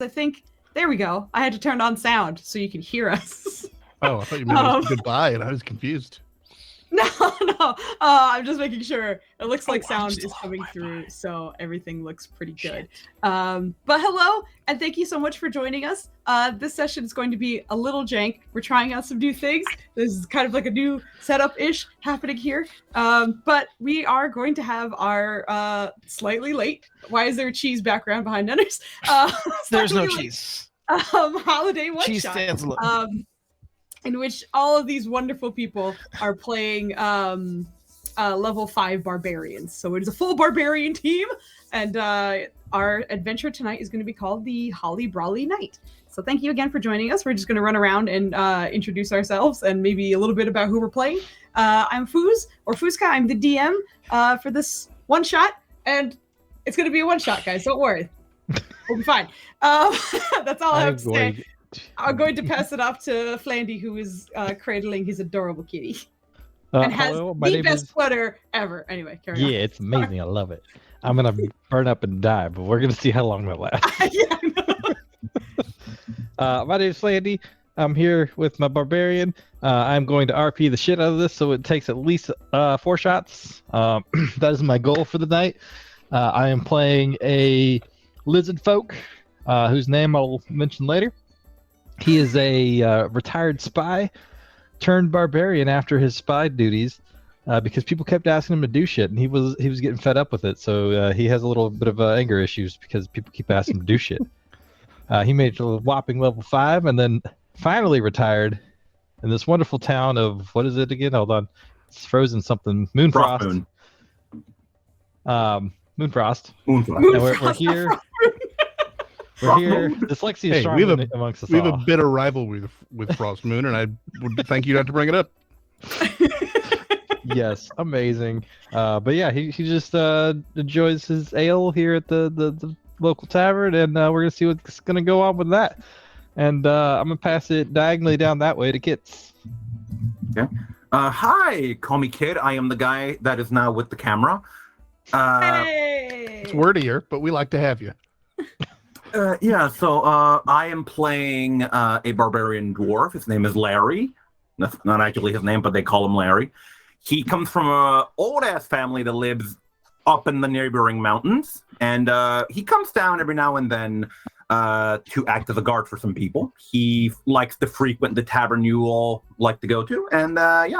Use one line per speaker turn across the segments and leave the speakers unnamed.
I think, there we go. I had to turn on sound so you could hear us.
Oh, I thought you meant it was goodbye, and I was confused.
No. I'm just making sure. It looks like sound is coming through, so everything looks pretty good. But hello, and thank you so much for joining us. This session is going to be a little jank. We're trying out some new things. This is kind of like a new setup-ish happening here. But we are going to have our slightly late. Why is there a cheese background behind Nenners?
There's no cheese.
Holiday one-shot.
Cheese stands alone.
In which all of these wonderful people are playing level 5 barbarians. So it is a full barbarian team, and our adventure tonight is going to be called the Holly Brawly Night. So thank you again for joining us. We're just going to run around and introduce ourselves and maybe a little bit about who we're playing. I'm Foozca. I'm the DM for this one shot, and it's going to be a one shot, guys. Don't worry. We'll be fine. That's all I have to say. I'm going to pass it off to Flandy, who is cradling his adorable kitty. And has the best sweater ever. Anyway, carry on.
Yeah, it's amazing. I love it. I'm going to burn up and die, but we're going to see how long that lasts. My name is Flandy. I'm here with my Barbarian. I'm going to RP the shit out of this, so it takes at least 4 shots. That is my goal for the night. I am playing a lizard folk, whose name I'll mention later. He is a retired spy turned barbarian after his spy duties because people kept asking him to do shit, and he was getting fed up with it. So he has a little bit of anger issues because people keep asking him to do shit. He made it to a whopping level 5 and then finally retired in this wonderful town of, what is it again? Hold on. It's frozen something. Moonfrost. Moonfrost. And we're here. We're here. Dyslexia is strong amongst us all.
We have a bitter rivalry with Frost Moon, and I would thank you not to bring it up.
Yes, amazing. But yeah, he just enjoys his ale here at the local tavern, and we're going to see what's going to go on with that. And I'm going to pass it diagonally down that way to Kits.
Okay. Hi, call me Kid. I am the guy that is now with the camera.
Hey!
It's wordier, but we like to have you.
So I am playing a barbarian dwarf. His name is Larry. That's not actually his name, but they call him Larry. He comes from an old-ass family that lives up in the neighboring mountains, and he comes down every now and then to act as a guard for some people. He likes to frequent the tavern you all like to go to, and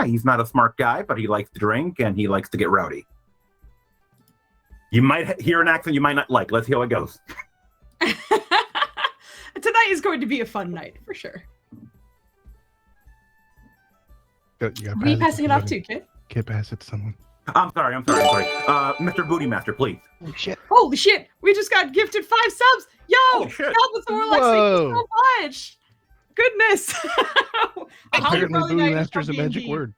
he's not a smart guy, but he likes to drink, and he likes to get rowdy. You might hear an accent you might not like. Let's see how it goes.
Tonight is going to be a fun night for sure. Who are you passing it off to, Kid?
Can't pass it to someone.
I'm sorry. Mr. Booty Master, please.
Holy shit! We just got gifted 5 subs. Yo, Goblins and Warlocks, thank you so much. Goodness.
Apparently, Booty Master is a magic word.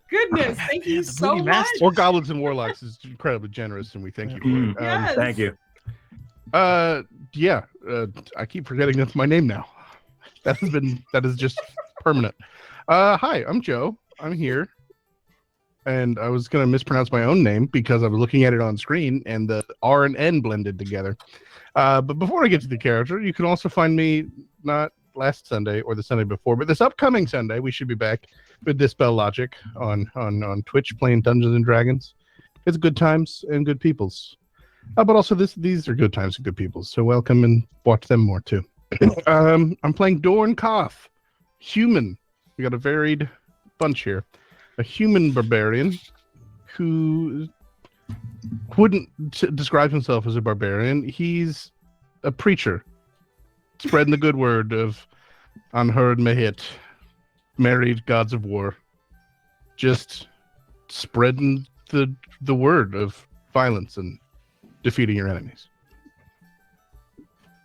Goodness, thank you so much.
Or Goblins and Warlocks is incredibly generous, and we thank you for it.
Yes.
Thank you.
I keep forgetting that's my name now. That is just permanent. Hi, I'm Joe. I'm here. And I was going to mispronounce my own name because I was looking at it on screen and the R and N blended together. But before I get to the character, you can also find me not last Sunday or the Sunday before, but this upcoming Sunday, we should be back with Dispel Logic on Twitch playing Dungeons and Dragons. It's good times and good peoples. But also these are good times and good peoples. So welcome and watch them more too. I'm playing Dorn Koth, human. We got a varied bunch here. A human barbarian who wouldn't describe himself as a barbarian. He's a preacher, spreading the good word of Anhurd Mehit, married gods of war, just spreading the word of violence and defeating your enemies.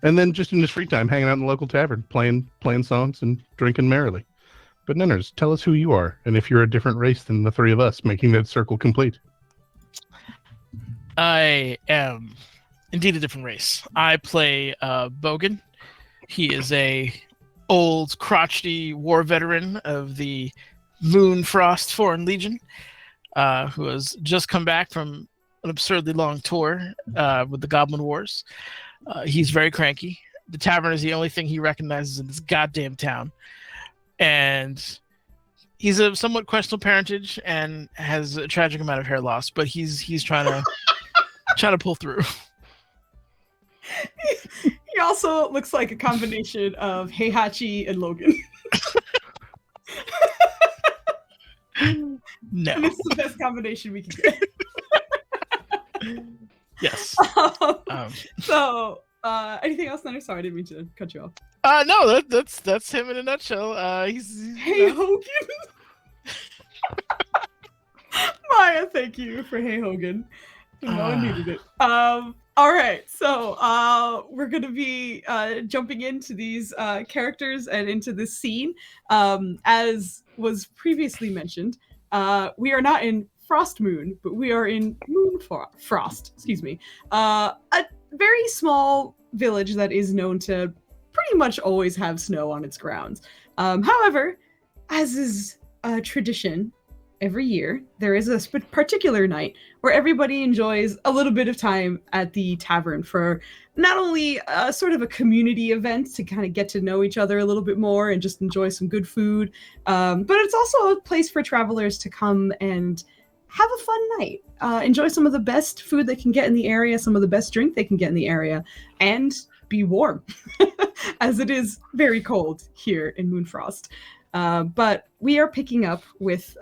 And then just in his free time, hanging out in the local tavern, playing songs and drinking merrily. But Nenners, tell us who you are, and if you're a different race than the 3 of us, making that circle complete.
I am indeed a different race. I play Bogan. He is a old, crotchety war veteran of the Moonfrost Foreign Legion, who has just come back from an absurdly long tour with the Goblin Wars. He's very cranky. the tavern is the only thing he recognizes in this goddamn town. And he's of somewhat questionable parentage and has a tragic amount of hair loss, but he's trying to pull through.
He also looks like a combination of Heihachi and Logan.
No.
And it's the best combination we can get.
Yes.
So, anything else, Nunner? Sorry, I didn't mean to cut you off.
No, that's him in a nutshell. He's
Hey Hogan. Maya, thank you for Hey Hogan. No one needed it. All right, so we're gonna be jumping into these characters and into this scene. As was previously mentioned, we are not in Frost Moon, but we are in Moon Frost. Excuse me. A very small village that is known to pretty much always have snow on its grounds. However, as is tradition, every year there is a particular night where everybody enjoys a little bit of time at the tavern for not only sort of a community event to kind of get to know each other a little bit more and just enjoy some good food, but it's also a place for travelers to come and have a fun night, enjoy some of the best food they can get in the area, some of the best drink they can get in the area, and be warm, as it is very cold here in Moonfrost. But we are picking up with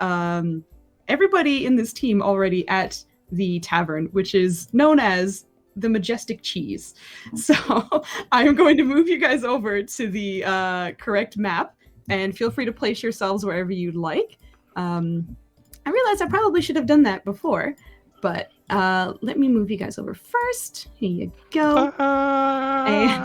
everybody in this team already at the tavern, which is known as the Majestic Cheese. So I'm going to move you guys over to the correct map, and feel free to place yourselves wherever you'd like. I realize I probably should have done that before, but let me move you guys over first. Here you go. And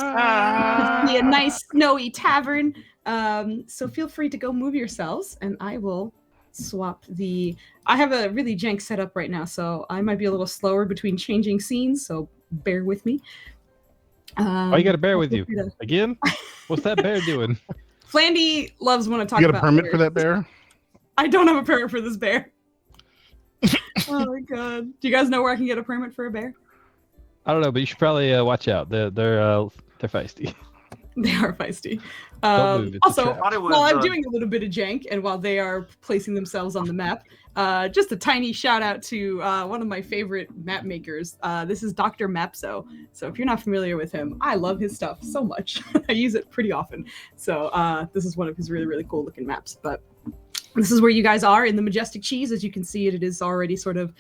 be a nice snowy tavern. So feel free to go move yourselves, and I will swap the... I have a really jank setup right now, so I might be a little slower between changing scenes, so bear with me.
Oh, you got a bear with you? Again? What's that bear doing?
Flandy loves when I talk about...
You got a permit
bears.
for that bear?
I don't have a permit for this bear. Oh my god. Do you guys know where I can get a permit for a bear?
I don't know, but you should probably watch out. They're feisty.
They are feisty.
Don't move, it's a
Also,
trap.
while I'm doing a little bit of jank, and while they are placing themselves on the map, just a tiny shout out to one of my favorite map makers. This is Dr. Mapzo. So if you're not familiar with him, I love his stuff so much. I use it pretty often. So this is one of his really, really cool looking maps. But this is where you guys are in the Majestic Cheese. As you can see, it is already sort of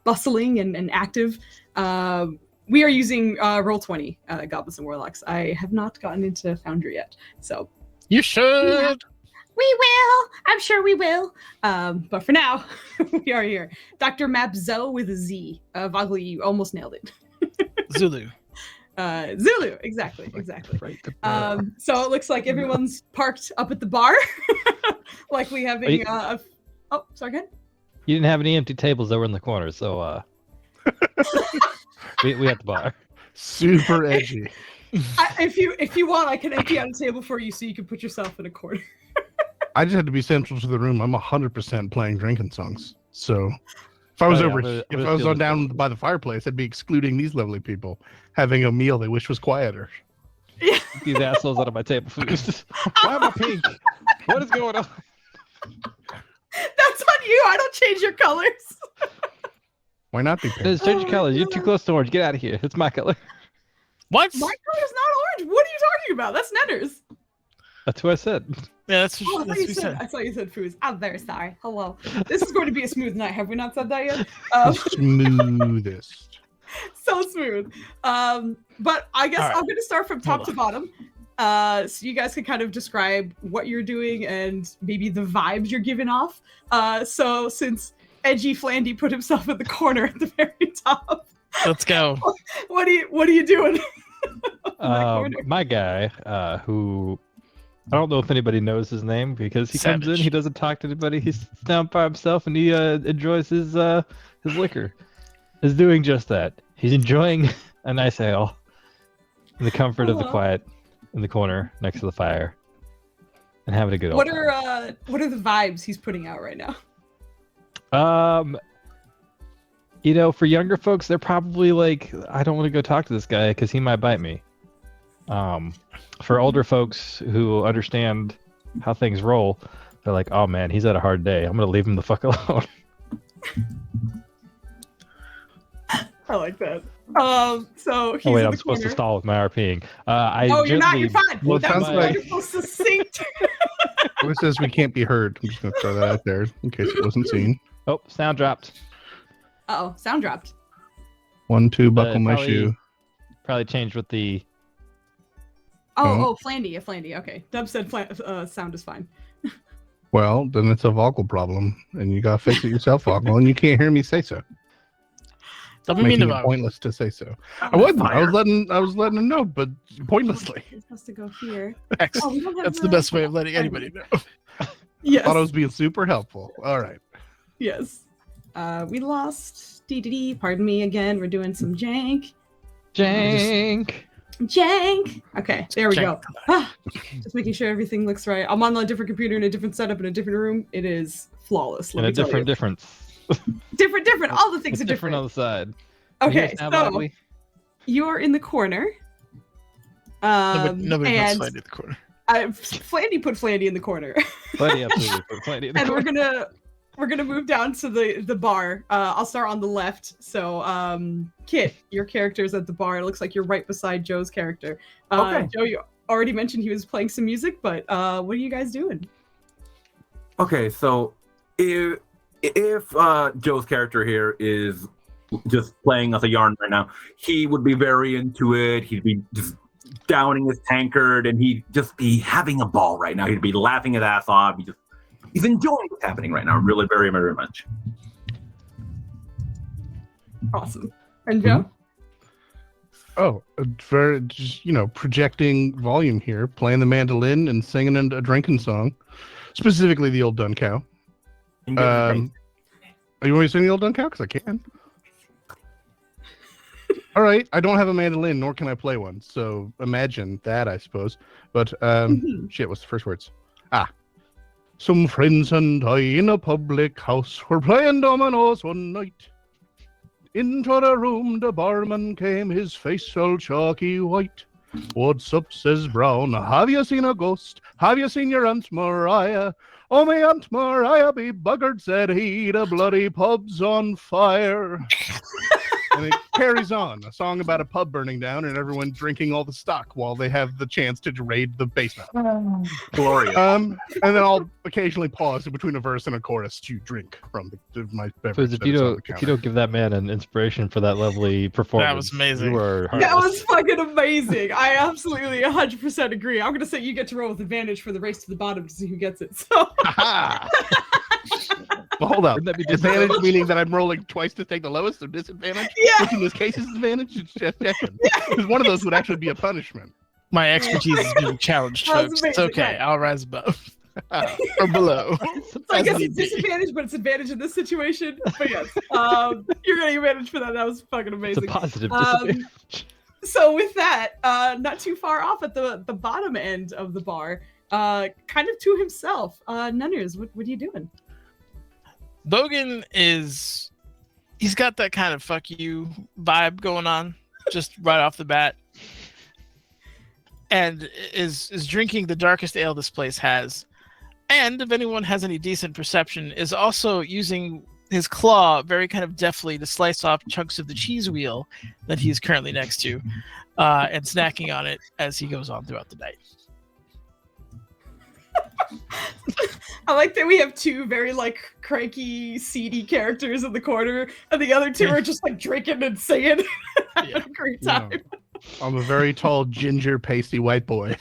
bustling and active. We are using Roll20, Goblins and Warlocks. I have not gotten into Foundry yet, so...
You should!
Yeah, we will! I'm sure we will. But for now, we are here. Dr. Mapzo with a Z. Vogly, you almost nailed it.
Zulu.
Zulu, exactly.
Right,
So it looks like everyone's parked up at the bar. Likely having... Oh, sorry, go ahead.
You didn't have any empty tables that were in the corner, so... We at the bar.
Super edgy.
If you want, I can empty out a table for you so you can put yourself in a corner.
I just had to be central to the room. I'm 100% playing drinking songs. So if I was if I was on down by the fireplace, I'd be excluding these lovely people having a meal they wish was quieter.
Yeah.
These assholes out of my table. Why am I pink? What is going on?
That's on you. I don't change your colors.
Why not be pink?
Change your color. You're too close to orange. Get out of here. It's my color.
What?
My color's not orange. What are you talking about? That's Netter's.
That's what I said.
Yeah, that's
Oh,
what we said.
I thought you said Foos. I'm very sorry. Hello. This is going to be a smooth night. Have we not said that yet?
Smoothest.
So smooth. But I guess I'm going to start from top to bottom. So you guys can kind of describe what you're doing and maybe the vibes you're giving off. So since Edgy Flandy put himself in the corner at the very top.
Let's go.
What are you doing?
My guy, who I don't know if anybody knows his name because he comes in, he doesn't talk to anybody, he's down by himself and he enjoys his liquor. Is doing just that. He's enjoying a nice ale in the comfort of the quiet in the corner next to the fire and having a good old time.
What are the vibes he's putting out right now?
For younger folks, they're probably like, I don't want to go talk to this guy because he might bite me. For older folks who understand how things roll, they're like, "Oh man, he's had a hard day. I'm gonna leave him the fuck alone."
I like that. So he's
Oh wait,
in
I'm
the
supposed to
corner.
stall with my RPing.
No, you're not. You're fine.
Well, it
That was
sounds like-
wonderful, succinct.
It says we can't be heard. I'm just going to throw that out there in case it wasn't seen.
Oh, sound dropped.
Uh-oh, sound dropped.
1, 2, buckle my
probably-
shoe.
Probably changed with the.
Oh, Flandy, okay. Dub said sound is fine.
Well, then it's a vocal problem, and you got to fix it yourself, vocal, and you can't hear me say so.
Don't be mean
Making it
about it.
pointless to say so. I wasn't. I was letting them know, but pointlessly.
It's supposed to go here.
X.
Oh, we don't have
That's the best way of letting anybody know.
Yes.
Thought I was being super helpful. All right.
Yes. We lost DDD. Pardon me again. We're doing some jank.
Jank.
Jank. Okay, there we
Jank.
go. Just making sure everything looks right. I'm on a different computer in a different setup in a different room. It is flawless.
And a different difference.
different. All the things are
Different
different.
on the side.
Okay,
Now,
so
Bobby?
you're in the corner.
Nobody
and
wants to in the corner.
Flandy put Flandy in the corner.
Plenty absolutely. Plenty.
And we're gonna move down to the bar. I'll start on the left. So Kit, your character's at the bar. It looks like you're right beside Joe's character.
Okay.
Joe, you already mentioned he was playing some music, but what are you guys doing?
Okay, so if Joe's character here is just playing us a yarn right now, he would be very into it. He'd be just downing his tankard, and he'd just be having a ball right now. He'd be laughing his ass off. He's enjoying what's happening right now, really, very, very much.
Awesome. And Joe?
Oh, very just projecting volume here, playing the mandolin and singing a drinking song, specifically the old Dun Cow. You want me to sing the old Dun Cow? Because I can. All right, I don't have a mandolin, nor can I play one. So imagine that, I suppose. But shit, what's the first words? Some friends and I in a public house were playing dominoes one night. Into the room the barman came, his face all chalky white. What's up, says Brown, have you seen a ghost? Have you seen your Aunt Mariah? Oh, my Aunt Mariah be buggered, said he, the bloody pub's on fire. And it carries on, a song about a pub burning down and everyone drinking all the stock while they have the chance to raid the basement.
Glorious.
And then I'll occasionally pause in between a verse and a chorus to drink from my beverage.
If
that
you
is on
don't,
the
if you
counter.
don't give that man an inspiration for that lovely performance,
That was amazing.
You are
That
heartless.
was fucking amazing. I absolutely 100% agree. I'm gonna say you get to roll with advantage for the race to the bottom to see who gets it. So
Ha-ha! Well, hold up.
Wouldn't that be
Advantage meaning that I'm rolling twice to take the lowest, or disadvantage?
yeah,
Which in this case is advantage? It's just checking. Because one of those would actually be a punishment.
My expertise is being challenged,
That was
folks. It's
amazing,
okay.
right.
I'll rise above or below.
so I guess
As
it's
need be.
disadvantage, but it's advantage in this situation. But yes, you're getting advantage for that. That was fucking
It's a
amazing.
positive
Um,
disadvantage.
So with that, not too far off at the bottom end of the bar, kind of to himself, Nunners, what are you doing?
Bogan he's got that kind of fuck you vibe going on just right off the bat, and is drinking the darkest ale this place has, and if anyone has any decent perception, is also using his claw very kind of deftly to slice off chunks of the cheese wheel that he's currently next to, and snacking on it as he goes on throughout the night.
I like that we have two very like cranky, seedy characters in the corner, and the other two are just like drinking and singing. Having a great time.
I'm a very tall, ginger, pasty white boy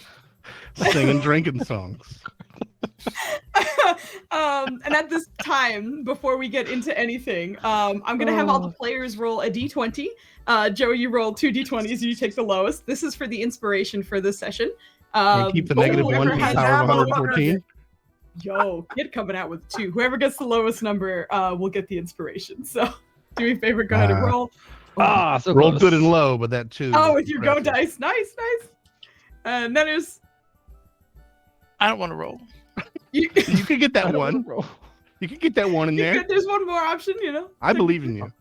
singing drinking songs.
And at this time, before we get into anything, I'm gonna have all the players roll a d20. Joe, you roll 2 d20s. You take the lowest. This is for the inspiration for this session.
Can we keep the negative
whoever
one to the
has-
power of 114?
Yo, Kid coming out with 2. Whoever gets the lowest number will get the inspiration. So, do me a favor, go ahead and roll.
So
Rolled
close.
good and low, but that too.
Oh, with your go dice. Nice. And then there's
I don't want to roll.
you,
You could get
I
that
don't wanna
one.
roll.
You could get that one in there.
there's one more option,
I believe in you.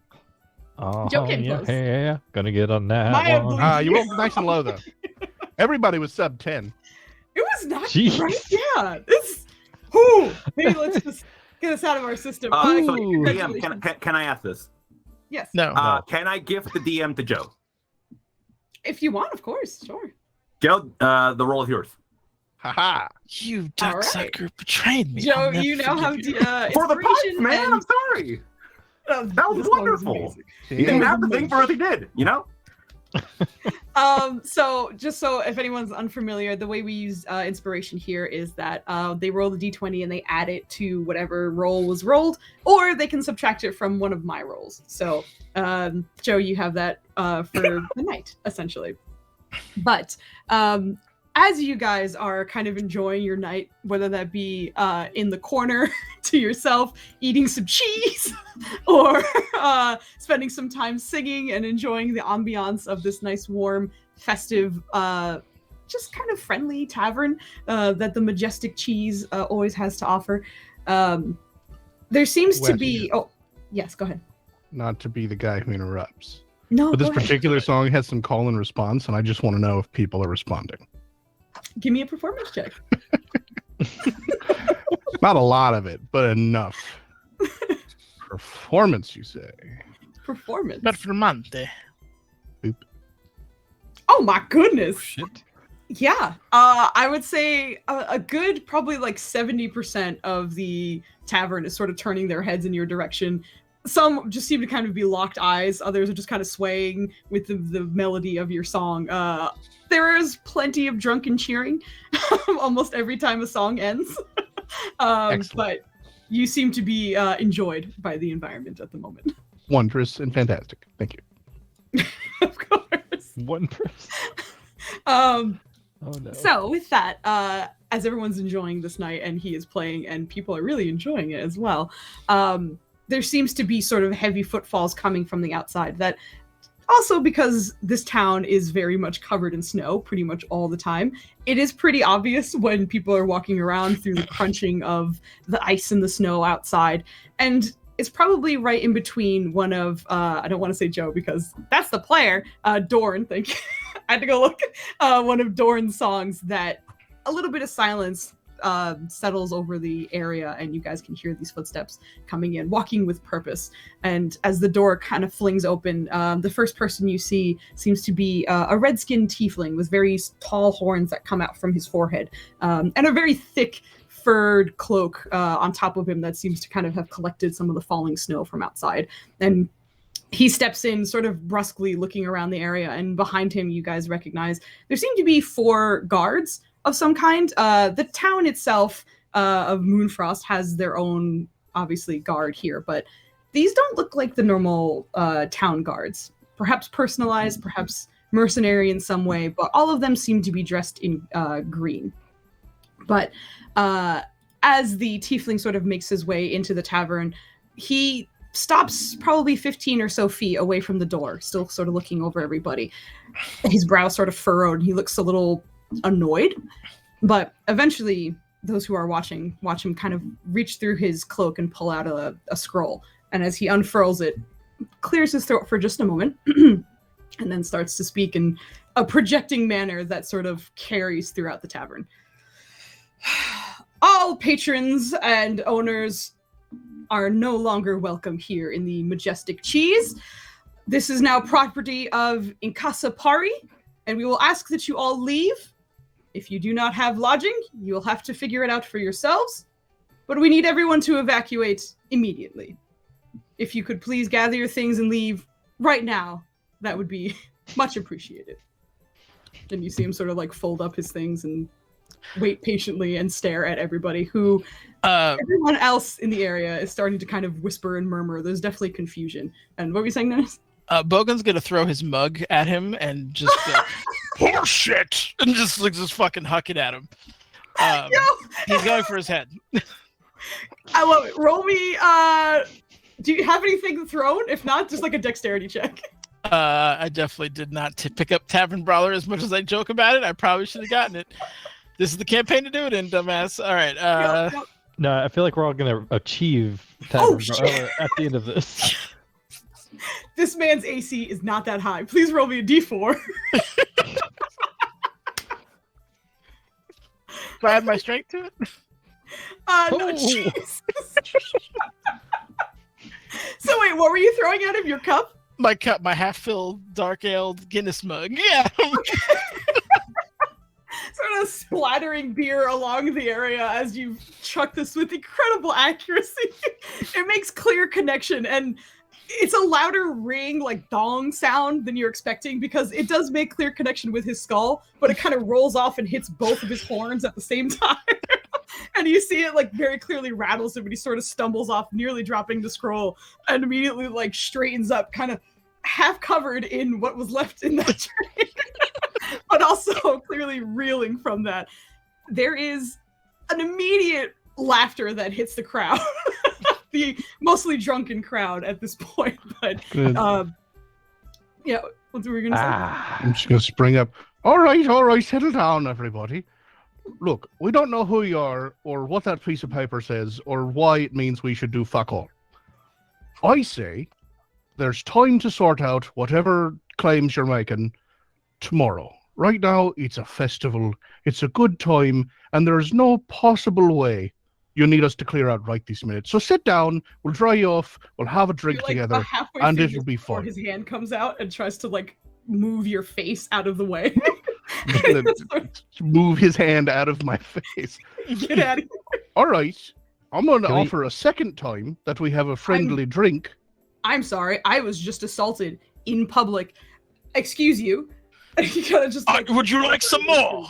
Oh,
Joe came
yeah,
close.
yeah, gonna get on that
Maya
one.
believes-
You rolled nice and low though. Everybody was sub 10.
It was not
Jeez.
right. Yeah. This. Whoo. Maybe let's just get us out of our system.
So, DM,
Congratulations.
can I ask this?
Yes.
No.
Can I gift the DM to Joe?
If you want, of course. Sure.
Joe, the roll is yours.
Haha.
You
All right.
ducksucker betrayed me.
Joe,
I'll never
you now have
forgive you.
For the
inspiration
pipe, man.
and-
I'm sorry. That was
this song is
wonderful.
amazing.
He didn't have the thing for us. He did. You know.
So just so if anyone's unfamiliar, the way we use inspiration here is that they roll the d20 and they add it to whatever roll was rolled, or they can subtract it from one of my rolls. So Joe, you have that for the night, essentially. But as you guys are kind of enjoying your night, whether that be in the corner to yourself, eating some cheese, or spending some time singing and enjoying the ambiance of this nice, warm, festive, just kind of friendly tavern that the Majestic Cheese always has to offer, there seems to be... Oh, yes, go ahead.
Not to be the guy who interrupts.
No,
But this
go ahead.
particular song has some call and response, and I just want to know if people are responding.
Give me a performance check.
Not a lot of it, but enough. Performance, you say?
Performance.
But for a month,
Oh my goodness.
Shit.
Yeah, I would say a good probably like 70% of the tavern is sort of turning their heads in your direction. Some just seem to kind of be locked eyes. Others are just kind of swaying with the melody of your song. There is plenty of drunken cheering almost every time a song ends. But you seem to be enjoyed by the environment at the moment.
Wondrous and fantastic. Thank you.
Of course.
One person.
Um,
Oh no.
So with that, as everyone's enjoying this night and he is playing and people are really enjoying it as well, there seems to be sort of heavy footfalls coming from the outside. That also, because this town is very much covered in snow pretty much all the time, it is pretty obvious when people are walking around through the crunching of the ice and the snow outside. And it's probably right in between one of, I don't want to say Joe because that's the player, Dorn, thank you. I had to go look, one of Dorn's songs that a little bit of silence settles over the area and you guys can hear these footsteps coming in, walking with purpose. And as the door kind of flings open, the first person you see seems to be a red-skinned tiefling with very tall horns that come out from his forehead, and a very thick furred cloak on top of him that seems to kind of have collected some of the falling snow from outside. And he steps in sort of brusquely looking around the area, and behind him you guys recognize there seem to be 4 guards of some kind. The town itself of Moonfrost has their own, obviously, guard here, but these don't look like the normal town guards. Perhaps personalized, perhaps mercenary in some way, but all of them seem to be dressed in green. But as the tiefling sort of makes his way into the tavern, he stops probably 15 or so feet away from the door, still sort of looking over everybody. His brow sort of furrowed, and he looks a little annoyed. But eventually, those who are watching watch him kind of reach through his cloak and pull out a scroll. And as he unfurls it, clears his throat for just a moment, and then starts to speak in a projecting manner that sort of carries throughout the tavern. All patrons and owners are no longer welcome here in the Majestic Cheese. This is now property of Inkasa Pari, and we will ask that you all leave. If you do not have lodging, you will have to figure it out for yourselves, but we need everyone to evacuate immediately. If you could please gather your things and leave right now, that would be much appreciated. And you see him sort of like fold up his things and wait patiently and stare at everybody who everyone else in the area is starting to kind of whisper and murmur. There's definitely confusion. And what were you saying, Dennis?
Bogan's gonna throw his mug at him and just horseshit, and just fucking huck it at him. He's going for his head.
I love it. Roll me. Do you have anything thrown? If not, just like a dexterity check.
I definitely did not pick up Tavern Brawler as much as I joke about it. I probably should have gotten it. This is the campaign to do it in, dumbass. All right.
Yep.
No, I feel like we're all gonna achieve
Oh,
Tavern
shit.
Brawler at the end of this.
This man's AC is not that high. Please roll me a d4.
Do I add my strength to it?
No, Jesus. So wait, what were you throwing out of your cup?
My cup, my half-filled, dark-aled Guinness mug. Yeah.
Sort of splattering beer along the area as you chuck this with incredible accuracy. It makes clear connection, and it's a louder ring, like dong sound than you're expecting, because it does make clear connection with his skull, but it kind of rolls off and hits both of his horns at the same time. And you see it like very clearly rattles him, and he sort of stumbles off, nearly dropping the scroll, and immediately like straightens up, kind of half covered in what was left in that tree, but also clearly reeling from that. There is an immediate laughter that hits the crowd, the mostly drunken crowd at this point. But yeah, what were we gonna say?
I'm just gonna spring up. All right, settle down, everybody. Look, we don't know who you are, or what that piece of paper says, or why it means we should do fuck all. I say there's time to sort out whatever claims you're making tomorrow. Right now, it's a festival, it's a good time, and there's no possible way you need us to clear out right this minute. So sit down, we'll dry you off, we'll have a drink together, and it'll be fun.
His hand comes out and tries to like move your face out of the way.
Move his hand out of my face.
Get out of here.
All right, I'm going to offer a second time that we have a friendly drink.
I'm sorry, I was just assaulted in public. Excuse you. You gotta just, like,
would you like some more?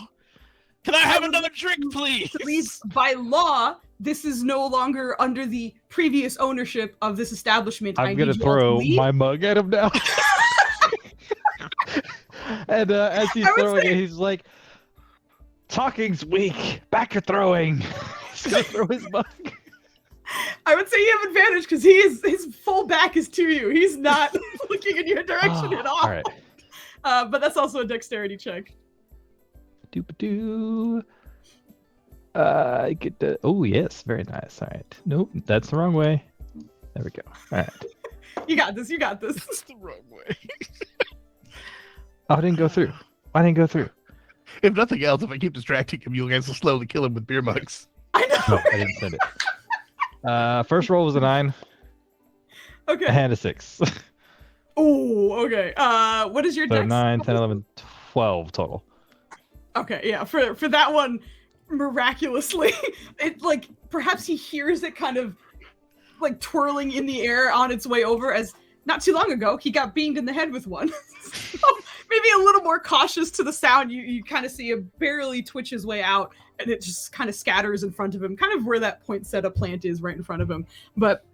Can I have another drink, please?
By law, this is no longer under the previous ownership of this establishment.
I'm going to throw my mug at him now. And as he's throwing it, he's like, talking's weak. Back your throwing. He's going to throw his mug.
I would say you have advantage because his full back is to you. He's not looking in your direction at all.
All right.
But that's also a dexterity check.
Doop-a-doo. I get the. Oh yes, very nice. All right. Nope, that's the wrong way. There we go. All right.
You got this. You got this.
That's the wrong way.
Oh, I didn't go through. I didn't go through.
If nothing else, if I keep distracting him, you guys will slowly kill him with beer mugs.
I know.
No, I didn't send it. First roll was a 9.
Okay.
A hand of 6.
Oh, okay. What is your
So
dex?
9, 10, 11, 12 total.
Okay, yeah. For that one, miraculously, it like perhaps he hears it kind of like twirling in the air on its way over, as not too long ago he got beamed in the head with one. So maybe a little more cautious to the sound. You kind of see it barely twitch his way out, and it just kind of scatters in front of him, kind of where that poinsettia plant is, right in front of him. But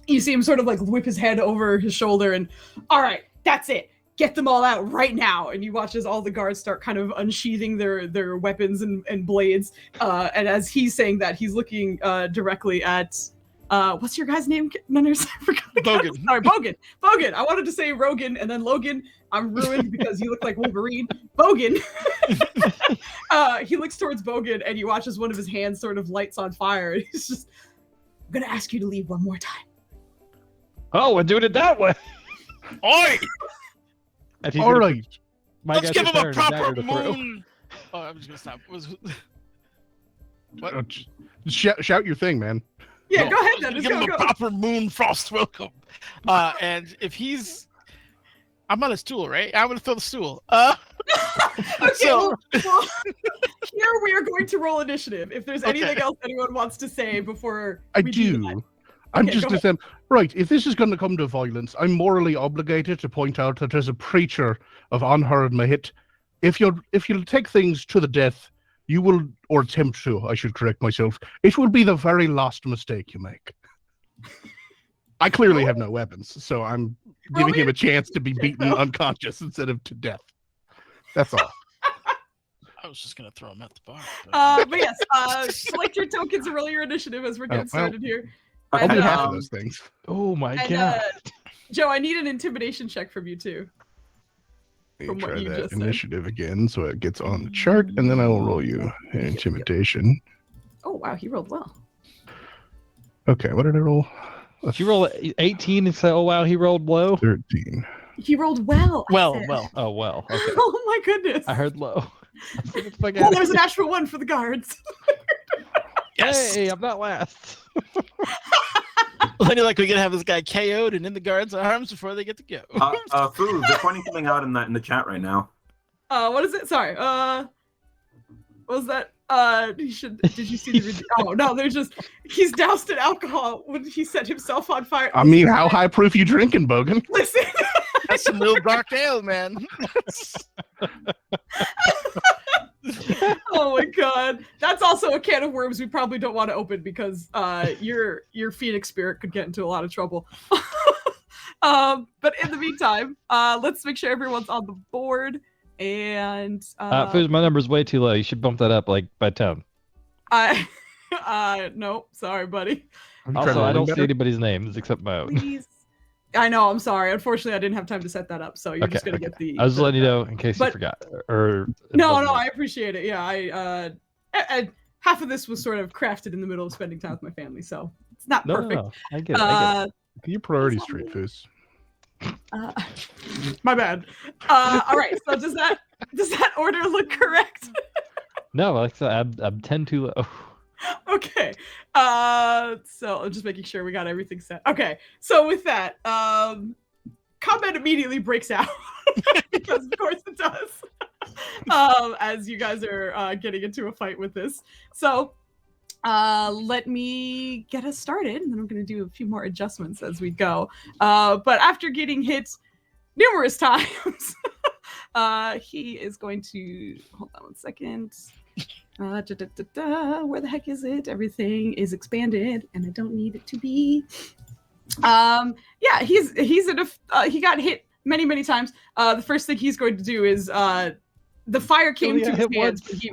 you see him sort of like whip his head over his shoulder and, all right, that's it. Get them all out right now. And you watch as all the guards start kind of unsheathing their weapons and blades. And as he's saying that, he's looking directly at, what's your guy's name? Manners? I forgot.
Bogan.
Sorry, Bogan. Bogan. I wanted to say Rogan and then Logan. I'm ruined because you look like Wolverine. Bogan. He looks towards Bogan and you watch as one of his hands sort of lights on fire. He's just, I'm going to ask you to leave one more time.
Oh, we're doing it that way.
Oi!
All right.
Let's give him a proper moon. Oh, I'm just gonna stop. What?
Shout your thing, man.
Yeah, go ahead then.
Give him a proper moon frost welcome. And if he's, I'm on a stool, right? I'm gonna throw the stool.
Okay,
So-
well, here we are going to roll initiative. If there's anything else anyone wants to say before
I
we
do.
that.
I'm
Okay,
just
go
going to say, right, if this is going to come to violence, I'm morally obligated to point out that as a preacher of unheard mahit, if you'll take things to the death, you will, or attempt to, I should correct myself, it will be the very last mistake you make. I clearly have no weapons, so I'm giving him a chance to be beaten unconscious instead of to death. That's all.
I was just gonna throw him at the bar.
But yes, select your tokens and roll your initiative as we're getting started here.
I'll do
And,
half of those things.
Oh my
and,
god.
Joe, I need an intimidation check from you too.
Let
From
me
what
try
you
that
just said.
initiative again so it gets on the chart, and then I will roll you an intimidation.
Oh wow, he rolled well.
Okay, what did I roll?
If you roll 18 and say, oh wow, he rolled low.
13.
He rolled well. I
Well.
said.
Oh well. Okay.
Oh my goodness.
I heard low.
Oh, there's an actual one for the guards.
Yes.
Hey, I'm not last.
Well, like we're gonna have this guy KO'd and in the guards' arms before they get to go.
Food, they're pointing something out in the chat right now.
What is it? Sorry. What was that? Did you see the video? Oh no, he's doused in alcohol when he set himself on fire.
I mean, how high proof you drinking, Bogan?
Listen.
That's some real dark ale, man.
Oh my god, that's also a can of worms we probably don't want to open because your Phoenix spirit could get into a lot of trouble. But in the meantime, let's make sure everyone's on the board. And
Food, my number's way too low. You should bump that up like by 10.
No, sorry, buddy.
Also, I don't see anybody's names except my own.
Please. I know, I'm sorry. Unfortunately, I didn't have time to set that up, so you're just gonna get the.
I was just letting you know in case you forgot. Or
no, I appreciate it. Yeah, I half of this was sort of crafted in the middle of spending time with my family, so it's not perfect.
No, I get it.
Your priorities straight, Foos.
My bad. All right. So does that order look correct?
No, like I said, I'm 10 too low.
Okay. So I'm just making sure we got everything set. Okay. So with that, combat immediately breaks out because of course it does. As you guys are getting into a fight with this. So let me get us started, and then I'm going to do a few more adjustments as we go. But after getting hit numerous times, he is going to hold on one second. Where the heck is it? Everything is expanded, and I don't need it to be. Yeah, he's in a he got hit many times. The first thing he's going to do is the fire came to his hands, but he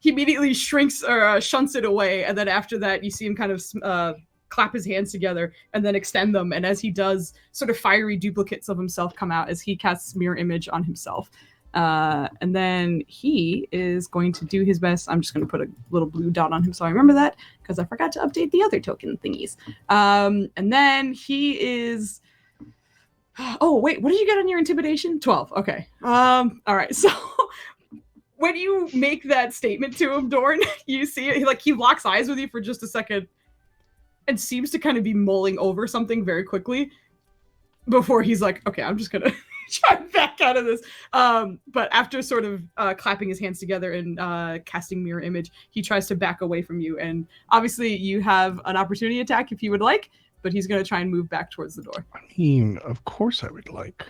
immediately shrinks or shunts it away, and then after that you see him kind of clap his hands together and then extend them, and as he does, sort of fiery duplicates of himself come out as he casts mirror image on himself, and then he is going to do his best. I'm just going to put a little blue dot on him so I remember that, because I forgot to update the other token thingies. And then he is oh wait, what did you get on your intimidation? 12. Okay. All right, so when you make that statement to him, Dorn, you see it, he locks eyes with you for just a second and seems to kind of be mulling over something very quickly before he's like, okay, I'm just going to try and back out of this. But after sort of clapping his hands together and casting mirror image, he tries to back away from you. And obviously you have an opportunity attack if you would like, but he's going to try and move back towards the door.
I mean, of course I would like.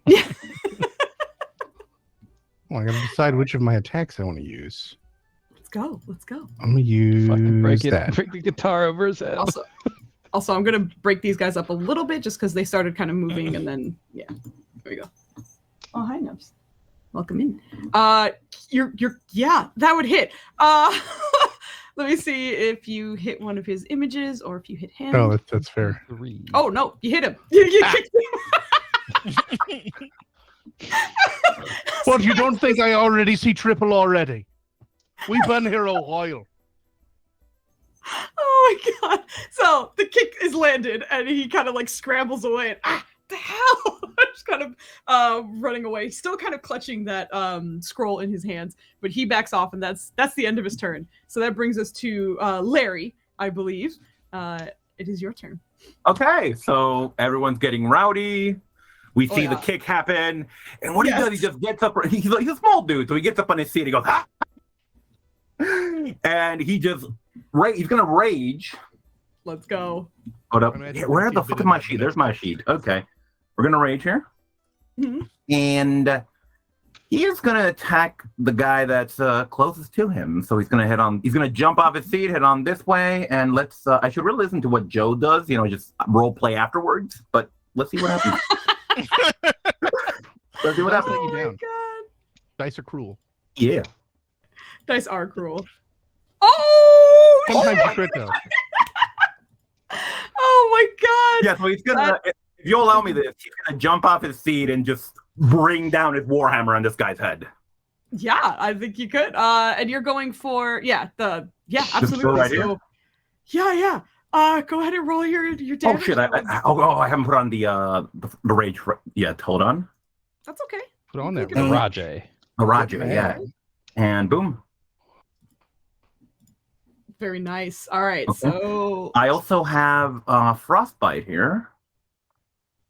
Yeah.
Well, I gotta decide which of my attacks I want to use.
Let's go.
I'm gonna use
break
that.
Break the guitar over his head.
Also, I'm gonna break these guys up a little bit just because they started kind of moving, and then yeah, there we go. Oh, hi, Nubs. Welcome in. You're yeah, that would hit. Let me see if you hit one of his images or if you hit him.
Oh, that's fair.
3.
Oh no, you hit him. You kicked him.
What, you don't think I already see triple already? We've been here a while.
Oh my god. So the kick is landed and he kind of scrambles away and the hell? Just kind of running away. He's still kind of clutching that scroll in his hands, but he backs off and that's the end of his turn. So that brings us to Larry, I believe. It is your turn.
Okay, so everyone's getting rowdy. We see the kick happen, and what he does, he just gets up. He's a small dude, so he gets up on his seat. He goes, ah! And he's gonna rage.
Let's go.
Hold up. Where the fuck is my sheet? There's my sheet. Okay, we're gonna rage here, and he is gonna attack the guy that's closest to him. So he's gonna head on. He's gonna jump off his seat, head on this way, and let's. I should really listen to what Joe does. Just role play afterwards. But let's see what happens. Let's see what happens.
Oh my god.
Dice are cruel.
Yeah.
Dice are cruel. Oh!
Sometimes you crit though.
Oh my god.
Yeah, so he's gonna, if you allow me this, he's gonna jump off his seat and just bring down his warhammer on this guy's head.
Yeah, I think you could. And you're going for absolutely.
Right here?
Yeah. Go ahead and roll your damage.
Oh shit! I haven't put on the rage yet. Hold on.
That's okay.
Put on there.
Mirage.
Mirage, yeah. And boom.
Very nice. All right,
Okay.
so
I also have frostbite here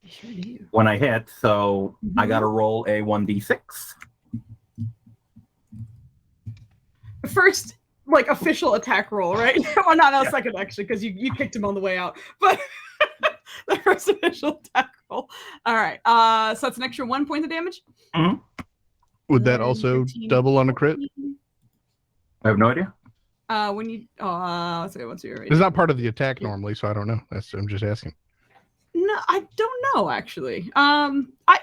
sure do.
when I hit, so I
Mhm.
got to roll a 1d6.
First, like official attack roll, right? Well, not a second actually, because you kicked him on the way out. But the first official attack roll. All right. So that's an extra 1 point of damage.
Would that
Then
also
13,
double on a crit?
14.
I have no idea.
When you let's see, what's your
It's not part of the attack normally, so I don't know. I'm just asking.
No, I don't know actually.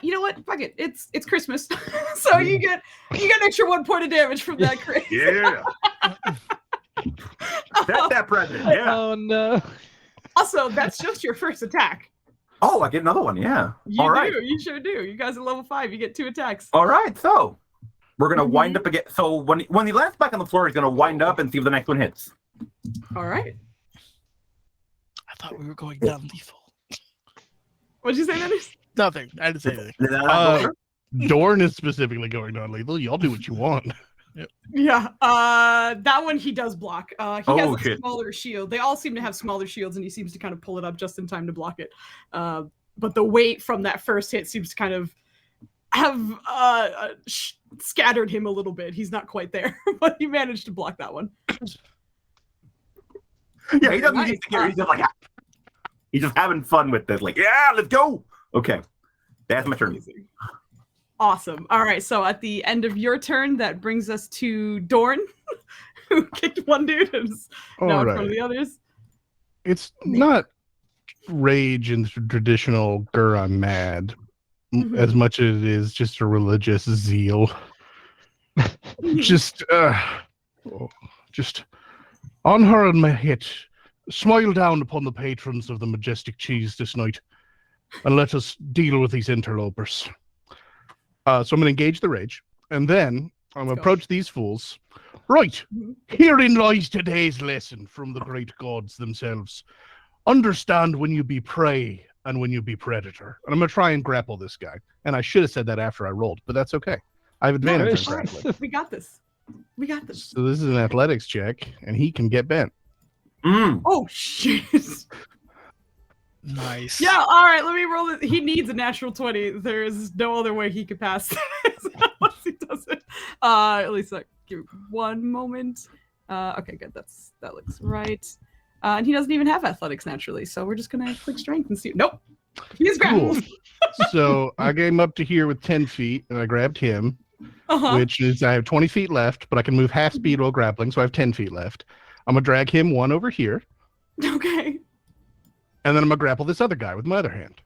You know what? Fuck it. It's Christmas, so you get an extra 1 point of damage from that crit.
Yeah. That's that present. Yeah.
Oh no.
Also, that's just your first attack.
Oh, I get another one. Yeah.
You
All right.
do. You sure do. You guys are level 5. You get 2 attacks.
All right. So we're gonna
Mhm.
wind up again. So when he lands back on the floor, he's gonna wind up and see if the next one hits.
All right.
I thought we were going down lethal.
What'd you say, Dennis?
Nothing. I didn't say anything.
Did that not go over?
Dorn is specifically going non-lethal. Y'all do what you want.
Yeah. That one he does block. He has
Oh,
a
shit.
smaller shield. They all seem to have smaller shields, and he seems to kind of pull it up just in time to block it. But the weight from that first hit seems to kind of have scattered him a little bit. He's not quite there, but he managed to block that one.
Yeah, he doesn't
Nice.
need to care. He's just like, he's just having fun with this. Like, yeah, let's go. Okay, that's my turn.
Amazing. Awesome. All right, so at the end of your turn, that brings us to Dorn, who kicked one dude and is now
All
in front of
right.
the others.
It's not rage in the traditional "grr, I'm mad" as much as it is just a religious zeal. Just on her and my hit, smile down upon the patrons of the majestic cheese this night, and let us deal with these interlopers. So I'm going to engage the rage, and then I'm going to approach these fools. Right, herein lies today's lesson from the great gods themselves. Understand when you be prey and when you be predator. And I'm going to try and grapple this guy. And I should have said that after I rolled, but that's okay. I have advantage on grappling.
We got this. We got this.
So this is an athletics check, and he can get bent.
Oh, shit.
Nice.
Yeah, all right, let me roll it. He needs a natural 20. There is no other way he could pass unless he does it. At least give me 1 moment. Okay, good. That looks right. And he doesn't even have athletics naturally, so we're just gonna click strength and see. Nope. He is grappled.
Cool. So I came up to here with 10 feet, and I grabbed him, which is I have 20 feet left, but I can move half speed while grappling, so I have 10 feet left. I'm gonna drag him one over here.
Okay.
And then I'm gonna grapple this other guy with my other hand.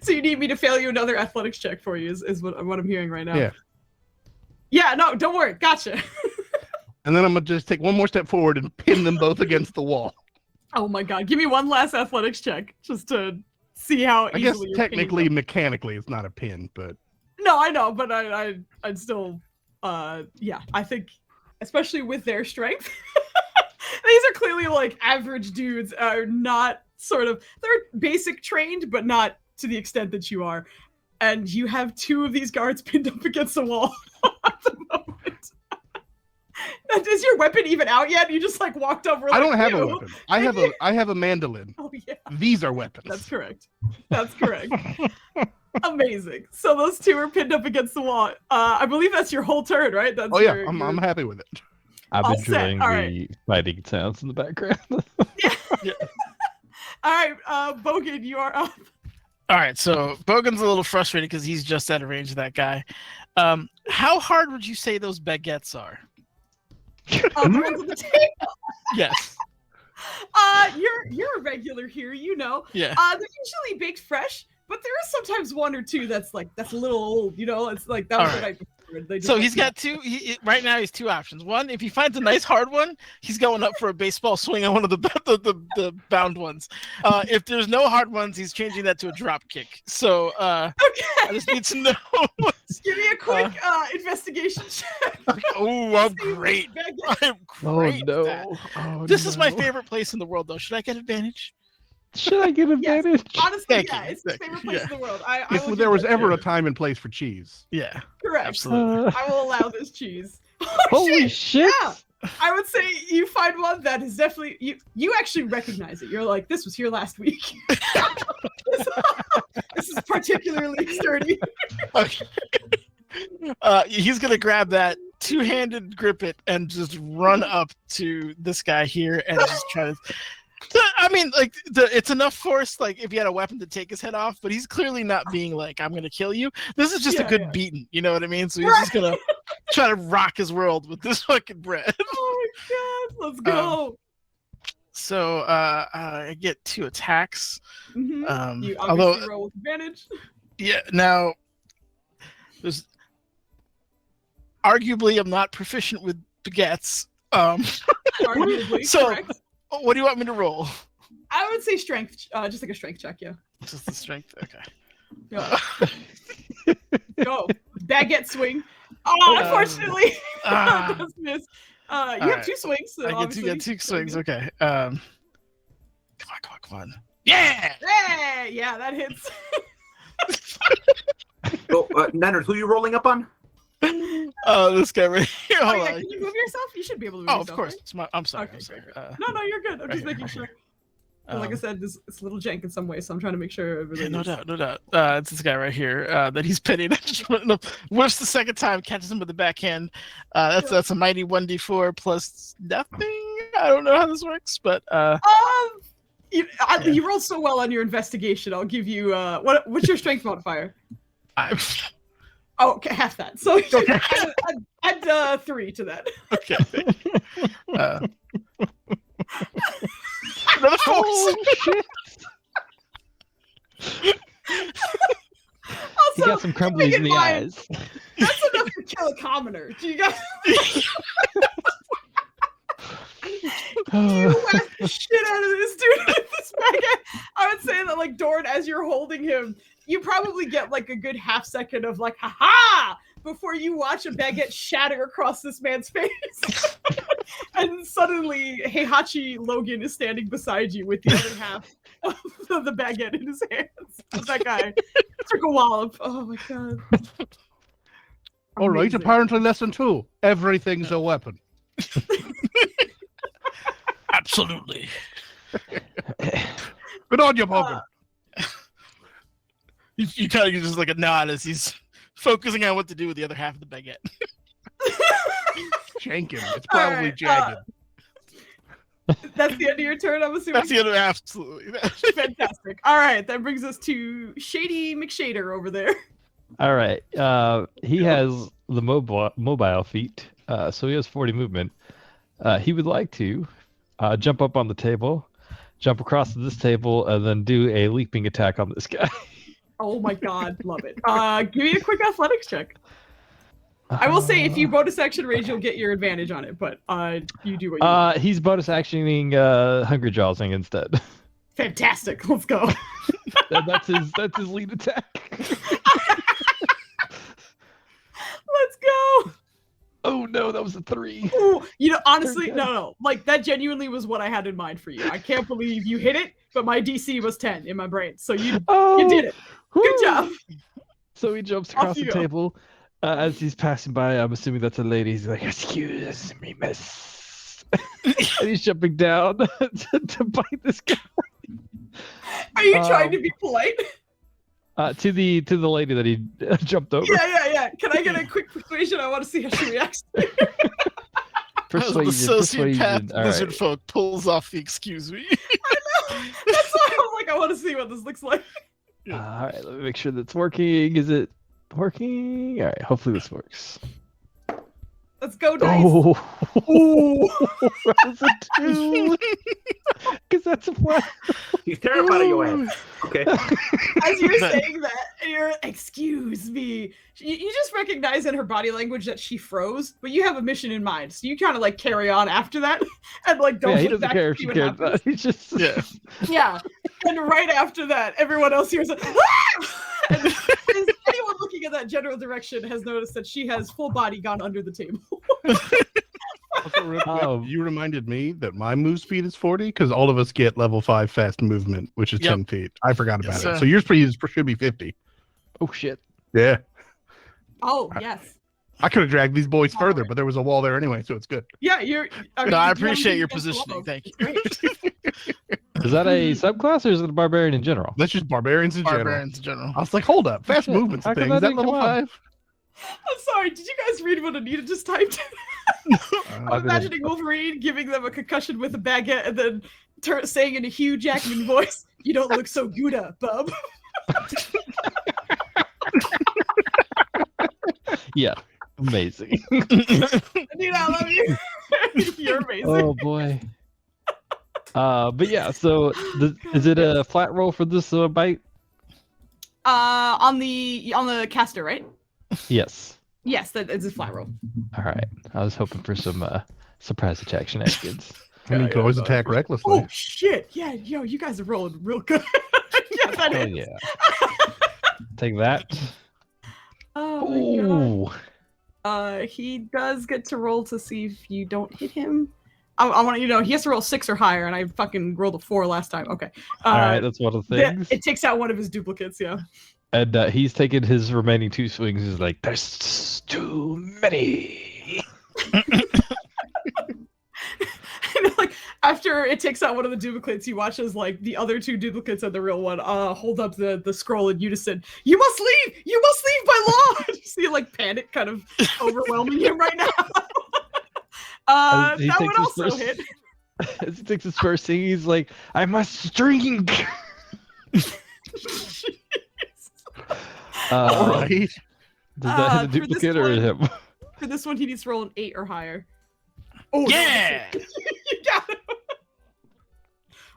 So you need me to fail you another athletics check for you is what I'm hearing right now.
Yeah.
Yeah, no, don't worry. Gotcha.
And then I'm gonna just take one more step forward and pin them both against the wall.
Oh my god. Give me one last athletics check just to see how
I guess
easily you're
technically,
pinning them.
mechanically, it's not a pin, but
No, I know, but I'd still yeah, I think especially with their strength. These are clearly like average dudes, are not they're basic trained, but not to the extent that you are. And you have 2 of these guards pinned up against the wall at the moment. Is your weapon even out yet? You just like walked over.
I don't have
"Ew."
a weapon. I have a mandolin.
Oh yeah,
These are weapons.
that's correct. That's correct. Amazing. So those 2 are pinned up against the wall. I believe that's your whole turn, right? That's
Oh yeah,
your-
I'm happy with it.
I'm
All
enjoying
set. All
the fighting sounds in the background.
All right, Bogan, you are up.
All right, so Bogan's a little frustrated because he's just out of range of that guy. How hard would you say those baguettes are?
The ones at the table.
Yes.
You're a regular here, you know.
Yeah.
They're usually baked fresh, but there is sometimes 1 or 2 that's a little old, you know. It's like that was what I preferred.
So he's got 2. Right now, he's 2 options. One, if he finds a nice hard one, he's going up for a baseball swing on one of the bound ones. If there's no hard ones, he's changing that to a drop kick. So I just need to know.
Just give me a quick investigation check.
Oh, I'm great. I'm great.
Oh
at that.
no! Oh,
This is my
no.
favorite place in the world, though. Should I get advantage?
Should I get advantage?
Honestly,
Thank
yeah,
you.
it's his
Thank
favorite
you.
place
Yeah.
in the world. I
If
will
there
give
was
that
ever
to
a
him.
time and place for cheese.
Yeah.
Correct.
Absolutely.
I will allow this cheese. Oh,
Holy
shit!
shit!
Yeah. I would say you find one that is definitely you actually recognize it. You're like, this was here last week. This is particularly sturdy.
Okay. He's gonna grab that two-handed grip it and just run up to this guy here and just try to. I mean, like it's enough force. Like if he had a weapon to take his head off, but he's clearly not being like, "I'm gonna kill you." This is just a good beating. You know what I mean? So he's just gonna try to rock his world with this fucking bread.
Oh my god! Let's go.
So I get 2 attacks.
You obviously
Although
roll with advantage.
yeah, now there's arguably I'm not proficient with baguettes.
Arguably,
So-
correct.
What do you want me to roll?
I would say strength, just like a strength check. Yeah.
Just the strength. Okay.
Yeah. Go. Baguette swing. Oh, unfortunately, that does miss. You have
right.
2 swings. So
I
obviously
get two swings.
Very good.
Okay. Come on. Yeah.
Yeah, that hits.
So, Nanners, who are you rolling up on?
Oh, this guy right here.
Oh,
Hold
yeah,
on.
can you move yourself? You should be able to move
Oh,
yourself.
of course.
Right?
It's I'm sorry.
Okay,
I'm sorry.
great. No, you're good. I'm
right
just
here,
making
right
sure.
here.
Like I said, it's a little jank in some way, so I'm trying to make sure everything.
Yeah, no
is-
doubt. It's this guy right here that he's pitting. Whiffs the second time, catches him with the backhand. That's a mighty 1d4 plus nothing. I don't know how this works, but
you rolled so well on your investigation. I'll give you what's your strength modifier? Oh, okay, half that. So
Okay.
add 3 to that.
Okay. Another force.
Oh shit!
Also,
You got some crumblies in the
mind,
eyes.
That's enough to kill a commoner. Do you guys? You whacked the shit out of this dude with this baguette. I would say that, like, Dorn, as you're holding him, you probably get like a good half second of like, ha-ha, before you watch a baguette shatter across this man's face. And suddenly, Heihachi Logan is standing beside you with the other half of the baguette in his hands. That guy took a wallop. Oh my god.
All right,
Amazing.
apparently lesson 2. Everything's a weapon.
Absolutely.
Good on you, Bogan.
You kind of just like a nod as he's focusing on what to do with the other half of the baguette.
Jankin. It's probably
Alright,
jagged.
That's the end of your turn, I'm assuming.
That's the other absolutely.
Fantastic. All right, that brings us to Shady McShader over there.
All right. He has the mobile feat, so he has 40 movement. He would like to jump up on the table, jump across to this table, and then do a leaping attack on this guy.
Oh my god, love it. Give me a quick athletics check. I will say, if you bonus action rage, you'll get your advantage on it, but you do what you want.
He's bonus actioning Hungry Jawsing instead.
Fantastic. Let's go.
That's his lead attack.
Let's go.
Oh no, that was a 3.
Ooh, honestly,
Very good.
no. Like, that genuinely was what I had in mind for you. I can't believe you hit it, but my DC was 10 in my brain. So you did it. Good job.
So he jumps
Off
across
you
the
go.
table. As he's passing by, I'm assuming that's a lady. He's like, "Excuse me, miss." And he's jumping down to bite this guy.
Are you trying to be polite?
To the lady that he jumped over.
Yeah. Can I get a quick persuasion? I want to see how she reacts.
As the
Persuasion.
sociopath
All
lizard
right.
folk pulls off the excuse me.
That's why I'm like, I want to see what this looks like.
All right, let me make sure that's working. Is it working? All right, hopefully this works.
Let's go, dice.
Oh, that was a 2. Because that's a flat.
He's terrified of your ass. Okay.
As you're saying that, and you're, excuse me. You just recognize in her body language that she froze, but you have a mission in mind. So you kind of like carry on after that and like don't
Yeah, he
look
doesn't
back
care
to
if
see
she
what
cares
happens.
about. He's just
Yeah.
Yeah. And right after that, everyone else hears it. And anyone looking in that general direction has noticed that she has full body gone under the table.
Also, real quick,
Oh.
you reminded me that my move speed is 40 because all of us get level 5 fast movement, which is
Yep.
10 feet. I forgot about
Yes,
it.
sir.
So yours should be 50.
Oh shit.
Yeah.
Oh yes.
I could have dragged these boys
All
further,
right.
but there was a wall there anyway, so it's good.
Yeah, you're. I,
No, I
it's one
appreciate
thing
your
against the
positioning.
walls.
Thank you.
It's great.
Is that a subclass or is it a barbarian in general?
That's just barbarians in general.
Barbarians in general.
I was like, hold up, fast
Shit,
movements
how
and
come
things.
that
Is that
didn't
level
come up?
5?
I'm sorry. Did you guys read what Anita just typed? I'm imagining Wolverine giving them a concussion with a baguette and then saying in a Hugh Jackman voice, "You don't look so good, bub."
Yeah. Amazing.
Anita, I love you. You're amazing.
Oh boy. But yeah, so is it a flat roll for this bite?
On the caster, right?
Yes.
Yes, that is a flat roll.
All right. I was hoping for some surprise attack shenanigans.
I mean, you can always attack recklessly.
Oh shit! Yeah, yo, you guys are rolling real good. Yeah, that
Oh
is.
yeah. Take that.
Oh my god.
Ooh.
He does get to roll to see if you don't hit him. I want you to know he has to roll 6 or higher, and I fucking rolled a 4 last time. Okay.
All right, that's one of the things.
It takes out one of his duplicates. Yeah.
And he's taking his remaining 2 swings. He's like, "There's too many."
And like after it takes out one of the duplicates, he watches like the other 2 duplicates and the real one hold up the scroll in unison. You must leave! You must leave by law! You see like panic kind of overwhelming him right now.
As he
That
takes
would
his
also
first-
hit.
As he takes his first thing, he's like, "I must drink."
All right.
Does that hit a
for this
duplicate or
one-
him?
For this one, he needs to roll an 8 or higher. Oh
Yeah.
no, you got him.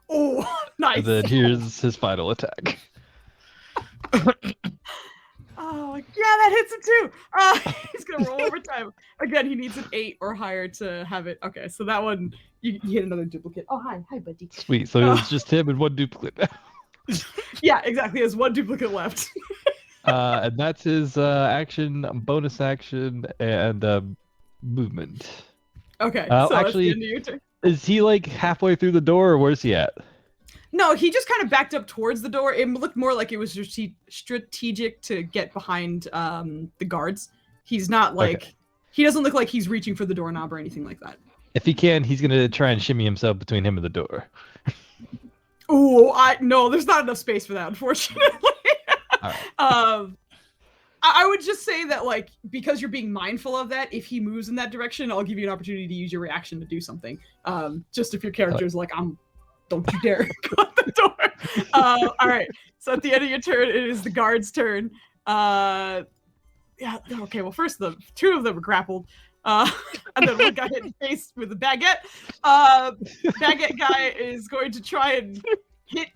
Oh, nice.
And then here's his final attack.
Oh, yeah, that hits him too. He's gonna roll overtime. Again, he needs an 8 or higher to have it. Okay, so that one, you hit another duplicate. Oh, hi, buddy.
Sweet. So it's just him and one duplicate now.
Yeah, exactly. He has 1 duplicate left.
And that's his action, bonus action, and movement.
Okay,
Uh,
so
actually-
that's the end of your turn.
Is he like halfway through the door, or where's he at?
No, he just kind of backed up towards the door. It looked more like it was strategic to get behind the guards. He's not like
Okay.
he doesn't look like he's reaching for the doorknob or anything like that.
If he can, he's gonna try and shimmy himself between him and the door.
Oh, no, there's not enough space for that, unfortunately.
Alright.
I would just say that, like, because you're being mindful of that, if he moves in that direction, I'll give you an opportunity to use your reaction to do something. Just if your character is like, don't you dare go out the door. All right. So at the end of your turn, it is the guard's turn. Yeah. Okay. Well, first the 2 of them were grappled. And then one got hit in the face with a baguette. Baguette guy is going to try and hit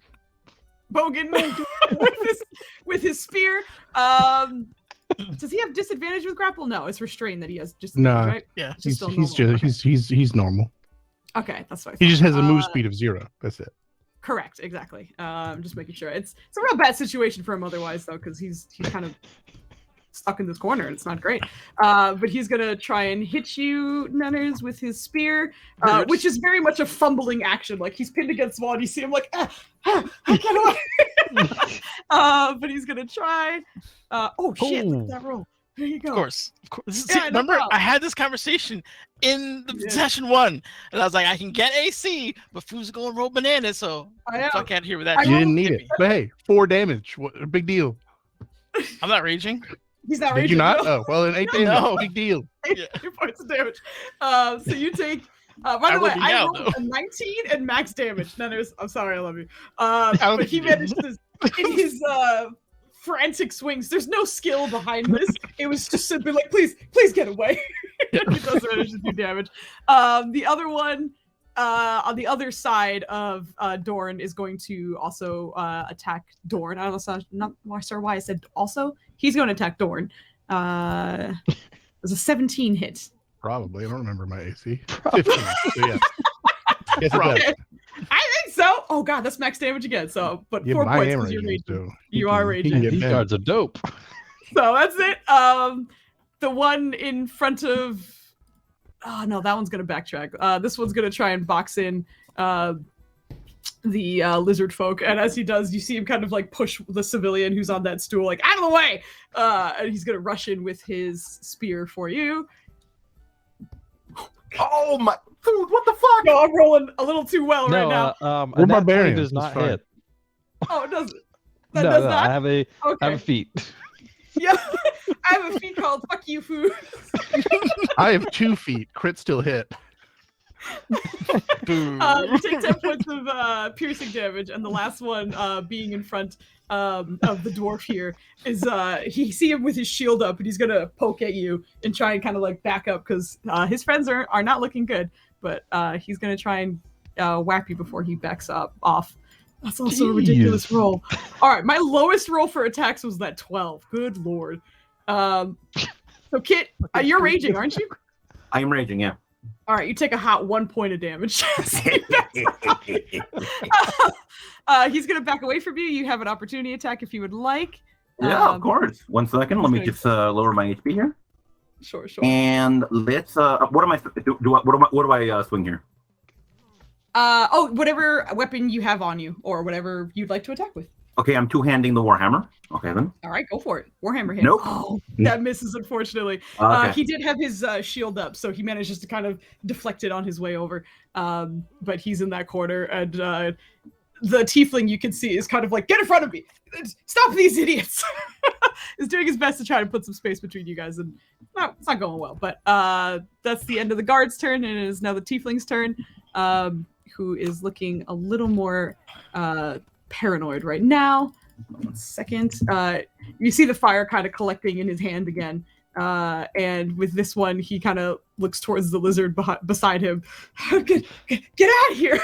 Bogan with his spear. Does he have disadvantage with grapple? No, it's restrained that he has disadvantage,
No.
right?
Yeah.
It's
He's
still
just
normal.
he's normal.
Okay, that's what I
He
thought.
just has a move speed of 0. That's it.
Correct, exactly. Just making sure. It's a real bad situation for him otherwise, though, because he's kind of stuck in this corner and it's not great. But he's gonna try and hit you, Nunners, with his spear, which is very much a fumbling action. Like he's pinned against the wall and you see him like, get away. But he's gonna try. Oh shit! Look at that roll. There you go.
Of course.
Yeah,
See,
no
remember,
problem.
I had this conversation in the
Yeah.
session 1, and I was like, I can get AC, but Foozca going to roll bananas, so
I know.
fuck out of here with that.
I
shit.
You didn't need
Hit
it.
me.
But hey, 4 damage. What a big deal.
I'm not raging.
He's not
Did
raging.
you not?
no.
Oh, well, then 8 damage.
No.
Big deal.
8 points of damage. So you take. By
I
the way,
will be
I
now,
rolled
though.
a 19 and max damage. Nunners, I'm sorry, I love you.
don't
But
think
he
you did.
managed to, in his frantic swings. There's no skill behind this. It was just simply like, please get away. He does manage to do damage. The other one on the other side of Dorn is going to also attack Dorn. I don't know, not sure why I said also. He's going to attack Dorn. It was a 17 hit.
Probably. I don't remember my AC. 15. So yeah. Yes, it
Probably.
does.
I think so. Oh god, that's max damage again. So, but
Yeah,
4
but I
points
am
because you're
raging,
raging.
so he
You
can-
are
he can
raging.
get
These
bent.
cards are dope.
So that's it. The one in front of Oh no, that one's gonna backtrack. This one's gonna try and box in the lizard folk, and as he does, you see him kind of like push the civilian who's on that stool like out of the way, and he's gonna rush in with his spear for you.
Oh my dude, what the fuck?
No, I'm rolling a little too well right now.
We're
a nat 20
barbarians,
does
it's
not
fine.
hit.
Oh, it doesn't.
No,
That does
no,
not.
I have a
Okay.
feat.
Yeah, I have a feat called "Fuck You, Food."
I have 2 feet. Crit still hit.
Boo.
You take 10 points of piercing damage, and the last one being in front of the dwarf here is he see him with his shield up, and he's gonna poke at you and try and kind of like back up because his friends are not looking good, but he's gonna try and whack you before he backs off. That's also a ridiculous roll. All right, my lowest roll for attacks was that 12. Good lord. So Kit, you're raging, aren't you?
I am raging, yeah.
All right, you take a hot 1 point of damage. He's gonna back away from you. You have an opportunity attack if you would like.
Yeah, of course. 1 second. Let me just lower my HP here.
Sure.
And let's. What am I? What do I swing here?
Whatever weapon you have on you, or whatever you'd like to attack with.
Okay, I'm two-handing the warhammer. Okay then.
All right, go for it. Warhammer hit.
Nope.
Oh, that misses, unfortunately.
Okay.
He did have his shield up, so he manages to kind of deflect it on his way over. But he's in that corner, and the tiefling you can see is kind of like, get in front of me! Stop these idiots! Is doing his best to try to put some space between you guys, and it's not going well. But that's the end of the guard's turn, and it is now the tiefling's turn, who is looking a little more paranoid right now. 1 second. You see the fire kind of collecting in his hand again. And with this one, he kind of looks towards the lizard beside him. Get out of here!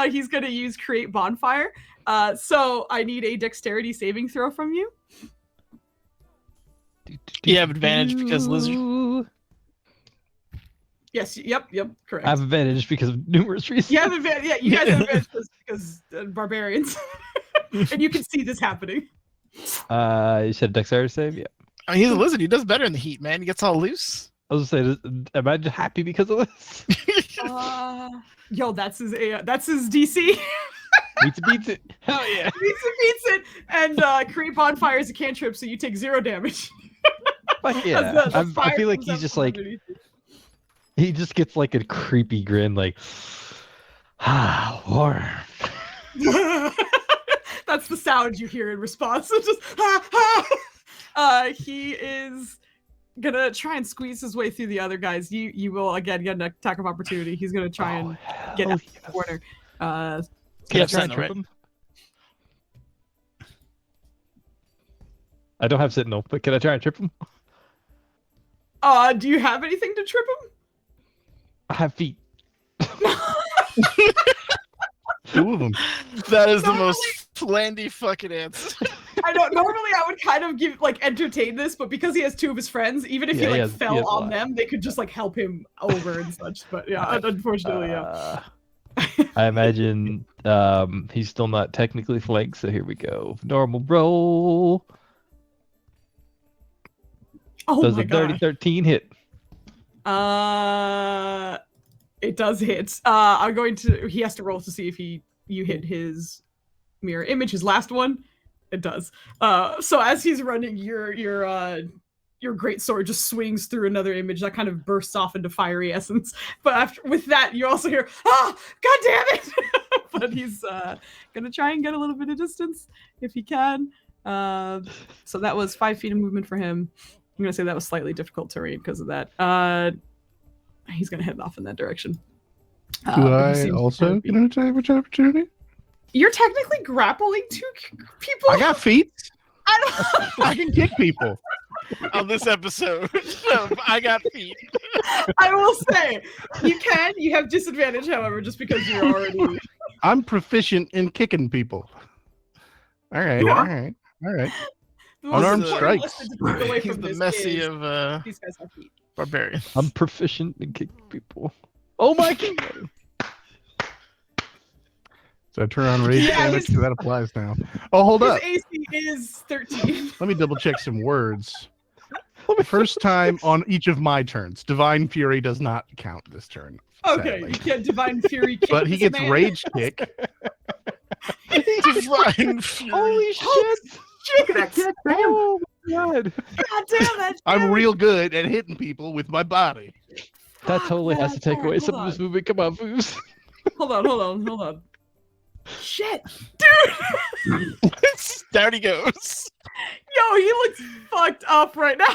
He's going to use Create Bonfire. So I need a dexterity saving throw from you.
You have advantage because lizard.
Yes, yep, correct.
I have advantage because of numerous reasons.
You have advantage. Yeah, you guys have advantage because barbarians. And you can see this happening.
You said dexterity save? Yeah.
I mean, he's a lizard. He does better in the heat, man. He gets all loose.
I was gonna say, am I just happy because of this?
Yo, that's his DC.
Beats it. Hell yeah.
Beats it. And Create Bonfire is a cantrip, so you take 0 damage.
Fuck yeah. I feel like he's just like, he just gets like a creepy grin, like, warm.
That's the sound you hear in response. So just he is gonna try and squeeze his way through the other guys. You will again get an attack of opportunity. He's gonna try and get out of the corner.
Can I try and trip him? I don't have Sentinel, but can I try and trip him?
Do you have anything to trip him?
I have feet.
2 of them.
That is the most flandy fucking answer.
I don't. Normally, I would kind of entertain this, but because he has 2 of his friends, even if he fell on them, they could just like help him over and such. But yeah, unfortunately, yeah.
I imagine he's still not technically flanked, so here we go. Normal roll.
Oh
Does
my
a dirty
god.
13 hit?
It does hit. I'm going to. He has to roll to see if you hit his mirror image. His last one, it does. So as he's running, your great sword just swings through another image that kind of bursts off into fiery essence. But with that, you also hear, "Ah, god damn it!" But he's gonna try and get a little bit of distance if he can. So that was 5 feet of movement for him. I'm gonna say that was slightly difficult terrain because of that. He's gonna head off in that direction.
Do I also get an attack of opportunity?
You're technically grappling 2 people.
I got feet.
I
I can kick people.
On this episode, I got feet.
will say you can. You have disadvantage, however, just because you're already.
I'm proficient in kicking people. All right,
You
all
are?
right, all right.
The most
Unarmed
important
strikes.
lesson to take away
He's
from
the
this
Messi
is
of
these guys have feet.
Barbarian.
I'm proficient in kicking people. Oh my god!
So I turn on rage
Yeah,
damage, so that applies now. Oh, hold
His
up.
AC is 13.
Let me double check some words. First time on each of my turns. Divine Fury does not count this turn.
Okay,
sadly.
you can't Divine Fury kick
But he
this
gets
man.
Rage Kick.
Divine Fury.
Holy shit!
Look at that kid, damn.
Oh my god.
God damn that!
I'm real good at hitting people with my body.
That totally has to take away
Hold
some of
on.
this movie. Come on, Foos.
Hold on. Shit,
Down he goes.
yo, he looks fucked up right now.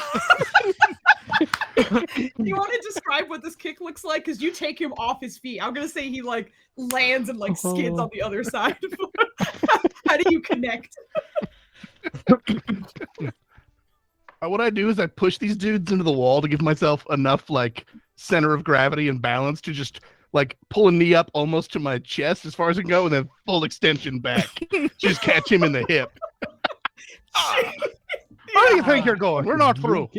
You want to describe what this kick looks like? Because you take him off his feet. I'm gonna say he like lands and like skids on the other side. How do you connect?
What I do is I push these dudes into the wall to give myself enough like center of gravity and balance to just like pull a knee up almost to my chest as far as it can go, and then full extension back. Just catch him in the hip. Where do you think you're going? We're not through.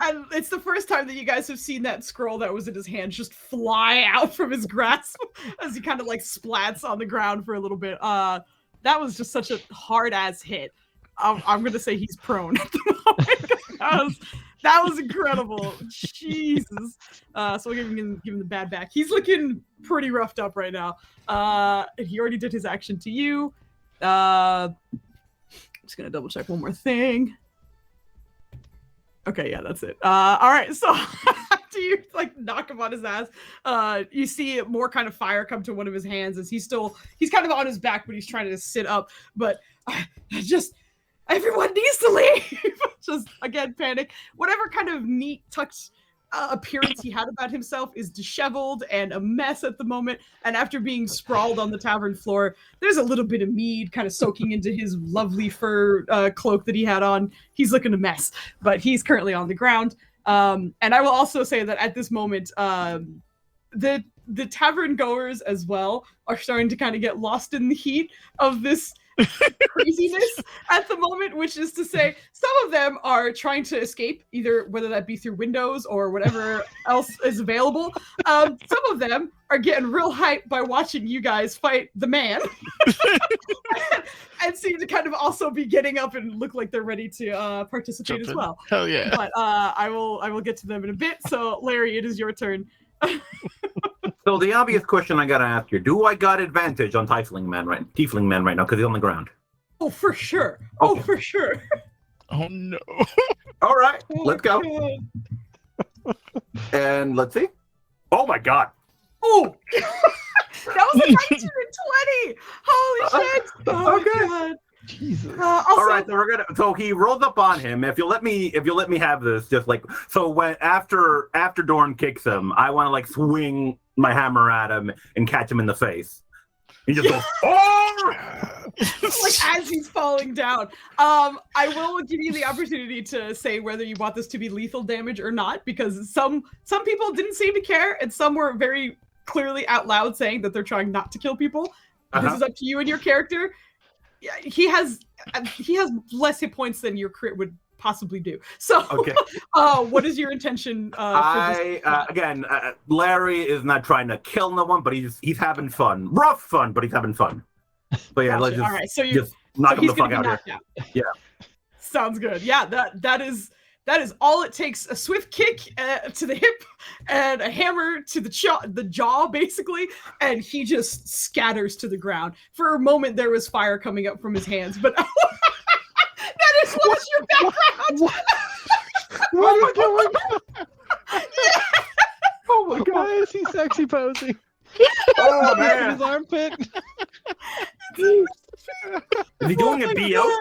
And it's the first time that you guys have seen that scroll that was in his hand just fly out from his grasp as he kind of like splats on the ground for a little bit. That was just such a hard ass hit. I'm gonna say he's prone at the moment. That was incredible. Jesus. So we'll give him the bad back. He's looking pretty roughed up right now. And he already did his action to you. I'm just gonna double check one more thing. Okay, yeah, that's it. All right, so after you like knock him on his ass, you see more kind of fire come to one of his hands as he's kind of on his back, but he's trying to sit up. But everyone needs to leave. Just again, panic. Whatever kind of neat tucked appearance he had about himself is disheveled and a mess at the moment. And after being sprawled on the tavern floor, there's a little bit of mead kind of soaking into his lovely fur cloak that he had on. He's looking a mess, but he's currently on the ground. And I will also say that at this moment, the tavern goers as well are starting to kind of get lost in the heat of this craziness at the moment, which is to say some of them are trying to escape, either whether that be through windows or whatever else is available. Some of them are getting real hyped by watching you guys fight the man and seem to kind of also be getting up and look like they're ready to participate as well.
Hell yeah.
But I will get to them in a bit. So Larry, it is your turn.
So the obvious question I gotta ask you: do I got advantage on Tiefling man right now because he's on the ground?
Oh, for sure.
Okay.
Oh, for sure.
Oh no.
All right, let's go.
God.
And let's see. Oh my god!
Oh, that was a 1920. Holy shit! Oh
Okay.
my god.
Jesus.
Also,
All right, so he rolls up on him. If you'll let me have this, just like so. When after Dorn kicks him, I want to like swing my hammer at him and catch him in the face. He just goes, oh!
like as he's falling down. I will give you the opportunity to say whether you want this to be lethal damage or not, because some people didn't seem to care, and some were very clearly out loud saying that they're trying not to kill people. This is up to you and your character. Yeah, he has less hit points than your crit would possibly do. So,
Okay.
What is your intention? For this?
Again, Larry is not trying to kill no one, but he's having fun, rough fun, but he's having fun. So yeah,
Gotcha.
let's just,
all right. So
just knock him
he's
the fuck
gonna
out
be
here.
knocked out.
Yeah.
Sounds good. Yeah, that is all it takes. A swift kick to the hip and a hammer to the jaw, basically, and he just scatters to the ground. For a moment, there was fire coming up from his hands, but that is what's your background.
What is going on?
Yeah.
Oh my
Why
god!
is he sexy posing?
Oh
In
man!
his armpit?
Is he doing
Oh
a
my
BO?
God.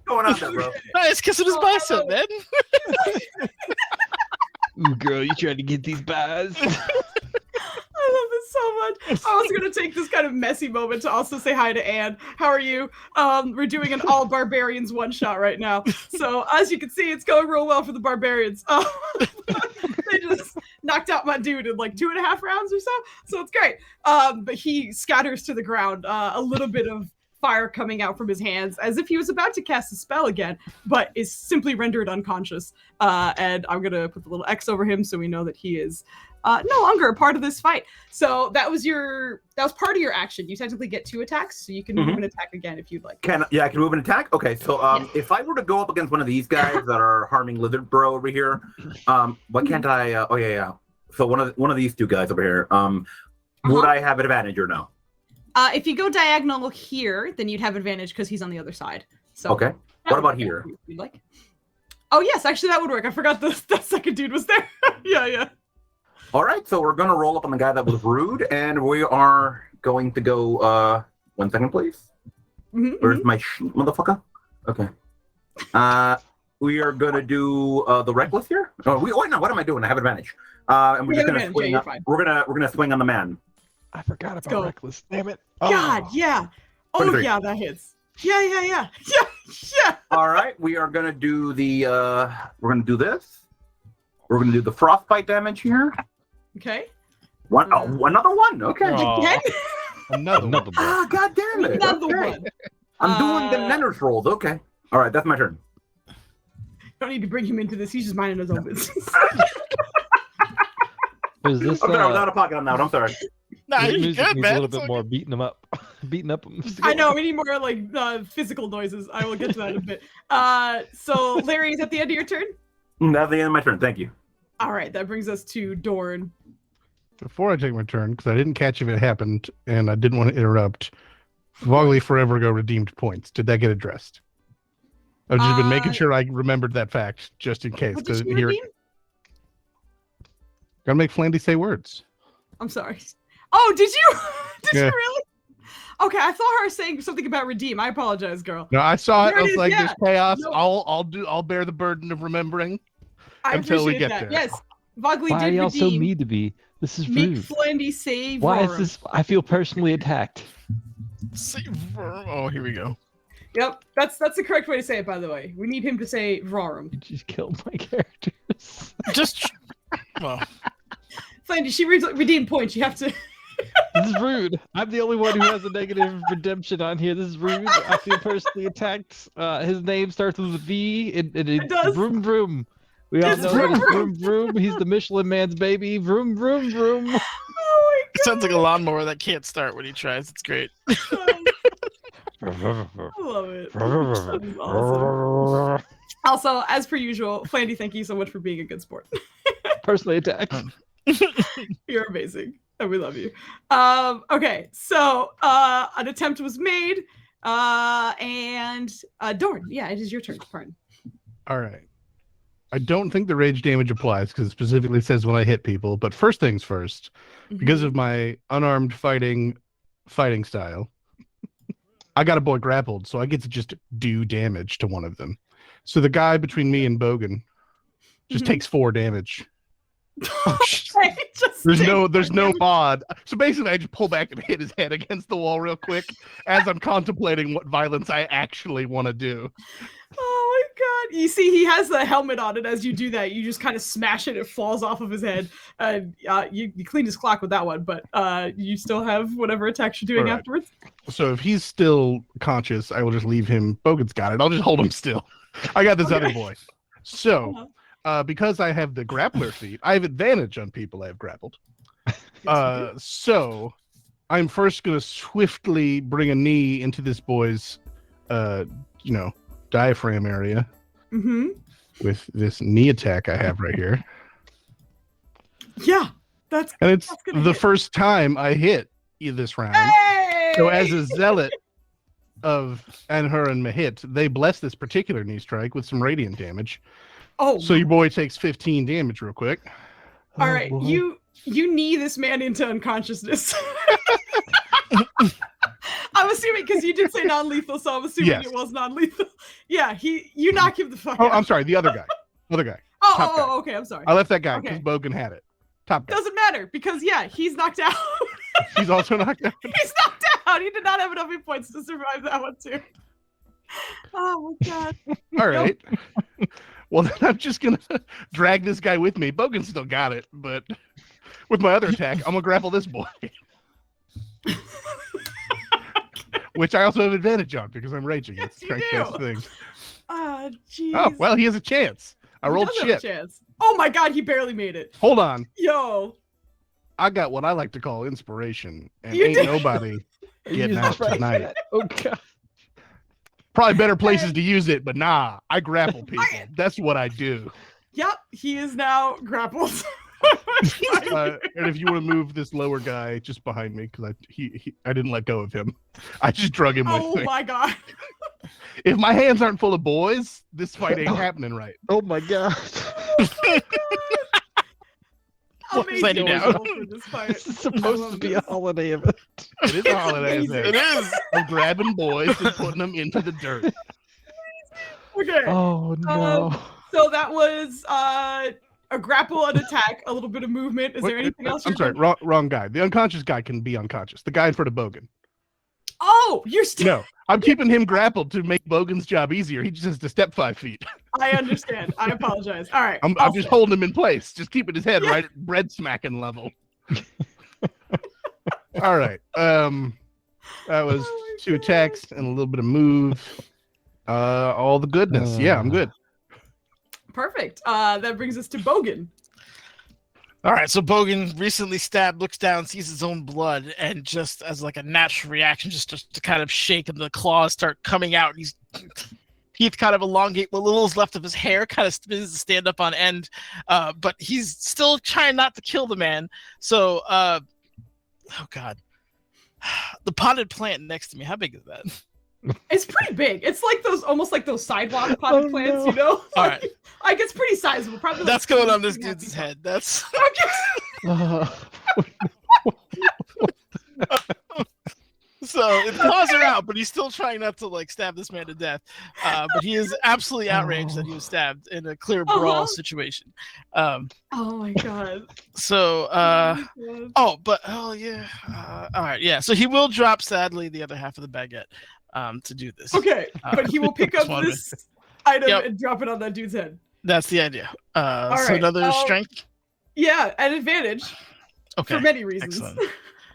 What's going on there, bro?
Nice kissing his bicep, man.
Ooh, girl, you trying to get these bars?
I love this so much. I was going to take this kind of messy moment to also say hi to Anne. How are you? We're doing an all Barbarians one shot right now. So as you can see, it's going real well for the Barbarians. They just knocked out my dude in like 2.5 rounds or so. So it's great. But he scatters to the ground, a little bit of fire coming out from his hands as if he was about to cast a spell again, but is simply rendered unconscious. And I'm going to put the little X over him so we know that he is no longer a part of this fight. So that was part of your action. You technically get 2 attacks, so you can move and attack again if you'd like.
I can move and attack? Okay, so if I were to go up against one of these guys that are harming Lizard Bro over here, why can't I so one of these 2 guys over here, would I have advantage or no?
If you go diagonal here, then you'd have advantage because he's on the other side. So
okay. What about here?
You'd like? Oh yes, actually that would work. I forgot that second dude was there. yeah.
All right, so we're gonna roll up on the guy that was rude, and we are going to go. 1 second, please. Where's my sheet, motherfucker? Okay. We are gonna do the reckless here. Oh, no. What am I doing? I have advantage. And we're just gonna swing. We're gonna swing on the man.
I forgot about reckless. Damn it!
God, yeah. Oh
23.
yeah, that hits. Yeah.
All right, we are gonna do the. We're gonna do this. We're gonna do the frostbite damage here.
Okay.
Another one. Okay.
Again?
Another one.
Ah, god damn it.
Another
Okay.
one.
I'm doing the Nenner's rolls. Okay. All right, that's my turn.
Don't need to bring him into this. He's just minding his own business.
Is this?
I'm sorry, I was out of pocket on that one. I'm sorry.
Nah,
this
you
music
good,
needs
man.
a little bit more beating them up. Beating up them.
I know, we need more like physical noises. I will get to that in a bit. So Larry, is that the end of your turn?
That's the end of my turn. Thank you.
All right, that brings us to Dorn.
Before I take my turn, because I didn't catch if it happened, and I didn't want to interrupt, Brawly forever ago redeemed points. Did that get addressed? I've just been making sure I remembered that fact, just in case.
What did you redeem?
Gotta make Flandy say words.
I'm sorry. Oh, did you? Did
Yeah.
you really? Okay, I thought her saying something about redeem. I apologize, girl.
No, I saw it.
There
I
it
was
is,
like,
yeah.
"There's chaos.
No.
I'll bear the burden of remembering."
I
Until we
appreciate
get
that.
there.
Yes, Vogley
Why are
did
y'all so
redeem.
mean to me? This is
Make
rude.
Flandy save.
Why is
Rora.
this? I feel personally attacked.
Oh, here we go.
Yep, that's the correct way to say it. By the way, we need him to say Vrorum.
You just killed my characters.
Just well,
Flandy, she redeemed points. You have to.
This is rude. I'm the only one who has a negative redemption on here. This is rude. I feel personally attacked. His name starts with a V. It
does.
Vroom vroom. We all
It's
know
vroom,
that it's vroom vroom. He's the Michelin Man's baby. Vroom vroom vroom.
Oh
it sounds like a lawnmower that can't start when he tries. It's great.
my god, I love it. That is awesome. Also, as per usual, Flandy, thank you so much for being a good sport.
Personally attacked.
You're amazing, and we love you. Okay, so an attempt was made, and Dorn, yeah, it is your turn. Pardon.
All right. I don't think the rage damage applies because it specifically says when I hit people. But first things first, because of my unarmed fighting style, I got a boy grappled, so I get to just do damage to one of them. So the guy between me and Bogan just takes 4 damage.
Okay,
There's no mod. So basically, I just pull back and hit his head against the wall real quick as I'm contemplating what violence I actually want to do.
Oh my god! You see, he has the helmet on, and as you do that, you just kind of smash it. It falls off of his head, and you cleaned his clock with that one. But you still have whatever attacks you're doing
Correct.
afterwards.
So if he's still conscious, I will just leave him. Bogan's got it. I'll just hold him still. I got this other boy. So because I have the grappler feat, I have advantage on people I have grappled. So I'm first going to swiftly bring a knee into this boy's, diaphragm area with this knee attack I have right here.
Yeah,
And it's
gonna
the
hit.
first time I hit this round.
Hey!
So as a zealot of Anhur and Mahit, they bless this particular knee strike with some radiant damage.
Oh,
So your boy takes 15 damage real quick.
all right, you knee this man into unconsciousness. I'm assuming because you did say non-lethal, so I'm assuming
Yes.
it was non-lethal. Yeah, you knock him the fuck
Oh,
out.
I'm sorry, the other guy. Top guy.
Okay, I'm sorry.
I left that guy because
Okay.
Bogan had it. Top guy.
Doesn't matter because he's knocked out.
He's also knocked out.
He's knocked out. He did not have enough hit points to survive that one too. Oh my god.
All right. Well, then I'm just going to drag this guy with me. Bogan still got it, but with my other attack, I'm going to grapple this boy. Which I also have advantage on because I'm raging.
Yes,
It's
you
strength-based
do.
thing.
Jeez.
Oh, well, he has a chance. I
He
rolled
does have a
shit.
chance. Oh my god, he barely made it.
Hold on.
Yo.
I got what I like to call inspiration, and
You
ain't
did.
nobody getting
Use
out
the right
tonight.
hand. Oh god.
Probably better places to use it, but nah, I grapple people. That's what I do.
Yep, he is now grappled.
And if you want to move this lower guy just behind me, because I didn't let go of him. I just drug him
Oh
with me.
my god.
If my hands aren't full of boys, this fight ain't happening right.
Oh my god.
What was I
Amazing
doing?
result for this fight.
This is supposed to be a holiday event.
It is a holiday
amazing.
event.
It is.
I'm grabbing boys and putting them into the dirt.
Okay.
Oh no.
So that was a grapple, an attack, a little bit of movement. Is there anything else?
I'm
you're
sorry,
doing?
wrong guy. The unconscious guy can be unconscious. The guy in front of Bogan.
Oh, you're still.
No, I'm keeping him grappled to make Bogan's job easier. He just has to step 5 feet.
I understand. I apologize. All right.
I'm just holding him in place, just keeping his head right at bread smacking level. All right. That was
Oh my
2
God.
attacks and a little bit of move. All the goodness. Yeah, I'm good.
Perfect. That brings us to Bogan.
All right, so Bogan recently stabbed, looks down, sees his own blood, and just as like a natural reaction, just to kind of shake, and the claws start coming out. And he's kind of elongate. What little is left of his hair kind of begins to stand up on end, but he's still trying not to kill the man. So, oh god, the potted plant next to me. How big is that?
It's pretty big. It's like almost like those sidewalk potted plants,
no.
you know?
All right.
Like it's pretty sizable. Probably.
That's
like
going on this
2.5
dude's
feet
head. That's
tall.
so the claws are out, but he's still trying not to like stab this man to death. But he is absolutely outraged that he was stabbed in a clear brawl situation.
Oh my god.
So
Oh my God.
all right, yeah. So he will drop sadly the other half of the baguette to do this.
Okay, but he will pick up
Just wanted
this item
Yep.
and drop it on that dude's head.
That's the idea. So
right,
another strength.
Yeah, an advantage
Okay.
for many reasons.
Excellent.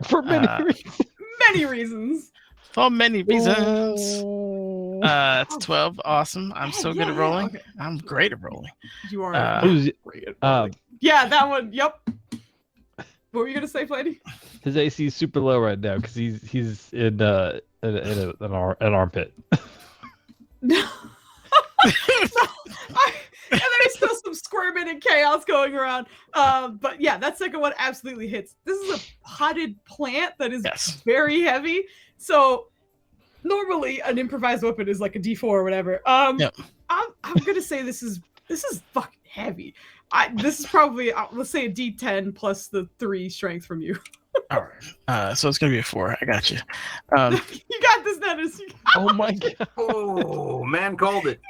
For many reasons.
Many reasons.
For many reasons.
Oh.
It's 12. Awesome. I'm so good at
Yeah,
rolling.
okay.
I'm great at rolling.
You are
Who's
great at rolling. Yeah, that one. Yep. What were you gonna say, Flandy?
his AC is super low right now because he's in an armpit.
No. And there's still some squirming and chaos going around. But yeah, that second one absolutely hits. This is a potted plant that is
Yes.
very heavy. So normally an improvised weapon is like a D4 or whatever.
Yep.
I'm gonna say this is fucking heavy. This is probably let's say a D10 plus the 3 strength from you.
All right. So it's gonna be a 4. I got you.
You got this, Dennis.
Oh my god.
Oh, man called it.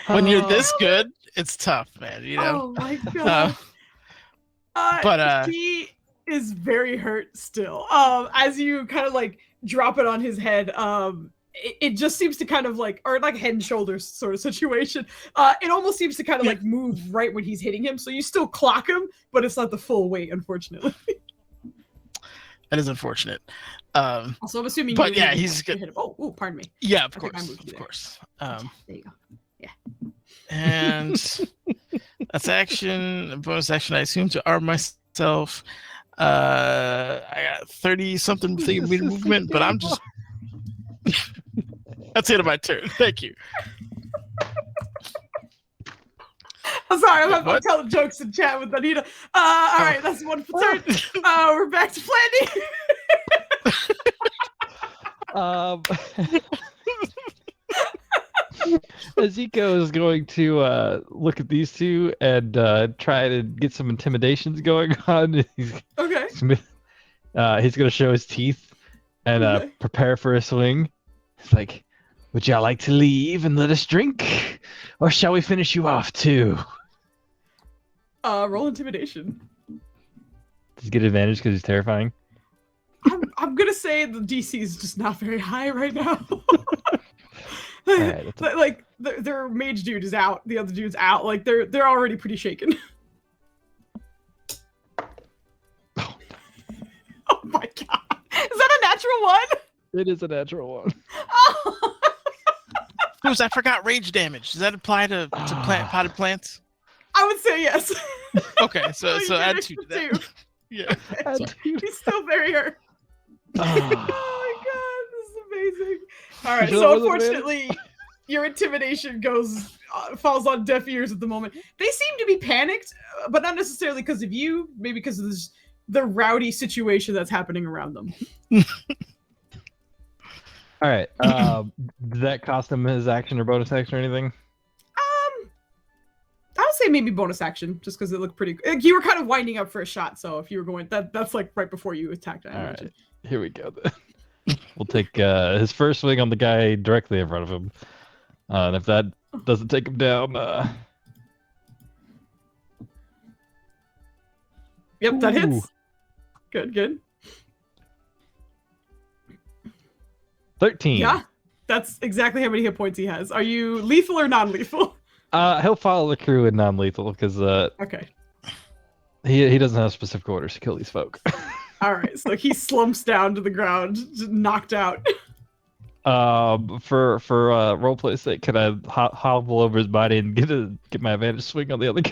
When you're this good, it's tough, man. You know.
Oh my god.
but
he is very hurt still. As you kind of like drop it on his head, it just seems to kind of like, or like head and shoulders sort of situation. It almost seems to kind of like move right when he's hitting him. So you still clock him, but it's not the full weight, unfortunately.
that is unfortunate.
Also, I'm assuming.
But
you
yeah,
hit
he's
him.
good.
Oh, pardon me.
Yeah, of
I think I
course,
moved you
of
there.
course.
There you go.
And that's action. Bonus action, I assume, to arm myself. I got 30 something meter movement, but I'm just. That's the end of my turn. Thank you.
I'm sorry, I'm
What?
telling jokes in chat with Anita. All right, that's one for turn. We're back to Flandy.
Ezekiel is going to look at these two and try to get some intimidations going on. He's
Okay.
going to show his teeth and
Okay.
prepare for a swing. It's like, would y'all like to leave and let us drink? Or shall we finish you off too?
Roll intimidation.
Does he get advantage because he's terrifying?
I'm gonna say the DC is just not very high right now.
Alright, that's
Like their mage dude is out, the other dude's out. Like they're already pretty shaken. Oh my god! Is that a natural one?
It is a natural one.
Oh.
Bruce, I forgot rage damage. Does that apply to potted plants?
I would say yes.
Okay, so
You get
add
extra
2 to that. Yeah.
He's still very hurt.
Ah.
Oh my god, this is amazing. All right,
You know
so
what was
unfortunately, your intimidation falls on deaf ears at the moment. They seem to be panicked, but not necessarily because of you, maybe because of the rowdy situation that's happening around them.
All right. Did that cost him his action or bonus action or anything?
I would say maybe bonus action, just because it looked pretty. You were kind of winding up for a shot, so if you were going, that's like right before you attacked. I imagine.
Right. Here we go. Then. We'll take his first swing on the guy directly in front of him, and if that doesn't take him down,
Yep, that
Ooh.
hits. Good.
13.
Yeah, that's exactly how many hit points he has. Are you lethal or non-lethal?
He'll follow the crew in non-lethal because
Okay.
he doesn't have specific orders to kill these folk.
All right, so he slumps down to the ground, just knocked out.
For roleplay's sake, can I hobble over his body and get my advantage swing on the other guy?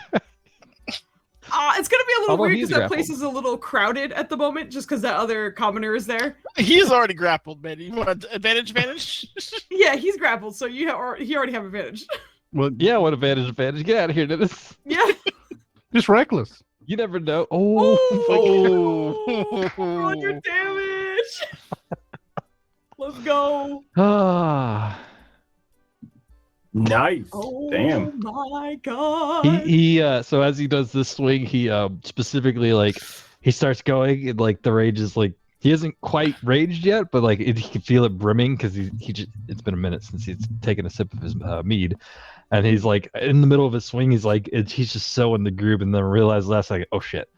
It's gonna be a little
Although
weird
he's
because that
grappled.
place is a little crowded at the moment, just because that other commoner is there.
He's already grappled, man. You want advantage?
Yeah, he's grappled, so he already have advantage.
Well,
Yeah, what advantage? Get out of here, Dennis.
Yeah.
just reckless.
You never know. Oh,
Oh, 400 damage. Let's go.
Ah.
Nice.
Oh
Damn.
my god.
He so as he does this swing, he specifically like he starts going and like the rage is like he isn't quite raged yet, but like he can feel it brimming because he just it's been a minute since he's taken a sip of his mead, and he's like in the middle of his swing, he's like he's just so in the groove, and then realizes last second, oh shit,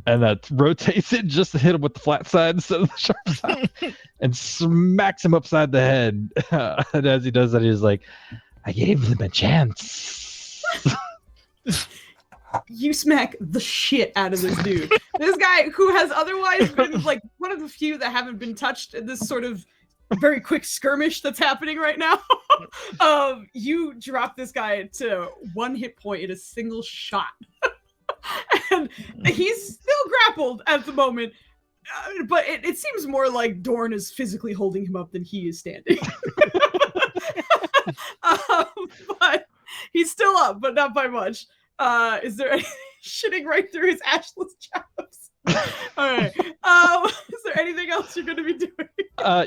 and that rotates it just to hit him with the flat side instead of the sharp side, and smacks him upside the head. And as he does that, he's like, I gave them a chance.
You smack the shit out of this dude. This guy who has otherwise been like one of the few that haven't been touched in this sort of very quick skirmish that's happening right now. You drop this guy to 1 hit point in a single shot. And he's still grappled at the moment. But it seems more like Dorn is physically holding him up than he is standing. But he's still up, but not by much. Is there any shitting right through his ashless chops? All right. Is there anything else you're gonna be doing?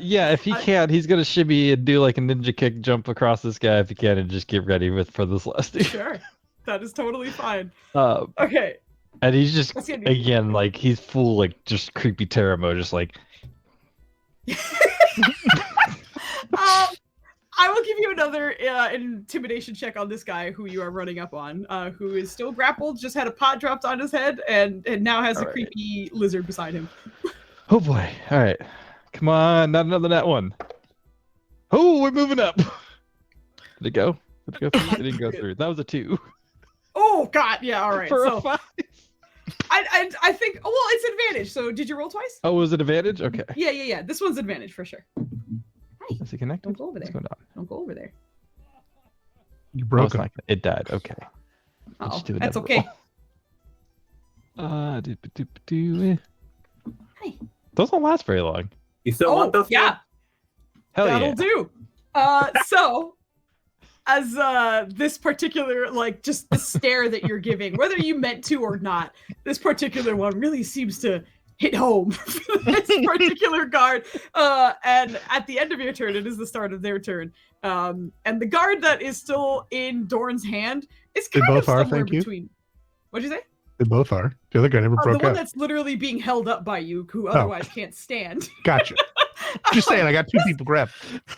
Yeah, if he can, he's gonna shimmy and do like a ninja kick, jump across this guy if he can, and just get ready for this last dude.
Sure, that is totally fine.
Uh,
Okay.
and he's just
That's gonna be-
again like he's full like just creepy terror mode, just like.
I will give you another intimidation check on this guy who you are running up on, who is still grappled, just had a pot dropped on his head, and now has a
All right.
creepy lizard beside him.
Oh boy! All right, come on, not another net one. Oh, we're moving up. Did it go? Did it go through? It didn't go through. That was a 2.
Oh God, yeah, all right.
For
So
a 5.
I think. Oh, well, it's advantage. So did you roll twice?
Oh, was it advantage? Okay.
Yeah. This one's advantage for sure. Hi.
Is it connected?
Don't go over
What's
there.
going on?
Don't go over there.
You
Oh,
broke
it's
him.
not- it died. Okay.
Oh,
Just do
that's
another
okay.
roll.
Hi.
Those don't last very long.
You still want those?
yeah,
Hell
that'll
yeah.
do. So as this particular just the stare that you're giving, whether you meant to or not, this particular one really seems to hit home for this particular guard. And at the end of your turn, it is the start of their turn. And the guard that is still in Dorn's hand is
They
kind
both
of
are,
somewhere
thank you.
between. What'd you say?
They both are. The other guy never
The
broke
one
up.
that's literally being held up by you, who otherwise can't stand.
Gotcha. Just saying, I got 2 people grabbed.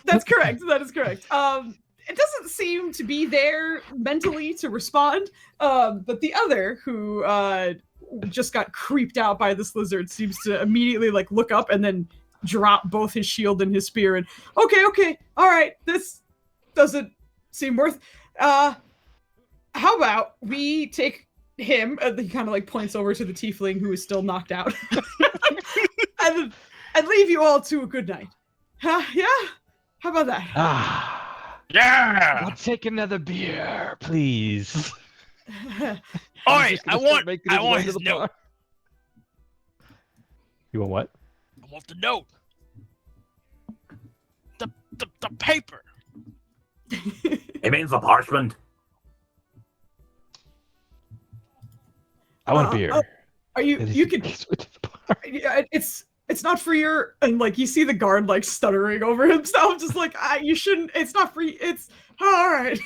That's correct. That is correct. It doesn't seem to be there mentally to respond. But the other, who just got creeped out by this lizard, seems to immediately look up and then drop both his shield and his spear. And okay, all right, this doesn't seem worth. How about we take him? And he kind of points over to the tiefling who is still knocked out, and leave you all to a good night. Yeah. How about that?
Ah.
Yeah.
I'll take another beer, please.
All right.
He's just gonna start making his way to
his
the
note.
bar. You want what?
I want the note. The paper.
It means the parchment.
I want a beer.
Are you?
It is
You
a
could.
piece with the bar.
Yeah, it's not for your, and like you see the guard like stuttering over himself, just like you shouldn't. It's not for you. It's all right.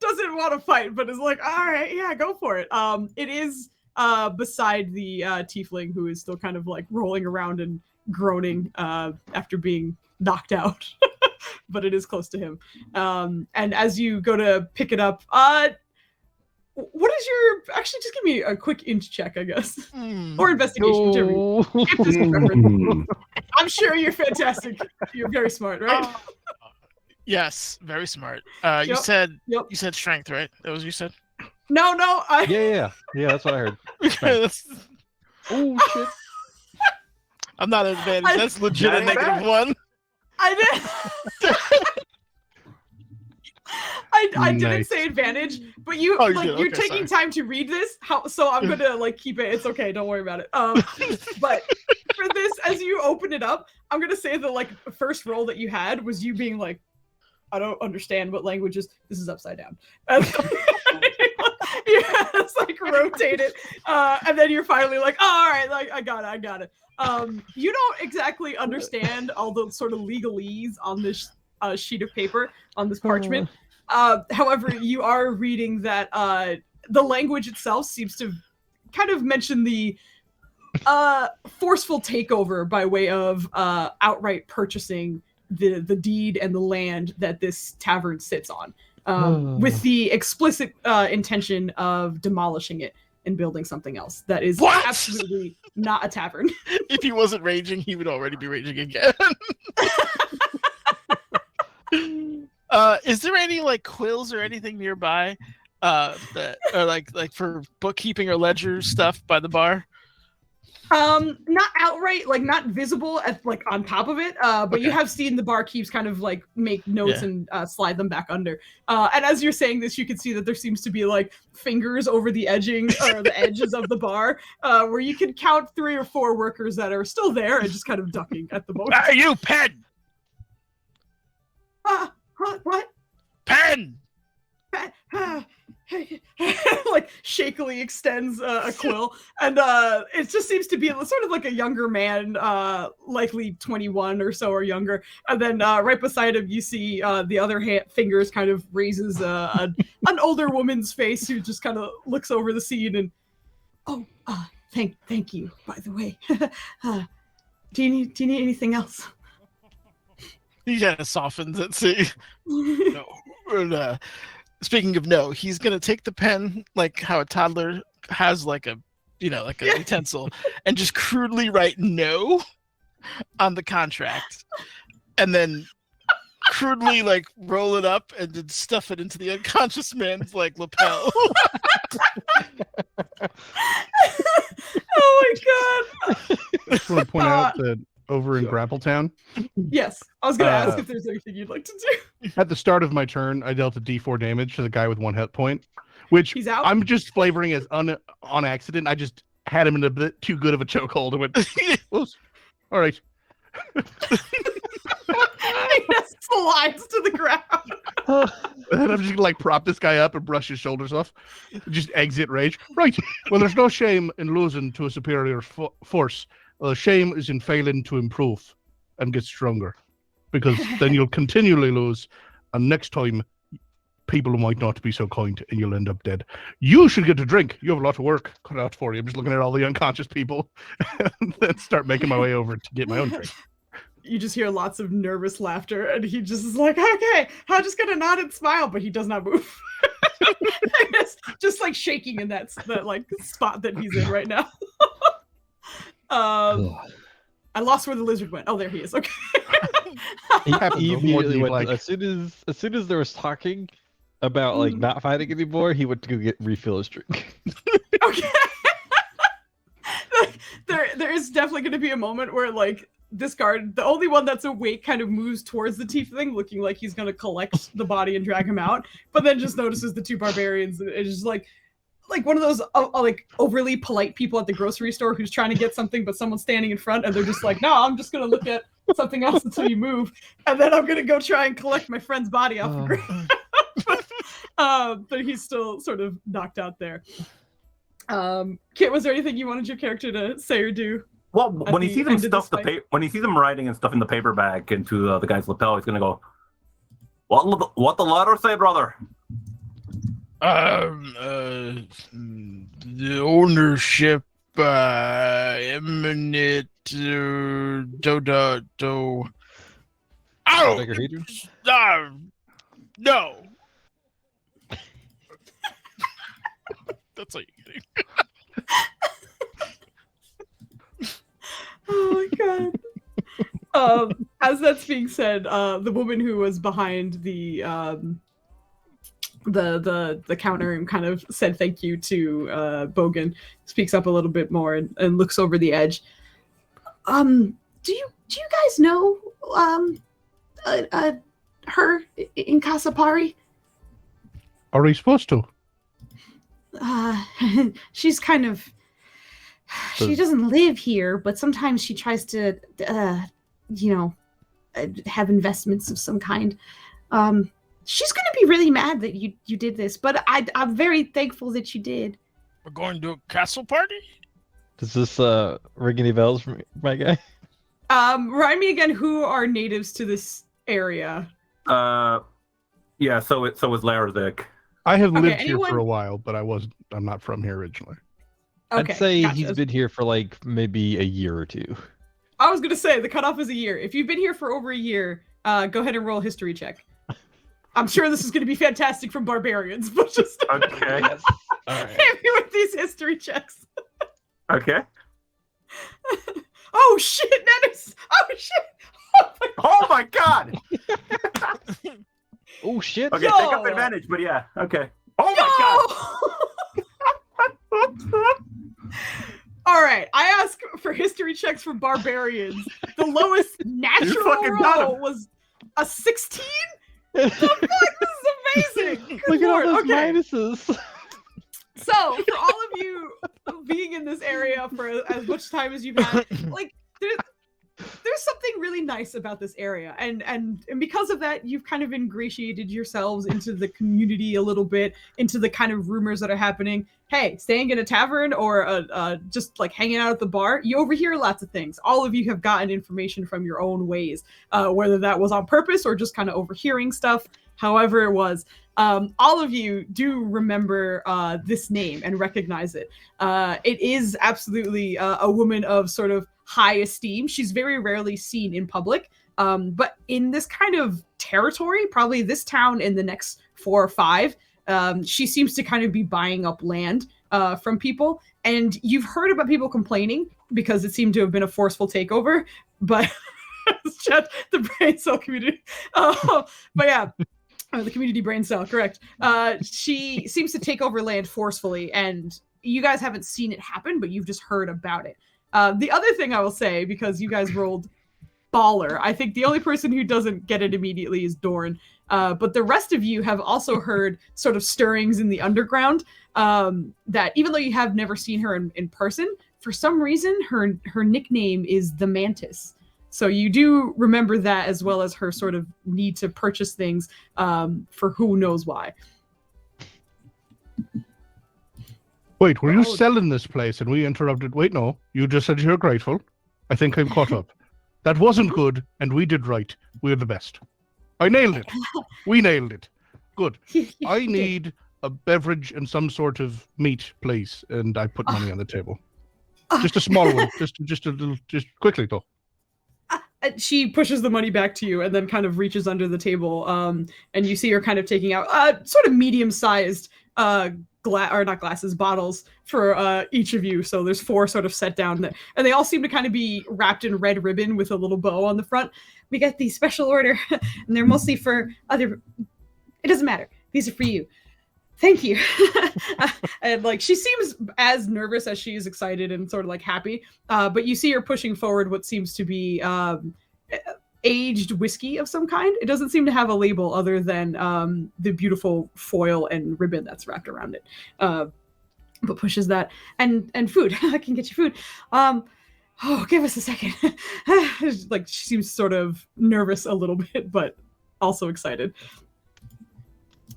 Doesn't want to fight, but is like, all right, yeah, go for it. It is beside the tiefling, who is still kind of like rolling around and groaning after being knocked out, but it is close to him. And as you go to pick it up, what is your? Actually, just give me a quick int check, I guess, or investigation, whichever.
No.
If this is preference. I'm sure you're fantastic. You're very smart, right?
Yes, very smart.
Yep.
You said
Yep.
you said strength, right? That was what you said.
No,
Yeah, that's what I heard.
That's-
Oh shit!
I'm not at advantage. That's legit a
That ain't
negative
bad.
one.
I did. I didn't
Nice.
say advantage, but you
Oh, you
like
did.
you're
Okay,
taking time to read this. So I'm gonna like keep it. It's okay. Don't worry about it. But for this, as you open it up, I'm gonna say the like first roll that you had was you being like, I don't understand what language is. This is upside down. And it's like rotate it, and then you're finally like, oh, all right, like I got it. You don't exactly understand all the sort of legalese on this sheet of paper, on this parchment. However, you are reading that the language itself seems to kind of mention the forceful takeover by way of outright purchasing the deed and the land that this tavern sits on, with the explicit intention of demolishing it and building something else that is
What?
absolutely not a tavern.
If he wasn't raging, he would already be raging again. Is there any like quills or anything nearby that are like for bookkeeping or ledger stuff by the bar?
Not outright, like not visible at like on top of it, but you
Okay.
have seen the barkeeps kind of like make notes
Yeah.
and slide them back under. And as you're saying this, you can see that there seems to be like fingers over the edging or the edges of the bar, where you can count 3 or 4 workers that are still there and just kind of ducking at the moment.
You pen,
What?
pen.
Like shakily extends a quill, and it just seems to be sort of like a younger man, likely 21 or so or younger. And then right beside him, you see the other fingers kind of raises an older woman's face who just kind of looks over the scene and, thank you. By the way, do you need anything else?
He kind of softens it. See, no. And, speaking of no, he's gonna take the pen like how a toddler has like a utensil, and just crudely write no on the contract, and then crudely like roll it up and then stuff it into the unconscious man's like lapel.
Oh my god!
I just want to point out that over in Grappletown,
Yes, I was gonna ask if there's anything you'd like to do.
at the start of my turn, I dealt a D4 damage to the guy with 1 hit point, which
He's out.
I'm just flavoring as on accident. I just had him in a bit too good of a chokehold and went, "Oops. All right."
He just slides to the ground.
And then I'm just gonna like prop this guy up and brush his shoulders off. Just exit rage. Right. Well, there's no shame in losing to a superior force. Shame is in failing to improve and get stronger, because then you'll continually lose, and next time people might not be so kind and you'll end up dead. You should get a drink. You have a lot of work cut out for you. I'm just looking at all the unconscious people and then start making my way over to get my own drink.
You just hear lots of nervous laughter, and he just is like, okay, I'm just gonna nod and smile, but he does not move. just like shaking in that like spot that he's in right now. I lost where the lizard went. Oh, there he is. Okay.
He
Happens more than
immediately
you'd
went
like.
as soon as there was talking about like not fighting anymore, he went to go refill his drink.
Okay. there is definitely going to be a moment where like this guard, the only one that's awake, kind of moves towards the tiefling, looking like he's going to collect the body and drag him out, but then just notices the 2 barbarians and is just like, like one of those like overly polite people at the grocery store who's trying to get something, but someone's standing in front and they're just like, no, I'm just gonna look at something else until you move, and then I'm gonna go try and collect my friend's body off the ground. But he's still sort of knocked out there. Kit, was there anything you wanted your character to say or do?
Well, when he sees them when he sees them writing and stuff in the paper bag into the guy's lapel, he's gonna go, "What the letter say, brother?"
The ownership eminent do. Oh, no. That's all you can do.
Oh my god. As that's being said, the woman who was behind the counter kind of said thank you to Bogan, speaks up a little bit more and looks over the edge. Do you guys know her in Kasapari?
Are we supposed to?
She's kind of, she doesn't live here, but sometimes she tries to have investments of some kind. She's going to be really mad that you did this, but I'm very thankful that you did.
We're going to a castle party?
Does this ring any bells for me, my guy?
Remind me again, who are natives to this area?
Yeah, so is Larzik.
I have lived here for a while, but I'm not from here originally.
Okay,
I'd say he's been here for like maybe a year or two.
I was going to say, the cutoff is a year. If you've been here for over a year, go ahead and roll a history check. I'm sure this is going to be fantastic from barbarians, but just
okay.
Yes. All right.
hit me with these history checks.
Okay.
Oh shit, Dennis! Oh shit!
Oh my god!
Oh shit!
Okay, take up advantage, but yeah, okay. Oh my god!
All right, I ask for history checks for barbarians. The lowest natural roll was a 16. The fuck, this is amazing! Good
Look at all
Lord.
those
Okay.
minuses.
So, for all of you being in this area for as much time as you've had, like, there's something really nice about this area, and because of that, you've kind of ingratiated yourselves into the community a little bit, into the kind of rumors that are happening. Hey, staying in a tavern or just like hanging out at the bar, you overhear lots of things. All of you have gotten information from your own ways, whether that was on purpose or just kind of overhearing stuff. However it was, all of you do remember this name and recognize it. It is absolutely a woman of sort of high esteem. She's very rarely seen in public, but in this kind of territory, probably this town in the next 4 or 5, she seems to kind of be buying up land from people. And you've heard about people complaining because it seemed to have been a forceful takeover, but the brain cell community. But yeah. The community brain cell, correct. She seems to take over land forcefully, and you guys haven't seen it happen, but you've just heard about it. The other thing I will say, because you guys rolled baller, I think the only person who doesn't get it immediately is Dorn. But the rest of you have also heard sort of stirrings in the underground, that even though you have never seen her in person, for some reason her nickname is the Mantis. So you do remember that, as well as her sort of need to purchase things for who knows why.
Wait, were you selling this place and we interrupted? Wait, no. You just said you're grateful. I think I'm caught up. That wasn't good, and we did right. We're the best. I nailed it. We nailed it. Good. I need a beverage and some sort of meat, please. And I put money on the table. Just a small one. Just a little, just quickly, though.
She pushes the money back to you and then kind of reaches under the table. And you see her kind of taking out sort of medium-sized bottles for each of you. So there's 4 sort of set down, and they all seem to kind of be wrapped in red ribbon with a little bow on the front. We got the special order, and they're mostly for other. It doesn't matter. These are for you. Thank you. And like, she seems as nervous as she is excited and sort of like happy. But you see her pushing forward what seems to be aged whiskey of some kind. It doesn't seem to have a label other than the beautiful foil and ribbon that's wrapped around it. but pushes that and food. I can get you food. Oh, give us a second. Like she seems sort of nervous a little bit, but also excited.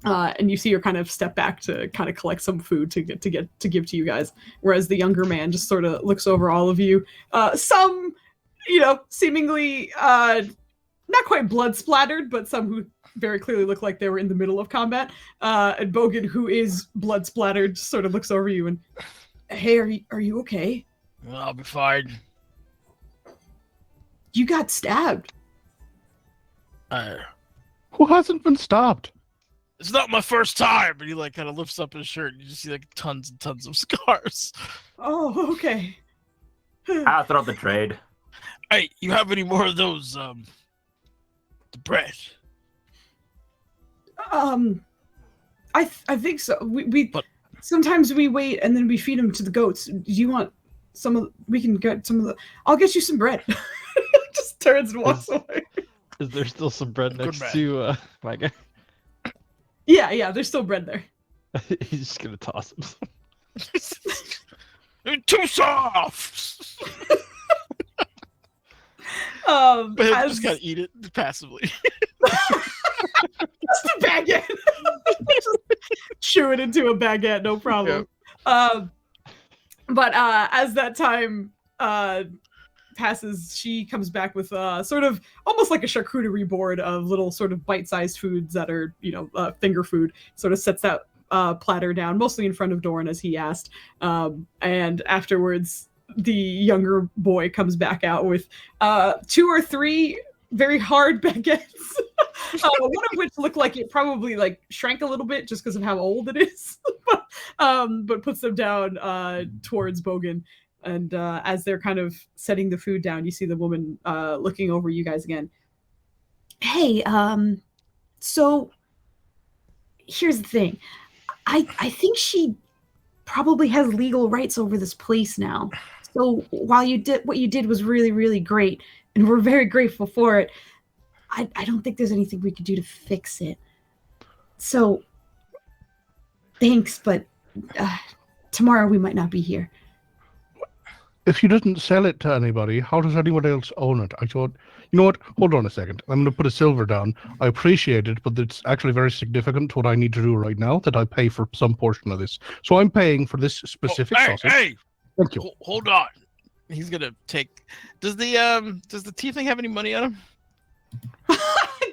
And you see her kind of step back to kind of collect some food to give to you guys, whereas the younger man just sort of looks over all of you. Some, seemingly not quite blood splattered, but some who very clearly look like they were in the middle of combat. And Bogan, who is blood splattered, sort of looks over you and, hey, are you okay?
I'll be fine.
You got stabbed.
Who hasn't been stabbed?
It's not my first time. And he like kind of lifts up his shirt and you just see like tons and tons of scars.
Oh, okay.
I'll throw the trade.
Hey, you have any more of those, the bread?
I think so. We sometimes we wait and then we feed them to the goats. Do you want some of? We can get some of the. I'll get you some bread. Just turns and walks away.
Is there still some bread next to my guy?
Yeah, there's still bread there.
He's just gonna toss him some.
You're too soft.
But
I just gotta eat it passively.
Just a baguette. Just chew it into a baguette, no problem. Yep. But as that time passes, she comes back with sort of almost like a charcuterie board of little sort of bite-sized foods that are, finger food. Sort of sets that platter down, mostly in front of Doran as he asked. And afterwards, the younger boy comes back out with 2 or 3 very hard baguettes. One of which looked like it probably like shrank a little bit just because of how old it is. But puts them down towards Bogan. And as they're kind of setting the food down, you see the woman looking over you guys again. Hey, so here's the thing. I think she probably has legal rights over this place now. So while you did what you did was really, really great, and we're very grateful for it, I don't think there's anything we could do to fix it. So thanks, but tomorrow we might not be here.
If you didn't sell it to anybody, how does anyone else own it? I thought, you know what? Hold on a second. I'm going to put a silver down. I appreciate it, but it's actually very significant to what I need to do right now that I pay for some portion of this. So I'm paying for this specific sausage.
Hey!
Thank you.
Hold on. He's going to take... Does the tea thing have any money on him?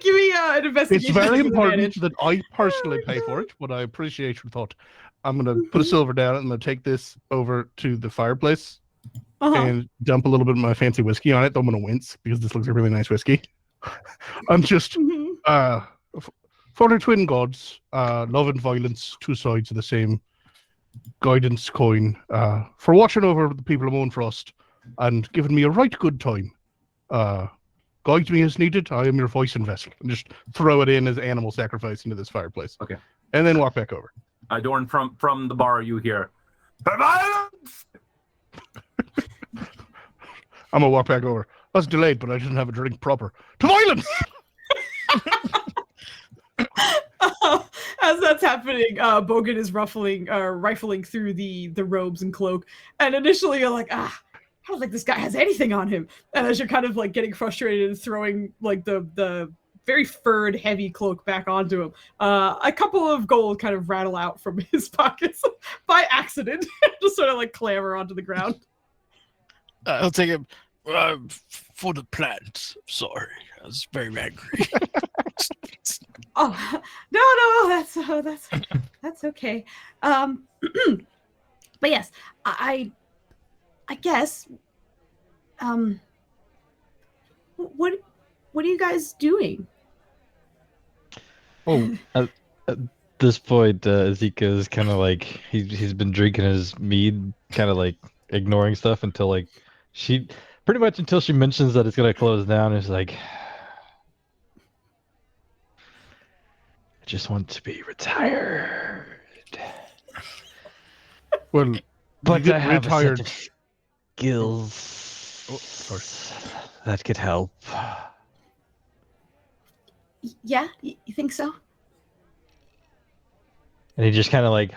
Give me an investigation.
It's very important that I personally pay for it, but I appreciate your thought. I'm going to put a silver down. I'm going to take this over to the fireplace. And dump a little bit of my fancy whiskey on it. I'm going to wince because this looks like a really nice whiskey. I'm just, for the twin gods, love and violence, 2 sides of the same guidance coin, for watching over the people of Moonfrost and giving me a right good time. Guide me as needed. I am your voice and vessel. And just throw it in as animal sacrifice into this fireplace.
Okay.
And then walk back over.
Dorn, from the bar, you hear, violence!
I'm gonna walk back over. I was delayed, but I didn't have a drink proper. To violence!
As that's happening, Bogan is rifling through the robes and cloak. And initially you're like, I don't think this guy has anything on him. And as you're kind of like getting frustrated and throwing like the very furred, heavy cloak back onto him, a couple of gold kind of rattle out from his pockets by accident, just sort of like clamber onto the ground.
I'll take him for the plant. Sorry, I was very angry.
Oh no, that's okay. But yes, I guess. What are you guys doing?
Oh, at this point, Zika is kind of like he's been drinking his mead, kind of like ignoring stuff until like she mentions that it's gonna close down. It's like, I just want to be retired.
Well,
but I have
retired.
a set of skills that could help.
Yeah, you think so?
And he just kind of like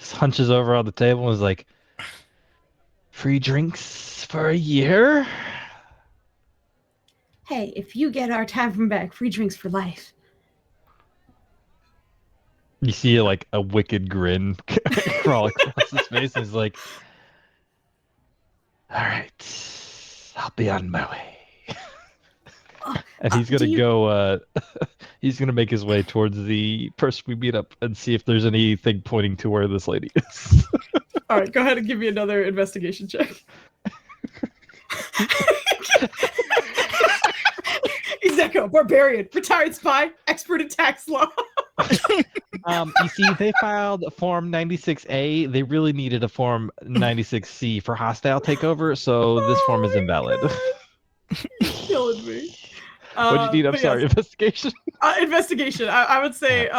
hunches over on the table and is like, free drinks for a year?
Hey, if you get our tavern back, free drinks for life.
You see like a wicked grin crawl across his face, and he's like, all right, I'll be on my way. And he's gonna go. He's gonna make his way towards the person we meet up and see if there's anything pointing to where this lady is.
All right, go ahead and give me another investigation check. Ezeko, barbarian, retired spy, expert in tax law.
You see, they filed Form 96A. They really needed a Form 96C for hostile takeover, so this form is invalid.
Killing me.
What'd you need? I'm sorry, investigation?
Investigation. I would say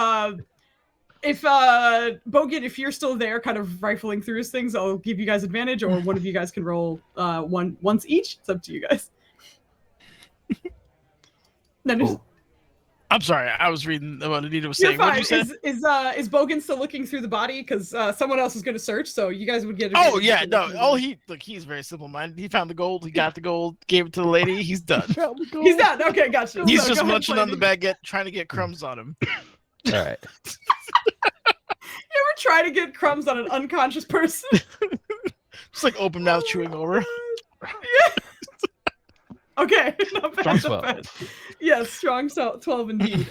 if Bogan, if you're still there kind of rifling through his things, I'll give you guys advantage, or one of you guys can roll once each. It's up to you guys. No,
I'm sorry, I was reading what Anita was saying. What did you say?
Is Bogan still looking through the body? Because someone else is going to search, so you guys would get.
Oh yeah, no. Oh, he's very simple-minded. He found the gold. He got the gold. Gave it to the lady. He's done.
He's done. Okay, gotcha.
He's just munching on the baguette, trying to get crumbs on him.
All right.
You ever try to get crumbs on an unconscious person?
Just like open mouth chewing over.
Yeah. Okay, not bad,
Strong
not bad. Yes, strong 12 indeed.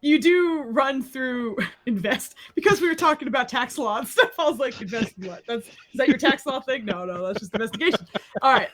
You do run through invest because we were talking about tax law and stuff. I was like, invest in what? Is that your tax law thing? No, that's just investigation. All right.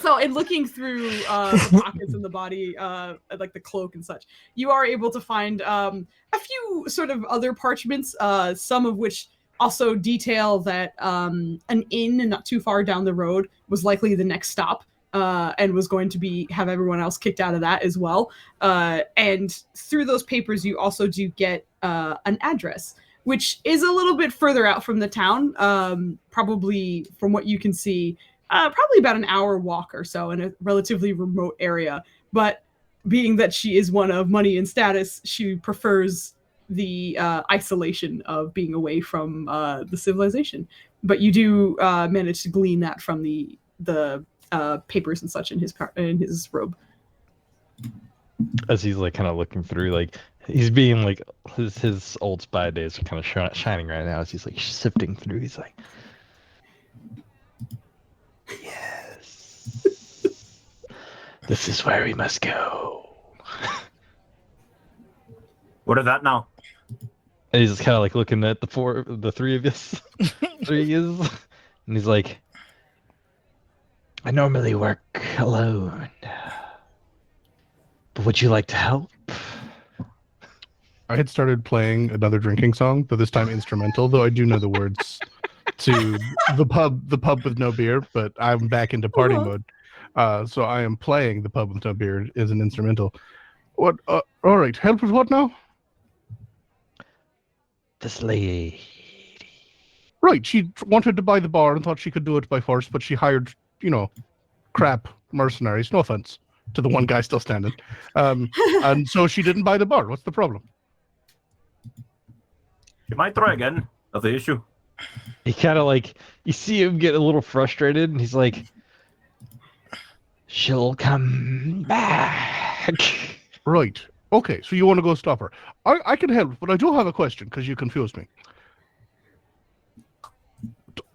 So in looking through the pockets in the body, like the cloak and such, you are able to find a few sort of other parchments, some of which also detail that an inn not too far down the road was likely the next stop. And was going to have everyone else kicked out of that as well. And through those papers, you also do get an address, which is a little bit further out from the town, probably from what you can see, probably about an hour walk or so in a relatively remote area. But being that she is one of money and status, she prefers the isolation of being away from the civilization. But you do manage to glean that from the papers and such in his robe.
As he's like kind of looking through, like he's being like his old spy days are kind of shining right now. As he's like sifting through, he's like, yes, this is where we must go.
What is that now?
And he's just kind of like looking at the three of us, and he's like, I normally work alone, but would you like to help?
I had started playing another drinking song, but this time instrumental, though I do know the words to the pub with no beer, but I'm back into party mode. So I am playing the pub with no beer as an instrumental. What? All right, help with what now?
This lady.
Right, she wanted to buy the bar and thought she could do it by force, but she hired, crap mercenaries. No offense to the one guy still standing. And so she didn't buy the bar. What's the problem?
You might try again. That's the issue.
He kind of like, you see him get a little frustrated, and he's like, she'll come back.
Right. Okay, so you want to go stop her. I can help, but I do have a question because you confused me.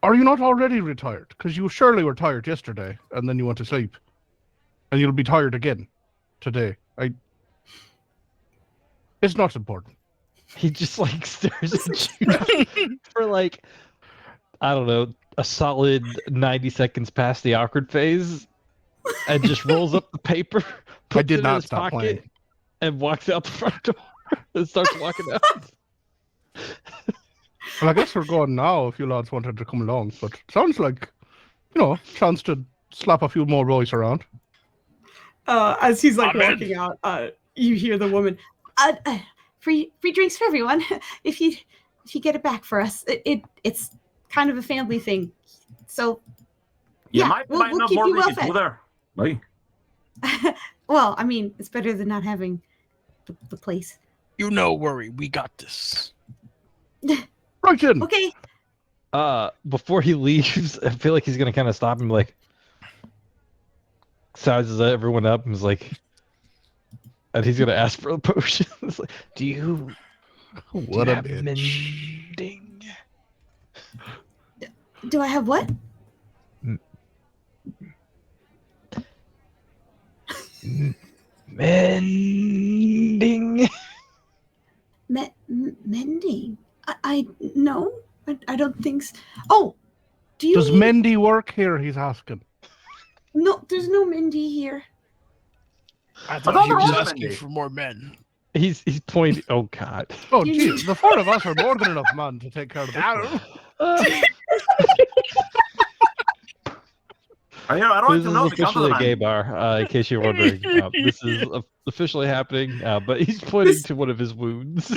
Are you not already retired? Because you surely were tired yesterday, and then you went to sleep. And you'll be tired again today. It's not important.
He just like stares at you for like, I don't know, a solid 90 seconds past the awkward phase, and just rolls up the paper, puts
I did
it
not
in his
stop
pocket,
playing.
and walks out the front door and starts walking out.
Well, I guess we're going now if you lads wanted to come along, but sounds like, chance to slap a few more boys around.
As he's like walking out, you hear the woman, free drinks for everyone if you get it back for us. It's kind of a family thing, so we'll keep you well fed.
There. Right.
Well, I mean, it's better than not having the place.
You no worry, we got this.
Right in.
Okay.
Before he leaves, I feel like he's gonna kind of stop him, like sizes everyone up, and is like, and he's gonna ask for a potion. It's like, do you
What a
have
bitch.
mending?
Do I have what?
Mending.
Mending? I no. I don't think so. Oh, do you
Does
need...
Mendy work here? He's asking.
No, there's no Mindy here.
I
thought
thought he
they're
was
all
asking
Monday.
for more men.
He's pointing. Oh God.
Oh,
You
geez. The four of us are more than enough men to take care of this.
Ow.
problem.
I don't
This
even
is
know if it counts as
officially
a
a gay
man.
bar, in case you're wondering. This is officially happening, but he's pointing to one of his wounds.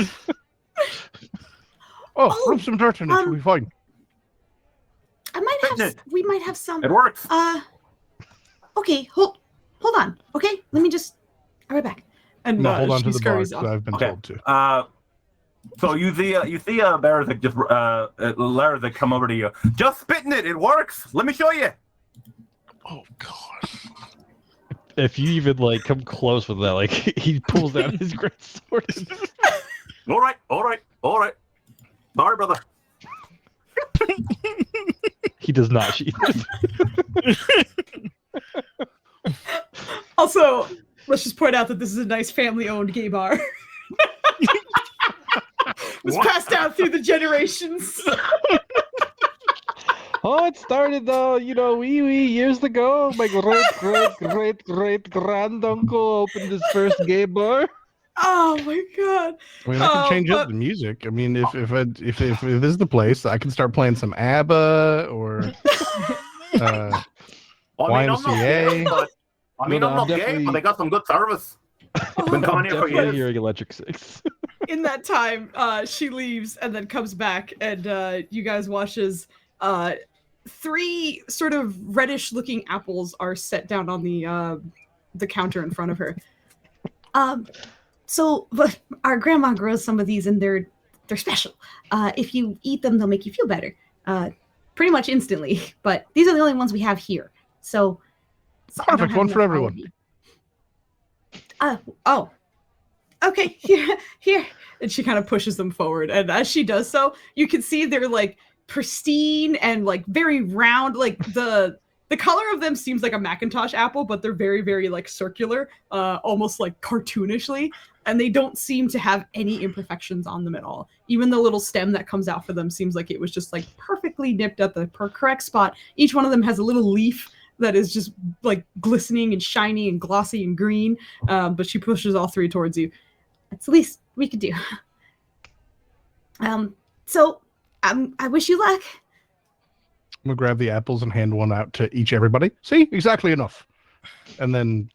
Oh,
Oh,
rub some dirt in it. You'll be fine.
I might have.
Fitness.
We might have some.
It works.
Okay. Hold on. Okay. Let me just. I'll be right back. And
No, hold on
she
to the bar
scurries
because
off.
I've been
Okay.
told to.
So you see Barazek just Larazek come over to you. Just spit in it. It works. Let me show you.
Oh God.
If you even like come close with that, like he pulls out his great sword.
All right. Sorry, brother.
He does not sheath it.
Also, let's just point out that this is a nice family-owned gay bar. Was
What?
passed down through the generations.
Oh, it started though, wee years ago. My great granduncle opened his first gay bar.
Oh my God.
I mean, I can change
but-
up the music. I mean, if this is the place, I can start playing some ABBA or
I mean, I'm not gay,
YMCA.
but
No,
I'm
I'm
not gay,
definitely-
but they got some good service. Been
Oh,
coming here for
Definitely
years.
hearing Electric Six.
in that time, she leaves and then comes back, and you guys watch as 3 sort of reddish-looking apples are set down on the counter in front of her. So our grandma grows some of these, and they're special. If you eat them, they'll make you feel better, pretty much instantly. But these are the only ones we have here. So I don't
Perfect,
have
one for
enough all of
everyone.
you. Oh. Okay, here. And she kind of pushes them forward. And as she does so, you can see they're like pristine and like very round. Like the color of them seems like a Macintosh apple, but they're very, very like circular, almost like cartoonishly. And they don't seem to have any imperfections on them at all. Even the little stem that comes out for them seems like it was just like perfectly nipped at the correct spot. Each one of them has a little leaf that is just like glistening and shiny and glossy and green. But she pushes all 3 towards you. That's the least we could do. So I wish you luck.
I'm gonna grab the apples and hand one out to everybody. See, exactly enough. And then,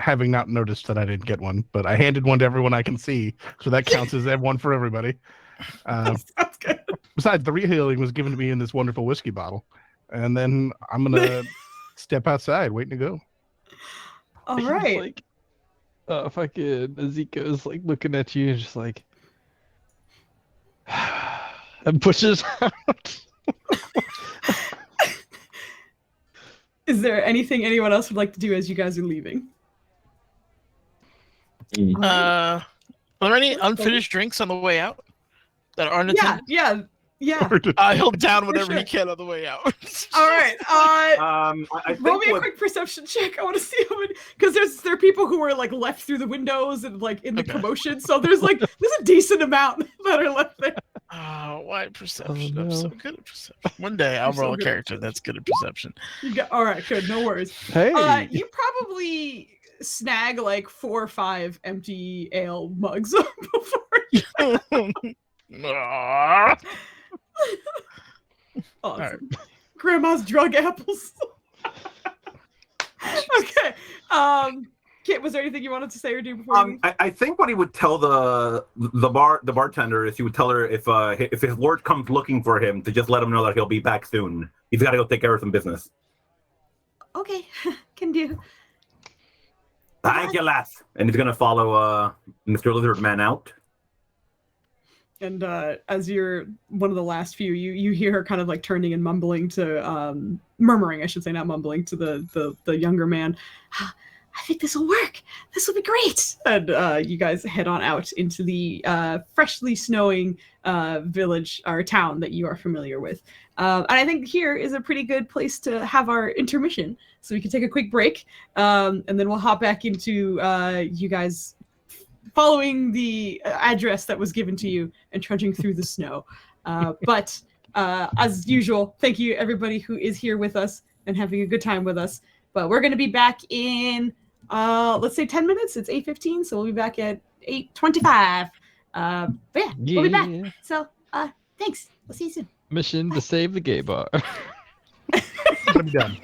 having not noticed that I didn't get one, but I handed one to everyone I can see, so that counts as one for everybody.
Sounds good.
Besides, the rehealing was given to me in this wonderful whiskey bottle, and then I'm gonna step outside, waiting to go.
All
He's
right.
like, fucking Ezekiel's like looking at you and just like, and pushes out.
Is there anything anyone else would like to do as you guys are leaving? All right.
Are there any unfinished drinks on the way out that aren't attended?
Yeah.
He'll down whatever
sure.
he can on the way out.
All right.
I
Roll
think
me a
what,
quick perception check. I want to see how many, because there are people who are like left through the windows and like in the
Okay.
commotion. So there's a decent amount that are left there.
Why perception?
Oh,
I'm so
no.
good at perception. One day I'll
You're so
roll a
good at
character that's good at perception.
You got all right. Good. No worries.
Hey,
You probably snag like 4 or 5 empty ale mugs before you.
Ah.
Awesome. Grandma's drug apples. Okay. Kit, was there anything you wanted to say or do before you leave?
I think what he would tell the bartender is he would tell her if his lord comes looking for him to just let him know that he'll be back soon. He's got to go take care of some business.
Okay, can do.
Thank you, lass. And he's gonna follow Mr. Lizardman out.
And as you're one of the last few, you hear her kind of like turning and mumbling to murmuring, I should say, not mumbling, to the younger man. I think this will work. This will be great. And you guys head on out into the freshly snowing village or town that you are familiar with. And I think here is a pretty good place to have our intermission. So we can take a quick break, and then we'll hop back into you guys following the address that was given to you and trudging through the snow. But as usual, thank you everybody who is here with us and having a good time with us. But we're going to be back in, let's say 10 minutes. It's 8:15, so we'll be back at 8:25. But yeah, we'll be back. So thanks. We'll see you soon.
Mission to save the gay bar.
I'm done.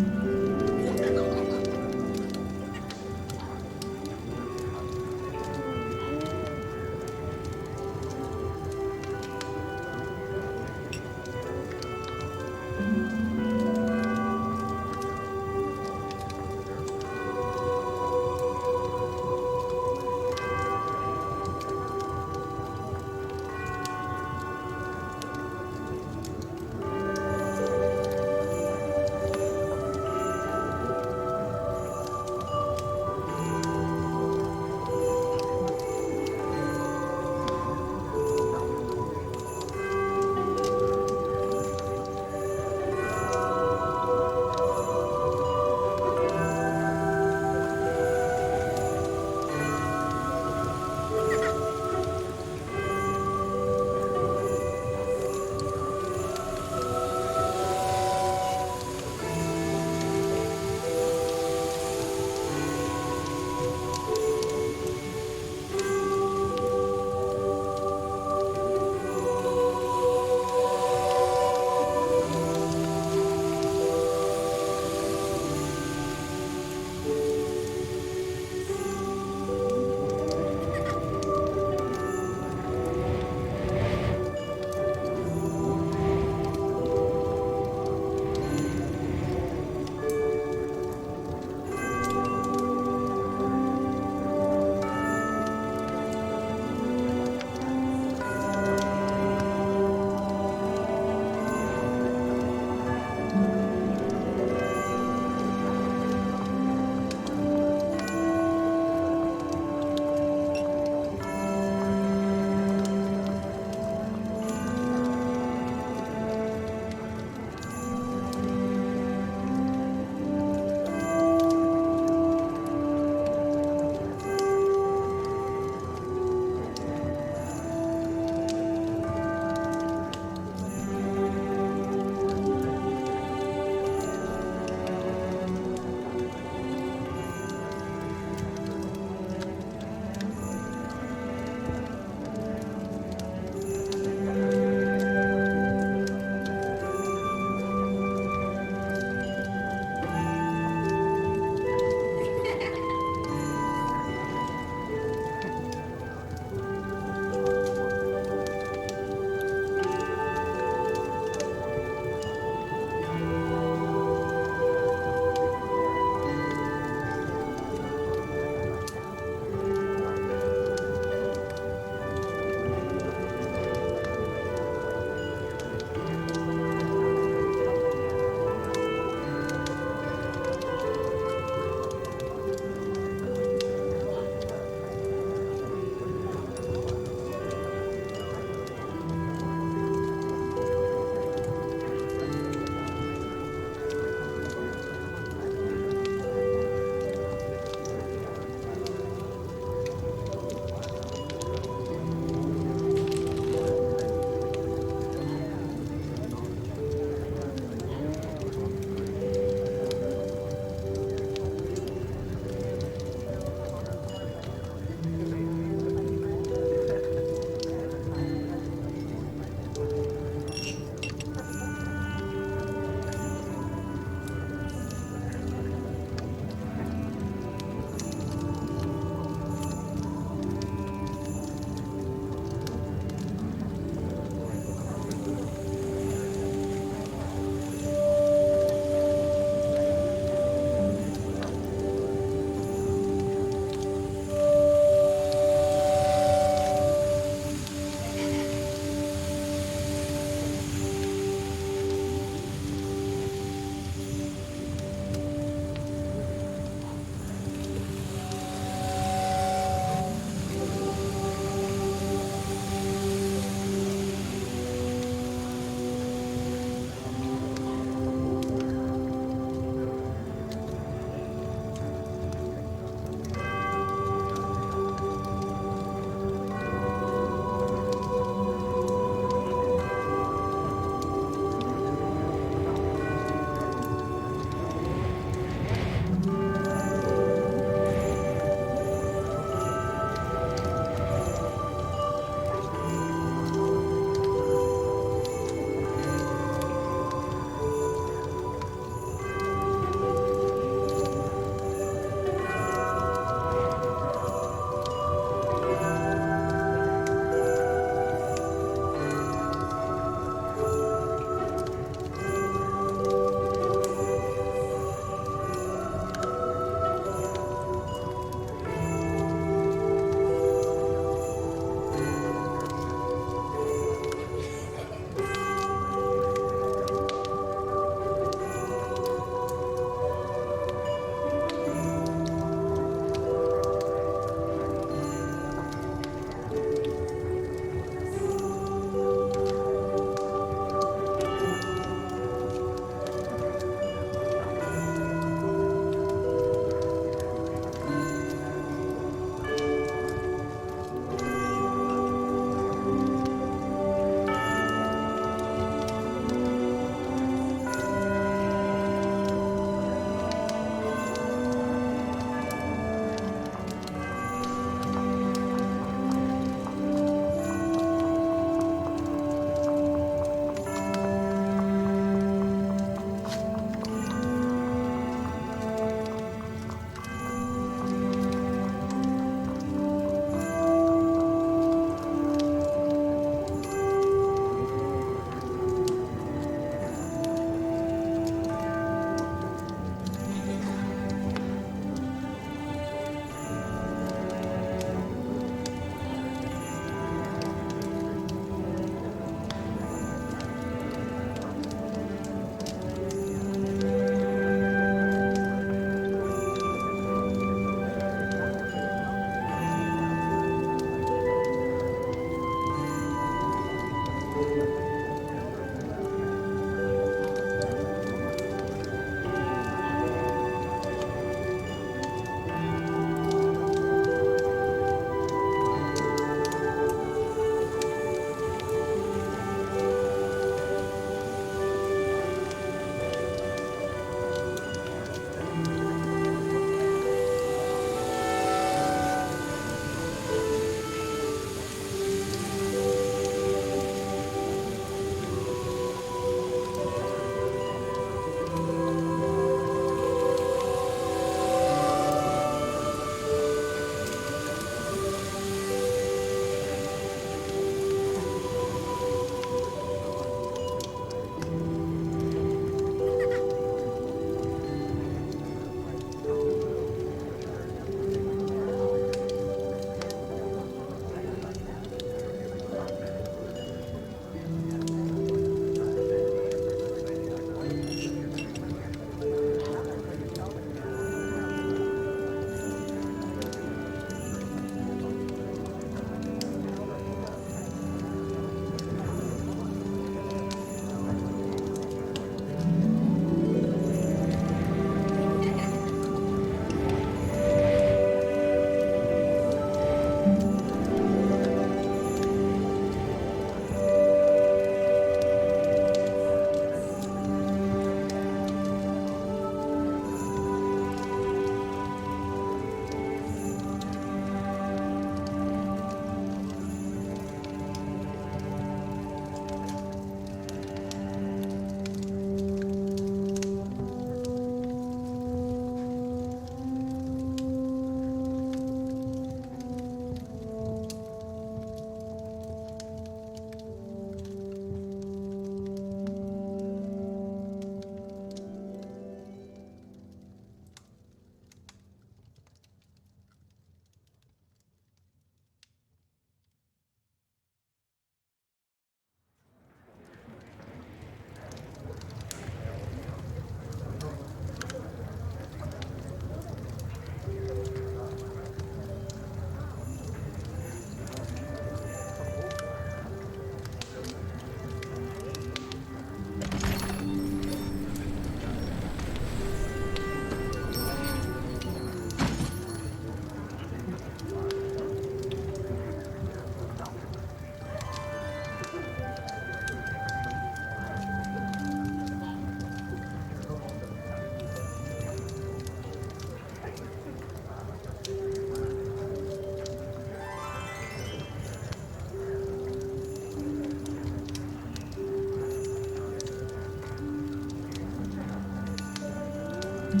Happy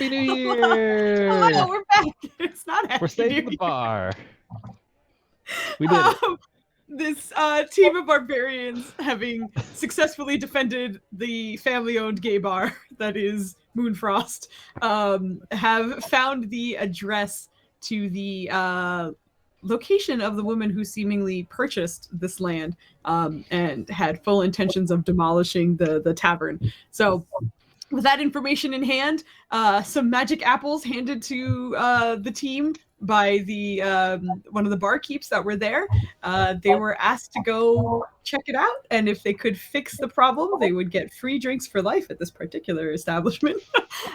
New Year!
Hello, we're back. It's not happy
We're saving
New
the bar. We did it.
This team of barbarians, having successfully defended the family-owned gay bar that is Moonfrost, have found the address to the location of the woman who seemingly purchased this land and had full intentions of demolishing the tavern. So, with that information in hand, some magic apples handed to the team by the one of the barkeeps that were there. They were asked to go check it out, and if they could fix the problem, they would get free drinks for life at this particular establishment.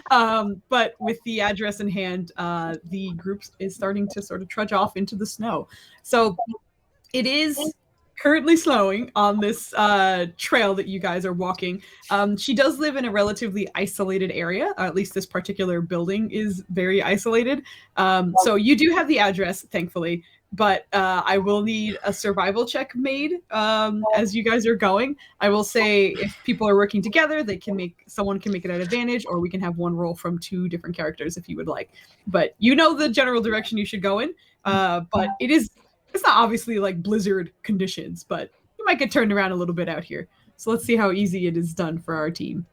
But with the address in hand, the group is starting to sort of trudge off into the snow. So it is currently snowing on this trail that you guys are walking. She does live in a relatively isolated area, or at least this particular building is very isolated. So you do have the address, thankfully, but I will need a survival check made as you guys are going. I will say if people are working together, someone can make it at advantage, or we can have one roll from 2 different characters if you would like. But you know the general direction you should go in. But it's not obviously like blizzard conditions, but you might get turned around a little bit out here. So let's see how easy it is done for our team.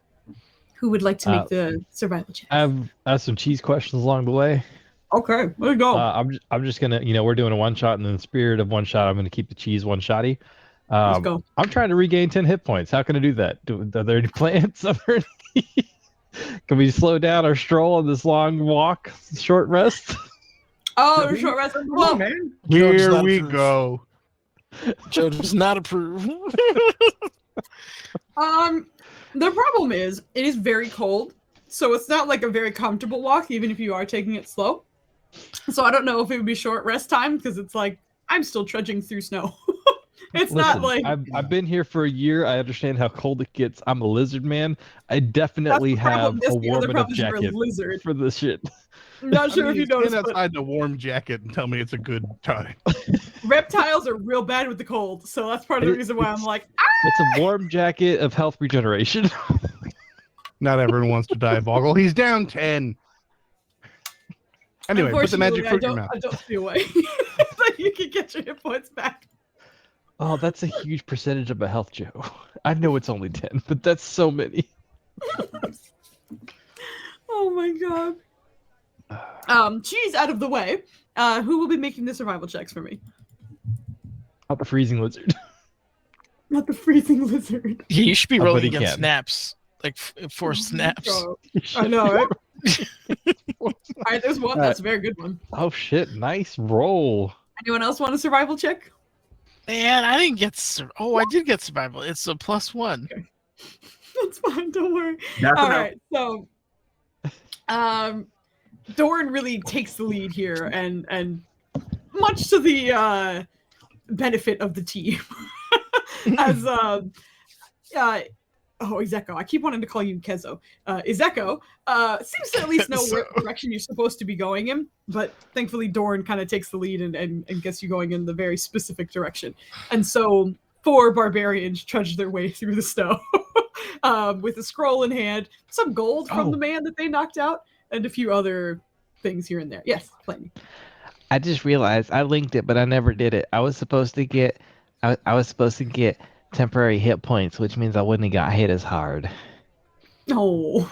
Who would like to make the survival check?
I have some cheese questions along the way.
Okay, let's go.
I'm just gonna, we're doing a one shot, and in the spirit of one shot, I'm gonna keep the cheese one shotty.
Let's go.
I'm trying to regain 10 hit points. How can I do that? Are there any plans? Can we slow down our stroll on this long walk, short rest?
Oh, short rest. Well,
man.
Here we go.
Joe does not approve.
the problem is it is very cold, so it's not like a very comfortable walk, even if you are taking it slow. So I don't know if it would be short rest time, because it's like I'm still trudging through snow. It's not like
I've been here for a year. I understand how cold it gets. I'm a lizard man. I definitely have a warm enough jacket for this shit.
I'm not sure if you noticed.
Stand outside in a warm jacket and tell me it's a good time.
Reptiles are real bad with the cold, so that's part of the reason why I'm like,
It's a warm jacket of health regeneration.
Not everyone wants to die, Vogel. He's down 10. Anyway, put the magic fruit in your mouth.
I don't see a way that you can get your hit points back.
Oh, that's a huge percentage of my health, Joe. I know it's only 10, but that's so many.
Oh my god. She's out of the way. Who will be making the survival checks for me?
Not the freezing lizard.
Not the freezing lizard.
Yeah, you should be
Oh, but
rolling
he
against
can.
snaps, like forced snaps.
Oh, I know, right? All right, there's one. That's a very good one.
Oh shit! Nice roll.
Anyone else want a survival check?
Man, I didn't get. I did get survival. It's a +1.
Okay. That's fine. Don't worry.
That's
All
enough.
right. So, Doran really takes the lead here, and much to the benefit of the team, as Izeko. I keep wanting to call you Kezo. Izeko seems to at least know what direction you're supposed to be going in, but thankfully Doran kind of takes the lead and gets you going in the very specific direction. And so 4 barbarians trudge their way through the snow with a scroll in hand, some gold from the man that they knocked out, and a few other things here and there. Yes, Flamey.
I just realized I linked it, but I never did it. I was supposed to get temporary hit points, which means I wouldn't have got hit as hard.
Oh.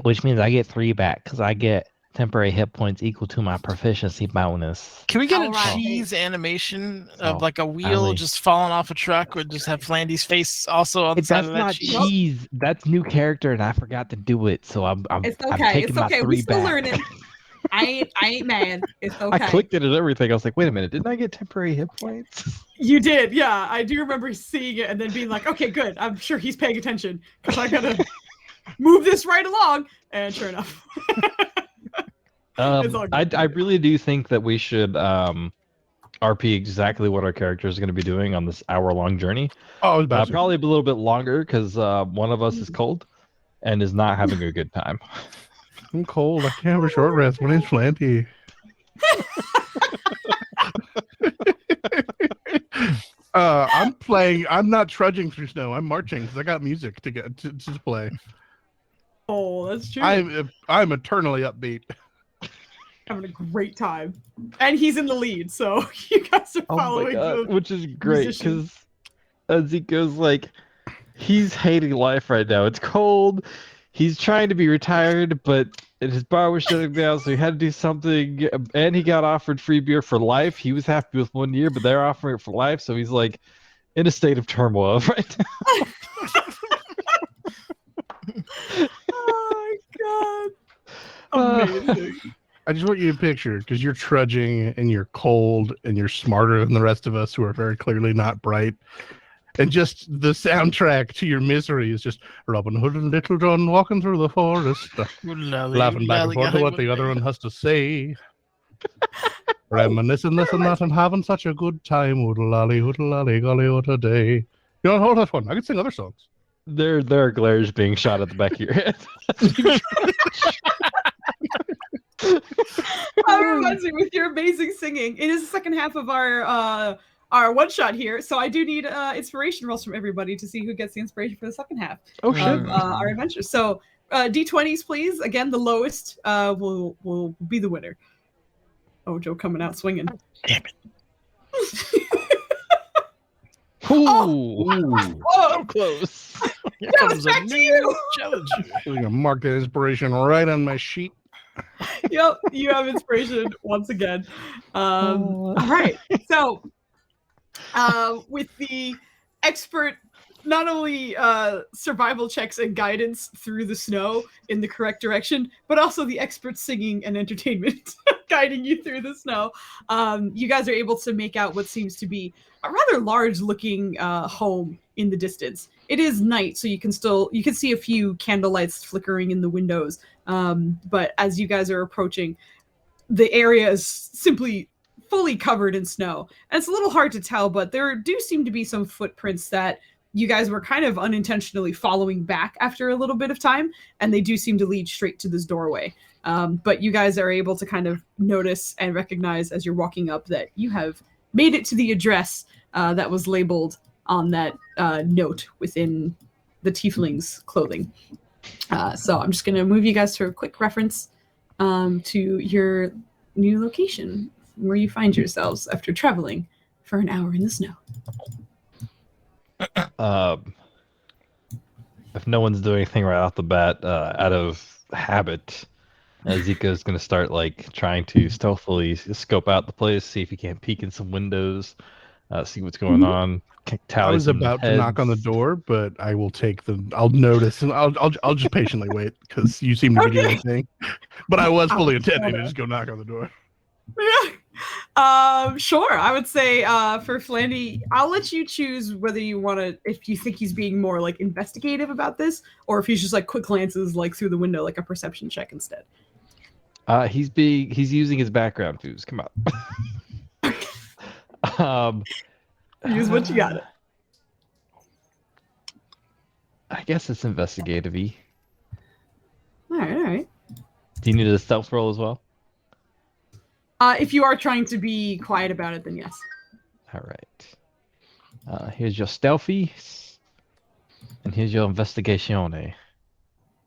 Which means I get 3 back because I get temporary hit points equal to my proficiency bonus.
Can we get a
Alright.
cheese animation of
Oh,
like a wheel
Ali.
just falling off a truck, or just have Flandy's face also on the side
That's
of that
not
cheese?
cheese. That's new character, and I forgot to do it. So I'm
It's
I'm
okay.
taking
It's
my
okay.
3
We still
back.
learning. I ain't mad. It's okay.
I clicked it and everything. I was like, wait a minute, didn't I get temporary hit points?
You did, yeah. I do remember seeing it and then being like, okay, good. I'm sure he's paying attention because I gotta move this right along. And sure enough. It's all good.
I really do think that we should RP exactly what our character is going to be doing on this hour-long journey.
Oh, I was about to.
Probably a little bit longer because one of us is cold. and is not having a good time.
I'm cold. I can't have a short rest. My name's Flanty. I'm not trudging through snow. I'm marching because I got music to get to play.
Oh, that's true.
I'm eternally upbeat.
Having a great time, and he's in the lead, so you guys are following.
Which is great because Ezekiel's like, he's hating life right now. It's cold. He's trying to be retired, but his bar was shutting down, so he had to do something. And he got offered free beer for life. He was happy with 1 year, but they're offering it for life, so he's like in a state of turmoil right now.
Oh my god! Amazing.
I just want you to picture, because you're trudging and you're cold and you're smarter than the rest of us who are very clearly not bright. And just the soundtrack to your misery is just Robin Hood and Little John walking through the forest, laughing back and forth to what the other one has to say. Reminiscing this and that and having such a good time. Oodle lolly, golly, what a day. You know, hold that one. I can sing other songs.
There are glares being shot at the back of your head.
Reminds me with your amazing singing. It is the second half of our one shot here, so I do need inspiration rolls from everybody to see who gets the inspiration for the second half of our adventure. So D20s, please. Again, the lowest will be the winner. Oh, Joe coming out swinging.
Damn it.
So close.
Here
Yes,
comes a
back to
new
you.
challenge.
I'm gonna mark that inspiration right on my sheet.
Yep, you have inspiration once again. All right, so with the expert, not only survival checks and guidance through the snow in the correct direction, but also the expert singing and entertainment guiding you through the snow, you guys are able to make out what seems to be a rather large looking home in the distance. It is night, so you can see a few candle lights flickering in the windows. But as you guys are approaching, the area is simply fully covered in snow. And it's a little hard to tell, but there do seem to be some footprints that you guys were kind of unintentionally following back after a little bit of time, and they do seem to lead straight to this doorway. But you guys are able to kind of notice and recognize as you're walking up that you have made it to the address that was labeled on that note within the tiefling's clothing. So I'm just going to move you guys to a quick reference to your new location, where you find yourselves after traveling for an hour in the snow.
If no one's doing anything right off the bat, out of habit, Zika's going to start like trying to stealthily scope out the place, see if he can't peek in some windows, see what's going on.
I was about to knock on the door, but I will I'll notice and I'll just patiently wait because you seem to be doing anything. But I was fully intending to just go knock on the door.
Sure. I would say for Flandy, I'll let you choose whether you want to, if you think he's being more like investigative about this, or if he's just like quick glances like through the window, like a perception check instead.
He's using his background clues. Come on.
Use what you got.
I guess it's investigative-y.
All right.
Do you need a stealth roll as well?
If you are trying to be quiet about it, then yes.
All right. Here's your stealthy, and here's your investigation.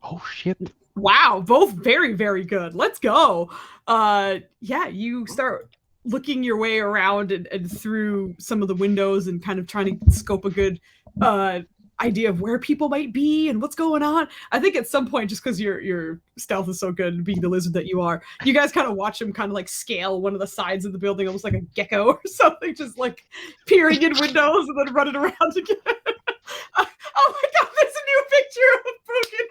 Oh shit!
Wow, both very, very good. Let's go. Yeah, you start looking your way around and through some of the windows and kind of trying to scope a good idea of where people might be and what's going on. I think at some point, just because your stealth is so good and being the lizard that you are, you guys kind of watch him kind of like scale one of the sides of the building, almost like a gecko or something, just like peering in windows and then running around again. Oh my god, there's a new picture of Broken.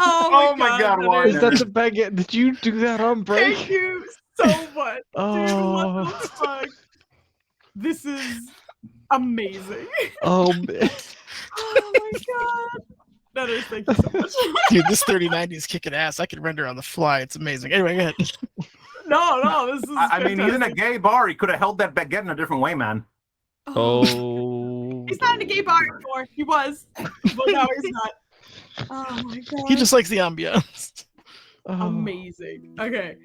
Oh my god,
why?
Is that the baguette? Did you do that on break?
Thank you so much.
Oh.
Dude, what the fuck? This is amazing.
Oh man.
Oh my god. That is, thank you so much.
Dude, this 3090 is kicking ass. I can render on the fly. It's amazing. Anyway, go ahead.
No, this is
I mean, he's in a gay bar. He could have held that baguette in a different way, man.
Oh
He's not in a gay bar anymore. He was, but now he's not. Oh my god.
He just likes the ambiance.
Oh.
Amazing. Okay.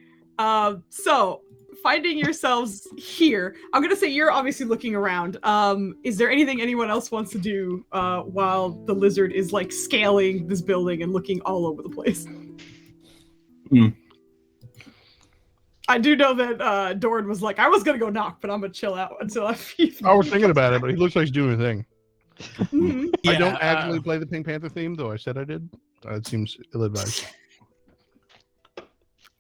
So finding yourselves here, I'm gonna say you're obviously looking around. Is there anything anyone else wants to do while the lizard is like scaling this building and looking all over the place? I do know that Doran was like, I was gonna go knock, but I'm gonna chill out until I feel.
I was thinking about it, but he looks like he's doing a thing.
Mhm.
I don't actually play the Pink Panther theme, though I said I did. It seems ill-advised.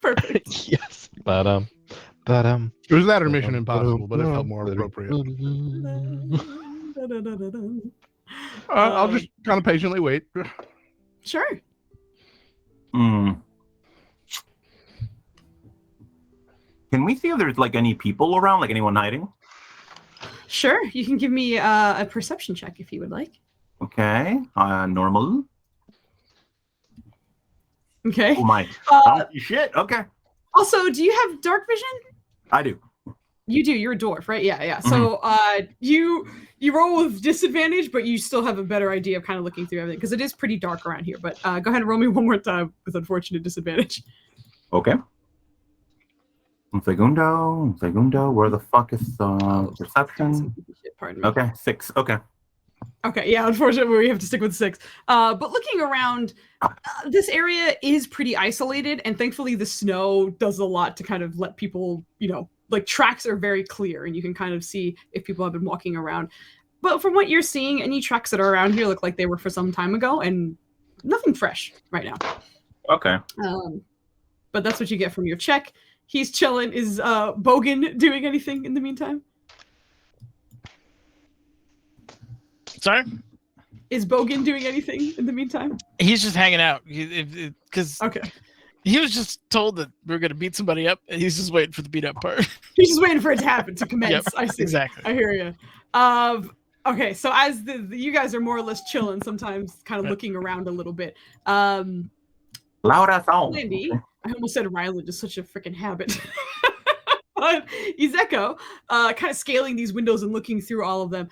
Perfect.
Yes. But
It was that or Mission Impossible, but it felt more appropriate. I'll just kind of patiently wait.
Sure.
Can we see if there's like any people around, like anyone hiding?
Sure. You can give me a perception check if you would like.
Okay. Normal.
Okay.
Oh my. Shit. Okay.
Also, do you have dark vision?
I do.
You do. You're a dwarf, right? Yeah. So you roll with disadvantage, but you still have a better idea of kind of looking through everything because it is pretty dark around here. But go ahead and roll me one more time with unfortunate disadvantage.
Okay. Un segundo. Where the fuck is perception?
Pardon me.
Okay, 6. Okay.
Okay, yeah, unfortunately we have to stick with 6. But looking around, this area is pretty isolated, and thankfully the snow does a lot to kind of let people, like tracks are very clear, and you can kind of see if people have been walking around. But from what you're seeing, any tracks that are around here look like they were for some time ago, and nothing fresh right now.
Okay.
But that's what you get from your check. He's chilling. Is Bogan doing anything in the meantime?
Sorry?
Is Bogan doing anything in the meantime?
He's just hanging out because
Okay.
he was just told that we are going to beat somebody up, and he's just waiting for the beat up part.
He's just waiting for it to happen, to commence.
Yep,
I see.
exactly.
I hear you. Okay, so as you guys are more or less chilling, sometimes kind of looking around a little bit.
Loud as all.
Lindy, I almost said Ryland, just such a freaking habit. But Izeko, kind of scaling these windows and looking through all of them.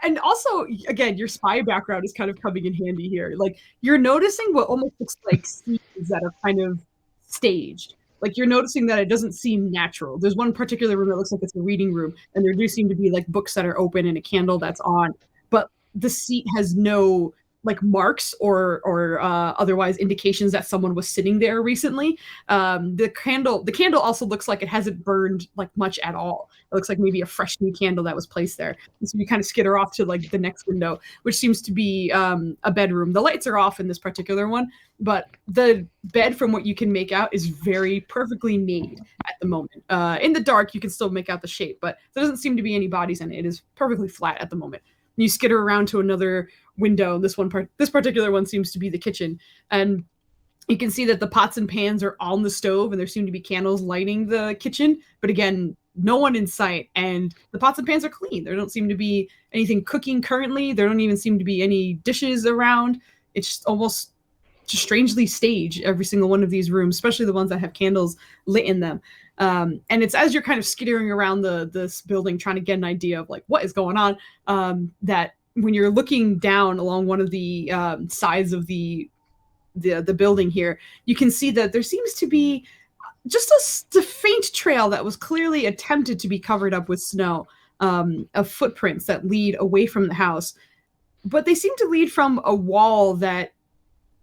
And also, again, your spy background is kind of coming in handy here. Like, you're noticing what almost looks like scenes that are kind of staged. Like, you're noticing that it doesn't seem natural. There's one particular room that looks like it's a reading room, and there do seem to be, like, books that are open and a candle that's on. But the seat has no, like, marks or otherwise indications that someone was sitting there recently. The candle also looks like it hasn't burned, like, much at all. It looks like maybe a fresh new candle that was placed there. And so you kind of skitter off to like the next window, which seems to be a bedroom. The lights are off in this particular one, but the bed, from what you can make out, is very perfectly made at the moment. In the dark, you can still make out the shape, but there doesn't seem to be any bodies in it. It is perfectly flat at the moment. And you skitter around to another window. This particular one seems to be the kitchen, and you can see that the pots and pans are on the stove, and there seem to be candles lighting the kitchen. But again, no one in sight, and the pots and pans are clean. There don't seem to be anything cooking currently. There don't even seem to be any dishes around. It's just almost just strangely staged, every single one of these rooms, especially the ones that have candles lit in them. And it's as you're kind of skittering around this building, trying to get an idea of like what is going on, that when you're looking down along one of the sides of the building here, you can see that there seems to be just a faint trail that was clearly attempted to be covered up with snow, of footprints that lead away from the house. But they seem to lead from a wall that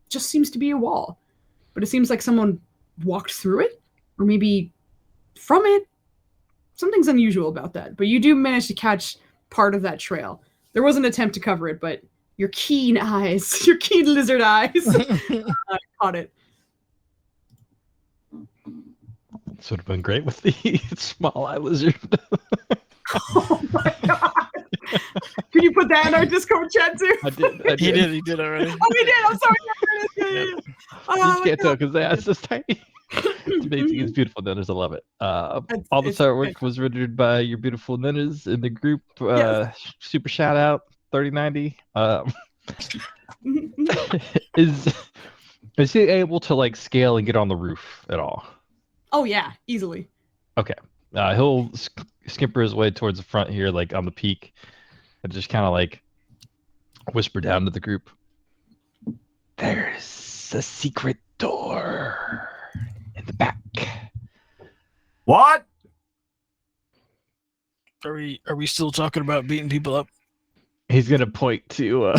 just seems to be a wall. But it seems like someone walked through it, or maybe from it. Something's unusual about that. But you do manage to catch part of that trail. There was an attempt to cover it, but your keen eyes, your keen lizard eyes, caught it.
This would have been great with the small eye lizard.
Oh my god! Can you put that in our Discord chat too?
I did.
He did already.
Oh, we did. I'm sorry.
You can't tell because that's just tiny. It's amazing. It's beautiful, Ninners. I love it. All the artwork was rendered by your beautiful Ninners in the group.
Yes.
Super shout out 3090. Is he able to like scale and get on the roof at all?
Oh yeah, easily.
Okay. He'll skimper his way towards the front here, like on the peak, and just kind of like whisper down to the group. There's a secret door in the back.
What?
Are we still talking about beating people up?
He's gonna point to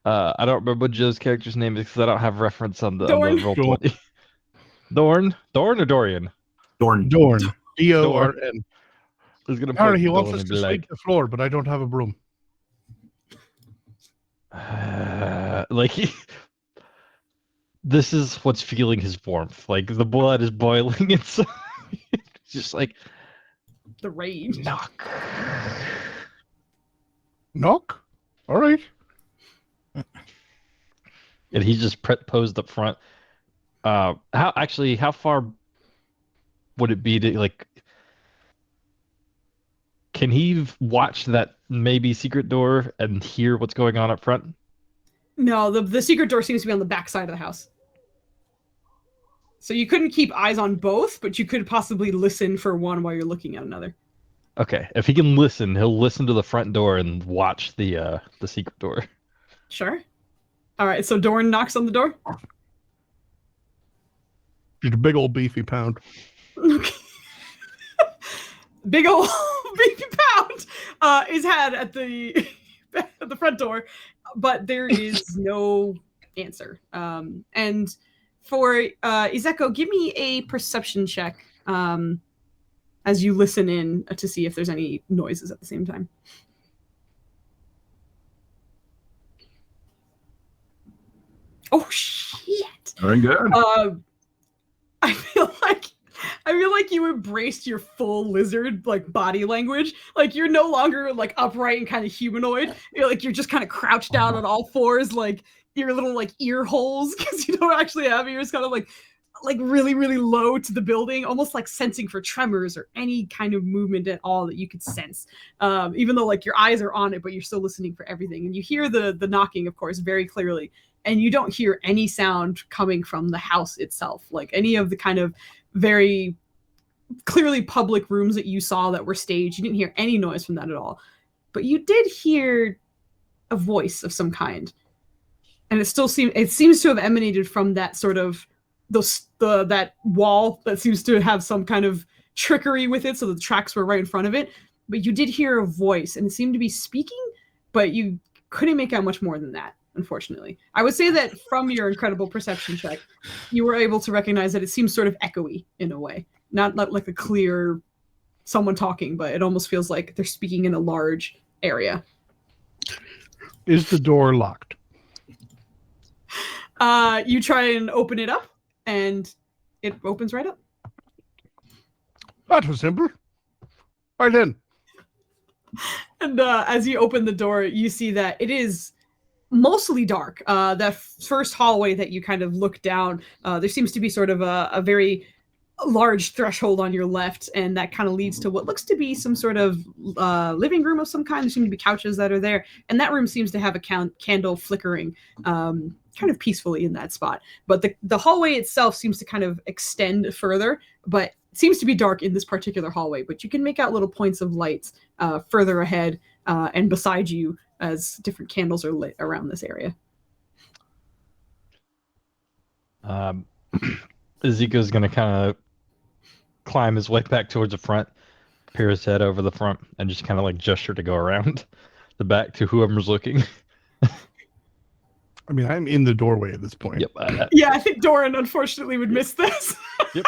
I don't remember what Joe's character's name is because I don't have reference on the roll 20. Dorn or Dorian?
Dorn.
Dorn. D-O-R-N.
He's gonna
Apparently,
point
he
to
wants
Dorn
us
and
to
be
sweep
like,
the floor, but I don't have a broom.
This is what's feeling his warmth. Like the blood is boiling inside. It's just like
The rage.
knock.
Knock? All right.
And he's just posed up front. How far would it be to like? Can he watch that maybe secret door and hear what's going on up front?
No, the secret door seems to be on the back side of the house. So you couldn't keep eyes on both, but you could possibly listen for one while you're looking at another.
Okay, if he can listen, he'll listen to the front door and watch the secret door.
Sure. All right, so Dorn knocks on the door.
She's a big old beefy pound.
Okay. Big old baby pound is had at the at the front door, but there is no answer. And for Izeko, give me a perception check as you listen in to see if there's any noises at the same time. Oh shit!
Very good.
I feel like you embraced your full lizard like body language. Like you're no longer like upright and kind of humanoid. You're just kind of crouched down on all fours, like your little like ear holes because you don't actually have ears, kind of like really really low to the building, almost like sensing for tremors or any kind of movement at all that you could sense. Even though like your eyes are on it, but you're still listening for everything, and you hear the knocking, of course, very clearly. And you don't hear any sound coming from the house itself, like any of the kind of very clearly public rooms that you saw that were staged. You didn't hear any noise from that at all. But you did hear a voice of some kind. And it seems to have emanated from that sort of that wall that seems to have some kind of trickery with it, so the tracks were right in front of it. But you did hear a voice, and it seemed to be speaking, but you couldn't make out much more than that. Unfortunately, I would say that from your incredible perception check, you were able to recognize that it seems sort of echoey in a way, not like a clear someone talking, but it almost feels like they're speaking in a large area.
Is the door locked?
You try and open it up, and it opens right up.
That was simple. Right then.
And as you open the door, you see that it is mostly dark. That first hallway that you kind of look down, there seems to be sort of a very large threshold on your left, and that kind of leads to what looks to be some sort of living room of some kind. There seem to be couches that are there, and that room seems to have a candle flickering kind of peacefully in that spot. But the hallway itself seems to kind of extend further, but it seems to be dark in this particular hallway. But you can make out little points of lights further ahead and beside you as different candles are lit around this area.
Ezekiel's going to kind of climb his way back towards the front, peer his head over the front, and just kind of like gesture to go around the back to whoever's looking.
I mean, I'm in the doorway at this point.
Yep.
Yeah, I think Doran unfortunately would miss this.
Yep.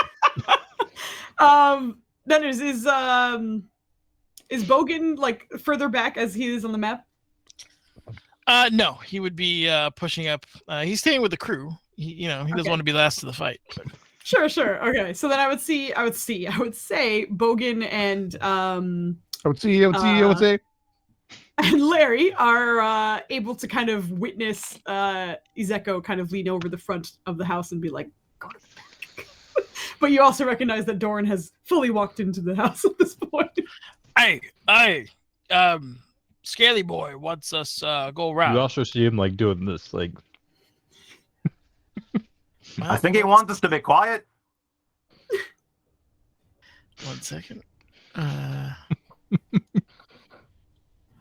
Then is Bogan like further back as he is on the map?
No, he would be pushing up. He's staying with the crew. He doesn't want to be last to the fight.
Sure. Okay, so then I would say Bogan and
I would say.
And Larry are able to kind of witness Izeko kind of lean over the front of the house and be like, go to the back. But you also recognize that Doran has fully walked into the house at this point.
Hey, Scaly Boy wants us go around.
You also see him like doing this, like.
I think he wants us to be quiet.
1 second.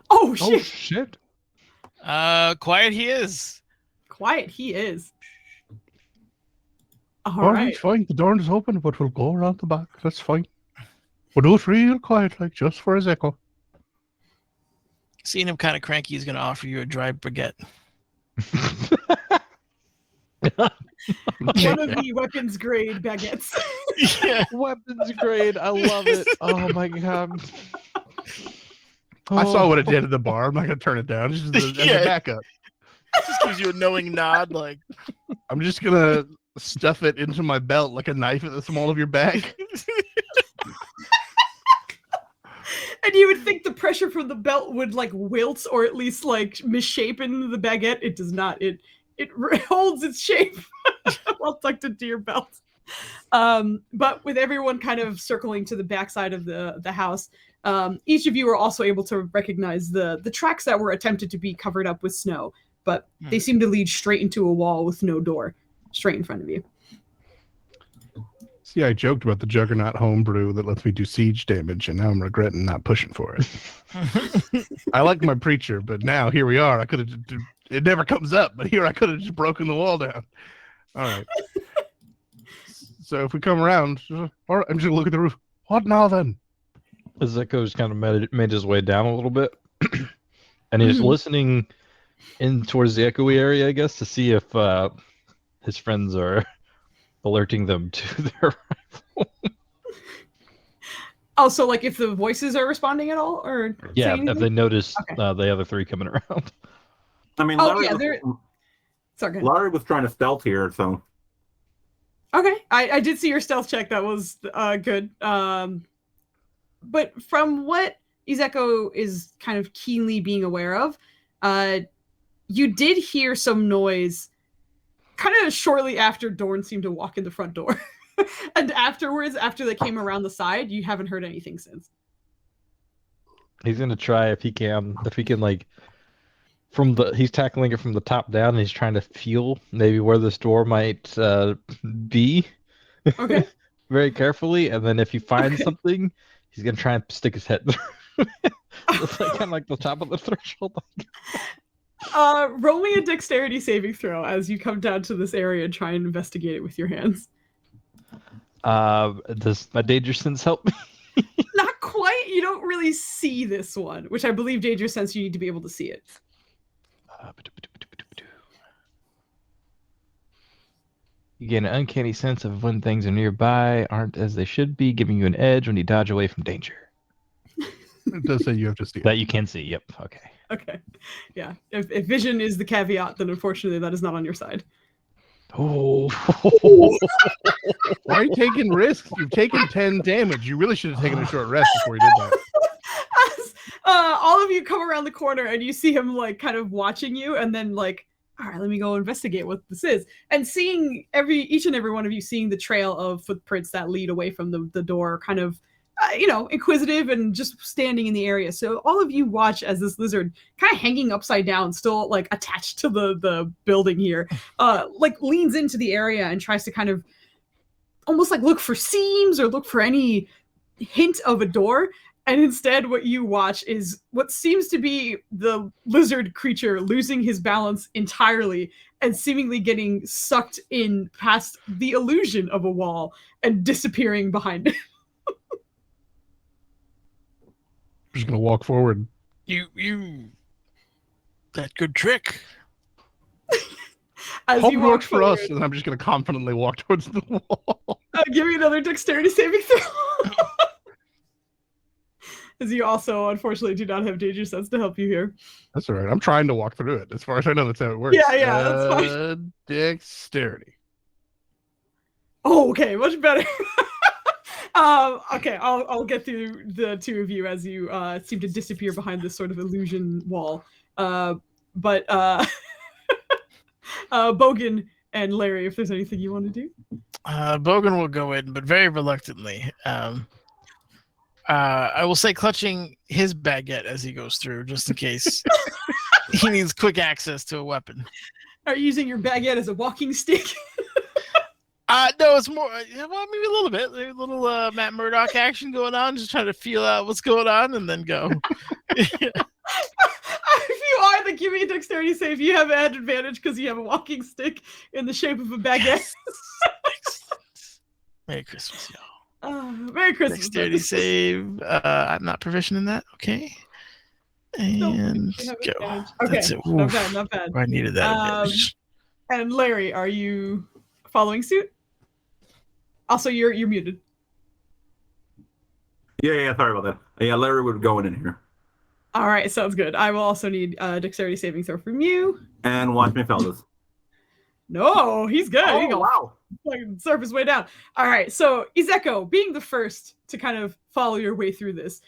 Oh Oh
Oh
shit!
shit!
Quiet he is.
Quiet he is. All
All
right.
right, fine. The door is open, but we'll go around the back. That's fine. We'll do it real quiet, like just for his echo.
Seeing him kind of cranky, he's going to offer you a dry baguette.
One of the weapons grade baguettes.
Yeah.
Weapons grade. I love it. Oh my god.
I saw
Oh.
what it did at the bar. I'm not gonna turn it down. Just as a
Yeah.
backup.
Just gives you a knowing nod, like.
I'm just gonna stuff it into my belt like a knife at the small of your back.
And you would think the pressure from the belt would like wilt or at least like misshapen the baguette. It does not. It holds its shape while tucked into your belt. But with everyone kind of circling to the backside of the house, each of you are also able to recognize the tracks that were attempted to be covered up with snow, but they seem to lead straight into a wall with no door, straight in front of you.
See, I joked about the Juggernaut homebrew that lets me do siege damage, and now I'm regretting not pushing for it. I like my preacher, but now here we are. I could have. It never comes up, but here I could have just broken the wall down. All right. So if we come around, all right, I'm just gonna look at the roof. What now then?
Ezeko's kind of made his way down a little bit, and he's listening in towards the echoey area, I guess, to see if his friends are alerting them to their arrival.
Oh, so like if the voices are responding at all, or
Yeah,
saying
if
anything?
they notice
Okay.
the other three coming around.
I mean,
Oh,
Larry,
yeah,
was,
they're- Sorry, go ahead.
Larry was trying to stealth here, so
Okay, I did see your stealth check. That was good. But from what Izeko is kind of keenly being aware of, you did hear some noise kind of shortly after Dorn seemed to walk in the front door. And afterwards, after they came around the side, you haven't heard anything since.
He's gonna try if he can like he's tackling it from the top down, and he's trying to feel maybe where this door might be.
Okay.
Very carefully, and then if he finds something, he's gonna try and stick his head through. It's like, kind of like the top of the threshold.
Roll me a dexterity saving throw as you come down to this area and try and investigate it with your hands.
Does my danger sense help me?
Not quite. You don't really see this one, which I believe danger sense you need to be able to see it.
You get an uncanny sense of when things are nearby aren't as they should be, giving you an edge when you dodge away from danger.
It does say you have to see it.
That you can see. Yep. Okay.
Okay. Yeah. If vision is the caveat, then unfortunately that is not on your side.
Oh.
Why are you taking risks? You've taken 10 damage. You really should have taken a short rest before you did that.
As all of you come around the corner and you see him like kind of watching you, and then like, all right, let me go investigate what this is. And seeing each and every one of you seeing the trail of footprints that lead away from the door, kind of inquisitive and just standing in the area. So all of you watch as this lizard kind of hanging upside down, still like attached to the building here, like leans into the area and tries to kind of almost like look for seams or look for any hint of a door. And instead what you watch is what seems to be the lizard creature losing his balance entirely and seemingly getting sucked in past the illusion of a wall and disappearing behind it.
I'm just gonna walk forward.
You that good trick.
As
Hope
you
it
walk
works for us,
forward,
and I'm just gonna confidently walk towards the wall.
give me another dexterity saving throw. As you also, unfortunately, do not have danger sense to help you here.
That's all right. I'm trying to walk through it. As far as I know, that's how it works.
Yeah, that's fine.
Dexterity.
Oh, okay, much better. Okay, I'll get through the two of you as you seem to disappear behind this sort of illusion wall. But Bogan and Larry, if there's anything you want to do.
Bogan will go in, but very reluctantly. I will say clutching his baguette as he goes through, just in case he needs quick access to a weapon.
Are you using your baguette as a walking stick?
No, it's more, well, maybe a little bit. There's a little Matt Murdock action going on, just trying to feel out what's going on and then go.
dexterity save. You have an advantage because you have a walking stick in the shape of a baguette.
Merry Christmas, y'all.
Merry Christmas.
Dexterity save. I'm not proficient in that. Okay. And go.
Okay,
That's it.
not bad, not bad.
I needed that advantage.
And Larry, are you following suit? Also, you're muted.
Yeah, sorry about that. Yeah, Larry would go in here.
All right, sounds good. I will also need dexterity saving throw from you.
And watch me fail this.
No, he's good.
Oh,
He gonna
wow.
fucking surf his way down. All right, so Izeko, being the first to kind of follow your way through this,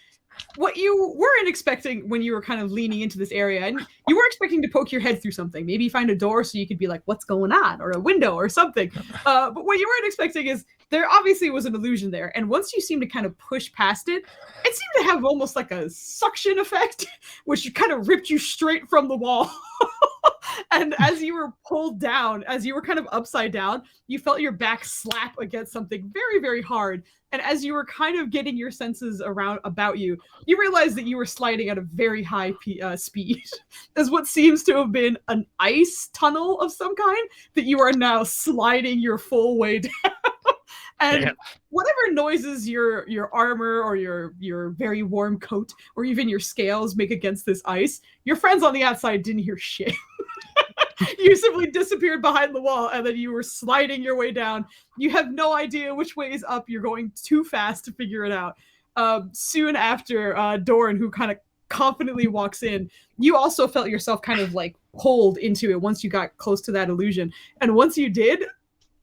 what you weren't expecting when you were kind of leaning into this area, and you were expecting to poke your head through something, maybe find a door so you could be like, what's going on, or a window or something. But what you weren't expecting is there obviously was an illusion there, and once you seemed to kind of push past it, it seemed to have almost like a suction effect, which kind of ripped you straight from the wall. And as you were pulled down, as you were kind of upside down, you felt your back slap against something very, very hard. And as you were kind of getting your senses around about you, you realized that you were sliding at a very high speed as what seems to have been an ice tunnel of some kind that you are now sliding your full way down. And whatever noises your armor or your very warm coat or even your scales make against this ice, your friends on the outside didn't hear shit. You simply disappeared behind the wall, and then you were sliding your way down. You have no idea which way is up. You're going too fast to figure it out. Soon after, Doran, who kind of confidently walks in, you also felt yourself kind of like pulled into it once you got close to that illusion. And once you did,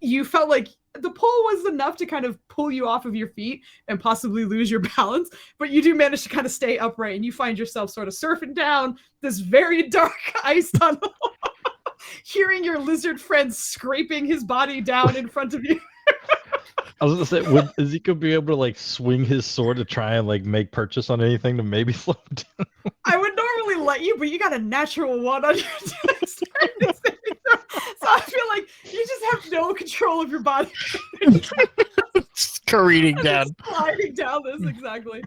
you felt like the pull was enough to kind of pull you off of your feet and possibly lose your balance, but you do manage to kind of stay upright, and you find yourself sort of surfing down this very dark ice tunnel, hearing your lizard friend scraping his body down in front of you.
I was gonna say, would Ezekiel be able to like swing his sword to try and like make purchase on anything to maybe slow him down?
I would normally let you, but you got a natural one on your dexterity saving throw. So I feel like you just have no control of your body.
Careening down.
Sliding down this, exactly.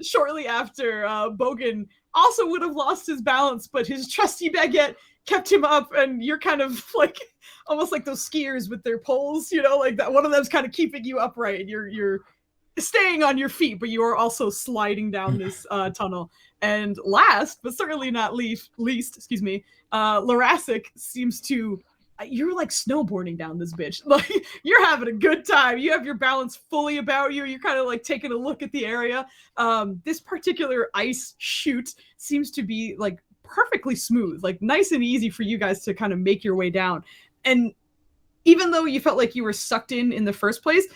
Shortly after, Bogan also would have lost his balance, but his trusty baguette kept him up, and you're kind of like almost like those skiers with their poles, you know, like that. One of them's kind of keeping you upright, and you're staying on your feet, but you are also sliding down this tunnel. And last, but certainly not least, Lorasic seems to. You're like snowboarding down this bitch. Like, you're having a good time. You have your balance fully about you. You're kind of like taking a look at the area. This particular ice chute seems to be like perfectly smooth, like nice and easy for you guys to kind of make your way down. And even though you felt like you were sucked in the first place,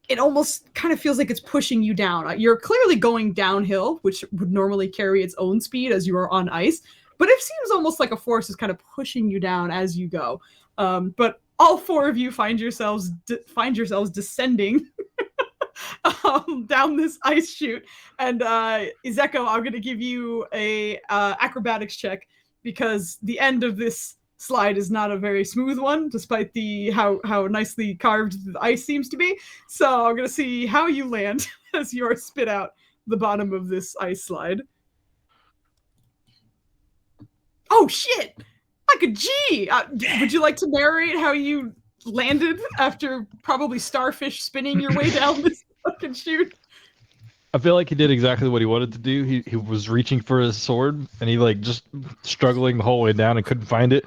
it almost kind of feels like it's pushing you down. You're clearly going downhill, which would normally carry its own speed as you are on ice, but it seems almost like a force is kind of pushing you down as you go. But all four of you find yourselves descending down this ice chute. And Izeko, I'm going to give you a acrobatics check, because the end of this slide is not a very smooth one, despite the how nicely carved the ice seems to be. So I'm going to see how you land as you are spit out the bottom of this ice slide. Oh, shit! Like a G! Would you like to narrate how you landed after probably starfish spinning your way down this fucking chute?
I feel like he did exactly what he wanted to do. He was reaching for his sword, and he like just struggling the whole way down and couldn't find it.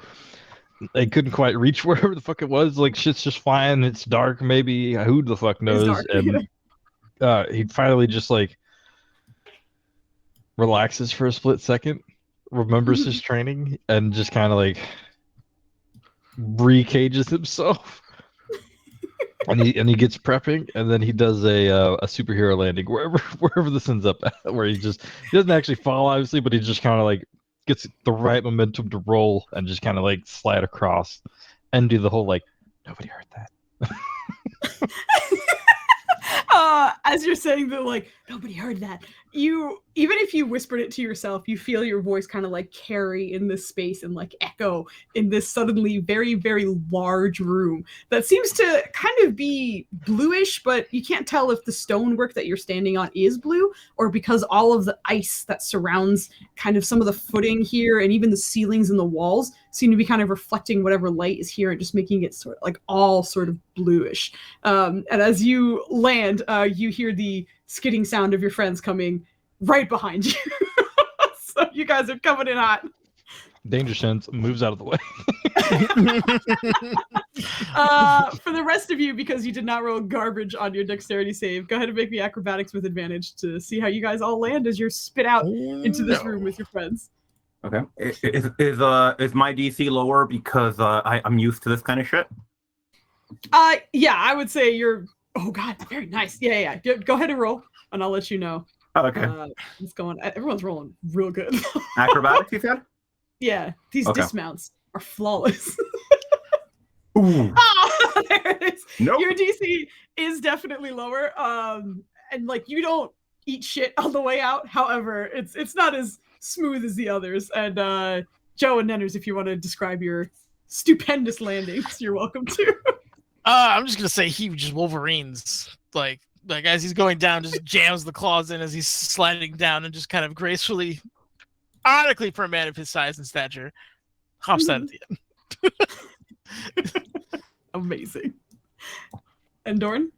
They couldn't quite reach wherever the fuck it was. Like, shit's just flying. It's dark, maybe. Who the fuck knows? And he finally just like relaxes for a split second, remembers his training, and just kind of like recages himself. And he gets prepping, and then he does a superhero landing wherever this ends up at, where he doesn't actually fall, obviously, but he just kind of like gets the right momentum to roll and just kind of like slide across and do the whole like, nobody heard that.
As you're saying the like, nobody heard that, you, even if you whispered it to yourself, you feel your voice kind of like carry in this space and like echo in this suddenly very, very large room that seems to kind of be bluish, but you can't tell if the stonework that you're standing on is blue or because all of the ice that surrounds kind of some of the footing here and even the ceilings and the walls seem to be kind of reflecting whatever light is here and just making it sort of like all sort of bluish. And as you land, you hear the skidding sound of your friends coming right behind you. So you guys are coming in hot.
Danger sense moves out of the way.
For the rest of you, because you did not roll garbage on your dexterity save, go ahead and make me acrobatics with advantage to see how you guys all land as you're spit out into this room with your friends.
Okay. Is my DC lower because I'm used to this kind of shit?
Yeah, I would say you're. Oh God, very nice. Yeah. Go ahead and roll, and I'll let you know.
Oh, okay.
What's going? Everyone's rolling real good.
Acrobatics, you said?
Yeah, these dismounts are flawless.
Ooh.
Oh, there it is.
Nope.
Your DC is definitely lower. And like you don't eat shit on the way out. However, it's not as smooth as the others. And Joe and Nenners, if you want to describe your stupendous landings, you're welcome to.
I'm just gonna say he just Wolverines like as he's going down, just jams the claws in as he's sliding down and just kind of gracefully, oddly for a man of his size and stature, hops out at the end.
Amazing. And Dorn?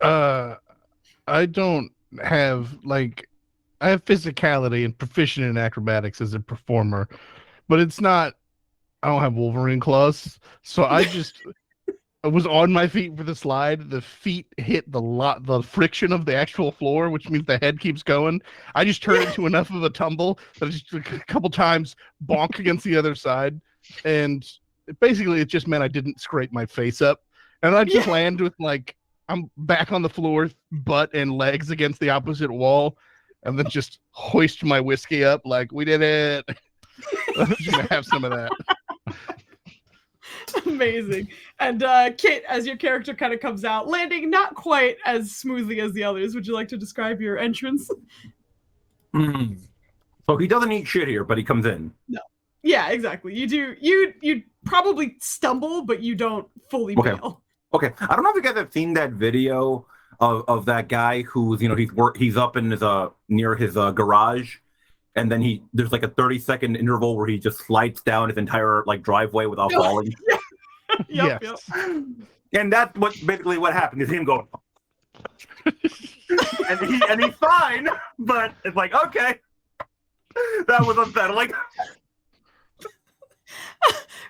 I don't have I have physicality and proficient in acrobatics as a performer, but it's not. I don't have Wolverine claws, so I just. I was on my feet for the slide. The feet hit the friction of the actual floor, which means the head keeps going. I just turned into enough of a tumble that I just a couple times bonk against the other side, and basically it just meant I didn't scrape my face up, and I just land with I'm back on the floor, butt and legs against the opposite wall, and then just hoist my whiskey up like we did it. I'm just gonna have some of that.
Amazing. And Kit, as your character kind of comes out, landing not quite as smoothly as the others, would you like to describe your entrance?
So he doesn't eat shit here, but he comes in.
No. Yeah, exactly. You do. You probably stumble, but you don't fully bail.
Okay. I don't know if you guys have seen that video of that guy who's he's up in his near his garage. And then there's like a 30-second interval where he just slides down his entire driveway without falling.
Yep.
And that's basically what happened is him going. and he's fine, but it's like, okay. That was unsettling.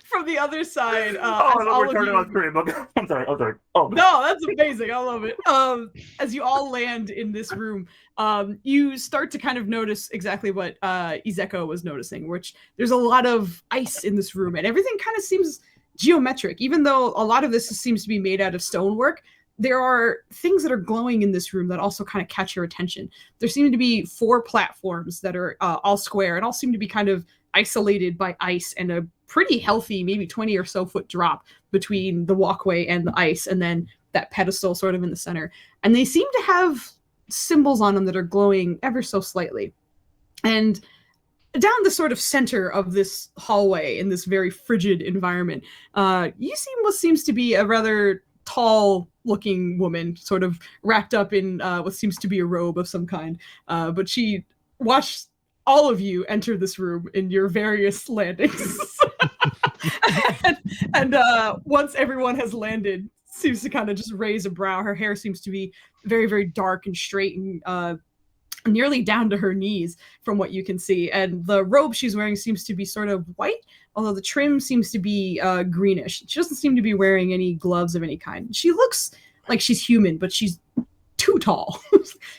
From the other side,
we're turning on screen. I'm sorry. Oh
no, that's amazing. I love it. As you all land in this room, you start to kind of notice exactly what Izeko was noticing, which there's a lot of ice in this room, and everything kind of seems geometric. Even though a lot of this seems to be made out of stonework, there are things that are glowing in this room that also kind of catch your attention. There seem to be 4 platforms that are all square and all seem to be kind of isolated by ice and a pretty healthy, maybe 20 or so foot drop between the walkway and the ice, and then that pedestal sort of in the center. And they seem to have symbols on them that are glowing ever so slightly. And down the sort of center of this hallway in this very frigid environment, you see what seems to be a rather tall-looking woman, sort of wrapped up in what seems to be a robe of some kind. But she watched all of you enter this room in your various landings. and once everyone has landed, seems to kind of just raise a brow. Her hair seems to be very, very dark and straight and nearly down to her knees from what you can see. And the robe she's wearing seems to be sort of white, although the trim seems to be greenish. She doesn't seem to be wearing any gloves of any kind. She looks like she's human, but she's too tall.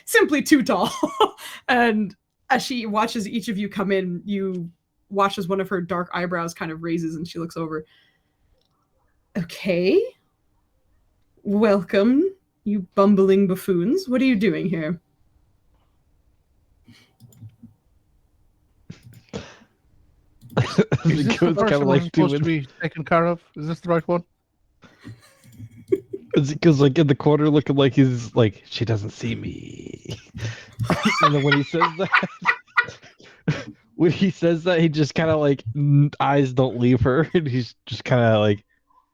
Simply too tall. And as she watches each of you come in, you watch as one of her dark eyebrows kind of raises and she looks over. Okay. Welcome, you bumbling buffoons. What are you doing here?
Is this the person I'm supposed to be taken care of? Is this the right one?
Because like in the corner, looking like he's like she doesn't see me. And then when he says that, he just kind of like eyes don't leave her, and he's just kind of like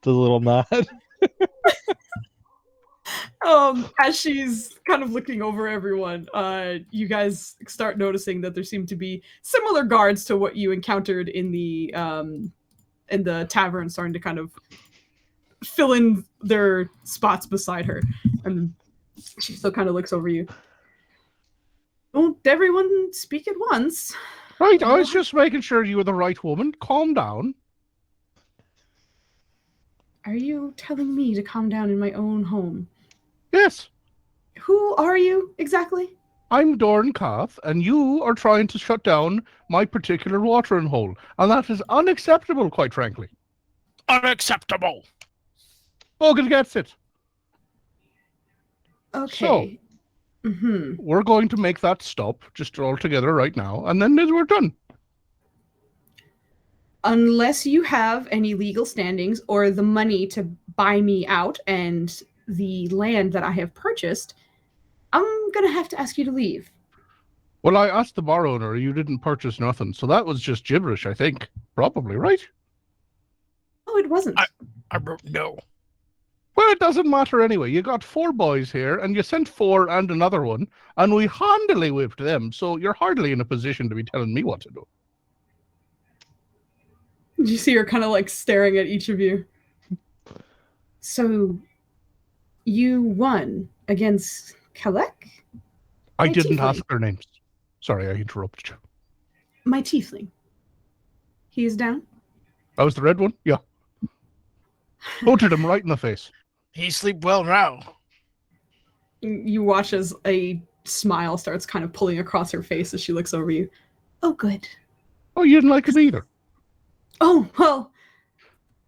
does a little nod.
As she's kind of looking over everyone, you guys start noticing that there seem to be similar guards to what you encountered in the tavern, starting to kind of fill in their spots beside her, and she still kind of looks over you. Don't everyone speak at once.
Right, I was just making sure you were the right woman. Calm down.
Are you telling me to calm down in my own home?
Yes.
Who are you exactly?
I'm Dorn Kath, and you are trying to shut down my particular watering hole, and that is unacceptable, quite frankly.
Unacceptable.
Bogan gets it.
Okay.
So, we're going to make that stop just all together right now, and then we're done.
Unless you have any legal standings or the money to buy me out and the land that I have purchased, I'm going to have to ask you to leave.
Well, I asked the bar owner, you didn't purchase nothing, so that was just gibberish, I think. Probably, right?
Oh, it wasn't.
I wrote no.
Well, it doesn't matter anyway. You got 4 boys here, and you sent 4 and another one, and we handily whipped them, so you're hardly in a position to be telling me what to do.
You see her kind of like staring at each of you. So, you won against Kalek?
I
My
didn't
tiefling.
ask their names. Sorry, I interrupted you.
My tiefling. He is down?
That was the red one? Yeah. Voted him right in the face.
He sleep well now.
You watch as a smile starts kind of pulling across her face as she looks over you. Oh, good.
Oh, you didn't like him either?
Oh, well,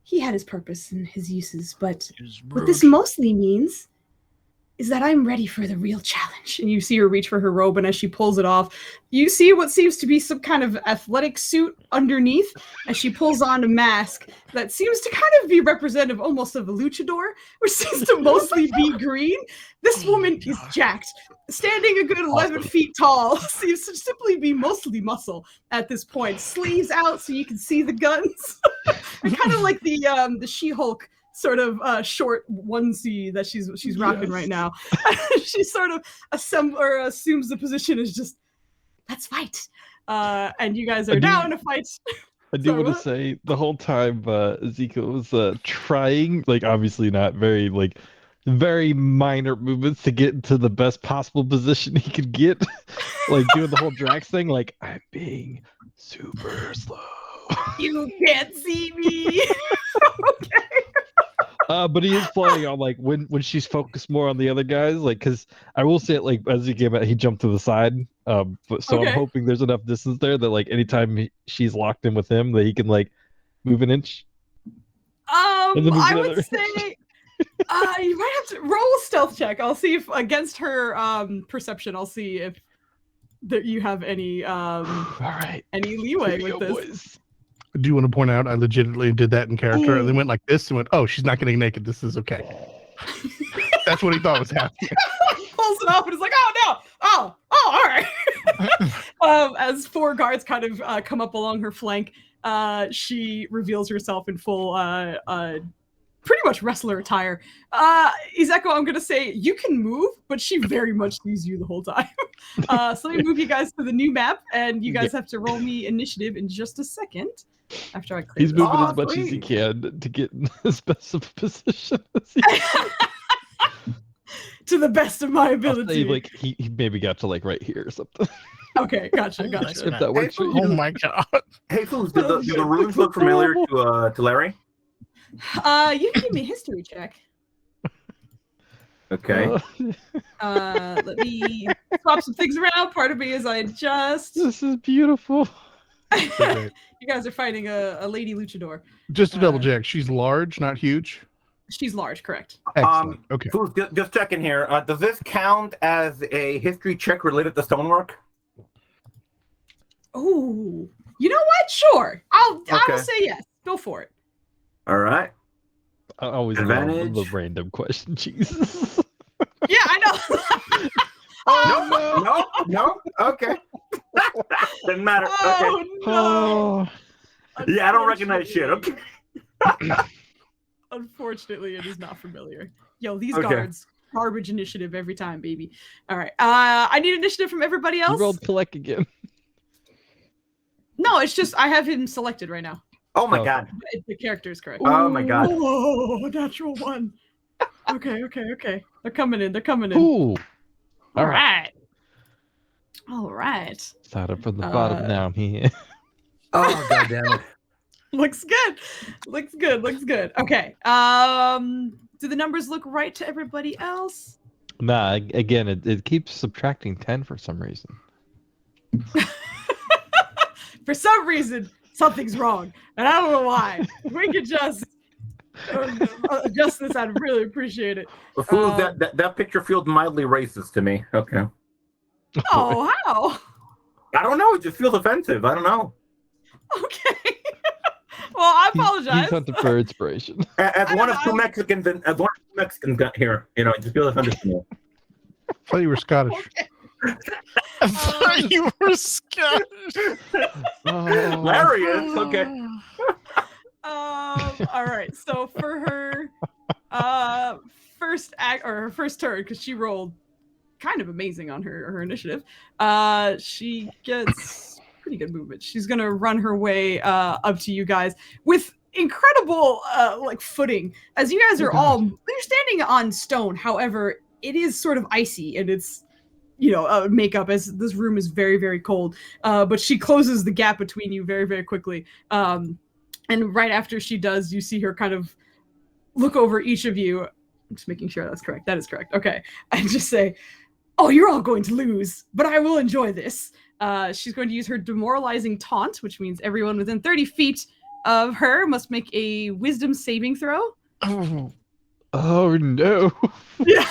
he had his purpose and his uses, but
He's
what
rude.
this mostly means is that I'm ready for the real challenge. And you see her reach for her robe, and as she pulls it off, you see what seems to be some kind of athletic suit underneath, as she pulls on a mask that seems to kind of be representative almost of a luchador, which seems to mostly be green. This woman is jacked, standing a good 11 feet tall, seems to simply be mostly muscle at this point. Sleeves out so you can see the guns. And kind of like the She-Hulk sort of short onesie that she's rocking right now. She sort of assumes the position is just, let's fight. And you guys are now in a fight.
I do want to say the whole time Ezekiel was trying, like obviously not very like very minor movements to get into the best possible position he could get, like doing the whole Drax thing, like I'm being super slow.
You can't see me. Okay.
But he is playing on like when she's focused more on the other guys, like because I will say it like as he came out, he jumped to the side. But so
Okay.
I'm hoping there's enough distance there that like anytime she's locked in with him, that he can like move an inch. And then move
I
another
would say you might have to roll a stealth check. I'll see if against her perception, I'll see if that you have any
All right,
any leeway
here we
with
go,
this.
boys.
I do want to point out I legitimately did that in character, and then went like this and went, oh, she's not getting naked. This is okay. That's what he thought was happening.
Pulls it off and is like, oh no, oh, all right. As 4 guards kind of come up along her flank, she reveals herself in full pretty much wrestler attire. Izeko, I'm gonna say you can move, but she very much sees you the whole time. So let me move you guys to the new map, and you guys have to roll me initiative in just a second. After I clear
He's
this
moving
off.
as much as he can to get in as best of a position as he
To the best of my
I'll
ability.
say, like he maybe got to like right here or something.
Okay, gotcha.
Nice,
If
man.
that works for
Oh
you.
my god.
Hey, Foos, do the runes look familiar to Larry?
You can give me a history check.
Okay.
Let me swap some things around. Part of me is I just
This is beautiful.
you guys are fighting a lady luchador.
Just to double check, she's large, not huge.
She's large, correct?
Excellent. Okay.
Foos, just checking here. Does this count as a history check related to stonework?
Oh, you know what? Sure. I will
Okay.
say yes. Go for it.
All right.
I always love
Advantage.
the random question. Jesus.
Yeah, I know.
No. Okay. Doesn't matter. Okay.
Oh no.
Oh.
Yeah, I don't recognize shit. Okay.
Unfortunately, it is not familiar. Yo, these
Okay.
guards, garbage initiative every time, baby. All right. I need initiative from everybody
You
else.
rolled collect again.
No, it's just I have him selected right now.
Oh my
Okay.
god.
The character is correct.
Oh my god.
Oh, natural one. Okay. They're coming in.
Ooh.
All right. All right.
Started from the bottom now. Here.
Oh god damn it.
Looks good. Okay. Do the numbers look right to everybody else?
Nah. Again, it keeps subtracting 10 for some reason.
For some reason, something's wrong, and I don't know why. If we could just adjust this, I'd really appreciate it.
Fool, that picture feels mildly racist to me. Okay.
Oh, how?
I don't know. It just feels offensive. I don't know.
Okay. Well, I apologize.
He's hunting for inspiration.
As
I
one
don't
of two
know.
Mexicans, got here, it just feels offensive to me.
I thought you were Scottish.
I thought you were Scottish.
Oh.
Larry is okay.
All right. So for her first act or her first turn, because she rolled kind of amazing on her initiative, she gets pretty good movement. She's gonna run her way up to you guys with incredible like footing, as you guys are all you're standing on stone. However, it is sort of icy and it's makeup, as this room is very, very cold. But she closes the gap between you very, very quickly. And right after she does, you see her kind of look over each of you. I'm just making sure that's correct. That is correct. Okay. And just say, oh, you're all going to lose, but I will enjoy this. She's going to use her demoralizing taunt, which means everyone within 30 feet of her must make a wisdom saving throw.
Oh no.
Yeah.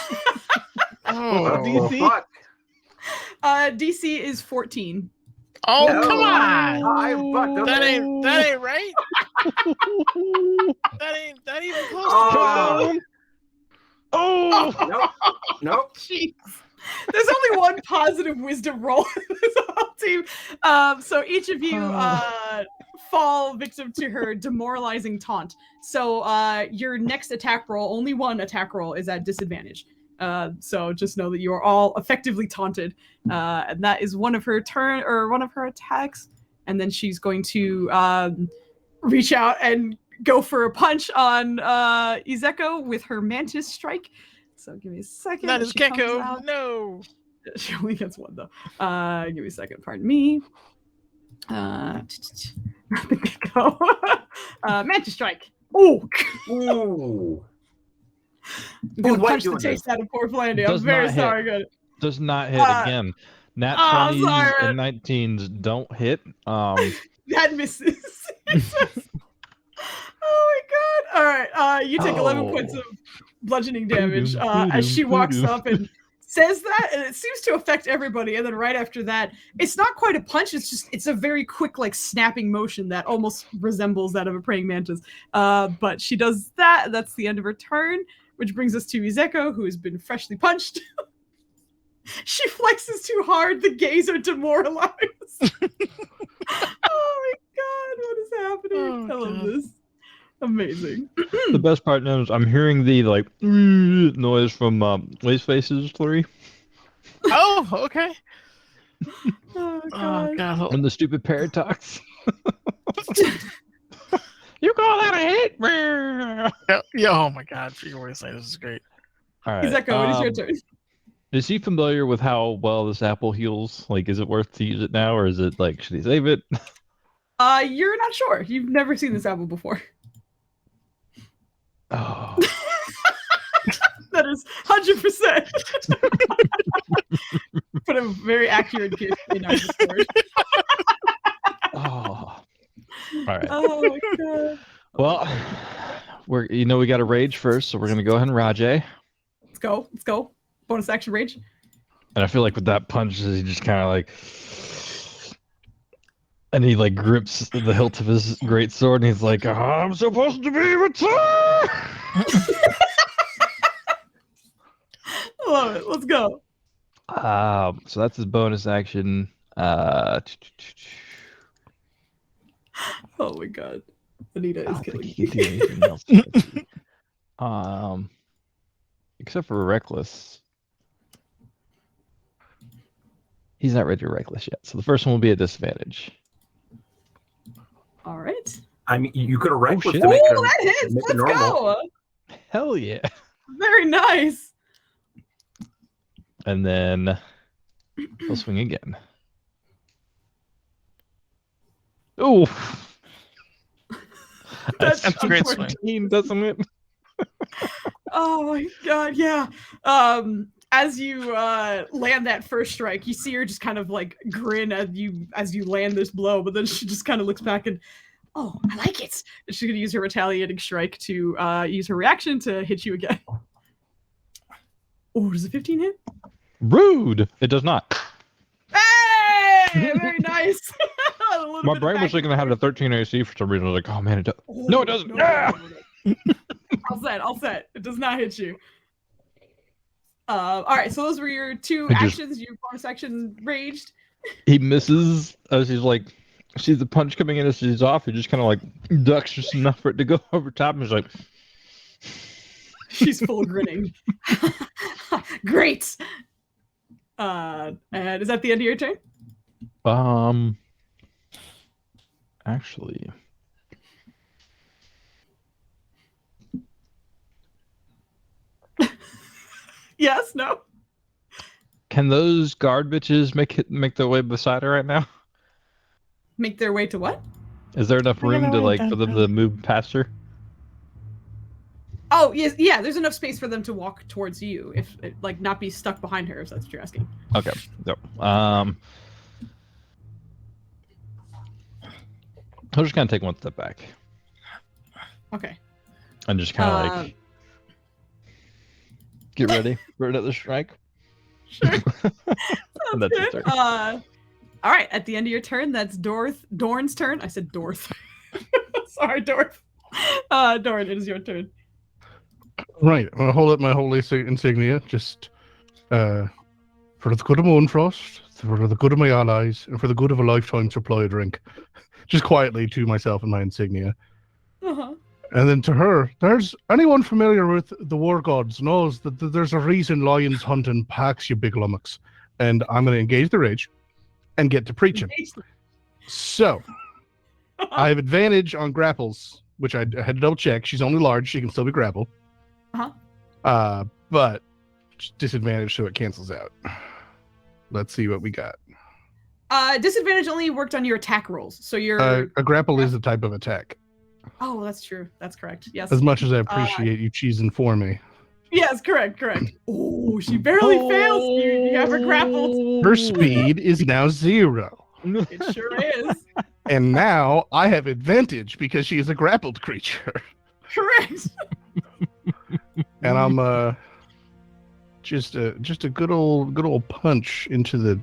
Oh,
DC?
Fuck.
DC is 14.
oh
No.
come on!
I fucked.
That
Okay.
ain't right. That even close.
Oh.
Oh.
Nope.
Jeez. There's only one positive wisdom roll in this whole team. So each of you fall victim to her demoralizing taunt. So your next attack roll, only one attack roll, is at disadvantage. So just know that you are all effectively taunted. And that is one of her attacks. And then she's going to reach out and go for a punch on Izeko with her mantis strike. So give me a second.
That is
She comes
Gecko.
out.
No.
She only gets one though. Give me a second. Pardon me. Not the Gecko. Mantis strike. Oh,
Ooh.
I'm gonna
Dude, why
punch
you
the
doing
taste out of poor Flandy. I'm
Does
very
not hit.
sorry. Good.
Does not hit again. Nat
oh,
20s
sorry.
and 19s don't hit.
That misses. Oh my god! All right, you take 11 points of bludgeoning damage as she walks up and says that, and it seems to affect everybody. And then right after that, it's not quite a punch. It's a very quick, like snapping motion that almost resembles that of a praying mantis. But she does that. And that's the end of her turn, which brings us to Izeko, who has been freshly punched. She flexes too hard. The gays are demoralized. Oh my god, what is happening? I love this. Amazing.
The best part is I'm hearing the like noise from Waste Faces 3
Oh, okay.
Oh
Oh
god.
god.
and the stupid parrot talks. You call that a hit?
Yeah. Oh my god. For your voice, this is great.
All right.
Izeko, it is your turn.
Is he familiar with how well this apple heals? Like, is it worth to use it now, or is it like, should he save it?
You're not sure. You've never seen this apple before.
Oh.
That is 100%. Put a very accurate gift in our Discord.
Oh. All right.
Oh my god.
Well, we got to rage first, so we're gonna go ahead and Rajay.
Let's go. Bonus action rage.
And I feel like with that punch, he just kind of like, and he like grips the hilt of his great sword, and he's like, "I'm supposed to be mature."
I love it. Let's go.
So that's his bonus action.
Oh my god. Anita
I
is
don't think
killing
he can do
me.
anything else. Except for reckless. He's not ready to reckless yet. So the first one will be a disadvantage.
All right.
I mean, you could have reckless
shit.
to make
Oh,
it,
that hits.
make it
Let's
normal.
go.
Hell yeah.
Very nice.
And then he'll swing again. Oh,
That's
a great swing.
14, doesn't it?
Oh my god, yeah. As you land that first strike, you see her just kind of like grin as you land this blow, but then she just kind of looks back and, oh, I like it. And she's gonna use her retaliating strike to use her reaction to hit you again. Oh, does a 15 hit?
Rude. It does not.
Hey, very nice. A little
My
bit of
brain was
back
thinking I had a 13 AC for some reason. I was like, oh man, it does.
Oh,
No, it doesn't. Yeah!
All set. It does not hit you. All right, so those were your two
It just-
actions. Your bonus action raged.
He misses as he's like, sees the punch coming in as she's off. He just kind of like ducks just enough for it to go over top. And he's like,
She's full grinning. Great. And is that the end of your turn?
Actually,
Yes. No.
can those guard bitches make their way beside her right now?
Make their way to what?
Is there enough
We're
room
gonna
to
wait
like for them
down.
to move past her?
Oh yes, yeah. There's enough space for them to walk towards you, if like not be stuck behind her. If that's what you're asking.
Okay. So, I'll just kind of take one step back
Okay.
and just kind of like get ready for another strike.
Sure.
And that's your
Good.
turn.
All right. At the end of your turn, that's Dorn's turn. I said Dorth. Sorry, Dorth. Dorn, it is your turn.
Right. I'm gonna hold up my holy insignia, just for the good of Moonfrost, for the good of my allies, and for the good of a lifetime supply of drink. Just quietly to myself and my insignia.
Uh-huh.
And then to her, there's anyone familiar with the war gods knows that there's a reason lions hunt in packs, you big lummox. And I'm going to engage the rage and get to preaching. So, I have advantage on grapples, which I had to double check. She's only large. She can still be grappled. But disadvantage, so it cancels out. Let's see what we got.
Disadvantage only worked on your attack rolls. So your
A grapple is a type of attack.
Oh, that's true. That's correct. Yes.
As much as I appreciate you cheesing for me.
Yes, correct. Oh, she barely fails. You have her grappled.
Her speed is now 0.
It sure is.
And now I have advantage because she is a grappled creature.
Correct.
And I'm just a good old punch into the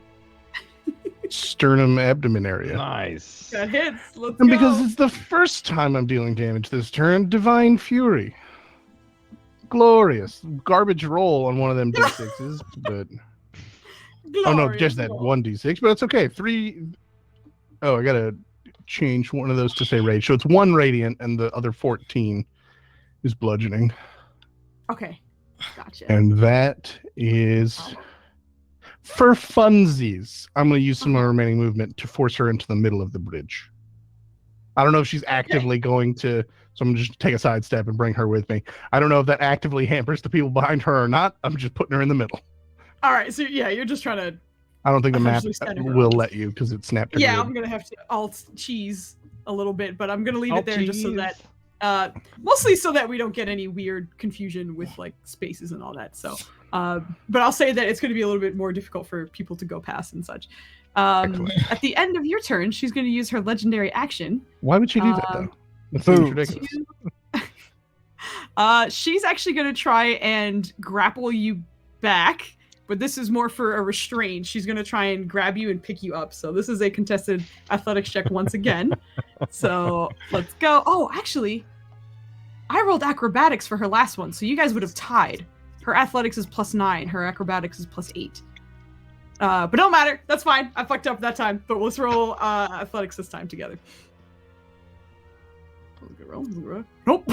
sternum abdomen area.
Nice.
That hits. Let's
And
go.
because it's the first time I'm dealing damage this turn, Divine Fury. Glorious. Garbage roll on one of them D6s, but oh no,
Glorious
just that
roll.
1d6, but it's okay. 3. Oh, I gotta change one of those to say rage. So it's 1 radiant and the other 14 is bludgeoning.
Okay. Gotcha.
And that is for funsies. I'm going to use some of my remaining movement to force her into the middle of the bridge. I don't know if she's actively going to, so I'm going to just take a side step and bring her with me. I don't know if that actively hampers the people behind her or not. I'm just putting her in the middle.
All right. So yeah, you're just trying to.
I don't think the map
Essentially center her.
will let you because it snapped her.
Yeah,
grid.
I'm gonna have to alt cheese a little bit, but I'm gonna leave
Oh,
it there just so
jeez.
that mostly so that we don't get any weird confusion with like spaces and all that. So, but I'll say that it's going to be a little bit more difficult for people to go past and such.
Excellent.
At the end of your turn, she's going to use her legendary action.
Why would she do that though?
Um,
That seems ridiculous.
She's actually going to try and grapple you back, but this is more for a restraint. She's going to try and grab you and pick you up. So this is a contested athletics check once again. So let's go. Oh, actually, I rolled acrobatics for her last one, so you guys would have tied. Her athletics is +9. Her acrobatics is +8. But don't matter. That's fine. I fucked up that time. But let's roll athletics this time together. Good roll. Nope.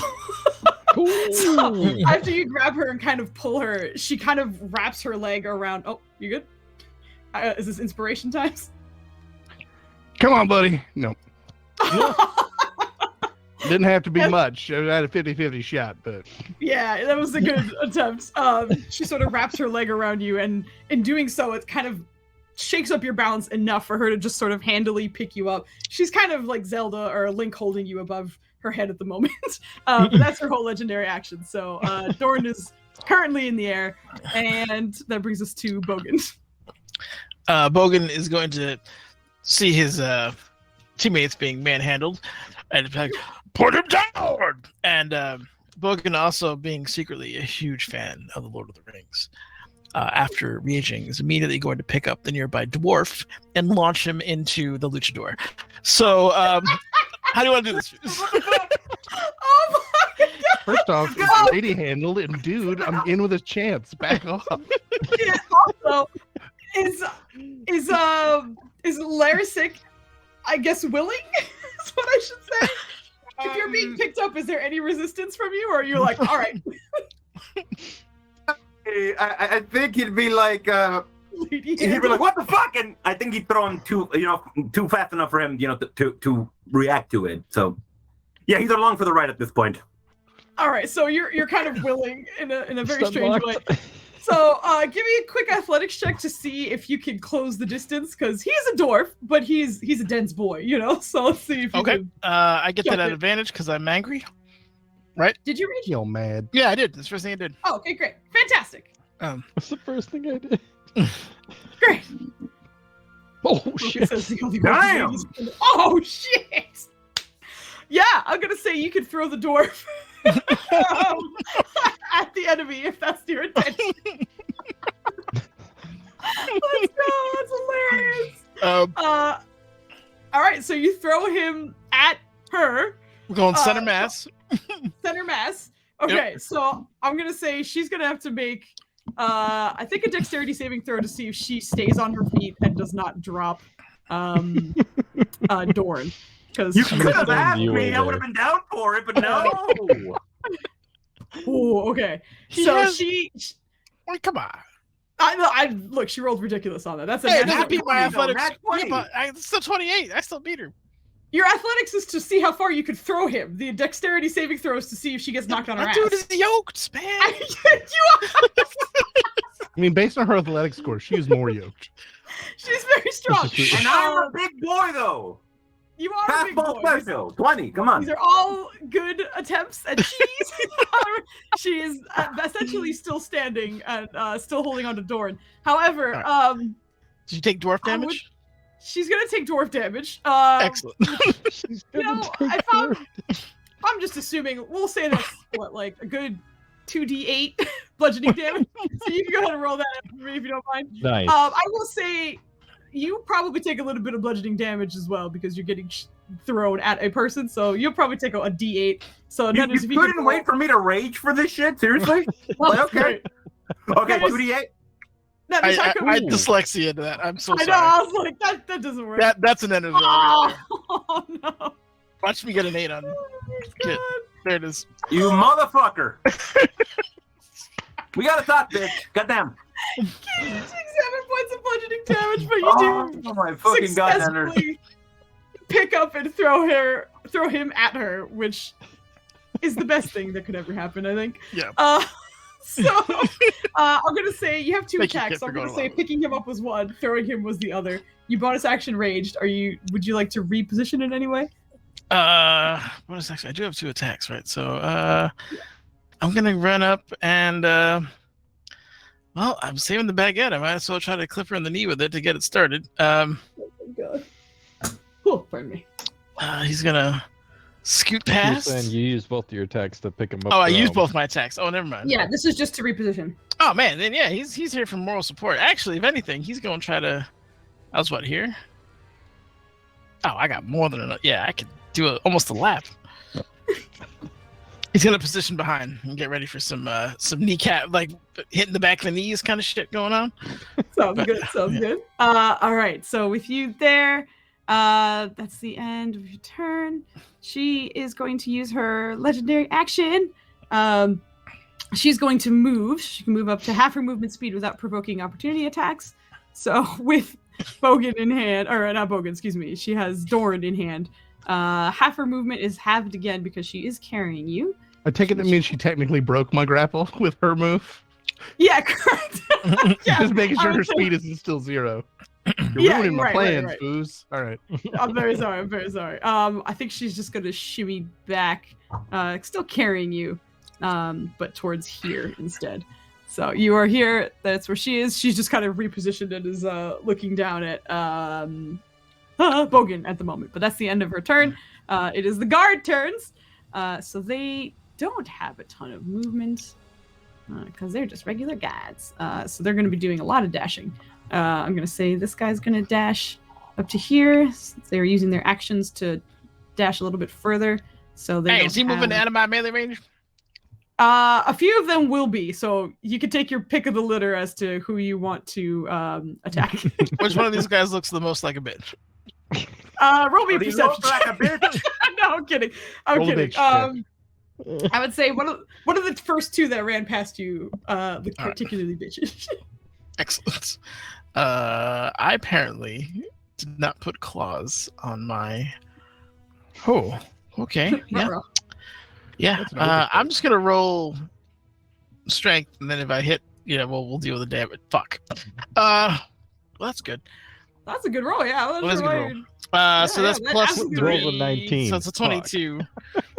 So after you grab her and kind of pull her, she kind of wraps her leg around. Oh, you good? Is this inspiration times?
Come on, buddy. No. Didn't have to be much. I had a 50-50 shot, but
Yeah, that was a good attempt. She sort of wraps her leg around you, and in doing so, it kind of shakes up your balance enough for her to just sort of handily pick you up. She's kind of like Zelda or Link holding you above her head at the moment. But that's her whole legendary action. So Dorn is currently in the air, and that brings us to Bogan.
Bogan is going to see his teammates being manhandled and be like, put him down! And Bogan, also being secretly a huge fan of The Lord of the Rings, after reaching, is immediately going to pick up the nearby dwarf and launch him into the luchador. So, how do you want to do this?
Oh my god!
first off, it's lady handled, and dude, I'm in with a chance. Back off.
Yeah, also, is Larisic, I guess, willing? Is what I should say. If you're being picked up, is there any resistance from you, or are you like, all right?
I think he'd be like, he'd be like, what the fuck? And I think he'd throw him too fast enough for him, to react to it. So, yeah, he's along for the ride at this point.
All right, so you're kind of willing in a very strange way. So, give me a quick athletics check to see if you can close the distance, because he's a dwarf, but he's a dense boy, So let's see if you can.
I get that at advantage because I'm angry, right?
Did you reach?
You're mad.
Yeah, I did. That's the first thing I did.
Oh, okay, great, fantastic.
What's the first thing I did?
Great.
Oh shit!
Damn!
Oh shit! Yeah, I'm gonna say you could throw the dwarf at the enemy if that's your intention. Let's go! That's hilarious. All right, so you throw him at her.
We're going center mass.
Center mass. Okay, So I'm gonna say she's gonna have to make, I think, a dexterity saving throw to see if she stays on her feet and does not drop Dorn. Because
You could have asked me. I would have been down for it, but no.
Oh, okay. She
Come on.
I look. She rolled ridiculous on that. That's
I beat my athletics.
That's 20.
Yeah, but it's still 28. I still beat her.
Your athletics is to see how far you could throw him. The dexterity saving throw is to see if she gets knocked on her ass.
Dude is yoked, man.
I mean, based on her athletic score, she is more yoked.
She's very strong.
And I'm a big boy, though.
You are a big
Fastball
boy.
special. 20. Come on.
These are all good attempts at cheese. She is essentially still standing and still holding on to Dorn. However,
Did you take dwarf damage?
She's gonna take dwarf damage.
Excellent.
I'm just assuming. We'll say that's like a good 2d8 bludgeoning damage. So you can go ahead and roll that for me if you don't mind.
Nice.
I will say you probably take a little bit of bludgeoning damage as well because you're getting thrown at a person. So you'll probably take a d8. So
You couldn't wait for me to rage for this shit? Seriously? Okay. Okay, 2d8.
That is
I dyslexia to that. I'm so
I
sorry.
know. I was like, that doesn't work.
That's an end of right there.
Oh no!
Watch me get an 8 on.
Oh my
Shit.
God.
There it is.
You motherfucker. We gotta talk, bitch. Goddamn.
You take 7 points of bludgeoning damage, but you
Oh my fucking god, Henry.
successfully pick up and throw him at her, which is the best thing that could ever happen, I think.
Yeah.
So I'm gonna say you have 2
Thank you,
attacks.
kid,
So I'm
for
gonna
going
say
along.
picking him up was 1, throwing him was the other. You bonus action raged. Would you like to reposition in any way?
Bonus action. I do have 2 attacks, right? So I'm gonna run up and well, I'm saving the baguette. I might as well try to clip her in the knee with it to get it started.
Oh my god. Cool, pardon me.
He's gonna scoot
You're
past.
saying you use both your attacks to pick him up.
Oh, I used both my attacks. Oh, never mind.
Yeah, this is just to reposition.
Oh man, then yeah, he's here for moral support. Actually, if anything, he's gonna try to. I was what here? Oh, I got more than enough. Yeah, I could do almost a lap. He's gonna position behind and get ready for some kneecap, like hitting the back of the knees kind of shit going on.
Sounds good. Sounds good. All right. So with you there, that's the end of your turn. She is going to use her legendary action. She's going to move. She can move up to half her movement speed without provoking opportunity attacks. So with Bogan in hand, or not Bogan, excuse me, she has Dorn in hand. Half her movement is halved again because she is carrying you.
I take it that means she technically broke my grapple with her move.
Yeah, correct. Yeah,
Just making sure her speed isn't still 0. You're ruining my plans, Foos. All right.
I'm very sorry. I'm very sorry. I think she's just gonna shimmy back, still carrying you, but towards here instead. So you are here. That's where she is. She's just kind of repositioned and is looking down at Bogan at the moment. But that's the end of her turn. It is the guard turns. So they don't have a ton of movement because they're just regular guards. So they're going to be doing a lot of dashing. I'm going to say this guy's going to dash up to here. Since they're using their actions to dash a little bit further. So they
Hey, is he moving out of my melee range?
A few of them will be, so you can take your pick of the litter as to who you want to attack.
Which one of these guys looks the most like a bitch?
Roll me a perception.
Like a bitch.
No, I'm kidding. I'm
Roll a
kidding.
bitch
I would say one of the first two that ran past you look particularly bitchy.
Excellent. I apparently did not put claws on my. Oh, okay. Yeah. Yeah, I'm just gonna roll strength, and then if I hit, we'll deal with the damage. Fuck. Well, that's good.
That's a good roll, yeah.
That's a good roll. So that's plus 3.
Roll a 19.
So it's a 22.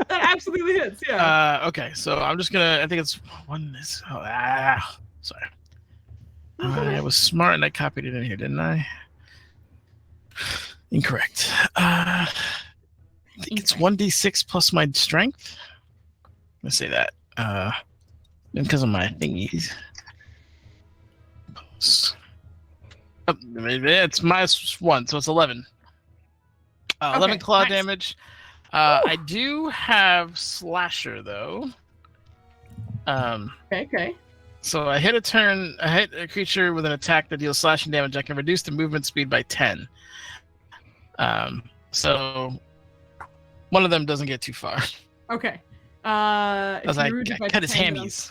That absolutely hits, yeah.
Okay, so I'm just gonna. I think it's one. Sorry. I was smart and I copied it in here, didn't I? Incorrect. I think it's 1d6 plus my strength. Let's say that. Because of my thingies. It's -1, so it's 11. 11 claw damage. I do have Slasher, though.
Okay.
So I hit a creature with an attack that deals slashing damage. I can reduce the movement speed by 10. So one of them doesn't get too far.
Okay.
As I cut his
10,
hammies.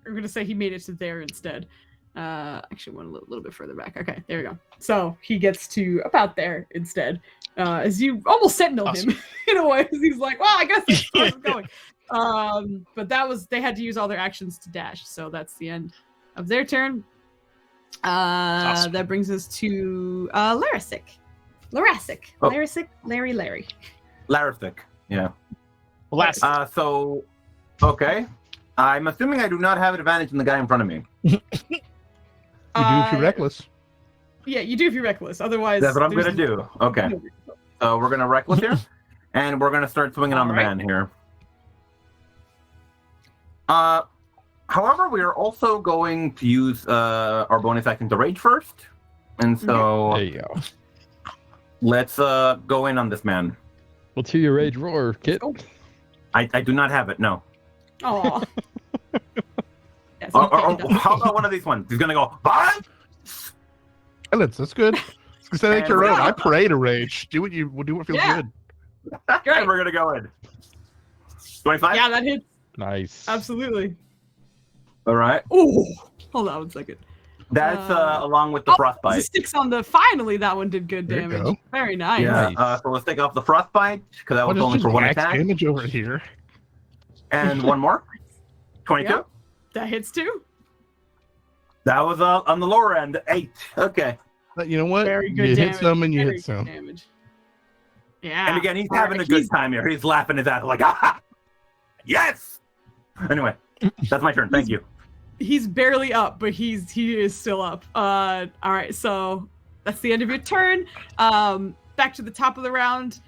I'm gonna say he made it to there instead. Actually went a little bit further back. Okay, there we go. So he gets to about there instead. As you almost sentinel him in a way, because he's like, well, I guess that's where I'm going. But they had to use all their actions to dash, so that's the end of their turn.
Awesome.
That brings us to Larisic. Larry.
Laristic. Yeah.
Last.
So, okay. I'm assuming I do not have advantage in the guy in front of me.
You do if you're reckless.
Yeah, you do if you're reckless. Otherwise,
That's what I'm going to do. Okay. So we're going to reckless here, and we're going to start swinging on the man here. However, we are also going to use our bonus action to rage first. And so
There you go.
let's go in on this man.
Let's hear your rage roar, Kit.
I do not have it, no.
Aw. Yeah, so
How about one of these ones? He's going to go, "Bye!"
Silence, that's good. Say that your own. I pray to rage. Do what feels good.
And we're going to go in. 25?
Yeah, that hits.
Nice.
Absolutely.
All right.
Oh, hold on 1 second.
That's along with the frostbite.
6 on the. Finally, that one did good
There you
damage.
go.
Very nice.
Yeah. So let's take off the frostbite because that was only for one attack.
Damage over here.
And one more. 22.
Yep. That hits too.
That was on the lower end. 8. Okay.
But you know what?
Very good
You
damage.
hit some and you
Very
hit some.
good damage. Yeah.
And again, he's having a good time here. He's laughing his ass like, ah, yes. Anyway, that's my turn. Thank you.
He's barely up, but he is still up. All right, so that's the end of your turn. Back to the top of the round.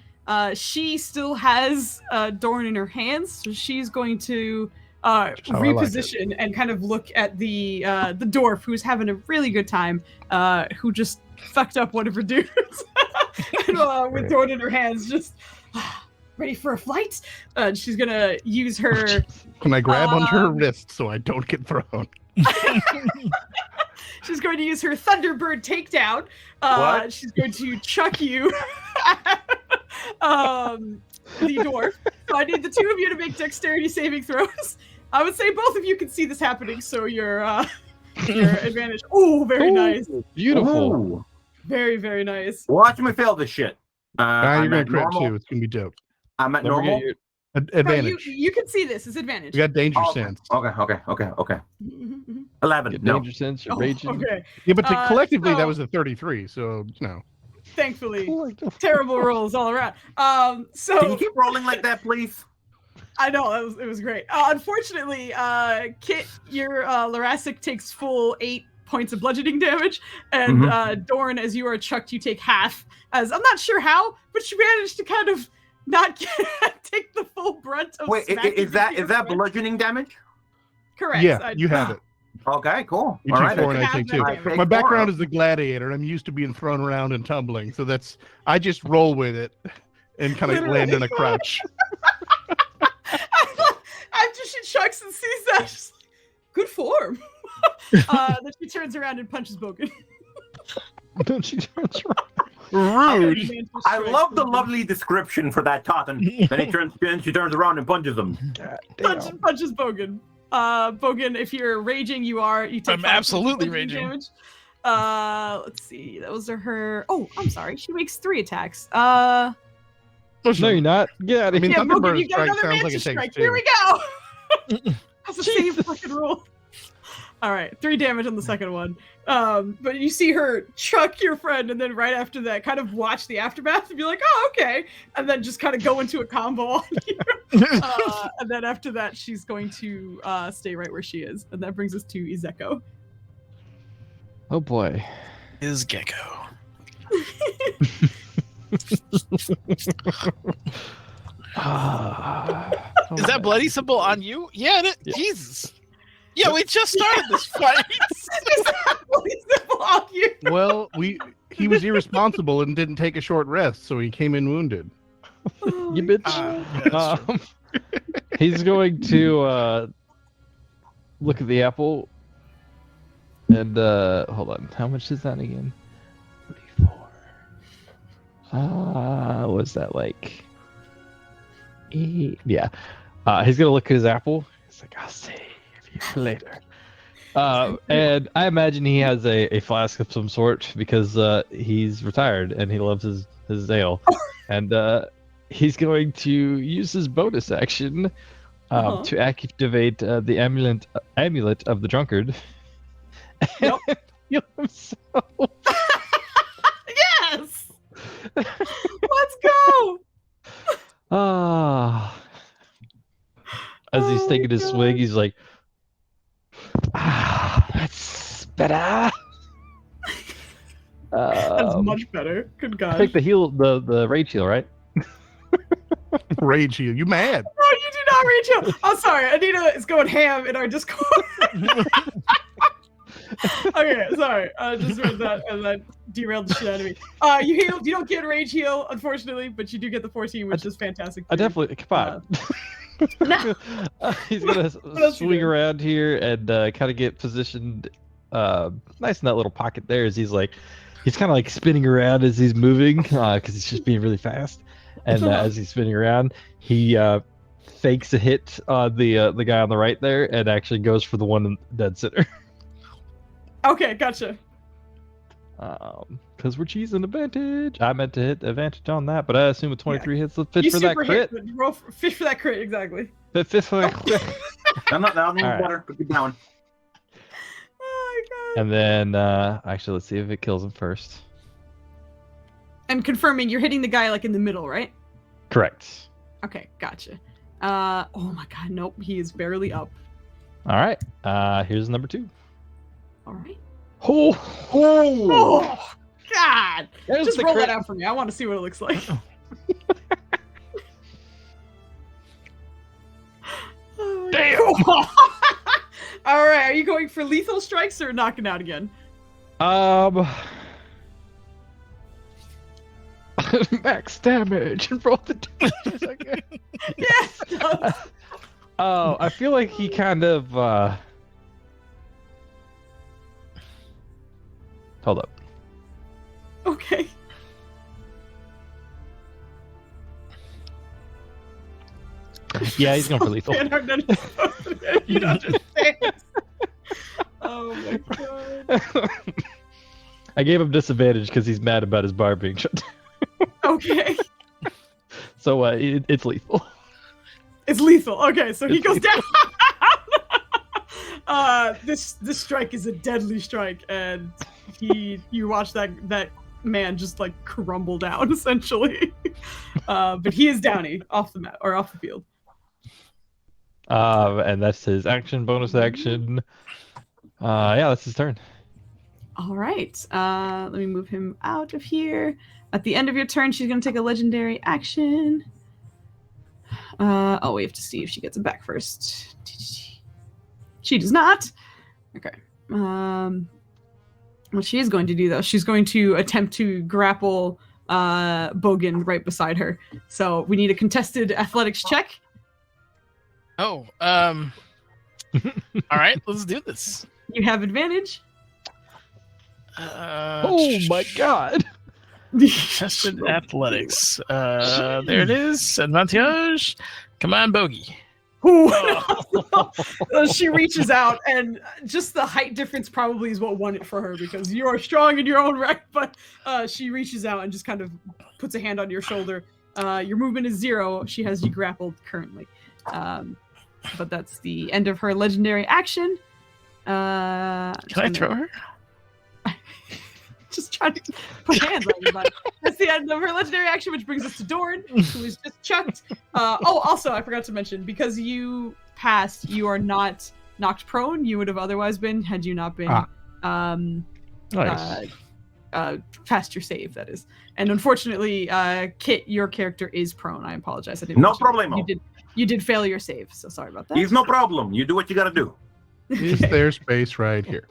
She still has Dorn in her hands, so she's going to reposition and kind of look at the dwarf who's having a really good time, who just fucked up one of her dudes, and, with Dorn in her hands, just ready for a flight? She's gonna use her.
Can I grab onto her wrist so I don't get thrown?
She's going to use her Thunderbird takedown.
What?
She's going to chuck you the dwarf. So I need the two of you to make dexterity saving throws. I would say both of you can see this happening, so your advantage. Oh, very nice.
Beautiful.
Ooh.
Very, very nice.
Watch me fail this shit.
You're
I'm
gonna
at
crit
normal.
too. It's gonna be dope.
I'm at
Don't forget
normal.
your-
Advantage.
You can see this. It's advantage.
We got danger
Oh,
sense.
Okay.
Mhm.
11.
your
No.
danger sense, your
Oh,
raging.
okay.
Yeah, but collectively
so-
that was a 33. So
Thankfully, terrible rolls all around. So
Can you keep rolling like that, please?
I know it was great. Unfortunately, Kit, your Lorasic takes full 8 points of bludgeoning damage, and Dorn, as you are chucked, you take half. As I'm not sure how, but you managed to kind of not take the full brunt of.
Wait,
smacking
is that
into your friend.
bludgeoning damage?
Correct?
yeah, you have it.
Okay, cool.
You
All
take
right.
4 and I
have
take
that
2.
damage.
My background is a gladiator, and I'm used to being thrown around and tumbling. So I just roll with it and kind of
Literally.
land in a crouch.
After she chucks and sees that, she's like, good form. Then she turns around and punches Bogan.
Then she turns around.
Rude.
I love the lovely description for that Totten. Then she turns around and punches him.
God damn.
Punches Bogan. Bogan, if you're raging, you take.
I'm
5
absolutely
points of
raging.
damage. Let's see. Those are her. Oh, I'm sorry. She makes 3 attacks.
No, you're not. Get out
I
of
mean,
here.
Yeah,
Thunderbird
Bogan, you get
strike
another
sounds like
Mantis
it takes
strike.
2.
Here we go. That's the same
Jesus.
fucking rule. All right, 3 damage on the second one. But you see her chuck your friend, and then right after that, kind of watch the aftermath and be like, "Oh, okay," and then just kind of go into a combo on you. And then after that, she's going to stay right where she is, and that brings us to Izeko.
Oh boy.
Is Gecko. Is that bloody symbol on you? Yeah,
Yeah.
Jesus. Yeah, we just started this fight.
On you.
Well, he was irresponsible and didn't take a short rest, so he came in wounded.
Oh
You
my
bitch.
God.
Yeah, that's true.
He's going to look at the apple and hold on. How much is that again? 44. Was that like 8? Yeah. He's gonna look at his apple. He's like, I'll save you for later. And I imagine he has a flask of some sort because he's retired and he loves his ale. And he's going to use his bonus action to activate the amulet of the drunkard.
Yep.
Heal himself.
Yes. Let's go.
As he's
Oh
taking
my
his
God.
swig, he's like, that's better.
That's much better. Good God.
Take the heal, the rage heal, right?
Rage heal. You mad?
No, you do not reach out. I'm sorry. Anita is going ham in our Discord. Okay, sorry. I just read that and that derailed the shit out of me. You healed. You don't get rage heal, unfortunately, but you do get the 14, which is fantastic.
I
too.
definitely, come on.
No.
He's gonna
else you
swing
doing?
around here and kind of get positioned nice in that little pocket there as he's kind of like spinning around as he's moving because he's just being really fast. And as he's spinning around, he fakes a hit on the guy on the right there and actually goes for the one in dead center.
Okay, gotcha.
Because we're cheesing advantage. I meant to hit advantage on that, but I assume a 23 hits the fit
You
for that
super
crit.
hit. Roll fish for that crit, exactly.
Fit for that crit.
I'm not
All right.
better, but keep going.
Oh my God.
And then actually, let's see if it kills him first.
And confirming, you're hitting the guy like in the middle, right?
Correct.
Okay, gotcha. Oh my God, nope. He is barely up.
All right. Here's number 2.
All right.
Oh,
Oh God!
there's
Just
the
roll
crit.
that out for me. I want to see what it looks like. Oh,
Damn.
All right, are you going for lethal strikes or knocking out again?
Max damage and roll the damage again.
Yes.
Oh, I feel like he kind of. Hold up.
Okay.
Yeah, he's going for lethal.
You don't understand. Oh my god.
I gave him disadvantage because he's mad about his bar being shut down.
Okay.
So it's lethal.
It's lethal. Okay, so he goes down. This strike is a deadly strike, and you watch that man just like crumble down essentially. But he is downy off the mat or off the field.
And that's his action, bonus action. Yeah, that's his turn.
All right. Let me move him out of here. At the end of your turn, she's going to take a legendary action. Oh, we have to see if she gets it back first. She does not. Okay. What she is going to do, though, she's going to attempt to grapple Bogan right beside her. So we need a contested athletics check.
Oh, all right, let's do this.
You have advantage.
Oh my god!
Tested athletics. There it is. Advantage. Come on, Bogey.
Ooh, no. She reaches out, and just the height difference probably is what won it for her because you are strong in your own right. But she reaches out and just kind of puts a hand on your shoulder. Your movement is 0. She has you grappled currently. But that's the end of her legendary action.
Can I throw her?
Just trying to put hands on everybody. That's the end of her legendary action, which brings us to Doran, who is just chucked. Also, I forgot to mention, because you passed, you are not knocked prone. You would have otherwise been had you not been
Nice.
passed your save, that is. And unfortunately, Kit, your character is prone. I apologize. I didn't
No
mention that.
problemo.
You did fail your save, so sorry about that.
He's no problem. You do what you gotta do.
Is there space right here?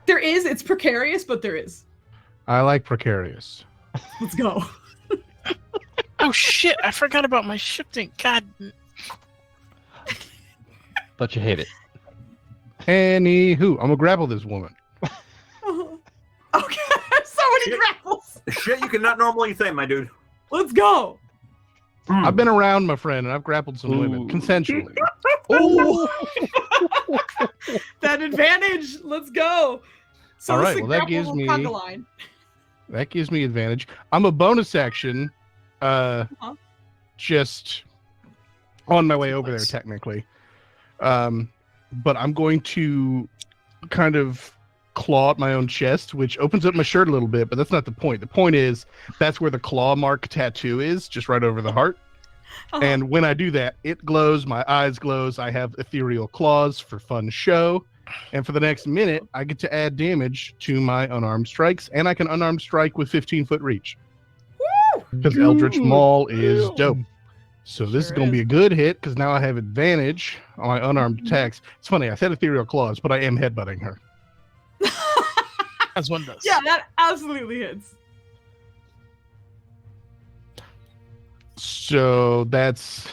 There is. It's precarious, but there is.
I like precarious.
Let's go.
Oh shit! I forgot about my shifting. God.
But you hate it.
Anywho, I'm gonna grapple this woman.
Okay, so many grapples.
Shit you cannot normally say, my dude.
Let's go.
I've been around, my friend, and I've grappled some women
Ooh.
consensually.
Ooh. That advantage. Let's go. So
All
this
right,
is
well, that
grapple
gives
with
me-
conga line.
That gives me advantage. I'm a bonus action, just on my way over there, technically. But I'm going to kind of claw at my own chest, which opens up my shirt a little bit, but that's not the point. The point is that's where the claw mark tattoo is, just right over the heart.
Uh-huh.
And when I do that, it glows, my eyes glows, I have ethereal claws for fun show. And for the next minute, I get to add damage to my unarmed strikes, and I can unarmed strike with 15-foot reach. Because Eldritch Maul is dope. So this is
Sure
going to
is.
be a good hit, because now I have advantage on my unarmed attacks. It's funny, I said ethereal claws, but I am headbutting her.
As one does.
Yeah, that absolutely hits.
So that's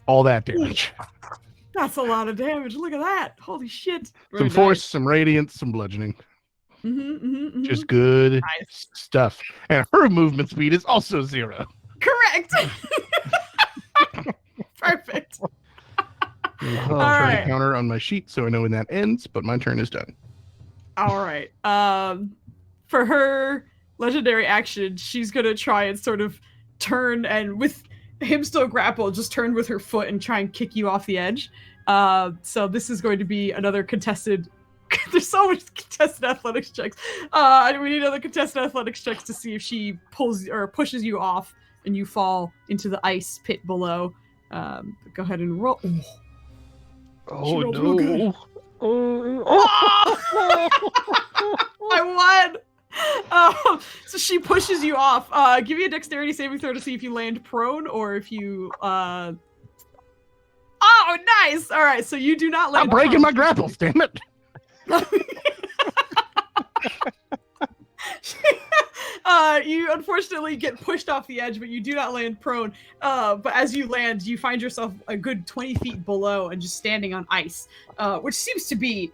all that damage.
That's a lot of damage. Look at that. Holy shit.
Some force, some radiance, some bludgeoning. Just good stuff. And her movement speed is also 0.
correct. Perfect.
Turn
right.
counter on my sheet so I know when that ends, but my turn is done.
All right. For her legendary action, she's gonna try and sort of turn and with him still grappled, just turn with her foot and try and kick you off the edge. So this is going to be another contested. There's so much contested athletics checks. We need other contested athletics checks to see if she pulls or pushes you off and you fall into the ice pit below. Go ahead and roll.
Oh
rolled real good.
no.
I won. So she pushes you off. Give me a dexterity saving throw to see if you land prone or if you. Oh, nice! All right, so you do not land.
I'm breaking
prone.
my grapples, damn it.
You unfortunately get pushed off the edge, but you do not land prone. But as you land, you find yourself a good 20 feet below and just standing on ice, which seems to be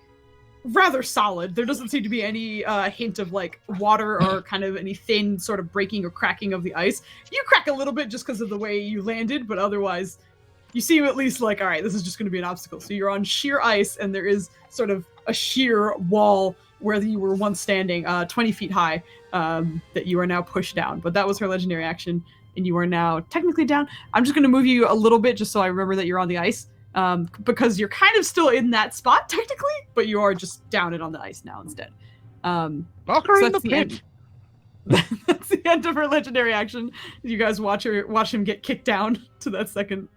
rather solid. There doesn't seem to be any hint of like water or kind of any thin sort of breaking or cracking of the ice. You crack a little bit just because of the way you landed, but otherwise you seem at least like, all right, this is just going to be an obstacle. So you're on sheer ice, and there is sort of a sheer wall where you were once standing, 20 feet high, that you are now pushed down. But that was her legendary action, and you are now technically down. I'm just going to move you a little bit just so I remember that you're on the ice. Because you're kind of still in that spot technically, but you are just down it on the ice now instead.
Knock her in the pit.
That's the end of her legendary action. You guys watch him get kicked down to that second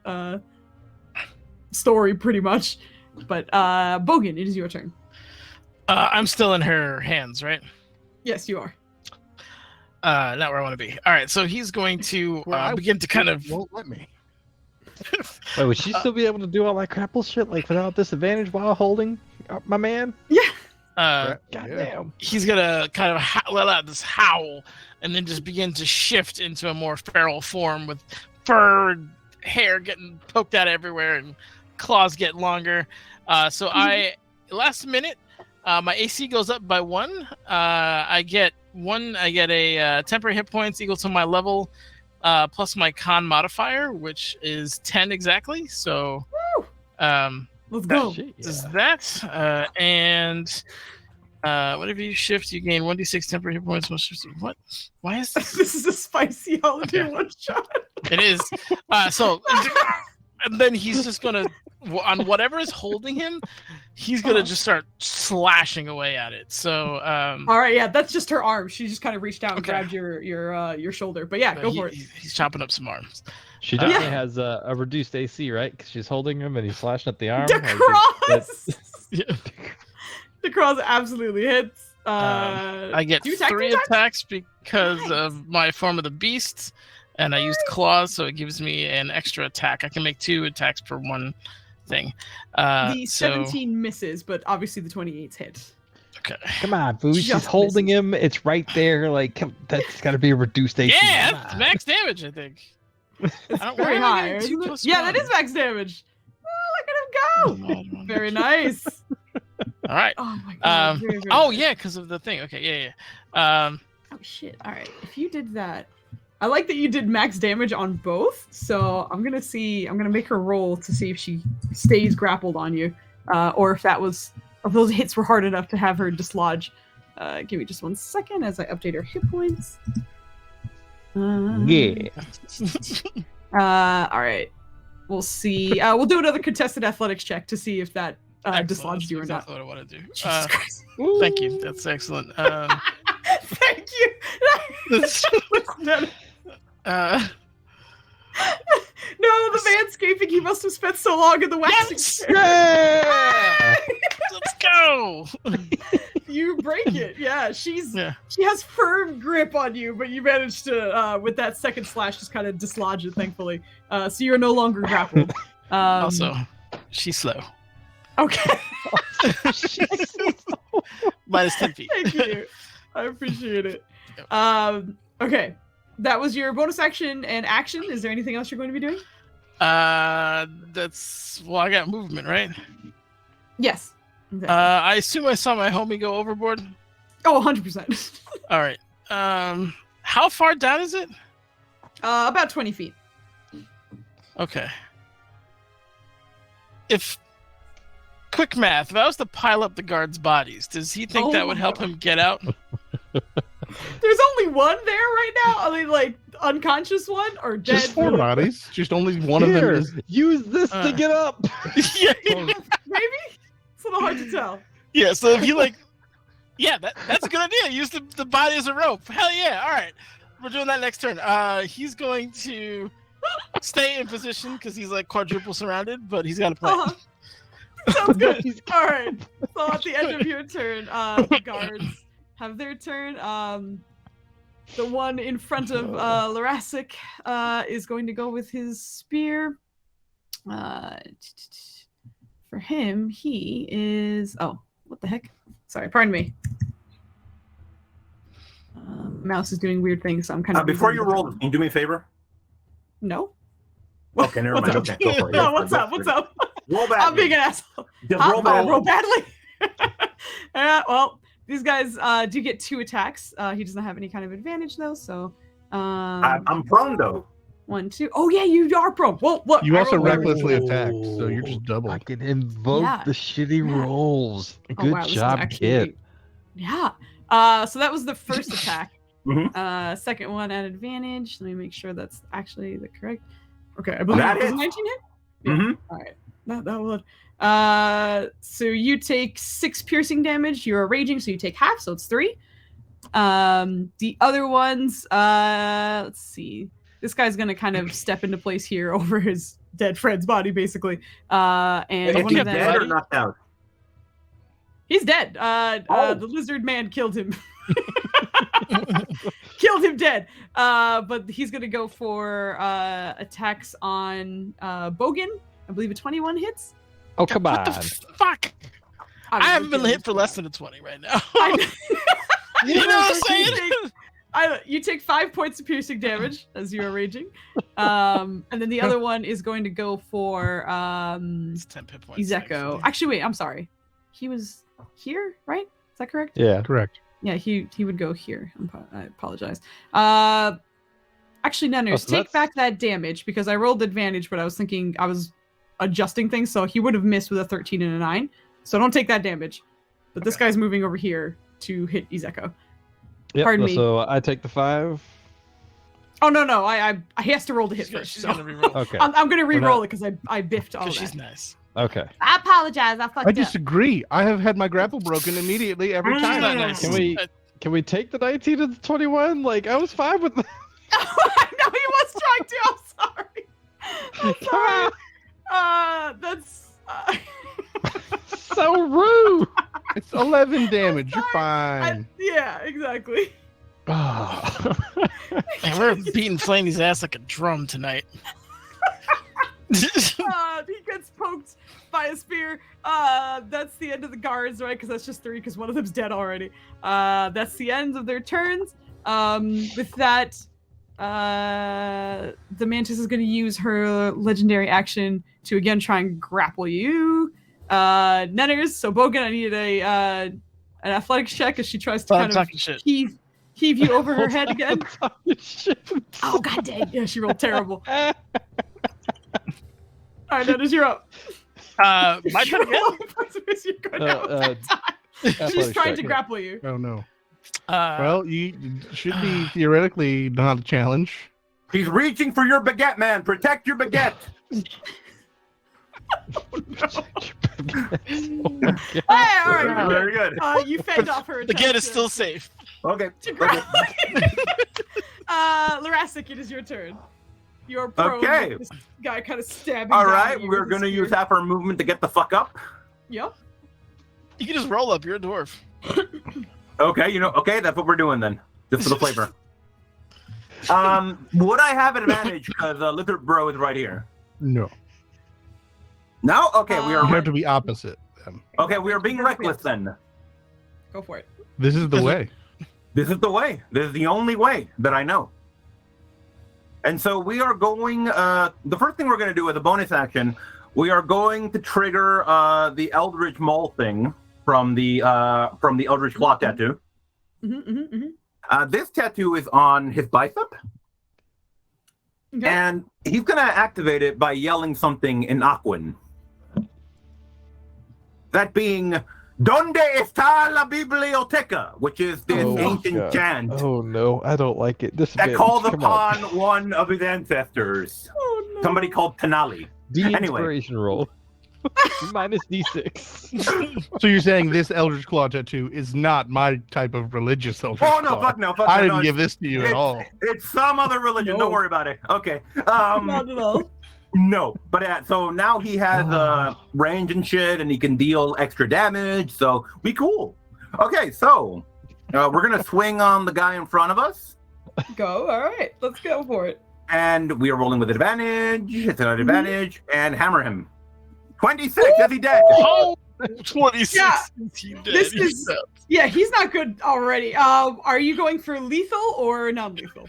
story, pretty much. But Bogan, it is your turn.
I'm still in her hands, right?
Yes, you are.
Not where I want to be. All right, so he's going to begin to kind of.
Won't let me.
Wait, would she still be able to do all that grapple shit like without disadvantage while holding my man?
Yeah.
Goddamn.
He's gonna kind of let out this howl, and then just begin to shift into a more feral form with fur, and hair getting poked out everywhere, and claws get longer. So last minute, my AC goes up by 1. I get a temporary hit points equal to my level. Plus my con modifier, which is 10 exactly. So,
Let's go.
Does that? And whenever you shift, you gain 1d6 temporary hit points. What? Why is this?
This is a spicy holiday one shot.
It is. And then he's just gonna, on whatever is holding him, he's gonna just start slashing away at it. So,
all right, yeah, that's just her arm. She just kind of reached out and grabbed your shoulder. But yeah, go for it.
He's chopping up some arms.
She definitely has a reduced AC, right? Because she's holding him and he's slashing at the arm.
The cross. The cross absolutely hits.
I get 3 attacks because of my form of the beast. And I used claws, so it gives me an extra attack. I can make 2 attacks per one thing.
The 17 misses, but obviously the 28's hit.
Okay.
Come on, Boo. She's holding him. It's right there. Like, that's got to be a reduced AC.
Yeah, that's max damage, I think.
It's very high. Yeah, that is max damage. Oh, look at him go. Very nice.
All right.
Oh, my God. Very
yeah, because of the thing. Okay, yeah.
Oh, shit. All right. If you did that. I like that you did max damage on both, so I'm gonna make her roll to see if she stays grappled on you, or if those hits were hard enough to have her dislodge. Give me just 1 second as I update her hit points.
Yeah.
All right. We'll see. We'll do another contested athletics check to see if that dislodged you or not.
That's what I want to do.
Jesus Christ.
Thank you. That's excellent.
Thank you. No, the manscaping. He must have spent so long in the waxing.
Yeah!
Let's go.
You break it. Yeah, she has firm grip on you, but you managed to, with that second slash, just kind of dislodge it. Thankfully, so you're no longer grappled.
Also, she's slow.
Okay.
Minus 10 feet.
Thank you. I appreciate it. Okay. That was your bonus action and action. Is there anything else you're going to be doing?
I got movement, right?
Yes. Exactly.
I assume I saw my homie go overboard.
Oh, 100%.
All right. How far down is it?
About 20 feet.
Okay. Quick math, if I was to pile up the guards' bodies, does he think that would help him get out?
There's only one there right now? I mean, like, unconscious one or dead?
Just 4 bodies. Just only one of them is...
Use this to get up.
Yeah. Maybe? It's a little hard to tell.
Yeah, so if you that's a good idea. Use the body as a rope. Hell yeah. All right. We're doing that next turn. He's going to stay in position because he's like quadruple surrounded, but he's got a plan.
Sounds good. All right. So at the end of your turn, the guards have their turn. The one in front of Lorasic is going to go with his spear. For him, he is... Oh, what the heck? Sorry, pardon me. Mouse is doing weird things, so I'm kind of.
Before you roll, can you do me a favor?
No.
Okay, never mind. Okay, go for it.
No, what's up? What's up?
Roll badly.
I'm being an asshole.
Just roll badly.
Roll badly. Well, these guys do get 2 attacks. He doesn't have any kind of advantage though, so.
I'm prone though.
1, 2. Oh yeah, you are prone. Well, look.
You also
rolled-
recklessly attacked, so you're just double.
I can invoke
Yeah.
the shitty
Yeah.
rolls.
Oh,
Good
wow, this is
job,
actually-
kid.
Yeah. So that was the first attack.
Mhm.
Second one at advantage. Let me make sure that's actually the correct. Okay, I believe
That
it was
is.
19 hit. Yeah.
Mm-hmm.
All right. That would. So you take 6 piercing damage. You're raging, so you take half, so it's 3. The other ones, let's see. This guy's gonna kind of step into place here over his dead friend's body, basically. And
Is
one
he
of them,
dead or knocked out?
he's dead. The lizard man killed him. Killed him dead. But he's gonna go for attacks on Bogan. I believe a 21 hits.
Oh, come
What
on.
the fuck? I haven't been hit for less than a 20 right now. You know what I'm saying?
You take 5 points of piercing damage as you are raging. And then the other one is going to go for
It's 10 hit points.
Izeko. Actually, wait, I'm sorry. He was here, right? Is that correct?
Yeah.
Correct.
Yeah, he would go here. I apologize. Actually, no,
Oh, so
take
that's-
back that damage because I rolled advantage, but I was thinking I was adjusting things, so he would have missed with a 13 and a 9. So don't take that damage. But this guy's moving over here to hit Izeko.
Yep,
Pardon me.
So I take the 5.
Oh no, I he has to roll to hit first.
She's
So
gonna reroll.
Okay.
I'm gonna
We're
re-roll
not-
it because I biffed all
Because
that.
she's nice.
Okay.
I apologize. I fucked
I
up.
disagree. I have had my grapple broken immediately every
She's
time.
not nice.
Can we take the 19 and the 21? Like, I was fine with that.
I know he was trying to. I'm sorry. That's.
So rude.
It's 11 damage. You're fine.
Yeah, exactly.
Oh.
Man, we're beating Flamey's ass like a drum tonight.
He gets poked by a spear. That's the end of the guards, right? Because that's just 3, because one of them's dead already. That's the end of their turns. With that, the Mantis is going to use her legendary action to again try and grapple you. Netters, so Bogan, I need an athletics check as she tries to
Stop
kind of
talking shit.
heave you over her head again.
Shit.
Oh god dang! Yeah, she rolled terrible. All right, Netters, you're up.
My turn again?
You're going down that time. She's
Athletics
trying
check,
to
yeah.
grapple you.
Oh no.
Well,
Well, you should be theoretically not a challenge.
He's reaching for your baguette, man. Protect your baguette.
Oh my God.
Hey, all right, you're
Very
good.
good.
You fend off her.
the
attack
get is still safe.
Okay.
to grapple. Lurasic, it is your turn. You're prone.
Okay.
This guy kind of stabbing.
All
down
right.
at you
We're
with his
gonna
spear.
use half our movement to get the fuck up.
Yep.
You can just roll up. You're a dwarf.
Okay. Okay. That's what we're doing then. Just for the flavor. Would I have an advantage because Lizard Bro is right here?
No.
No. Okay. We
You
are.
have to be opposite them.
Okay. We are being reckless then.
Go for it.
This is the way.
This is the way. This is the only way that I know. And so we are going. The first thing we're going to do as a bonus action, we are going to trigger the Eldritch Maul thing from the Eldritch Claw tattoo. This tattoo is on his bicep,
Okay.
and he's going to activate it by yelling something in Aquan. That being, "Donde está la biblioteca?" which is this
Oh,
ancient
God.
chant
Oh no, I don't like it. This
that
bitch,
calls
come
upon
on.
one of his ancestors,
Oh, no.
somebody called Tanali.
De-inspiration roll. Minus D6.
So you're saying this Eldritch Claw tattoo is not my type of religious Eldritch
Oh no,
Claw.
fuck no, fuck
I
no.
didn't
no.
give this to you at all.
It's some other religion.
No.
Don't worry about it. Okay.
Not at all.
No, but so now he has range and shit, and he can deal extra damage. So we cool. Okay, so we're gonna swing on the guy in front of us,
Go. All right. Let's go for it.
and we are rolling with advantage. It's an advantage, and hammer him. 26. Is he dead?
Oh, 26
Yeah,
is he dead?
this is- Yeah, he's not good already. Are you going for lethal or non-lethal?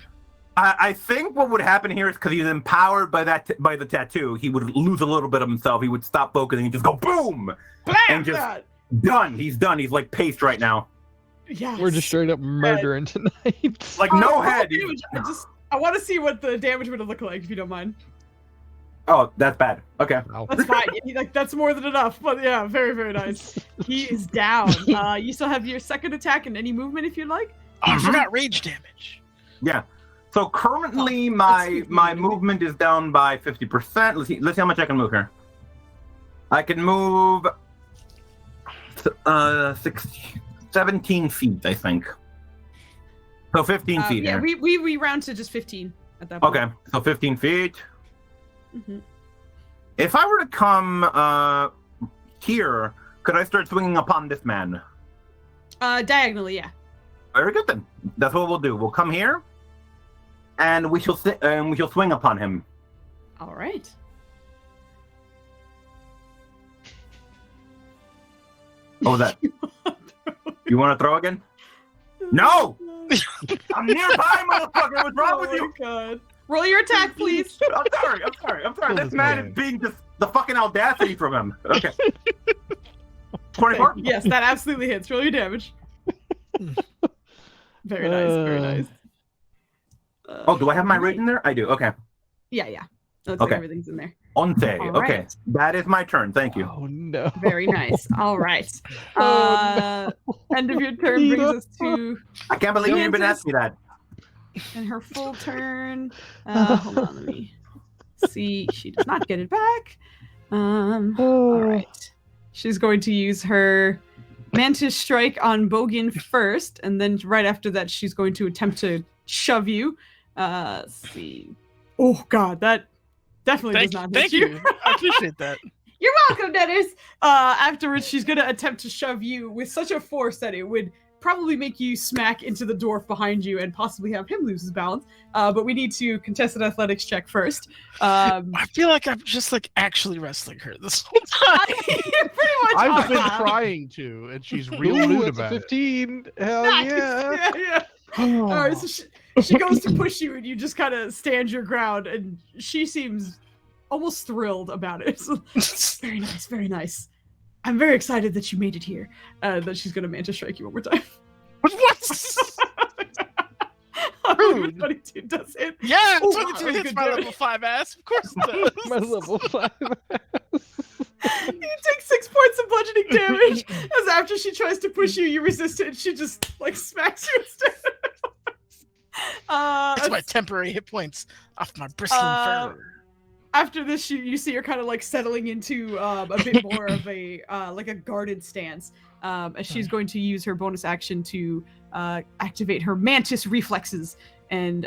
I think what would happen here is because he's empowered by by the tattoo, he would lose a little bit of himself. He would stop focusing and just go boom,
Blam!
and just done. He's done. He's like paste right now.
Yes.
We're just straight up murdering tonight.
Like no
roll
head.
damage. I want to see what the damage would have looked like if you don't mind.
Oh, that's bad. Okay.
That's fine. Like that's more than enough. But yeah, very very nice. He is down. You still have your second attack and any movement if you'd like.
Oh, I forgot rage damage.
Yeah. So currently my movement is down by 50%. Let's see how much I can move here. I can move 17 feet, I think. So 15 feet
yeah,
here.
we round to just 15 at that point.
Okay, so 15 feet.
Mm-hmm.
If I were to come here, could I start swinging upon this man?
Diagonally, yeah.
Very good then. That's what we'll do. We'll come here, and we shall swing upon him.
All right.
What was that? You want to throw again? No! I'm nearby, motherfucker. What's wrong with you?
God. Roll your attack, please.
I'm sorry. This man is being just the fucking audacity from him. Okay. 24?
Yes, that absolutely hits. Roll your damage. Very nice. Very nice.
Oh, do I have my rate in there? I do. Okay.
Yeah. Looks
Okay.
like everything's in there.
Onte.
All
Okay.
right.
That is my turn. Thank you.
Oh no.
Very nice. All right.
Oh,
End of your turn brings us to
I can't believe you even asked me that.
and her full turn. Hold on, let me see. She does not get it back. All right. She's going to use her Mantis Strike on Bogan first, and then right after that, she's going to attempt to shove you. Let's see. Oh God, that definitely does not hit
Thank you. I appreciate that.
You're welcome, Dennis. Afterwards, she's gonna attempt to shove you with such a force that it would probably make you smack into the dwarf behind you and possibly have him lose his balance. But we need to contest an athletics check first.
I feel like I'm just like actually wrestling her this whole time.
Pretty much.
I've been
are.
trying to, and she's real
Ooh,
rude
that's a
about it.
15. Hell
Nice.
yeah.
Yeah. All right, so she goes to push you, and you just kind of stand your ground, and she seems almost thrilled about it. So, very nice, very nice. I'm very excited that you made it here. That she's gonna mantis strike you one more time.
What?
Oh, 22 does it.
Yeah,
Ooh,
22
wow,
hits
good
my
damage.
level 5 ass. Of course it does.
My level 5.
You take 6 points of bludgeoning damage. As after she tries to push you, you resist it, and she just like smacks you instead.
That's my temporary hit points off my bristling fur.
After this, you see her kind of like settling into a bit more of a like a guarded stance, as she's going to use her bonus action to activate her mantis reflexes, and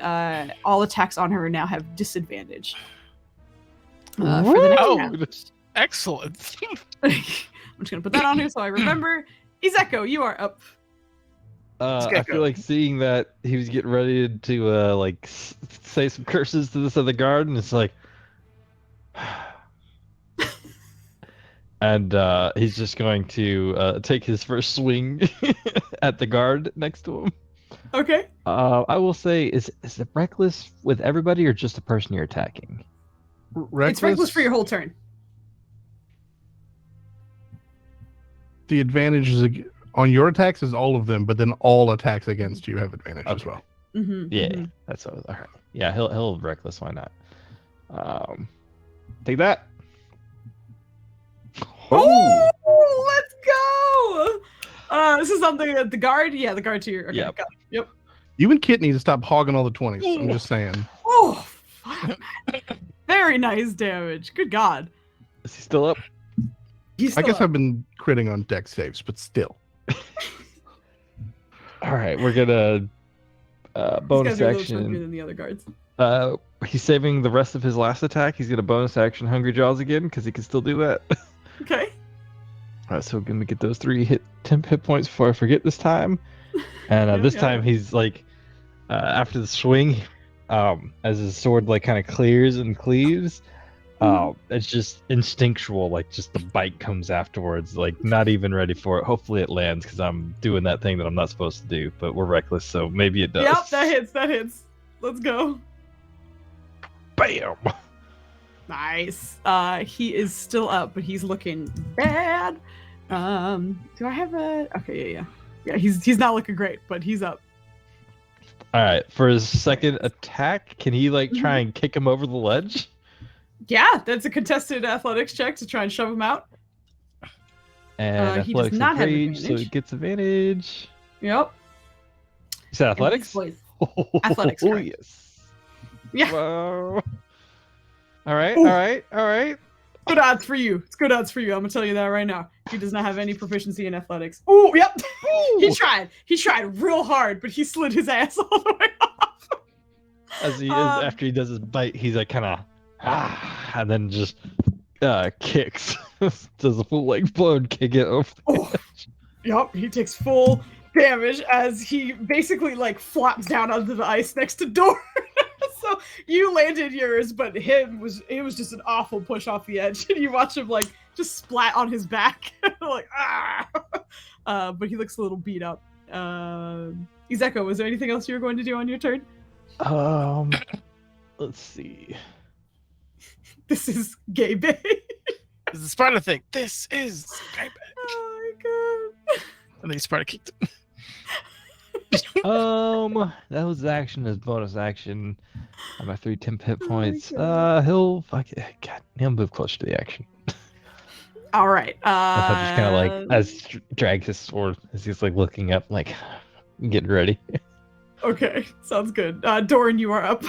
all attacks on her now have disadvantage. For the next round.
Excellent.
I'm just gonna put that on here so I remember. Izeko, you are up.
I feel like seeing that he was getting ready to like say some curses to this other guard, and it's like, and he's just going to take his first swing at the guard next to him.
Okay.
I will say, is it reckless with everybody or just the person you're attacking?
It's reckless for your whole turn.
The advantage is on your attacks is all of them, but then all attacks against you have advantage as well.
Mm-hmm,
Yeah,
mm-hmm.
that's all right. Yeah, he'll reckless. Why not? Take that.
Oh, let's go! This is something that the guard. Yeah, the guard to your. Okay,
Yep.
got it. Yep.
You and Kit need to stop hogging all the 20s. I'm just saying.
Oh, fuck, man. Very nice damage. Good God.
Is he still up?
He's
I
still
guess
up.
I've been critting on deck saves, but still.
All right, we're gonna bonus
These guys are a little
action.
chunkier than the other guards.
He's saving the rest of his last attack. He's gonna bonus action Hungry Jaws again because he can still do that.
Okay.
All right, so we're gonna get those 3 temp hit points before I forget this time. And this time he's like, after the swing, as his sword like kind of clears and cleaves,
It's just instinctual, like just the bite comes afterwards, like not even ready for it. Hopefully it lands because I'm doing that thing that I'm not supposed to do, but we're reckless, so maybe it does.
Yep, that hits. Let's go.
Bam!
Nice. He is still up, but he's looking bad. Do I have a? Okay, yeah. He's not looking great, but he's up.
All right, for his second attack, can he like try and kick him over the ledge?
Yeah, that's a contested athletics check to try and shove him out.
And
he does
athletics
not
is
have
great, so
advantage.
it gets advantage.
Yep.
Is that athletics?
Athletics,
Oh
correct.
yes.
Yeah.
Whoa. All right,
Ooh.
all right.
Good odds for you. It's good odds for you. I'm gonna tell you that right now. He does not have any proficiency in athletics. Ooh, yep. He tried. He tried real hard, but he slid his ass all the way off.
As he is, after he does his bite, he's like kind of and then just kicks. Does a full leg blow and kick it over.
Yep, he takes full damage as he basically like flops down onto the ice next to Dor. So you landed yours, but it was just an awful push off the edge, and you watch him like just splat on his back, like but he looks a little beat up. Izeko, was there anything else you were going to do on your turn?
Let's see.
This is gay bay.
This is the Sparta thing. This is gay bay.
Oh my god.
And then Sparta kicked him.
That was action as bonus action. I have my 3 temp hit points.
God.
He'll move closer to the action.
All right.
I'll just kind of like as drags his sword as he's like looking up, like getting ready.
Okay, sounds good. Doran, you are up.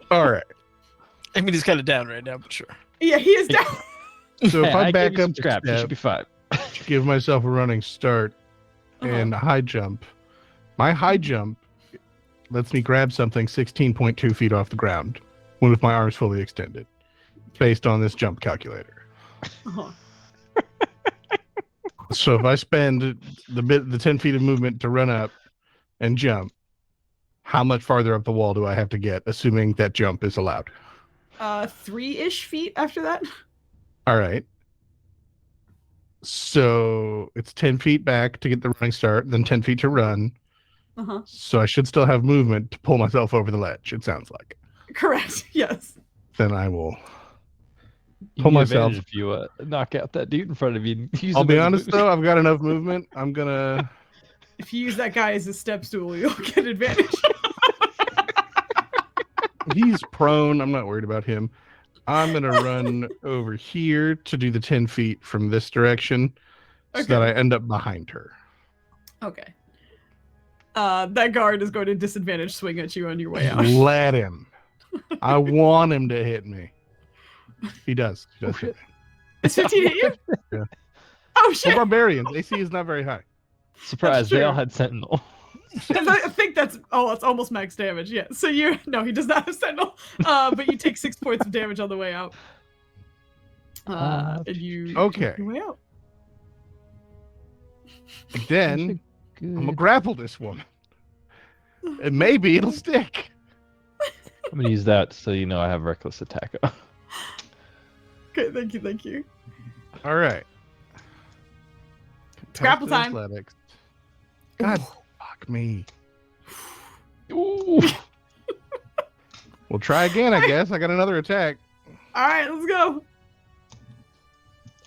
All right.
I mean, he's kind of down right now, but sure.
Yeah, he is down.
So if I back
gave you
up
some scrap, you should be fine.
give myself a running start and a high jump. My high jump lets me grab something 16.2 feet off the ground with my arms fully extended, based on this jump calculator.
Uh-huh.
So if I spend the 10 feet of movement to run up and jump, how much farther up the wall do I have to get, assuming that jump is allowed?
3-ish feet after that.
All right. So it's 10 feet back to get the running start, then 10 feet to run.
Uh-huh.
So I should still have movement to pull myself over the ledge, it sounds like.
Correct. Yes.
Then I will
You
pull
get
myself.
advantage if you knock out that dude in front of you. Use
I'll
him
be
as a
honest
boost.
though, I've got enough movement. I'm gonna.
If you use that guy as a step stool, you'll get advantage.
He's prone. I'm not worried about him. I'm gonna run over here to do the 10 feet from this direction, so that I end up behind her.
Okay. That guard is going to disadvantage swing at you on your way out.
Let him. I want him to hit me. He does. He does hit me.
Is 15 hit you?
Yeah.
Oh
Well,
shit!
barbarians, AC is not very high.
Surprise!
That's
They all
true.
had sentinel.
I think that's it's almost max damage. Yeah. So he does not have sentinel. But you take 6 points of damage on the way out. And you
Okay.
your way out.
Then I'm gonna grapple this woman, and maybe it'll stick.
I'm gonna use that so you know I have reckless attack.
Okay, thank you.
All right.
Grapple
Contest
time.
Athletics. God, fuck me.
Ooh.
We'll try again, I guess. I got another attack.
All right, let's go.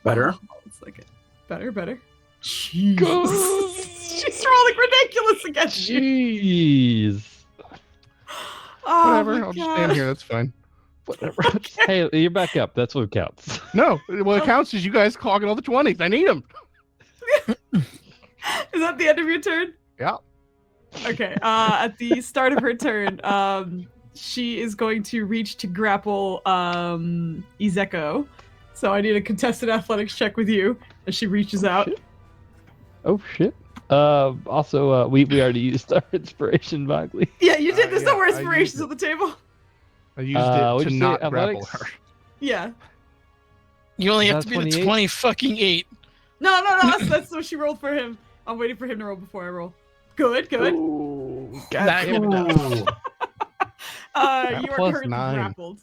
Better.
It's like it. Better. Jesus. She's rolling ridiculous against you.
Jeez.
Oh,
Whatever.
my
I'll just
God.
stand here. That's fine.
Whatever. Hey, you're back up. That's what counts.
No, what counts is you guys clogging all the 20s. I need them.
Is that the end of your turn?
Yeah.
Okay. At the start of her turn, she is going to reach to grapple Izeko. So I need a contested athletics check with you as she reaches out.
Shit. Oh shit. Also, we already used our inspiration vaguely.
Yeah, you did. There's no more
Yeah, I
inspirations
used
on the table.
I used
what'd
it to
you say,
not grapple
athletics?
her.
Yeah.
You only
Is
have to
that
be the
28?
20-fucking-8.
No. That's what she rolled for him. I'm waiting for him to roll before I roll. Good.
Ooh,
Nah,
God damn it.
Ooh.
You are
plus
currently
9.
grappled.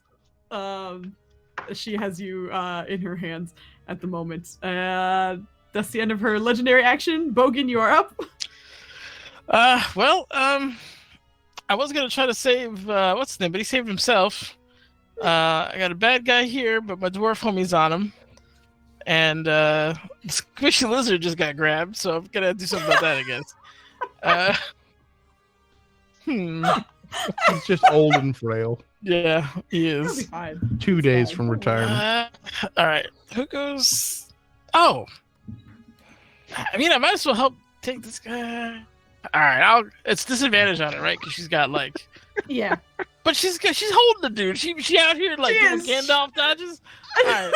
She has you in her hands at the moment. That's the end of her legendary action. Bogan, you are up.
Well, I was gonna try to save what's his name, but he saved himself. I got a bad guy here, but my dwarf homie's on him, and the squishy lizard just got grabbed, so I'm gonna do something about that, I guess.
He's just old and frail.
Yeah, he
It'll be
is.
fine.
2 days
fine.
from retirement.
All right, who goes? Oh, I mean, I might as well help take this guy. All right, it's disadvantage on it, right? Because she's got like,
Yeah.
but she's holding the dude. She out here like
She
doing
is.
Gandalf dodges. All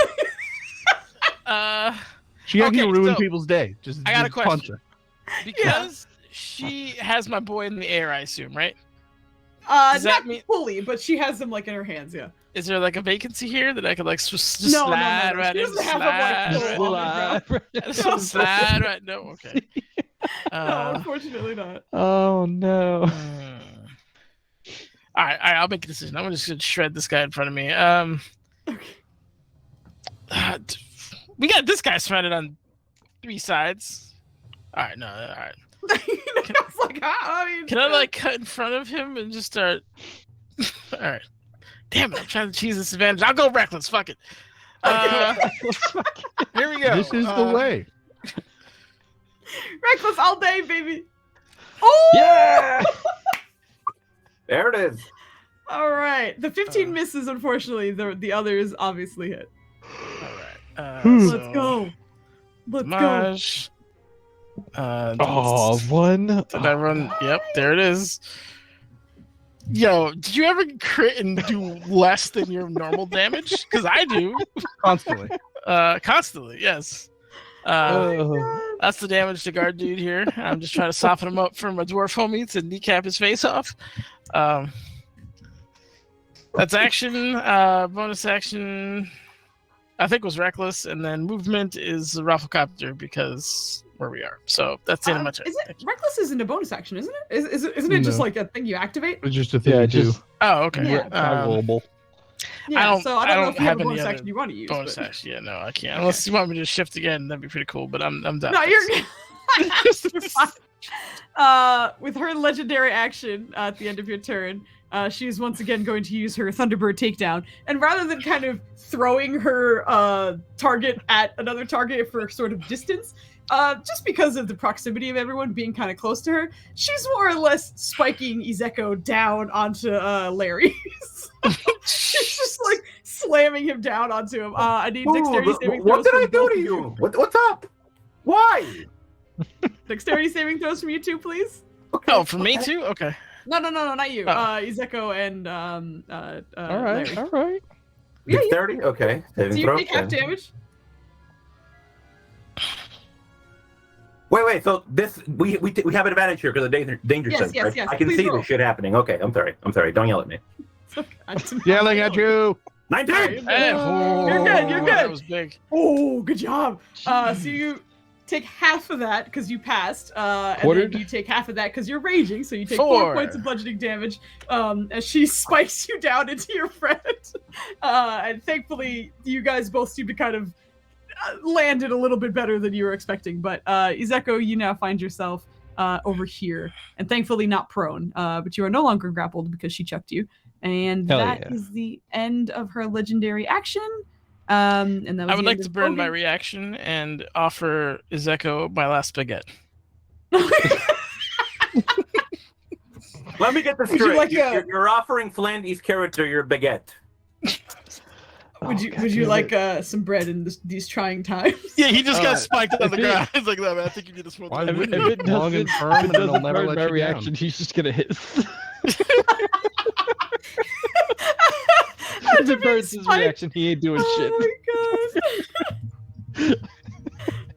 right.
She had
okay,
you ruin
so
people's day. Just
I got a
just punch
question.
her.
Because she has my boy in the air, I assume, right?
Not
Does that mean-
fully, but she has them like in her hands. Yeah.
Is there like a vacancy here that I could like just
No,
slide
no.
right
She
in?
doesn't have them, like, full on the ground.
Just slide right. No, okay.
No, unfortunately not.
Oh no.
All right, I'll make a decision. I'm just gonna shred this guy in front of me. We got this guy surrounded on 3 sides. All right, no, all right.
It's like, I mean,
Can I like cut in front of him and just start? All right. Damn it! I'm trying to choose this advantage. I'll go reckless. Fuck it. Here we go.
This is the way.
reckless all day, baby. Oh
Yeah.
There it is.
All right. The 15 misses, unfortunately. The others obviously hit.
All right.
Let's go. Let's go.
Maj.
Oh, one.
Did I run? Yep, there it is. Yo, did you ever crit and do less than your normal damage? Because I do.
Constantly.
Constantly, yes.
Oh.
That's the damage to guard dude here. I'm just trying to soften him up for my dwarf homie to kneecap his face off. That's action. Bonus action, I think, was reckless, and then movement is Rafflecopter because where we are. So that's the end of my turn.
Is it reckless? Isn't a bonus action, isn't it? Isn't it just
No.
like a thing you activate?
It's just a thing
Yeah,
to do.
just
Oh, okay.
Yeah.
toggleable.
Yeah. So I don't know if you have a
any
bonus
other
action you want to use.
bonus
but...
action. Yeah, no, I can't. Unless you want me to shift again, that'd be pretty cool. But I'm done.
No, you're. You're fine. With her legendary action at the end of your turn, she's once again going to use her Thunderbird takedown, and rather than kind of throwing her target at another target for sort of distance, just because of the proximity of everyone being kind of close to her, she's more or less spiking Izeko down onto Larry. She's just like slamming him down onto him. I need dexterity saving throws.
What did
from
I do
both
to
of
you? What's up? Why?
Dexterity saving throws from you too, please.
Okay.
Oh, for me too? Okay.
No, not you.
Oh.
Izeko and
All right,
Larry.
all right.
Yeah, you-
Dexterity? Okay. Saving
So you
throw,
take half
then.
damage.
Wait. So this we have an advantage here because of danger
Yes,
sense,
yes,
right?
yes.
I can
Please
see
roll.
this shit happening. Okay, I'm sorry. Don't yell at me.
It's okay. I did not
Yelling at
know.
you.
19.
Alright,
Hey,
You're good, you're good.
That was big.
Oh, good job. So you take half of that because you passed, and
Quartered?
then you take half of that because you're raging. So you take 4 points of bludgeoning damage as she spikes you down into your friend. And thankfully, you guys both seem to kind of landed a little bit better than you were expecting. But Izeko, you now find yourself over here, and thankfully not prone. But you are no longer grappled because she chucked you. And
Hell
that is
yeah.
the end of her legendary action. And that was
I would
the
like
end
to
of
burn my
Bogan.
reaction and offer Izeko my last baguette.
Let me get this
Would you
straight.
like
You're offering Flandy's character your baguette.
Would you like some bread in these trying times?
Yeah, he just got
Alright.
spiked on the
If it-
ground. He's like, no, man, I think you need this one.
Why
If
wouldn't
it
you? Long and
doesn't,
firm,
if it
and it'll
doesn't
never
burn
let
my
you
reaction,
down.
he's just gonna hit.
Had
If
to
it
be
burns his
spiked.
reaction, he ain't doing shit.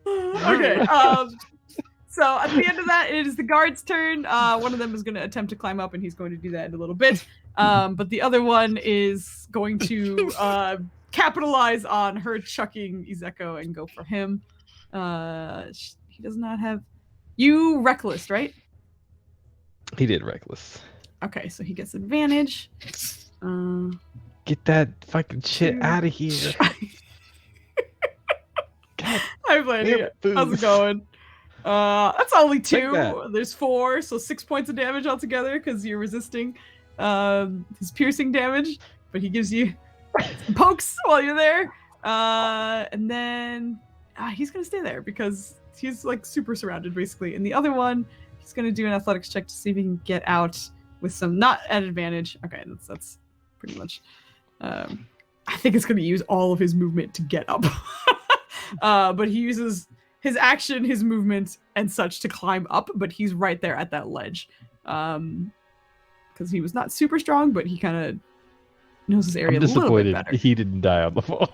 Oh my god. Okay. So at the end of that, it is the guard's turn. One of them is going to attempt to climb up, and he's going to do that in a little bit. But the other one is going to capitalize on her chucking Izeko and go for him. He does not have you reckless, right?
He did reckless.
Okay, so he gets advantage.
Get that fucking shit out of here. God
Hi, Blandy.
damn,
How's it
Foos.
going? That's only
Take
2.
that.
There's 4, so 6 points of damage altogether because you're resisting his piercing damage, but he gives you some pokes while you're there. And then he's gonna stay there because he's like super surrounded basically. And the other one, he's gonna do an athletics check to see if he can get out with some not at advantage. Okay, that's pretty much. I think it's gonna use all of his movement to get up. But he uses his action, his movement, and such to climb up, but he's right there at that ledge. Because he was not super strong, but he kind of knows his area
I'm
a little bit
disappointed
better.
he didn't die on the fall.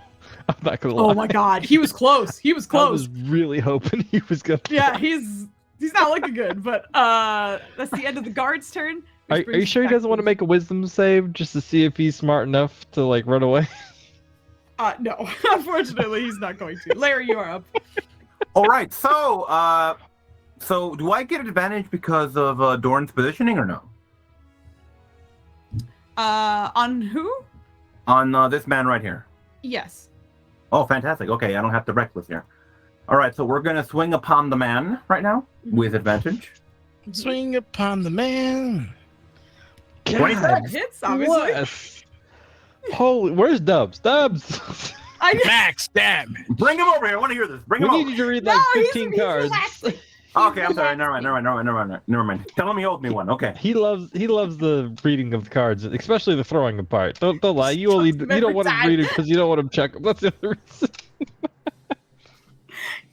I'm not gonna lie.
Oh my god, he was close. He was
I
close.
was really hoping he was gonna.
Yeah, he's not looking good, but that's the end of the guard's turn.
Are
which
you
brings
sure he
us back
doesn't want to make a wisdom save just to see if he's smart enough to like run away?
No, unfortunately, he's not going to. Larry, you are up.
All right, so do I get advantage because of Dorn's positioning or no?
On who?
On this man right here.
Yes.
Oh, fantastic. Okay, I don't have to reckless here. All right, so we're going to swing upon the man right now with advantage.
Swing upon the man.
26.
That hits, obviously.
What? Holy, where's Dubs? Dubs!
Max damage.
Bring him over here. I want to hear this. Bring
We
him
need
over.
you to read
No,
like
he's
15 cards.
relaxing.
Okay, I'm sorry. Never mind. Tell him he owes me one. Okay.
He loves the reading of the cards, especially the throwing them part. Don't lie. You only you
Remember
don't want him
time.
reading because you don't want him check them. That's the other reason.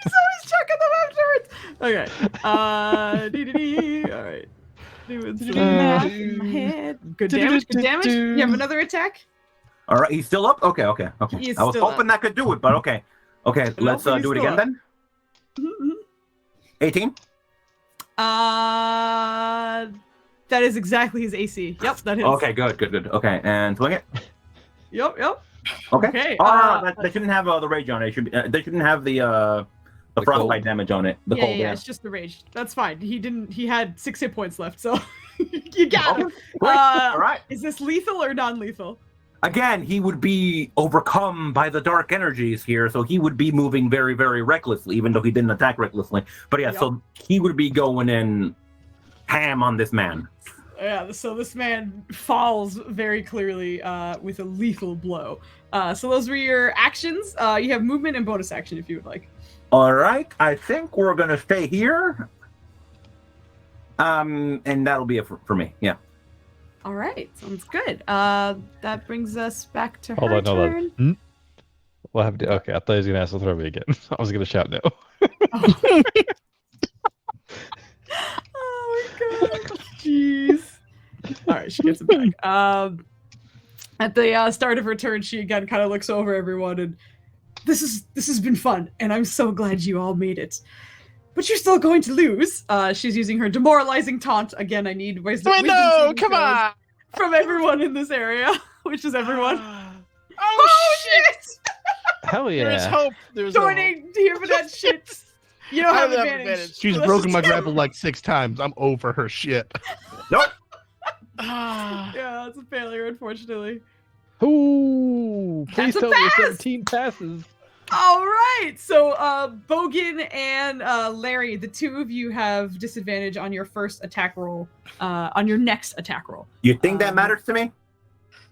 He's always checking them afterwards. Okay. All right. Doing some math in my head. Good damage. Good damage. You have another attack?
All right, he's still up? Okay.
He is
I was
still
hoping that could do it, but okay. Okay, let's
he's
do it
still
again
up.
then.
Mhm.
18?
That is exactly his AC. Yep, that hits.
Okay, good. Okay, and swing it.
Yep.
Okay.
Okay,
No, they shouldn't have the rage on it. They shouldn't have the frostbite damage on it. The cold
Yeah,
damage.
it's just the rage. That's fine. He had 6 hit points left, so you got him.
Great. All right.
Is this lethal or non-lethal?
Again, he would be overcome by the dark energies here, so he would be moving very, very recklessly, even though he didn't attack recklessly. But yeah,
Yep.
so he would be going in ham on this man.
Yeah, so this man falls very clearly with a lethal blow. So those were your actions. You have movement and bonus action if you would like.
All right, I think we're gonna stay here. And that'll be it for me. Yeah.
All right, sounds good. That brings us back to
Hold
her
on, hold
turn.
on. Hmm? What happened? Okay, I thought he was gonna ask to throw me again. I was gonna shout no.
Oh my god. Jeez. All right, she gets it back. At the start of her turn, she again kind of looks over everyone and this has been fun, and I'm so glad you all made it. But you're still going to lose. She's using her demoralizing taunt. Again, I need wisdom.
Wait, no,
wisdom
come
saving throws
on.
from everyone in this area, which is everyone.
Oh, shit.
Hell
There's
yeah!
hope. There's hope.
Jordan, do you hear that shit? You don't
I
have
don't have
advantage.
advantage.
She's
Let's
broken my
just-
grapple like 6 times. I'm over her shit.
Nope.
Ah.
Yeah, it's a failure, unfortunately.
Ooh, please
That's a
tell me
pass!
17 passes.
All right, so Bogan and Larry, the two of you have disadvantage on your first attack roll, on your next attack roll.
You think that matters to me?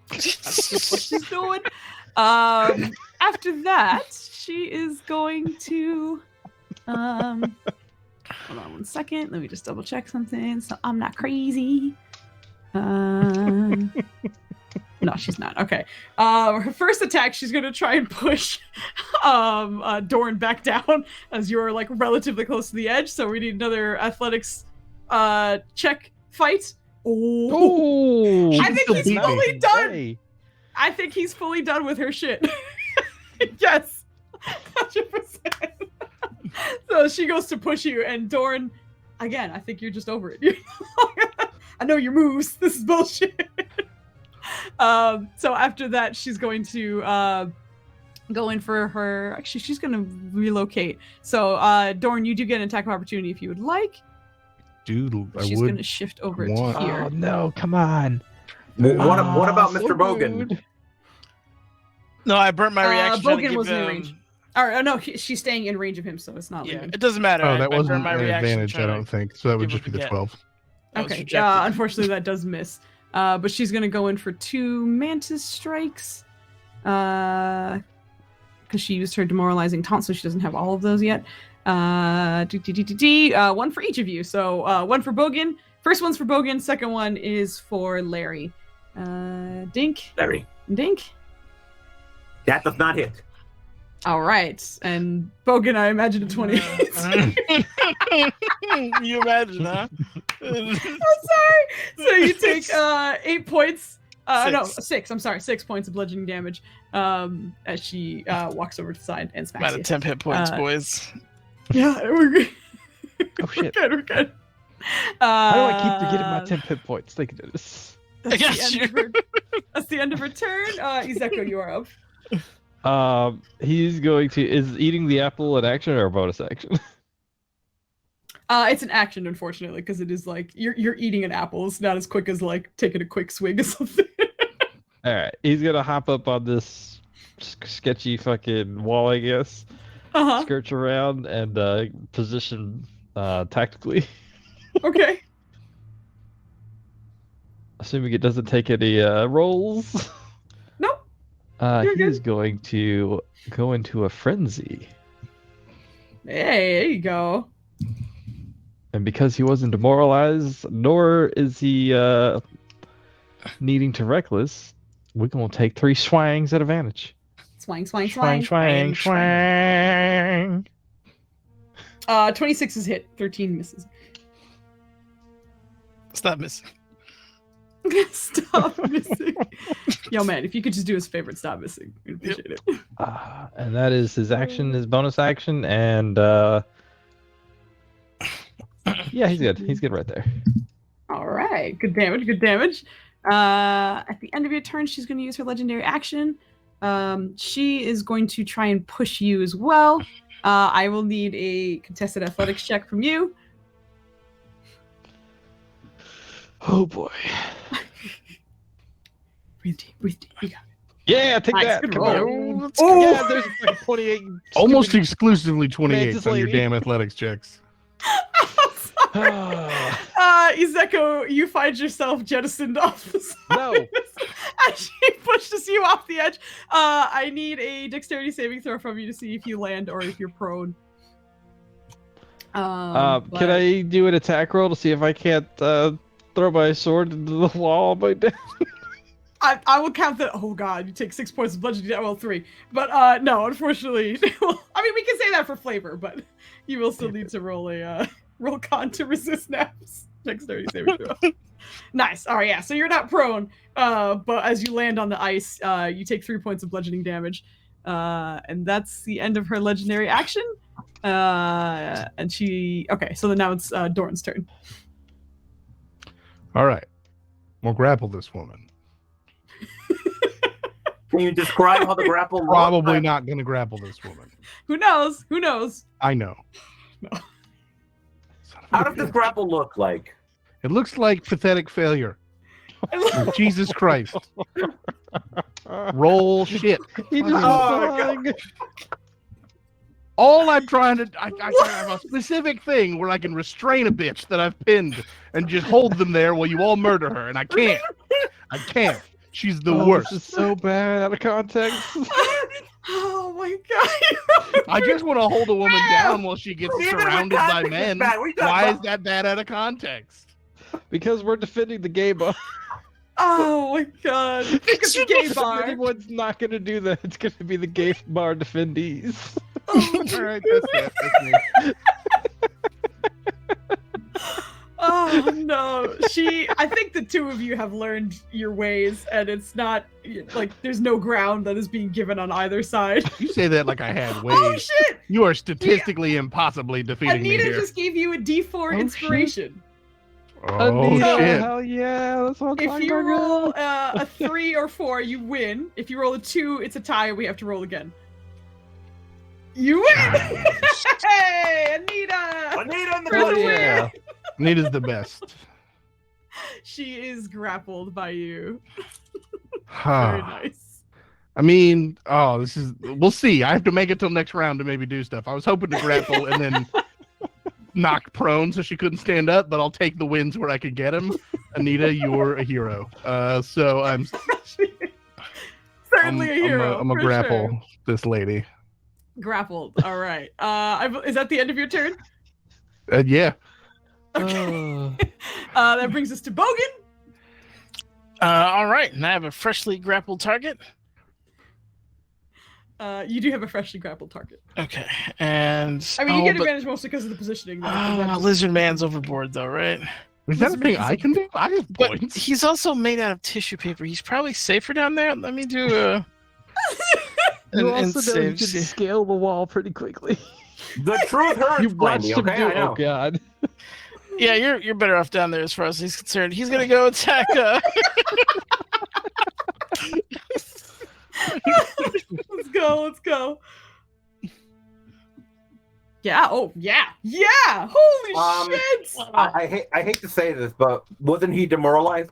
That's just what she's doing. After that, she is going to. Hold on 1 second. Let me just double check something so I'm not crazy. No, she's not. Okay. Her first attack, she's gonna try and push Dorn back down as you're like relatively close to the edge. So we need another athletics check fight. Oh,
Ooh,
I think he's
beat me.
fully done.
Hey.
I think he's fully done with her shit. Yes, 100%. So she goes to push you, and Dorn, again, I think you're just over it. I know your moves. This is bullshit. So after that, she's going to go in for her. Actually, she's going to relocate. So Dorn, you do get an attack of opportunity if you would like.
Dude, I
She's
would
going to shift over
want-
to here.
Oh no, come on.
What about
so
Mr. Bogan?
rude.
No, I burnt my reaction. trying to
Bogan
give
wasn't in
him-
range. Or no, she's staying in range of him, so it's not
Yeah,
leaving.
it doesn't matter.
Oh,
I
that
burned
wasn't
my
an
reaction
advantage, I
trying to-
don't think. So that would
give
just
him
be
a
the
get.
12.
That was
Okay.
rejected.
Unfortunately, that does miss. But she's gonna go in for 2 mantis strikes. Because she used her demoralizing taunt, so she doesn't have all of those yet. 1 for each of you. So 1 for Bogan. First one's for Bogan. Second one is for Larry. Dink.
Larry.
Dink.
That does not hit.
All right. And Bogan, I imagine a 20.
You imagine, huh?
I'm sorry. So you take 8 points. No,
6.
6. I'm sorry, 6 points of bludgeoning damage. As she walks over to the side and smacks
About a
you.
10 hit points,
Uh,
boys.
Yeah, we're good.
Oh shit!
We're good.
How do I keep forgetting my 10 hit points? Thank you, Dennis.
I got you.
That's the end of her turn. Izeko, you are up.
He's going to is eating the apple an action or a bonus action?
It's an action, unfortunately, because it is like you're eating an apple. It's not as quick as like taking a quick swig or something.
All right, he's gonna hop up on this sketchy fucking wall, I guess.
Uh-huh.
Skirts around and position tactically.
Okay.
Assuming it doesn't take any rolls.
Nope.
He
You're
is
good.
going to go into a frenzy.
Hey, there you go.
And because he wasn't demoralized, nor is he needing to reckless, we're gonna take 3 swangs at advantage.
Swang, swang,
Swang,
swang.
swang, swang.
26 is hit. 13 misses.
Stop missing.
Stop missing. Yo, man, if you could just do us a favor and stop missing, we'd appreciate it.
And that is his action, his bonus action, and yeah, he's good. He's good right there.
All right, good damage, good damage. At the end of your turn, she's going to use her legendary action. She is going to try and push you as well. I will need a contested athletics check from you.
Oh boy.
Breathe deep, breathe deep. You got
Yeah, take
Nice,
that.
good
Come
roll.
on.
Let's
Oh!
Yeah, there's like 28.
Almost
stupid-
exclusively 28
Mantis
on your
lady.
damn athletics checks.
Izeko, you find yourself jettisoned off the side.
No.
As she pushes you off the edge. I need a dexterity saving throw from you to see if you land or if you're prone.
Can I do an attack roll to see if I can't throw my sword into the wall by down?
I will count that. Oh god, you take 6 points of bludgeoning damage. Well, 3. But no, unfortunately. I mean, we can say that for flavor, but you will still need to roll a roll con to resist naps. Dexterity saving throw. Nice. All right, yeah. So you're not prone, but as you land on the ice, you take 3 points of bludgeoning damage, and that's the end of her legendary action. And she. Okay, so then now it's Doran's turn.
All right. We'll grapple this woman.
Can you describe how the grapple looks?
Probably not going to grapple this woman.
Who knows? Who knows?
I know.
No.
Son of
How
a
does this
bitch.
grapple look like?
It looks like pathetic failure. Jesus Christ. Roll shit.
He just
Oh,
flung.
All I'm trying to, I have a specific thing where I can restrain a bitch that I've pinned and just hold them there while you all murder her, and I can't. I can't. She's the worst.
This is so bad out of context.
Oh my god.
I just want to hold a woman down while she gets
Even with
surrounded by
context,
men.
it's bad. What are you talking
Why is
about?
that bad out of context?
Because we're defending the gay bar.
Oh my god. Look at the gay
If
bar.
anyone's not going to do that, it's going to be the gay bar defendees.
All right, that's me.
Oh no. I think the two of you have learned your ways, and it's not like there's no ground that is being given on either side.
You say that like I had ways.
Oh shit!
You are statistically impossibly defeating me
Anita
here.
just gave you a D4
shit.
inspiration.
Oh
Anita,
shit!
hell yeah, that's what I'm
If
talking
you
about.
roll a 3 or 4, you win. If you roll a 2, it's a tie. We have to roll again. You win! Hey, Anita!
Anita in the
For
Hell
the
yeah.
win!
Anita's the best.
She is grappled by you. Very
Ah,
nice.
I mean, we'll see. I have to make it till next round to maybe do stuff. I was hoping to grapple and then knock prone so she couldn't stand up, but I'll take the wins where I could get him. Anita, you're a hero. So I'm
certainly a hero.
I'm a grapple this lady.
Grappled. All right. Is that the end of your turn?
Yeah.
Okay. That brings us to Bogan.
All right, and I have a freshly grappled target.
You do have a freshly grappled target.
Okay, and
I mean, you get advantage mostly because of the positioning. Though,
Lizard Man's overboard, though, right?
Is that a thing I can do? I have
But
points.
he's also made out of tissue paper. He's probably safer down there. Let me do a.
You also know you can scale the wall pretty quickly.
The truth hurts.
You watched him
okay?
do
I
it.
know.
Oh god.
Yeah, you're better off down there as far as he's concerned. He's gonna go attack.
Let's go. Yeah. Oh, yeah. Yeah. Holy shit.
I hate to say this, but wasn't he demoralized?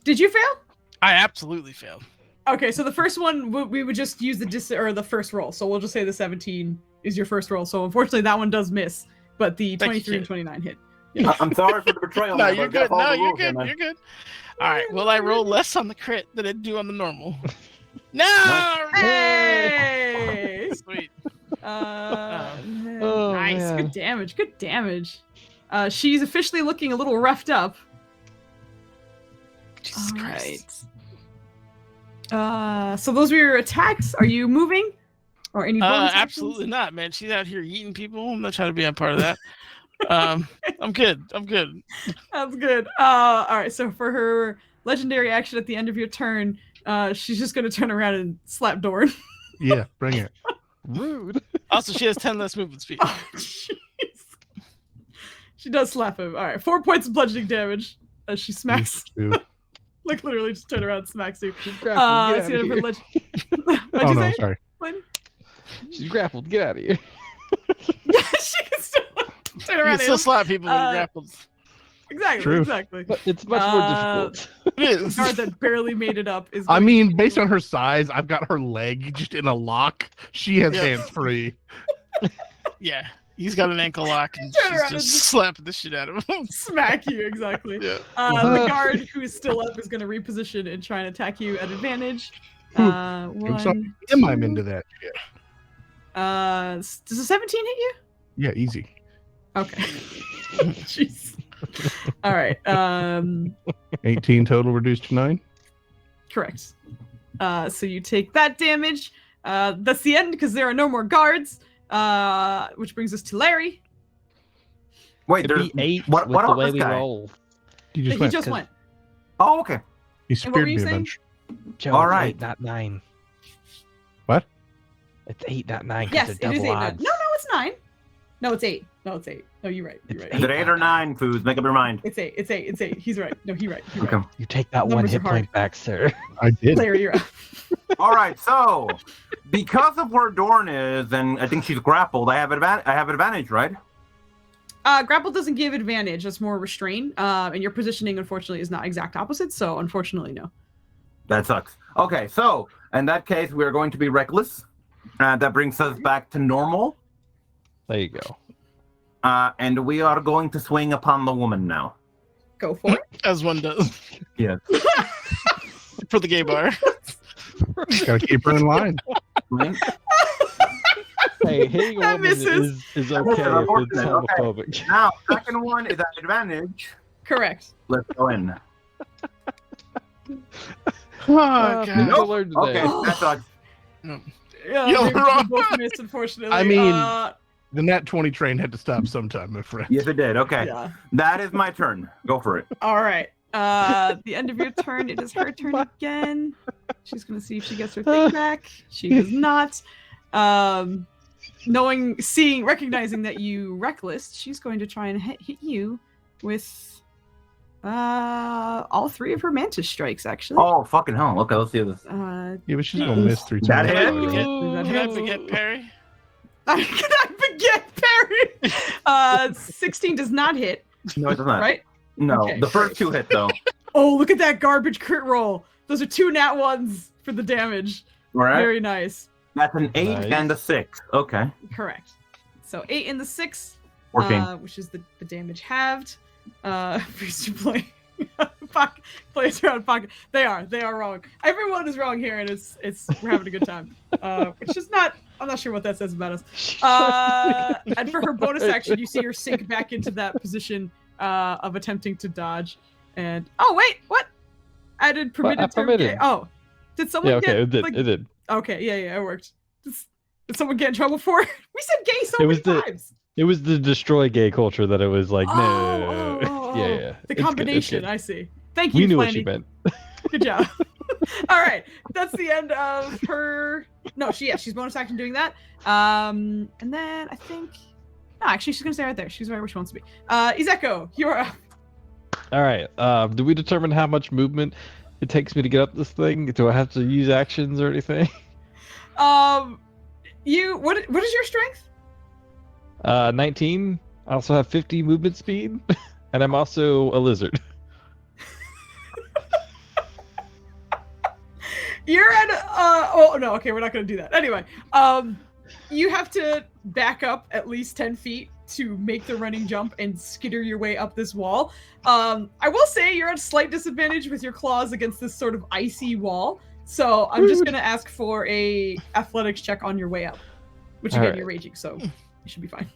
Did you fail?
I absolutely failed.
Okay, so the first one we would just use the first roll. So we'll just say the 17 is your first roll. So unfortunately that one does miss, but the 23 and 29 hit.
Yeah. I'm sorry for the betrayal.
No,
man,
you're
but I
good.
gotta follow
No,
the
you're
rules here,
good.
man.
You're good. All right. Well, I roll less on the crit than I do on the normal. No.
Hey!
Sweet.
Oh,
Nice.
man.
Good damage. Good damage. She's officially looking a little roughed up.
Jesus Christ.
So those were your attacks. Are you moving? Or any bonus actions?
Absolutely not, man. She's out here eating people. I'm not trying to be a part of that. I'm good.
That's good. All right. So for her legendary action at the end of your turn, she's just gonna turn around and slap Dorn.
Yeah, bring it.
Rude.
Also, she has 10 less movement speed.
Oh, jeez. She does slap him. All right. 4 points of bludgeoning damage as she smacks. Like literally, just turn around and smacks you.
She's grappled.
That's
Get
the
out
end
of
of her
here.
What'd
Oh
you
no,
say?
sorry.
Lynn?
She's grappled. Get out of here.
Yeah, she can still turn
You
around.
can still
and-
slap people when you're grappled.
Exactly.
True.
Exactly.
But it's much more difficult.
It
The
is.
guard that barely made it up is.
I
going
mean,
to-
based on her size, I've got her leg just in a lock. She has
Yeah.
hands free.
Yeah. He's got an ankle lock and
Turn
she's
around and
just
just-
slapping the shit out of him.
smack you exactly.
Yeah.
The guard who is still up is going to reposition and try and attack you at advantage.
I'm sorry.
One,
I'm into that. Yeah.
does a 17 hit you?
Yeah, easy.
Okay. Jeez. All right.
18 total reduced to 9.
Correct. So you take that damage. That's the end because there are no more guards. Which brings us to Larry.
Wait,
It'd
there's
be 8
what
with the
about
way
this
we
guy?
roll.
He
He
just went.
just went.
Oh, okay.
He
And what were
speared
you
me a
saying?
bunch.
Joe,
All
it's
right.
8, not 9.
What?
It's 8, not 9.
Yes,
Yes,
it
they're
is
double
8. No,
odds.
it's 9. No, it's 8. No, it's 8. No, you're right. You're
It's
right.
Is it 8 or 9, Foos? Make up your mind.
It's 8. It's 8. It's 8. He's right. No, he's right. He's
Okay.
right.
You take that one
Numbers are
hit
hard.
point back, sir.
I did.
Larry, you're up.
All right, so because of where Dorn is, and I think she's grappled, I have advantage, right?
Grapple doesn't give advantage. That's more restrain. And your positioning, unfortunately, is not exact opposite. So, unfortunately, no.
That sucks. Okay, so in that case, we are going to be reckless. That brings us back to normal.
There you go.
And we are going to swing upon the woman now.
Go for it.
As one does.
Yes.
For the gay bar.
Gotta keep her in line.
Swing.
Hey, hitting a
That
woman
misses.
is okay if it's
unfortunate. Okay.
homophobic.
Now, second one is at advantage.
Correct.
Let's go in.
Oh, God.
People
Nope.
learn today.
Okay, that sucks.
Yeah,
You're
they
wrong.
both missed, unfortunately.
I mean- The Nat 20 train had to stop sometime, my friend.
Yes, it did. Okay,
yeah.
that is my turn. Go for it.
All right. The end of your turn. It is her turn again. She's gonna see if she gets her thing back. She does not. Recognizing that you reckless, she's going to try and hit you with all 3 of her mantis strikes. Actually.
Oh, fucking hell. Okay, let's see this.
Yeah, but she's gonna miss 3
That
times.
hit?
Oh, yeah.
Can I forget Perry?
Can I forget Perry? 16 does not hit,
No, it does not.
right?
No,
Okay,
the first
great.
2 hit though.
Oh, look at that garbage crit roll. Those are 2 nat 1s for the damage.
Right.
Very nice.
That's an 8
Nice.
and a 6. Okay.
Correct. So 8 and the 6,
14.
which is the damage halved. First you play. Players are out of pocket. They are wrong. Everyone is wrong here, and we're having a good time. Which is not. I'm not sure what that says about us. And for her bonus action, you see her sink back into that position of attempting to dodge. And oh wait, what? Added permitted.
Permitted.
Oh, did someone
Yeah, okay,
get?
it did.
Like,
It did.
Okay, yeah, it worked. Did someone get in trouble for it? We said gay so
It
many
was the-
times.
It was the destroy gay culture that it was like, no.
Oh.
Yeah.
The
It's good,
combination,
it's
I see. Thank
good.
you,
We knew
Flanny.
what you meant.
Good job. All right, that's the end of her. No, she's bonus action doing that. And then I think no, actually she's gonna stay right there. She's right where she wants to be. Izeko, you're up.
All right. Do we determine how much movement it takes me to get up this thing? Do I have to use actions or anything?
What is your strength?
19. I also have 50 movement speed, and I'm also a lizard.
You're at oh no, okay, we're not gonna do that. Anyway, you have to back up at least 10 feet to make the running jump and skitter your way up this wall. I will say you're at a slight disadvantage with your claws against this sort of icy wall. So I'm just gonna ask for a athletics check on your way up. Which again,
Alright.
you're raging, so you should be fine.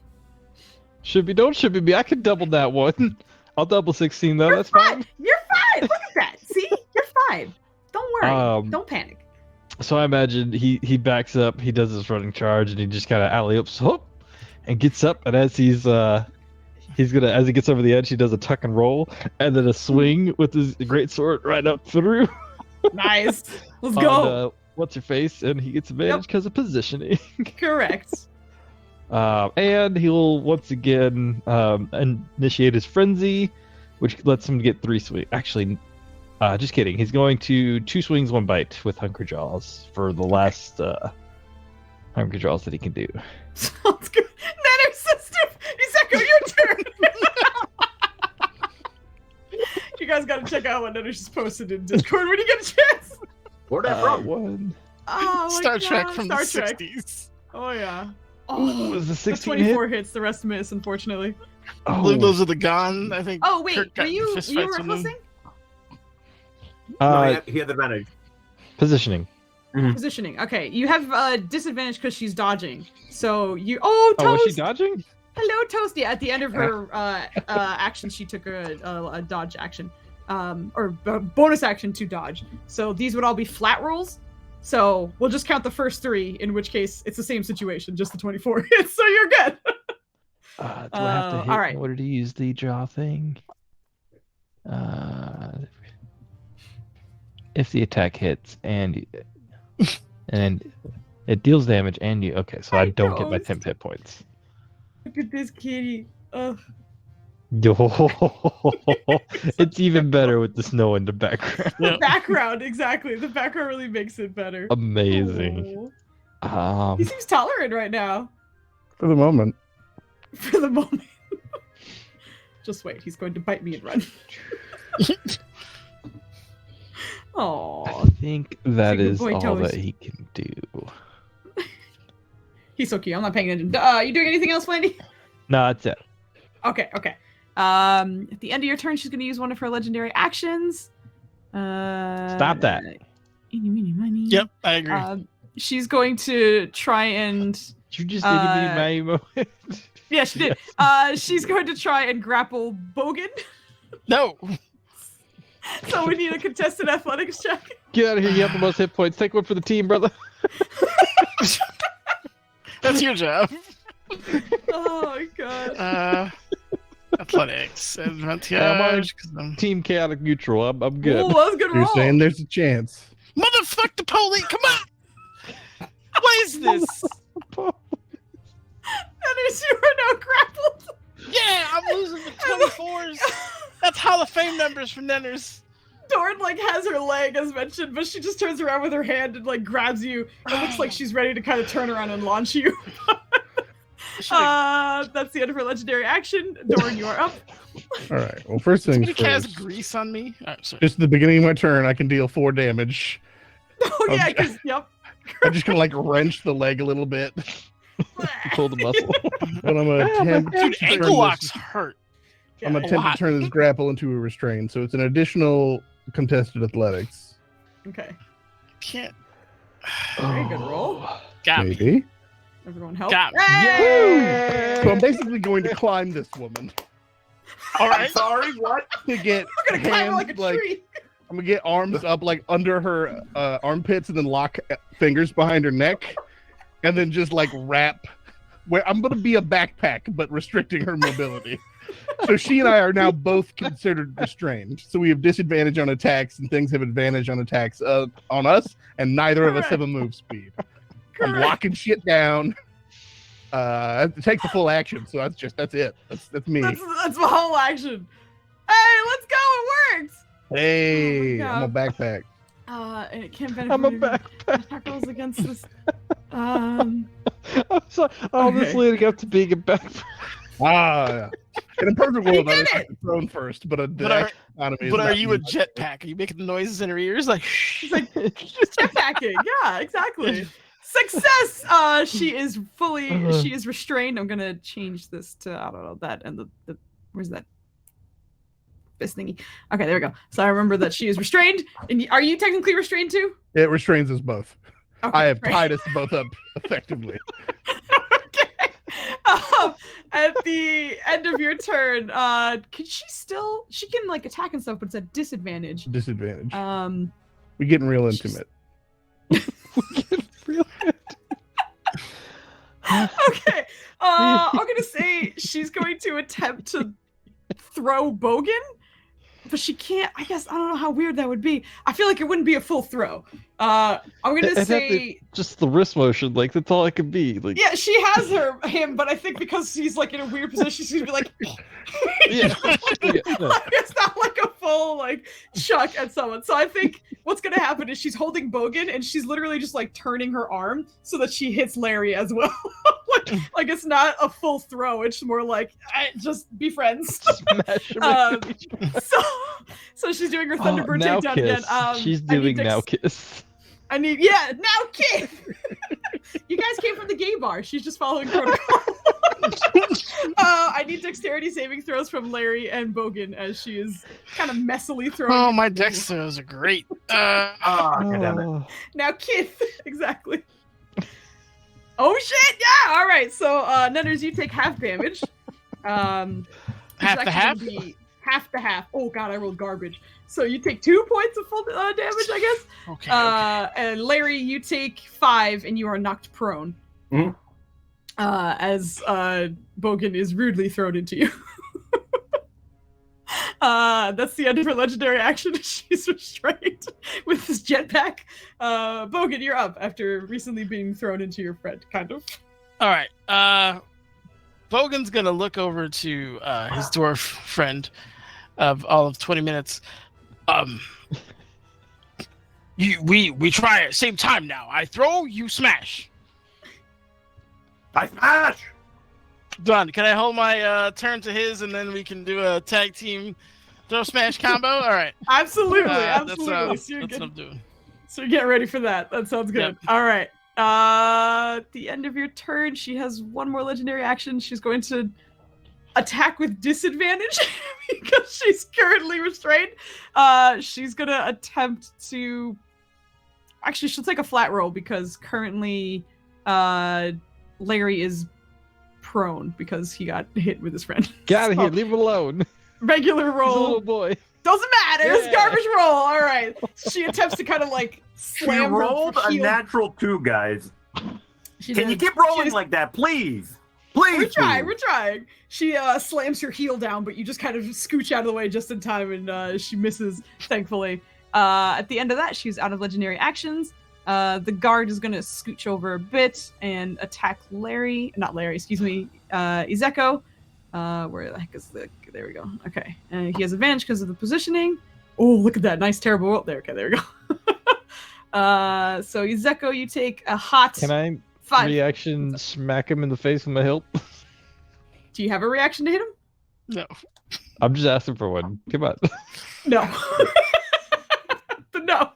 Should be, don't should be. I could double that one. I'll double 16 though.
You're
That's fine.
You're fine. Look at that. See? You're fine. Don't worry. Don't panic.
So I imagine he backs up, he does his running charge, and he just kind of alley-oops up and gets up. And as as he gets over the edge, he does a tuck and roll, and then a swing with his great sword right up through.
Nice. Let's
on,
go.
What's your face? And he gets advantage because of positioning.
Correct.
And he'll once again initiate his frenzy, which lets him get 3 swings. Actually, just kidding. He's going to 2 swings, 1 bite with Hungry Jaws for the last Hungry Jaws that he can do.
Sounds good. Nanner system. Izeko, your turn. You guys gotta check out what Nanner just posted in Discord when you get a chance.
Where'd that from?
One.
Oh, my
Star
God.
Trek from
Star
the
Trek.
60s.
Oh yeah.
Ooh,
Oh,
was the
the
16
24
hit?
hits, the rest miss, unfortunately.
I believe
Oh,
those are the gone. I think.
Oh wait,
Kirk got
were you
fist
you
fights with them.
recklessing?
No, he had advantage.
positioning.
Positioning. Okay, you have disadvantage because she's dodging. So you. Oh,
Oh, was
Toast.
she dodging?
Hello, Toast. Yeah, at the end of her action, she took a dodge action, or bonus action to dodge. So these would all be flat rolls. So we'll just count the first 3, in which case it's the same situation, just the 24 hits. So you're good.
Do I have to hit
all right.
in order to use the draw thing? If the attack hits and it deals damage and you okay, so I don't get my
Toast.
10 hit points.
Look at this kitty. Ugh.
Yo, it's even better with the snow in the background.
The background, exactly. The background really makes it better.
Amazing.
He seems tolerant right now.
For the moment.
For the moment. Just wait, he's going to bite me and run. Oh,
I think that
Good
is
boy,
all
Toast.
that he can do.
he's so cute. I'm not paying attention. You doing anything else, Wendy?
No, that's it.
Okay. At the end of your turn, she's going to use one of her legendary actions.
Stop that.
Eeny, meeny, miny.
Yep, I agree.
She's going to try and.
You just did my moment.
Yeah, she did. She's going to try and grapple Bogan.
No.
So we need a contested athletics check.
Get out of here! You have the most hit points. Take one for the team, brother.
That's your job.
Oh my god.
Athletics advantage.
I'm on
'cause I'm-
Team chaotic neutral. I'm good.
Oh, that was a good
You're
roll.
saying there's a chance.
Motherfuck the police! Come on! What is this?
That is, you are now grappled.
Yeah, I'm losing the 24s. That's Hall of Fame numbers for Nenners.
Dorn has her leg as mentioned, but she just turns around with her hand and grabs you. It looks like she's ready to kind of turn around and launch you. That's the end of her legendary action. Doran, you are up.
All right. Well, first things
Somebody cast
first.
grease on me. Sorry.
Just at the beginning of my turn, I can deal 4 damage.
Oh yeah, because yep.
I'm just gonna like wrench the leg a little bit,
Pull the muscle.
but I'm gonna attempt
Dude,
to
ankle
turn
locks
this,
hurt.
I'm gonna
a
attempt
lot.
to turn this grapple into a restrain. So it's an additional contested athletics.
Okay.
Can't.
Very good roll.
Got me.
Maybe.
Everyone help.
Got me.
Yay!
So I'm basically going to climb this woman
All
I'm
right.
sorry, what?
to get
We're gonna climb her
hands
like a tree.
I'm gonna get arms up like under her armpits and then lock fingers behind her neck, and then just like wrap. Where I'm gonna be a backpack, but restricting her mobility. So she and I are now both considered restrained. So we have disadvantage on attacks, and things have advantage on attacks on us, and neither of us have a move speed. I'm
Correct.
locking shit down. It takes a full action, so that's it. That's me.
That's my whole action. Hey, let's go! It works.
Hey,
Oh my
I'm a
God.
backpack.
And it can't benefit.
I'm a
any
backpack.
attack rolls against this.
I'm sorry. Oh, this
Okay.
leading up to being a backpack.
Ah, in a perfect world, I
did
would
it!
have the throne first, but
But are,
economy is
but are
not
you a
me.
jetpack? Are you making noises in her ears like shh?
It's like jetpacking. Yeah, exactly. Success. She is restrained. I'm gonna change this to I don't know that and the where's that this thingy. Okay, there we go. So I remember that she is restrained. And are you technically restrained too?
It restrains us both.
Okay,
I have
great.
tied us both up effectively.
Okay. At the end of your turn, can she can like attack and stuff, but it's at disadvantage.
Disadvantage.
Um,
We're getting real intimate.
okay. I'm gonna say she's going to attempt to throw Bogan, but she can't. I guess I don't know how weird that would be. I feel like it wouldn't be a full throw. I'm gonna
It'd have to-
say.
Just the wrist motion, like that's all it could be. Like,
Yeah, she has him, but I think because he's like in a weird position, she's gonna be like,
yeah.
like, it's not like a full like chuck at someone. So I think what's gonna happen is she's holding Bogan and she's literally just like turning her arm so that she hits Larry as well. like it's not a full throw. It's more like just be friends.
Smash him
Um,
into each other.
so she's doing her Thunderbird
now
takedown
kiss.
again.
She's
I need
doing
to
now kiss.
now kiss. You guys came from the gay bar. She's just following protocol. I need dexterity saving throws from Larry and Bogan as she is kind of messily throwing.
Oh, my dex throws are great.
Damn it.
Oh.
Now kiss. Exactly. Oh shit! Yeah. All right. So Nutters, you take half damage.
Half
it's
the
actually
half?
gonna be half the half. Oh god, I rolled garbage. So you take 2 points of full damage, I guess.
Okay.
And Larry, you take 5, and you are knocked prone.
Mhm.
As Bogan is rudely thrown into you. That's the end of her legendary action. She's restrained with this jetpack. Bogan, you're up after recently being thrown into your friend, kind of.
All right. Bogan's gonna look over to his dwarf friend of all of 20 minutes. We try at the same time now. I throw, you smash.
I smash!
Done. Can I hold my turn to his, and then we can do a tag team throw smash combo? All right.
Absolutely,
That's,
absolutely. So you're
that's
good.
what I'm doing.
So get ready for that. That sounds good.
Yep.
All right. At the end of your turn, she has one more legendary action. She's going to attack with disadvantage because she's currently restrained. She's going to attempt to... Actually, she'll take a flat roll because currently Larry is prone because he got hit with his friend.
Get out of
So,
here. Leave him alone.
Regular
He's a
roll.
little boy.
Doesn't matter. It's
Yeah.
garbage roll. All right. She attempts to kind of like
She
slam her
rolled a
heel.
natural 2, guys.
She
Can you
does.
keep rolling
She's-
like that, please? Please.
We're trying.
please.
We're trying. She slams her heel down, but you just kind of scooch out of the way just in time, and she misses. Thankfully. At the end of that, she's out of legendary actions. The guard is going to scooch over a bit and attack Larry. Not Larry. Excuse me. Izeko. Where the heck is the? There we go. Okay. And he has advantage because of the positioning. Oh, look at that nice terrible roll there. Okay, there we go. So Izeko, you take a hot
Can I
5.
reaction smack him in the face with my hilt?
Do you have a reaction to hit him?
No.
I'm just asking for one. Come on.
No. But no.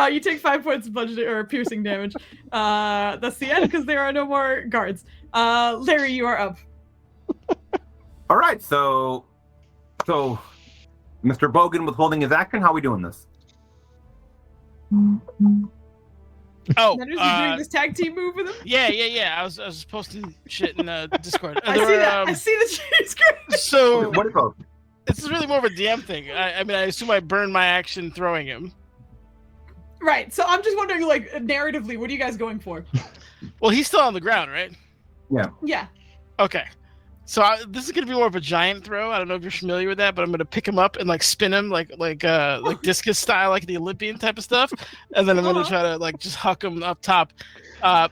You take 5 points of bludgeoning or piercing damage. That's the end because there are no more guards. Larry, you are up.
All right, so Mr. Bogan was holding his action. How are we doing this?
Oh,
That is you doing this tag team move with him?
yeah. I was posting shit in Discord.
I see that. I see the cheese screen.
So
What about?
this is really more of a DM thing. I mean, I assume I burned my action throwing him.
Right. So I'm just wondering, like, narratively, what are you guys going for?
Well, he's still on the ground, right?
Yeah.
Okay. So this is gonna be more of a giant throw. I don't know if you're familiar with that, but I'm gonna pick him up and like spin him like discus style, like the Olympian type of stuff, and then I'm gonna try to like just huck him up top,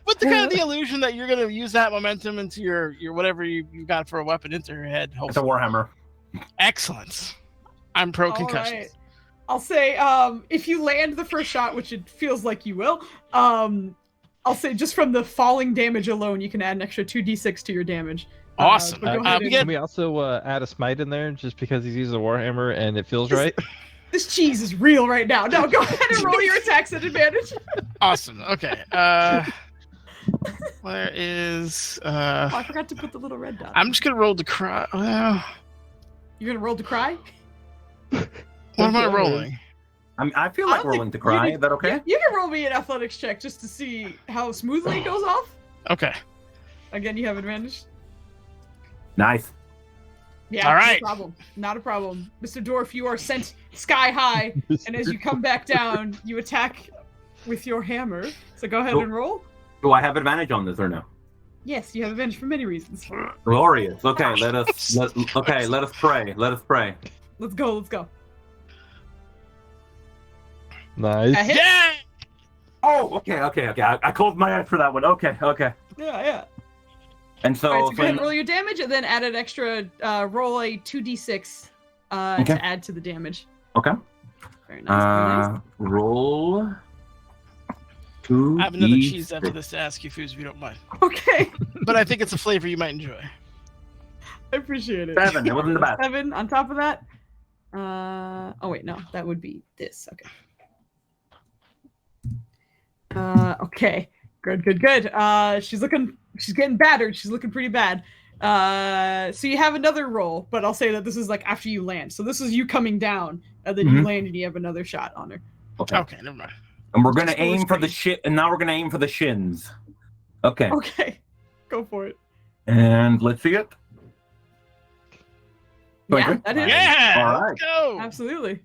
with the kind of the illusion that you're gonna use that momentum into your whatever you got for a weapon into her head.
It's a warhammer.
Excellent. I'm pro
All
concussions.
right. I'll say, if you land the first shot, which it feels like you will, I'll say just from the falling damage alone, you can add an extra 2d6 to your damage.
Awesome.
But go ahead and-
Can we also add a smite in there just because he's using a warhammer and it feels right?
This cheese is real right now. No, go ahead and roll your attacks at advantage.
Awesome. Okay. Where is
Oh, I forgot to put the little red dot.
I'm just gonna roll the cry. Well,
You're gonna roll to cry?
what am I rolling?
I feel
I
like
don't
rolling
think
to cry.
you
Is that okay?
You can roll me an athletics check just to see how smoothly it goes off.
Okay.
Again, you have advantage.
Nice.
Yeah,
All right.
no problem. Not a problem. Mr. Dwarf, you are sent sky high, and as you come back down, you attack with your hammer. So go ahead and roll.
Do I have advantage on this or no?
Yes, you have advantage for many reasons.
Glorious. Okay, let us pray. Let us pray.
Let's go.
Nice.
A hit?
Yeah.
Oh, okay. I closed my eyes for that one. Okay.
Yeah.
And so,
All right, so go ahead and roll your damage, and then add an extra, roll a 2d6 to add to the damage.
Okay.
Very nice.
Roll 2.
I have another cheese after this to ask you, Foos, if you don't mind.
Okay,
But I think it's a flavor you might enjoy.
I appreciate it.
7. It wasn't the best.
7 on top of that. Oh wait, no, that would be this. Okay. Okay. Good. She's getting battered. She's looking pretty bad. So you have another roll, but I'll say that this is like after you land. So this is you coming down, and then you land and you have another shot on her.
Okay, never mind.
And we're gonna
Just
aim for the
illustrate.
shit. And now we're gonna aim for the shins. Okay.
Okay. Go for it.
And let's see it.
Yeah,
23?
that is.
Yeah.
All
Let's go.
Absolutely.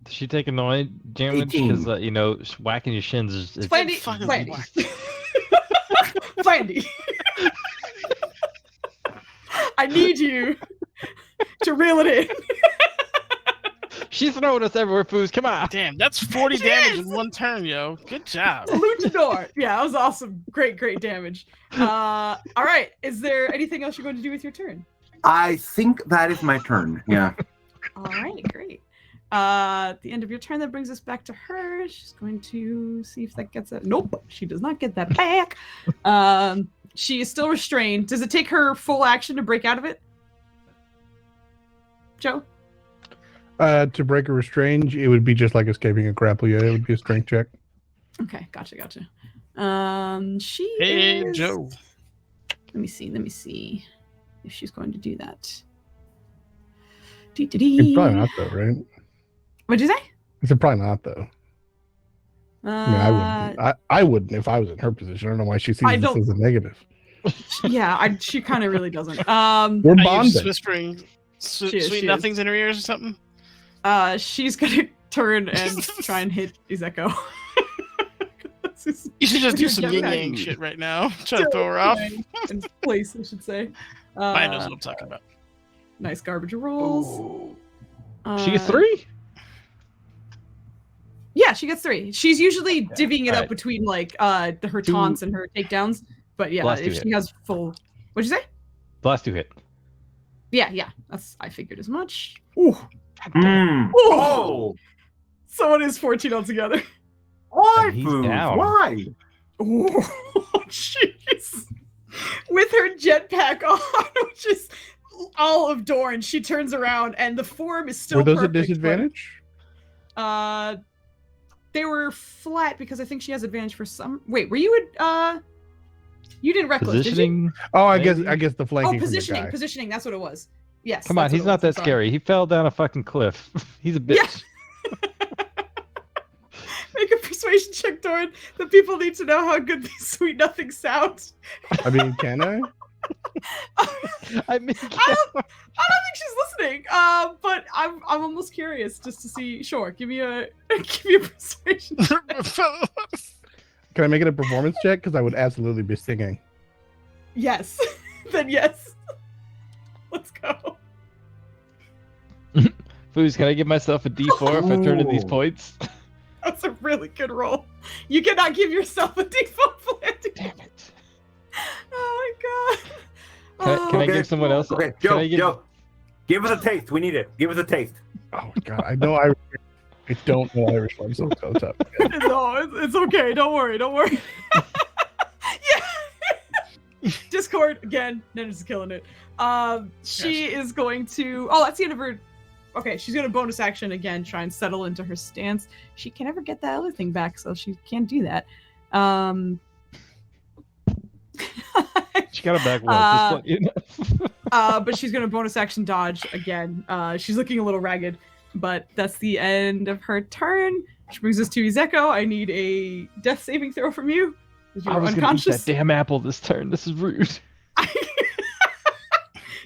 Does she take annoying damage?
18.
Because, whacking your shins is... it's-
Flandy.
fucking
Flandy. I need you to reel it in.
She's throwing us everywhere, Foos. Come on.
Damn, that's 40
She
damage
is.
in one turn, yo. Good job.
Luchador. Yeah, that was awesome. Great damage. All right. Is there anything else you're going to do with your turn?
I think that is my turn. Yeah.
All right, great. At the end of your turn, that brings us back to her. She's going to see if that gets it. Nope, she does not get that back. She is still restrained. Does it take her full action to break out of it? Joe?
To break a restraint, it would be just like escaping a grapple. Yeah, it would be a strength check.
Okay, gotcha. She
Hey,
is...
Joe.
Let me see if she's going to do that.
It's probably not though, right?
What'd you say?
It's probably not though. I mean, I wouldn't if I was in her position. I don't know why she sees
I
this
don't-
as a negative.
She kind of really doesn't.
We're
Are you
bonding.
just whispering
She is.
sweet nothings in her ears or something?
She's gonna turn and try and hit Izeko.
You should just do some
Yeah,
yin
right.
yang shit right now. Try to throw her off.
In place, I should say.
I knows what I'm talking about.
Nice garbage rolls.
She gets 3?
Yeah, she gets 3. She's usually divvying it up
Alright.
between like her taunts and her takedowns. But yeah,
Last
if
two
she has full, what'd you say?
The last 2 hit.
Yeah. I figured as much. Ooh.
Mm.
Ooh.
Oh.
So it is 14 altogether.
Why,
And he's
Foos?
down.
Why?
Ooh, jeez. With her jetpack on, which is all of Dorn. She turns around and the form is still
Were those
perfect,
at disadvantage?
But, they were flat because I think she has advantage for some. Wait, were you at you didn't reckless, did you?
Positioning.
Oh, I
Maybe?
guess the
Oh,
flanking.
positioning,
From the guy.
that's what it was. Yes.
Come on,
that's
he's
what it
not
was,
that
I'm sorry.
scary. He fell down a fucking cliff. He's a bitch.
Yeah. Make a persuasion check, Dorn. The people need to know how good these sweet nothings sound.
I mean, can I?
I mean,
I don't think she's listening. But I'm almost curious just to see. Sure, give me a persuasion check.
Can I make it a performance check? Because I would absolutely be singing.
Yes. Then yes. Let's go.
Foos, can I give myself a D4 if I turn in these
Ooh.
points?
That's a really good roll. You cannot give yourself a default planting.
Damn it.
Oh my god.
Can I give someone else?
Okay,
Can
Joe,
I give-
Joe, give us a taste. We need it. Give us a taste.
Oh my god, I know I don't know Irish love songs all the time.
No, it's okay. Don't worry. Yeah. Discord again. Ninja's killing it. She is going to. Oh, that's the end of her. Okay, she's gonna bonus action again, try and settle into her stance. She can never get that other thing back, so she can't do that.
She got a back row, just let you know.
But she's gonna bonus action dodge again. She's looking a little ragged, but that's the end of her turn. Which brings us to Izeko. I need a death saving throw from you. 'Cause
I
you're
was gonna eat
unconscious.
that damn apple this turn. This is rude.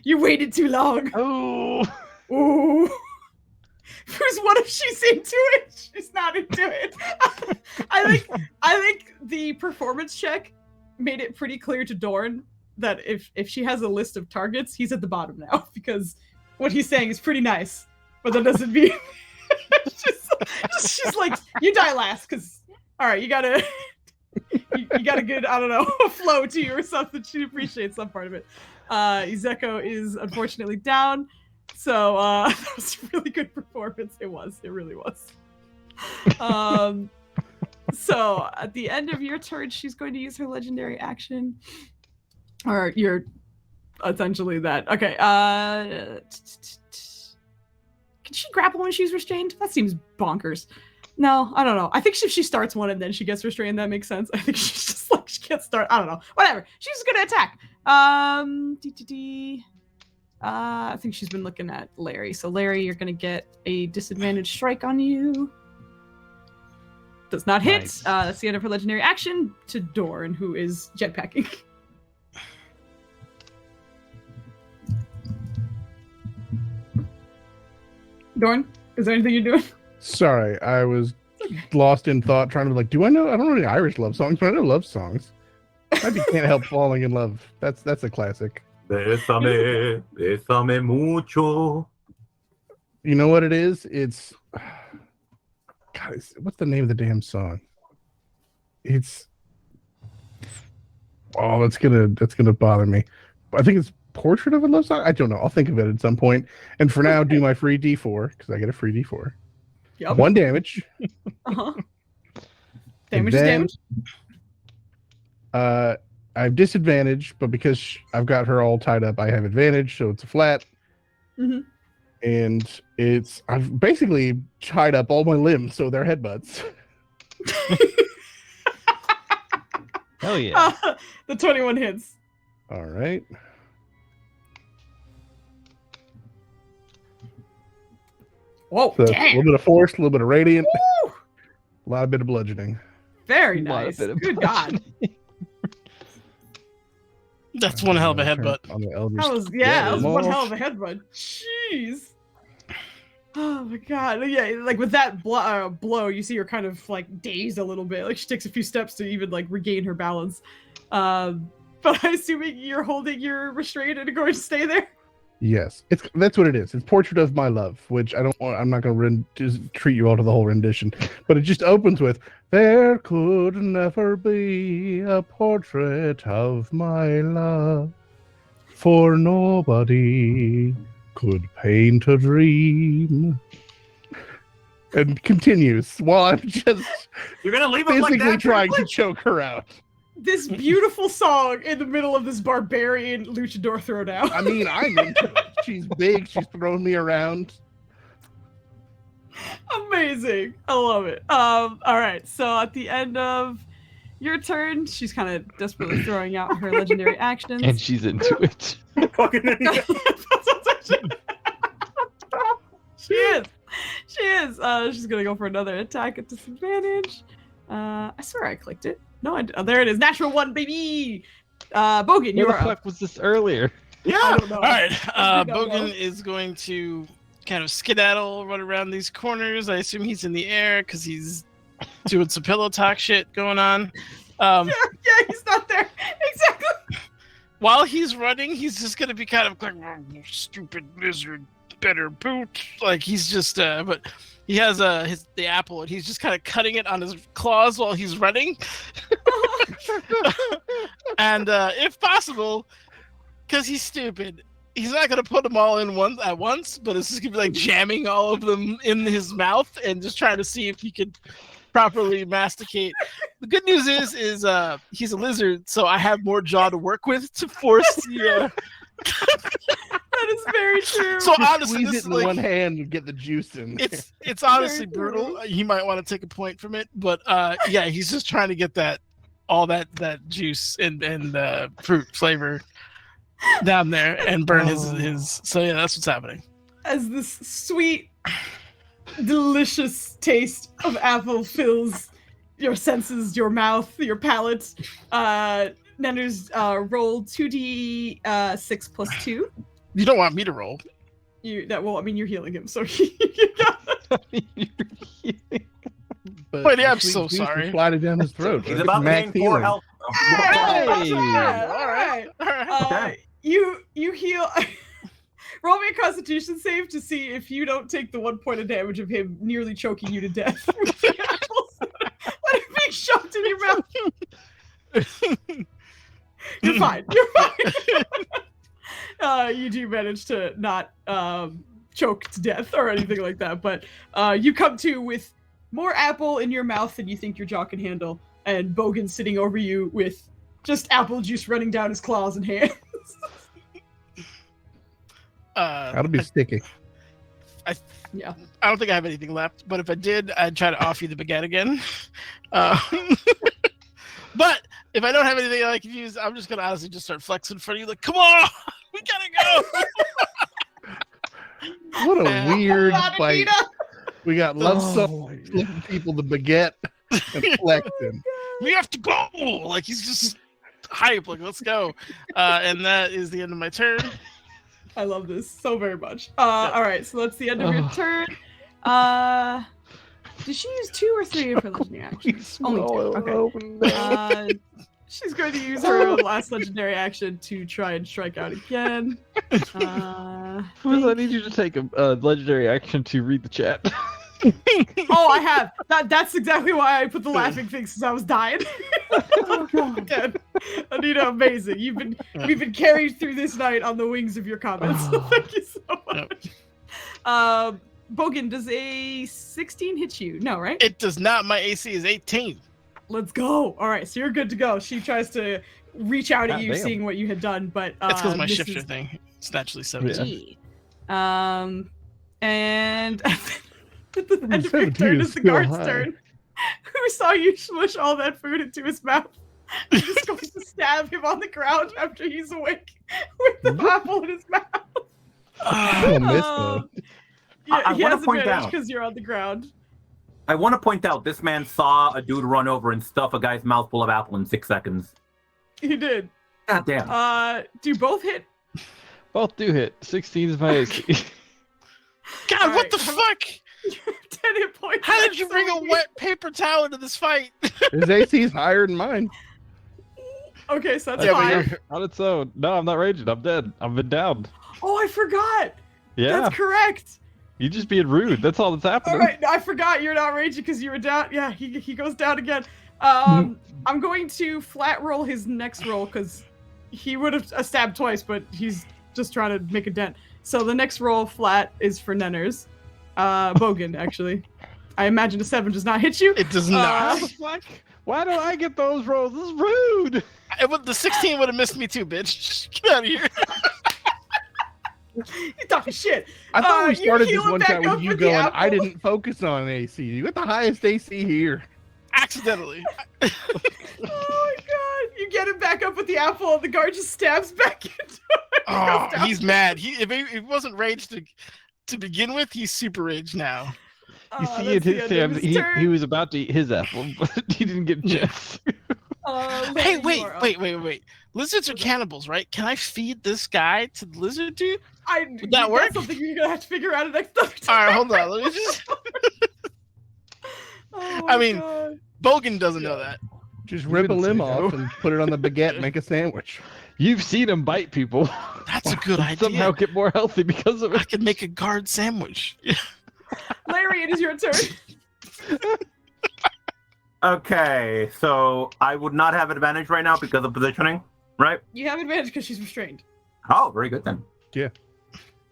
You waited too long.
Oh.
Ooh. Who's what if she's into it? She's not into it. I think the performance check made it pretty clear to Dorn that if she has a list of targets, he's at the bottom now because what he's saying is pretty nice, but that doesn't mean she's like, you die last because all right, you got a good, I don't know, flow to you or something. She appreciates some part of it. Izeko is unfortunately down. So that was a really good performance. It really was. So at the end of your turn, she's going to use her legendary action. Or you're essentially that. Okay. Can she grapple when she's restrained? That seems bonkers. No, I don't know. I think if she starts one and then she gets restrained, that makes sense. I think she's just like, she can't start. I don't know. Whatever. She's gonna attack. I think she's been looking at Larry. So Larry, you're gonna get a disadvantage strike on you. Does not hit.
Nice.
That's the end of her legendary action to Dorn, who is jetpacking. Dorn, is there anything you're doing?
Sorry, I was lost in thought, trying to be like, do I know? I don't know any Irish love songs, but I know love songs. I just can't help falling in love. That's a classic.
Bésame, bésame mucho.
You know what it is? It's God. What's the name of the damn song? It's that's gonna bother me. I think it's Portrait of a Love Song. I don't know. I'll think of it at some point. And for now, do my free D4 because I get a free D4.
Yep.
1 damage.
Uh-huh.
And
Damage is
then,
damage.
I have disadvantage, but because I've got her all tied up, I have advantage, so it's a flat.
Mhm.
And I've basically tied up all my limbs, so they're headbutts.
Hell yeah.
The 21 hits.
All right.
Whoa,
So a
damn.
little bit of force, a little bit of radiant,
Woo!
a lot of bit of bludgeoning.
Very
A lot of
nice.
bit of
Good God.
That's one hell of a headbutt.
On the elders.
That was,
Yeah,
that was one
almost.
hell of a headbutt. Jeez. Oh my God. Yeah, like with that blow, you see her kind of like dazed a little bit. Like she takes a few steps to even like regain her balance. But I'm assuming you're holding your restraint and going to stay there.
Yes, that's what it is. It's Portrait of My Love, which I'm not going to treat you all to the whole rendition, but it just opens with, there could never be a portrait of my love, for nobody could paint a dream. And continues while I'm just
You're gonna leave it like
physically
that?
trying to choke her out.
this beautiful song in the middle of this barbarian luchador throwdown.
I mean, I'm into it. She's big. She's throwing me around.
Amazing. I love it. All right. So at the end of your turn, she's kind of desperately throwing out her legendary actions.
And she's into it.
She is. She is. She's gonna go for another attack at disadvantage. I swear I clicked it. No, oh, there it is. Natural 1, baby. Bogan,
Where
you're
the
up.
fuck was this earlier?
Yeah. I don't know.
All right.
I don't know.
Bogan is going to kind of skedaddle, run around these corners. I assume he's in the air because he's doing some pillow talk shit going on.
Yeah, he's not there. Exactly.
While he's running, he's just gonna be kind of like, "Oh, you stupid lizard, better boot." Like he's just, but he has the apple, and he's just kind of cutting it on his claws while he's running. And if possible, because he's stupid, he's not gonna put them all in one at once, but it's just gonna be like jamming all of them in his mouth and just trying to see if he could properly masticate. The good news is he's a lizard, so I have more jaw to work with to force the.
That is very true.
So
Just
honestly,
squeeze
this
it
is
in
like,
one hand and get the juice in.
it's honestly
Very true.
brutal. You might want to take a point from it, but yeah, he's just trying to get all that juice and fruit flavor down there and burn his. So yeah, that's what's happening.
As this sweet, delicious taste of apple fills your senses, your mouth, your palate, Nenners, roll 2d6 plus 2.
You don't want me to roll.
You're healing him, so
But
Wait, yeah, I'm
the sweet
so
juice
sorry.
is sliding down his throat.
He's
It's
about
max
paying 4
healing.
health.
Hey!
All right.
Okay.
You heal. Roll me a Constitution save to see if you don't take the 1 point of damage of him nearly choking you to death with the apples. Let it be shoved in your mouth. You're fine. You're fine. You do manage to not choke to death or anything like that, but you come to with more apple in your mouth than you think your jaw can handle, and Bogan sitting over you with just apple juice running down his claws and hands.
That'll be sticky.
Yeah.
I don't think I have anything left, but if I did, I'd try to offer you the baguette again. But if I don't have anything I can use, I'm just gonna honestly just start flexing in front of you, like, "Come on, we gotta go!"
What a weird
Hold on,
fight.
Anita.
We got love looking people the baguette and flexing.
We have to go. Like he's just hype. Like let's go. And that is the end of my turn.
I love this so very much. All right, so that's the end of your turn. Did she use 2 or 3 of her legendary actions? Only 2. Okay. She's going to use her last legendary action to try and strike out again.
I need you to take a legendary action to read the chat.
Oh, I have. That's exactly why I put the laughing thing, since I was dying. Oh god. Again, Anita, amazing. We've been carried through this night on the wings of your comments. So thank you so much. Bogan, does a 16 hit you? No, right?
It does not. My AC is 18.
Let's go. All right, so you're good to go. She tries to reach out at you,
Damn.
seeing what you had done, but
That's because my
this
shifter
is-
thing. It's naturally 17.
And at the end of your
17
turn
is
is the
still
guard's
high.
turn, who saw you smush all that food into his mouth. He's just going to stab him on the ground after he's awake with the apple in his mouth.
I miss though.
Yeah,
I
he
wanna
has
point
advantage
out-
because you're on the ground.
I want to point out this man saw a dude run over and stuff a guy's mouth full of apple in 6 seconds.
He did.
God damn.
Do both hit?
Both do hit. 16 is my AC.
God,
All
what
right,
the fuck?
10 hit points.
How did you bring a
Absolutely.
wet paper towel into this fight?
His AC is higher than mine.
Okay, so that's
Yeah, but
5.
you're-
On its own. No, I'm not raging. I'm dead. I've been down.
Oh, I forgot.
Yeah.
That's correct.
You just being rude. That's all that's happening.
All right, I forgot you're not raging because you were down. Yeah, he goes down again. I'm going to flat roll his next roll because he would have stabbed twice, but he's just trying to make a dent. So the next roll flat is for Nenners. Bogan, actually. I imagine a 7 does not hit you.
It does not.
What the fuck? Why don't I get those rolls? This is rude.
The 16 would have missed me too, bitch. Get out of here.
You talking shit.
I thought we
you
started this
heal it
one
back
time
up
with you
with the
going,
apple.
I didn't focus on AC. You got the highest AC here.
Accidentally.
Oh my god! You get him back up with the apple, and the guard just stabs back into it.
Oh, he's mad. If it wasn't rage to begin with, he's super rage now.
You see it his Sam. He was about to eat his apple, but he didn't get a chance.
Hey, wait. Lizards are cannibals, right? Can I feed this guy to the lizard dude? Would that work?
That's something you're gonna have to figure out next time.
All right, hold on. Let me just. I mean,
God.
Bogan doesn't know that.
Just
You
rip a
didn't
limb
say so.
off and put it on the baguette and make a sandwich.
You've seen him bite people.
That's a good idea.
Somehow get more healthy because of
I
it.
could make a guard sandwich.
Larry, it is your turn.
Okay, so I would not have advantage right now because of positioning, right?
You have advantage because she's restrained.
Oh, very good then.
Yeah.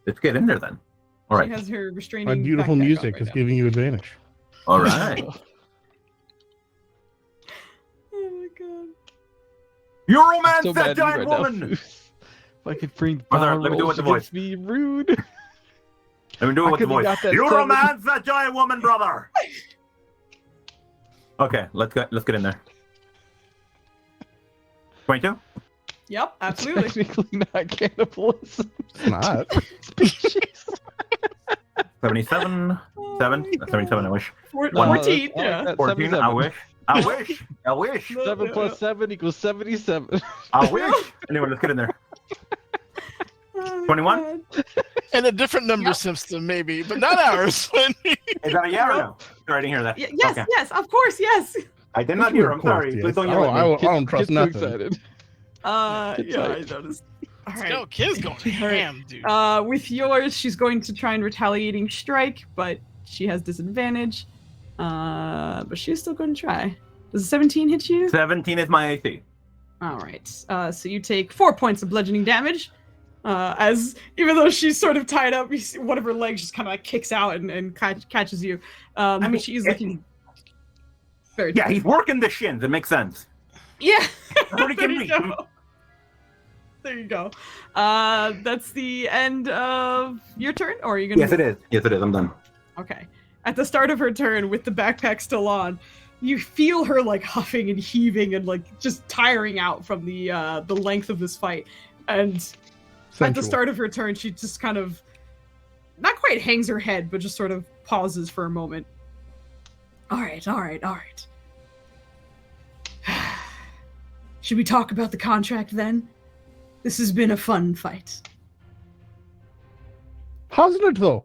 Let's get in there then. All right.
She has her restraining.
My beautiful
backpack on
music
right
is
now.
giving you advantage.
All right.
Oh my god.
You
I'm
romance
so
that
mad at you
giant
right now,
woman!
Foos. If I could bring
Brother,
power
let me do it
rolls
with the
against me, rude.
Let me do it
I
with the
could've
voice.
got that
You
seven.
romance that giant woman, brother! Okay, let's get in there. 22?
Yep, absolutely.
Technically not cannibalism.
It's not.
Species.
77?
Oh
7?
my
77, I wish.
God.
No,
14,
I like
yeah.
that.
14, I
77.
wish. I wish. I wish.
7 plus 7 equals 77.
I wish. Anyway, let's get in there.
Oh,
21?
God.
And a different number system, maybe, but not ours.
Is that a yeah or no? Sorry, I didn't hear that.
Yes,
Okay.
yes, of course, yes.
I did not hear. I'm
Of course,
sorry.
yes.
Please don't
I
yell
don't,
at me.
I don't trust
Get
nothing.
too excited.
Yeah, I
tight.
noticed. All
Let's
right.
go. Kid's going ham, dude.
With yours, she's going to try and retaliating strike, but she has disadvantage. But she's still going to try. Does a 17 hit you?
17 is my AC.
All right. So you take 4 points of bludgeoning damage. As even though she's sort of tied up, you see one of her legs just kind of like kicks out and catches you.
mean,
But she's looking very.
Yeah, he's working the shins. It makes sense.
Yeah.
Pretty
There
can
you
be.
go. There you go. That's the end of your turn, or are you gonna?
Yes, it is. Yes, it is. I'm done.
Okay. At the start of her turn, with the backpack still on, you feel her like huffing and heaving and like just tiring out from the length of this fight. And at the
Sensual.
start of her turn, she just kind of not quite hangs her head, but just sort of pauses for a moment. All right. Should we talk about the contract then? This has been a fun fight.
Hasn't it though?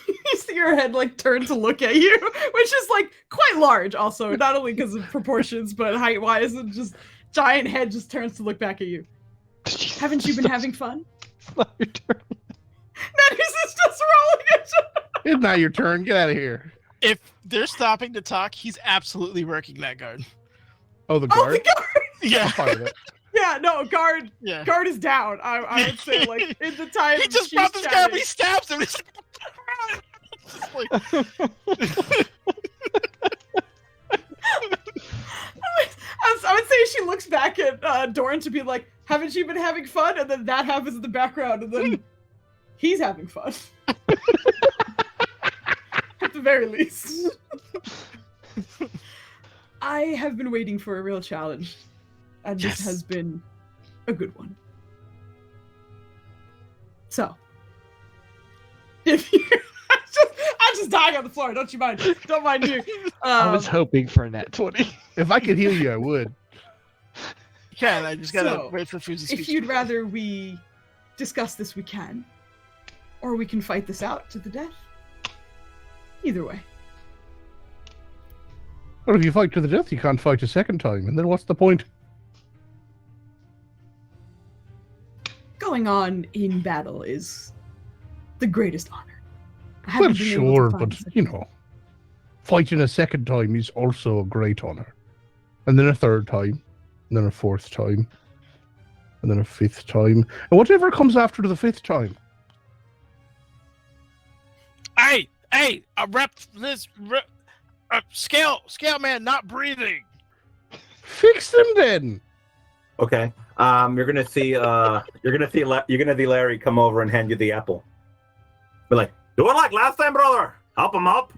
You see her head like turn to look at you, which is like quite large also, not only because of proportions, but height-wise, and just giant head just turns to look back at you. Haven't you been having fun?
It's not your turn.
That is just rolling it.
It's not your turn. Get out of here.
If they're stopping to talk, he's absolutely working that guard.
Oh, the
Oh,
guard.
the guard!
Yeah.
I'm fine with it.
Yeah, no, guard
Yeah.
is down. I would say, like, in the time
He just
she's
brought this guy up,
chatting.
he stabs him. He's just like,
I would say she looks back at Doran to be like, haven't you been having fun? And then that happens in the background, and then he's having fun. At the very least. I have been waiting for a real challenge, and
Yes.
this has been a good one. So, if you... I'm just dying on the floor, don't you mind? Don't mind you.
I was hoping for a nat 20.
If I could heal you, I would.
yeah, I just gotta
So,
wait for Fooz's
if
speech.
you'd rather we discuss this, we can. Or we can fight this out to the death. Either way.
Well, if you fight to the death, you can't fight a second time, and then what's the point?
Going on in battle is the greatest honor. I
Well,
haven't been able to
sure,
find
but,
such-
you know, fighting a second time is also a great honor. And then a third time, and then a fourth time, and then a fifth time. And whatever comes after the fifth time.
Hey, rep this. Scale man, not breathing.
Fix them then.
Okay. You're gonna see Larry come over and hand you the apple. Be like, do it like last time, brother. Help him up.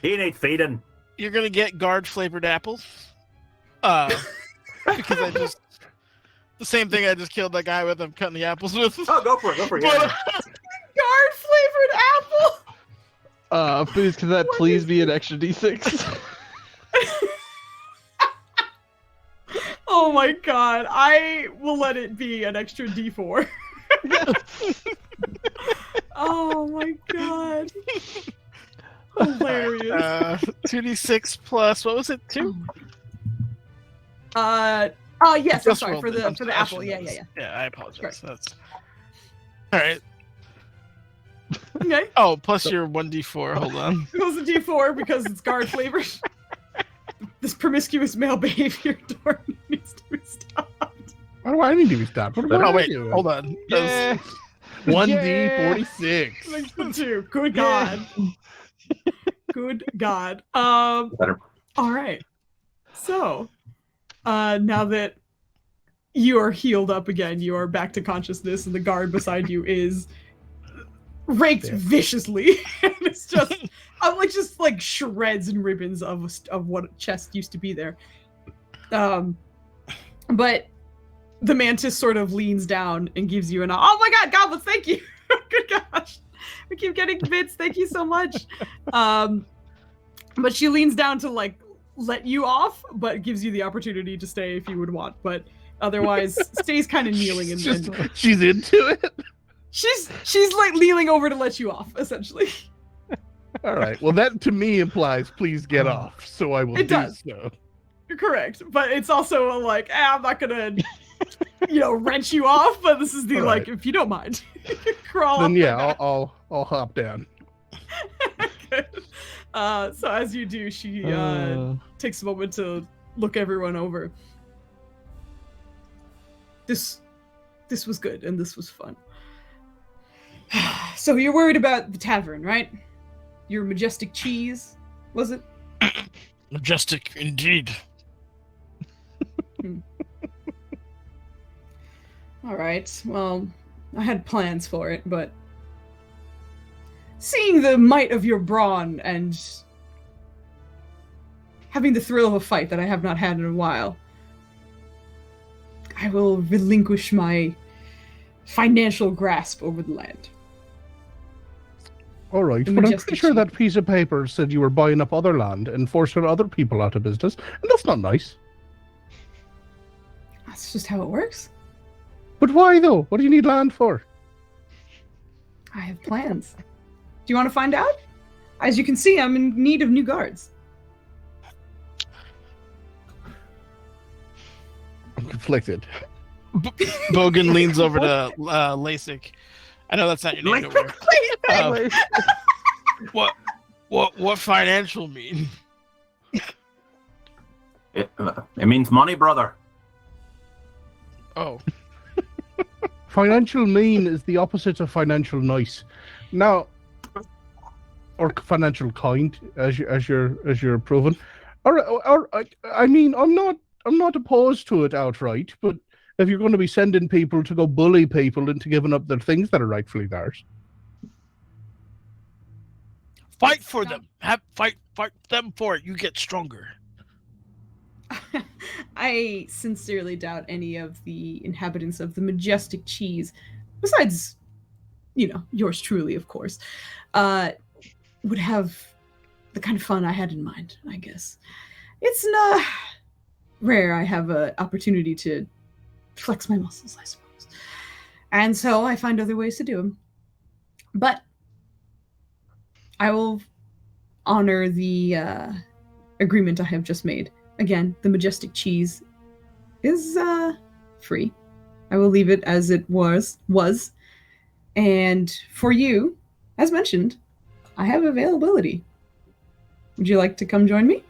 He needs feeding.
You're gonna get guard flavored apples. Because the same thing I just killed that guy with. I'm cutting the apples with.
Oh, go for it. Yeah.
Guard flavored apple.
Foos, can that please be an extra D6?
Oh my god, I will let it be an extra D4. Oh my god. Hilarious.
2d6 plus, what was it, 2?
Yes, I'm
Just
sorry,
rolled
for
it.
the apple. Yeah.
Yeah, I apologize.
Right.
That's alright.
Okay.
Oh, plus your 1d4, hold on.
It goes a D4 because it's guard flavored. This promiscuous male behavior needs to be stopped.
Why do I need to be stopped? What
Oh
I
wait,
doing?
hold on.
Yeah.
1d46.
Like the 2. Good God. Good God.
Better.
All right. So, now that you are healed up again, you are back to consciousness, and the guard beside you is raked viciously. And it's just like shreds and ribbons of what chest used to be there. But the mantis sort of leans down and gives you oh my god, goblins, thank you. Good gosh. We keep getting bits, thank you so much. But she leans down to like let you off, but gives you the opportunity to stay if you would want, but otherwise stays kind of kneeling and
She's into it.
she's like leaning over to let you off, essentially.
All right. Well, that to me implies please get off, so I will
It
do
does.
so.
You're correct, but it's also like, I'm not gonna, wrench you off. But this is the
All
like,
right.
if you don't mind, crawl.
Then
up
yeah, I'll hop down.
Good. So as you do, she takes a moment to look everyone over. This was good, and this was fun. So you're worried about the tavern, right? Your majestic cheese, was it?
Majestic indeed.
All right. Well, I had plans for it, but seeing the might of your brawn and having the thrill of a fight that I have not had in a while, I will relinquish my financial grasp over the land.
All right,
The
but I'm
majestic
pretty sure
chief.
that piece of paper said you were buying up other land and forcing other people out of business, and that's not nice.
That's just how it works.
But why though? What do you need land for?
I have plans. Do you want to find out? As you can see, I'm in need of new guards.
I'm conflicted.
Bogan leans over to LASIK. I know that's not your name. Over there. What financial mean?
It means money, brother.
Oh,
Financial mean is the opposite of financial nice. Now, or financial kind, as you're proven. Or I mean, I'm not opposed to it outright, but if you're going to be sending people to go bully people into giving up their things that are rightfully theirs,
fight for them. Fight them for it. You get stronger.
I sincerely doubt any of the inhabitants of the majestic cheese, besides, yours truly, of course, would have the kind of fun I had in mind, I guess. It's not rare I have an opportunity to flex my muscles, I suppose. And so I find other ways to do them. But I will honor the agreement I have just made. Again, the majestic cheese is free. I will leave it as it was. And for you, as mentioned, I have availability. Would you like to come join me?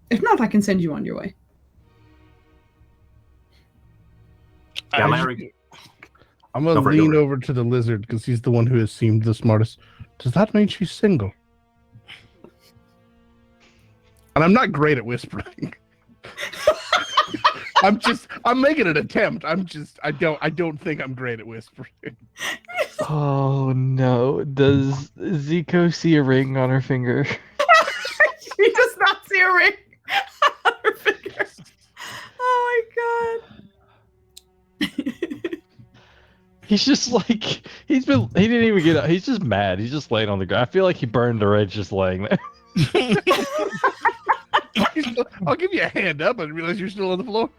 If not, I can send you on your way.
Yeah, Larry.
I'm going to lean over to the lizard because he's the one who has seemed the smartest. Does that mean she's single? And I'm not great at whispering. I'm making an attempt. I don't think I'm great at whispering.
Oh no. Does Zico see a ring on her finger?
She does not see a ring on her finger. Oh my god.
He's just like he didn't even get up. He's just mad. He's just laying on the ground. I feel like he burned already just laying there.
I'll give you a hand up and realize you're still on the floor.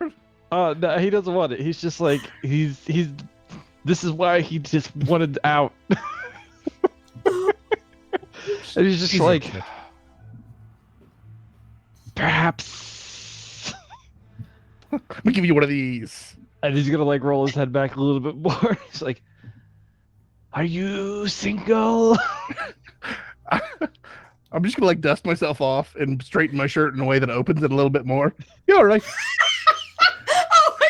No, he doesn't want it. He's just like he's this is why he just wanted out. And he's just like perhaps
Let me give you one of these.
and he's gonna like roll his head back a little bit more. He's like, are you single?
I'm just gonna like dust myself off and straighten my shirt in a way that opens it a little bit more. Yeah, all right.
Oh my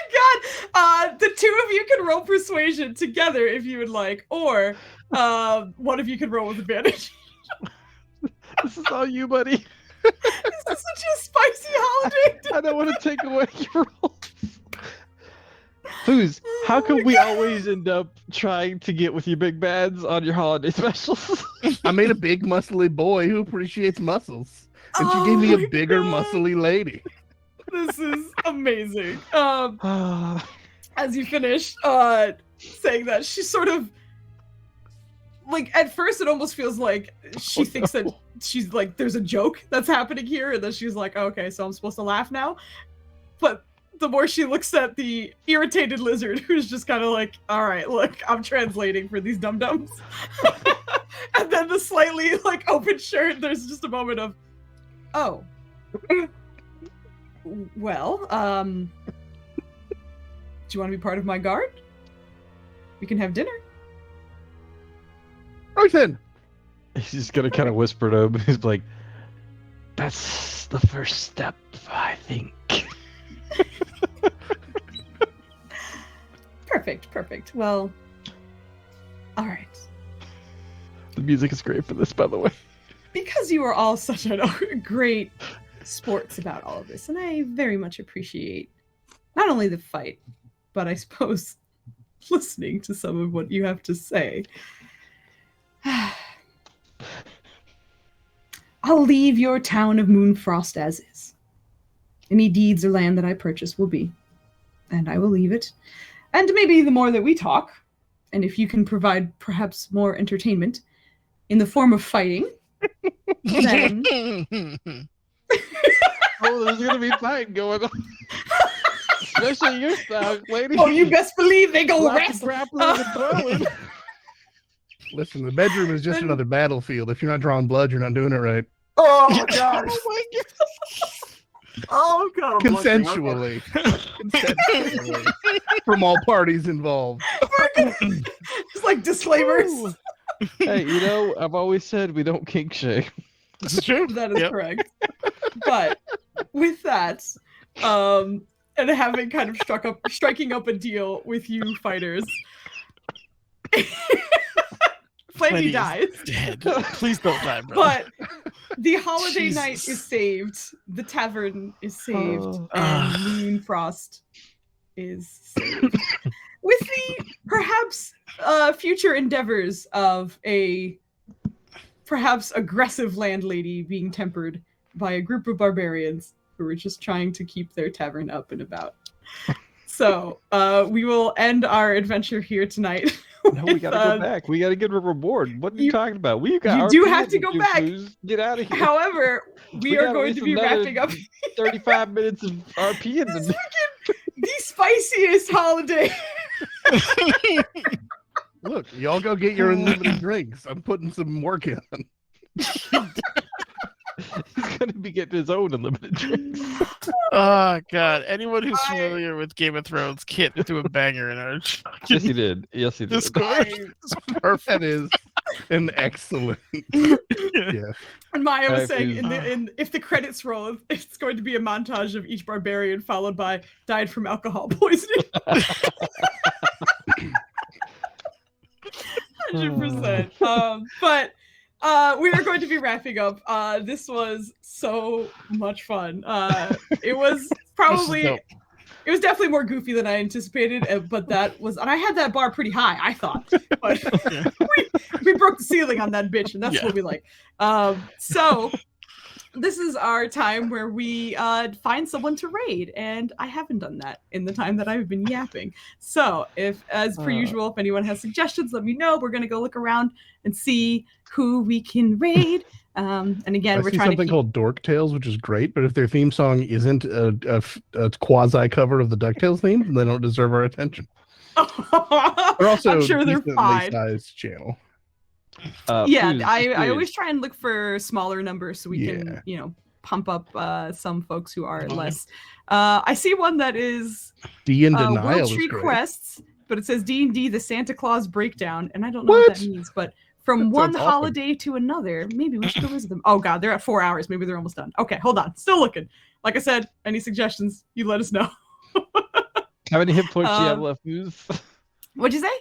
god. The two of you can roll persuasion together if you would like, or one of you can roll with advantage.
This is all you, buddy.
This is such a spicy holiday.
I don't want to take away your rolls. Who's? How come we always end up trying to get with you big bads on your holiday specials?
I made a big muscly boy who appreciates muscles, and she gave me a bigger muscly lady.
This is amazing. As you finish saying that, she sort of like at first it almost feels like she thinks that she's like there's a joke that's happening here, and then she's like, okay, so I'm supposed to laugh now. But the more she looks at the irritated lizard, who's just kind of like, all right, look, I'm translating for these dum-dums. And then the slightly like open shirt, there's just a moment of, oh, well, do you want to be part of my guard? We can have dinner.
Right then.
He's just gonna kind of whisper to him. He's like, that's the first step, I think.
Perfect. Well, all right.
The music is great for this, by the way.
Because you are all such great sports about all of this, and I very much appreciate not only the fight, but I suppose listening to some of what you have to say. I'll leave your town of Moonfrost as is. Any deeds or land that I purchase will be. And I will leave it. And maybe the more that we talk, and if you can provide perhaps more entertainment in the form of fighting, then...
Oh, there's gonna be fighting going on. Especially your style, lady.
Oh, you best believe they go wrestle.
Listen, the bedroom is just another battlefield. If you're not drawing blood, you're not doing it right.
Oh my god! Oh my god! Oh god! I'm
Consensually. Consensually. From all parties involved.
It's like disclaimers.
Hey, you know, I've always said we don't kink shame.
This is true.
That is correct. But with that, and having kind of striking up a deal with you fighters, Flamey dies.
Dead. Please don't die, bro.
But the holiday night is saved. The tavern is saved, and Moonfrost is saved. With the perhaps future endeavors of a perhaps aggressive landlady being tempered by a group of barbarians who were just trying to keep their tavern up and about. So we will end our adventure here tonight.
No, we gotta go back. We gotta get a reward. What are you talking about? We got.
You do have to go back.
Get out of here.
However, we are going to be wrapping up
35 minutes of RP in
the spiciest holiday.
Look, y'all go get your unlimited drinks. I'm putting some work in.
He's gonna be getting his own unlimited drinks.
Oh god! Anyone who's familiar with Game of Thrones, Kit threw a banger in our.
Yes, he did. Yes, he did.
Perfect. That is an excellent. Yeah.
And Maya was saying, if the credits roll, it's going to be a montage of each barbarian followed by died from alcohol poisoning. 100%. But We are going to be wrapping up. This was so much fun. It was probably, it was definitely more goofy than I anticipated, but that was, and I had that bar pretty high, I thought. But we broke the ceiling on that bitch, and that's what we like. So this is our time where we find someone to raid, and I haven't done that in the time that I've been yapping. So if, as per usual, if anyone has suggestions, let me know. We're gonna go look around and see who we can raid. And again, we're
see
trying
something
to
called Dork Tales, which is great, but if their theme song isn't a quasi cover of the DuckTales theme, then they don't deserve our attention. They're also
I'm sure they're
decently
fine.
sized channel.
I always try and look for smaller numbers so we can, you know, pump up some folks who are less. I see one that is
D and Denial
World Tree Quests, but it says D&D the Santa Claus Breakdown, and I don't know what that means, but from
That
one
sounds awesome.
holiday to another, maybe we should go visit them. Oh god, they're at 4 hours. Maybe they're almost done. Okay, hold on. Still looking. Like I said, any suggestions, you let us know.
How many hit points do you have left, Foos?
What'd you say?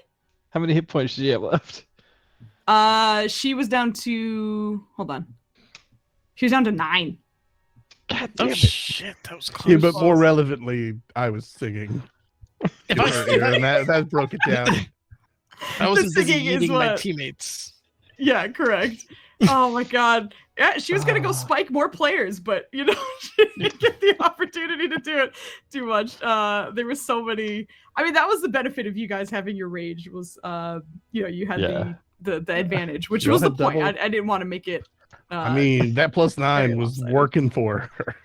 How many hit points do you have left?
She was down to, hold on. She was down to 9.
God damn it.
Shit, that was close.
Yeah, but more relevantly, I was singing.
If
in her ear, and that broke it down.
I wasn't busy
singing is
eating my
what-
teammates.
Yeah, correct. Oh my god. Yeah, she was gonna go spike more players, but you know, she didn't get the opportunity to do it too much. There was so many. I mean, that was the benefit of you guys having your rage was you know, you had the advantage, which
You
was the
had
point.
double-
I didn't want to make it
I mean, that +9
very
was
lopsided.
working for her.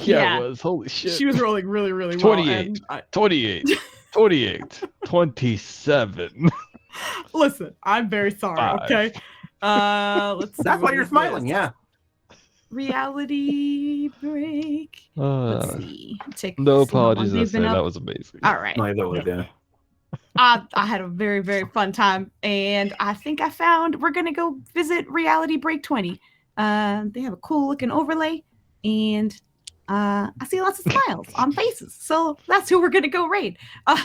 Yeah,
Yeah.
it was. Holy shit.
she was rolling really, really well.
28.
And
28. 28. 27.
listen, I'm very sorry,
5.
okay? Let's see.
That's why
what
you're
is
smiling.
this?
Yeah.
Reality break. Let's see. Take
No
see how long
apologies.
they've been up.
That was amazing.
All right.
Neither would yeah.
I had a very, very fun time, and I think I found we're gonna go visit Reality Break 20. They have a cool looking overlay, and I see lots of smiles on faces, so that's who we're gonna go raid.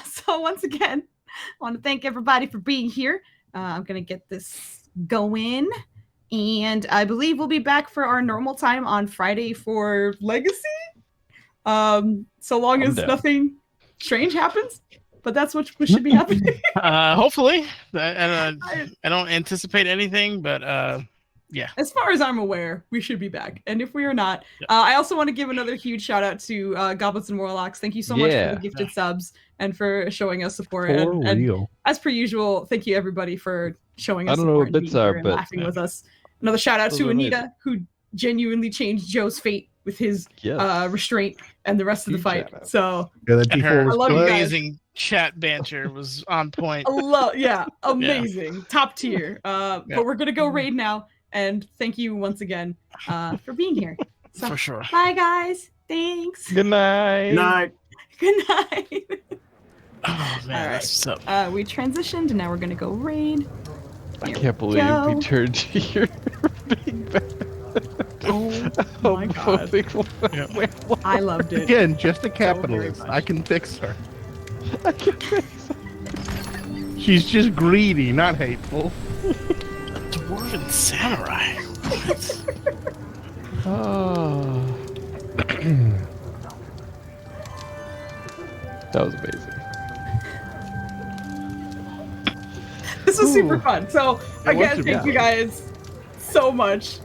So once again, I want to thank everybody for being here. I'm gonna get this going, and I believe we'll be back for our normal time on Friday for Legacy. So long
I'm
as
down.
nothing strange happens. But that's what should be happening.
Hopefully, I don't anticipate anything, but yeah.
As far as I'm aware, we should be back. And if we are not, I also want to give another huge shout out to Goblins and Warlocks. Thank you so much for the gifted subs and for showing us support.
For
And
real.
as per usual, thank you everybody for showing us
I don't know
support
what
and
bits
being
are,
here and
but-
laughing with us. Another shout out
Those
to
are
Anita,
amazing.
who genuinely changed Joe's fate with his
Yes.
restraint and the rest of the
Huge
fight.
shout out.
So
Yeah, that
And
D4
her
was
love you
clutch.
guys.
amazing chat banter was on point.
amazing, top tier. But we're gonna go raid now, and thank you once again for being here. So,
For sure.
bye guys. Thanks.
Good night.
Night.
Good night.
Oh man,
All right.
that's so.
We transitioned, and now we're gonna go raid.
I
Here
can't
we
believe
go.
we turned to your big bad
Oh my god,
homophobic werewolf.
I loved it.
Again, just a
very
capitalist.
much.
I can fix her.
I can't fix it.
She's just greedy, not hateful.
Dwarven samurai.
Oh. That was amazing.
This was super
Ooh.
fun. So
It was
again,
super
thank you guys so much.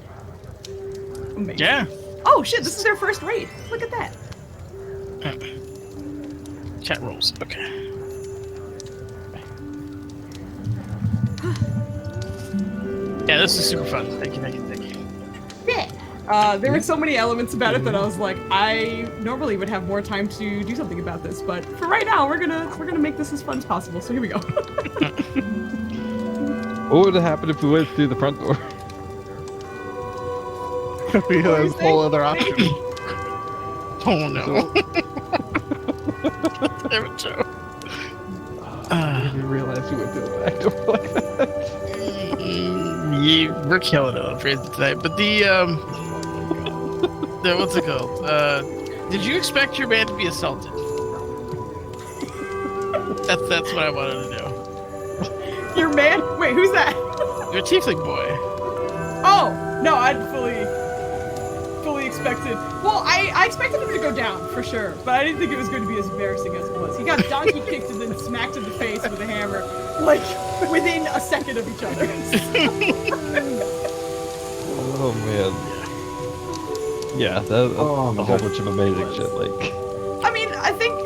Amazing.
Yeah.
Oh shit, this is their first raid. Look at that.
Chat rolls. Okay. Yeah, this is super fun. Thank you.
Yeah. There were so many elements about it that I was like, I normally would have more time to do something about this, but for right now, we're gonna make this as fun as possible. So here we go.
What would have happened if we went through the front door?
We
What were
have
you
a whole
saying?
other option.
Oh no. Damn it, Joe.
I didn't realize we went through the back door like that.
Yeah, we're killing it on Friends tonight. But the what's it called? Did you expect your man to be assaulted? That's what I wanted to know.
Your man? Wait, who's that?
Your tiefling boy.
No, I'd fully expected. Well, I expected him to go down for sure, but I didn't think it was going to be as embarrassing as it was. He got donkey kicked and then smacked in the face with a hammer, like within a second of each other.
Oh man. Yeah, that's a whole bunch of amazing shit. Like,
I mean, I think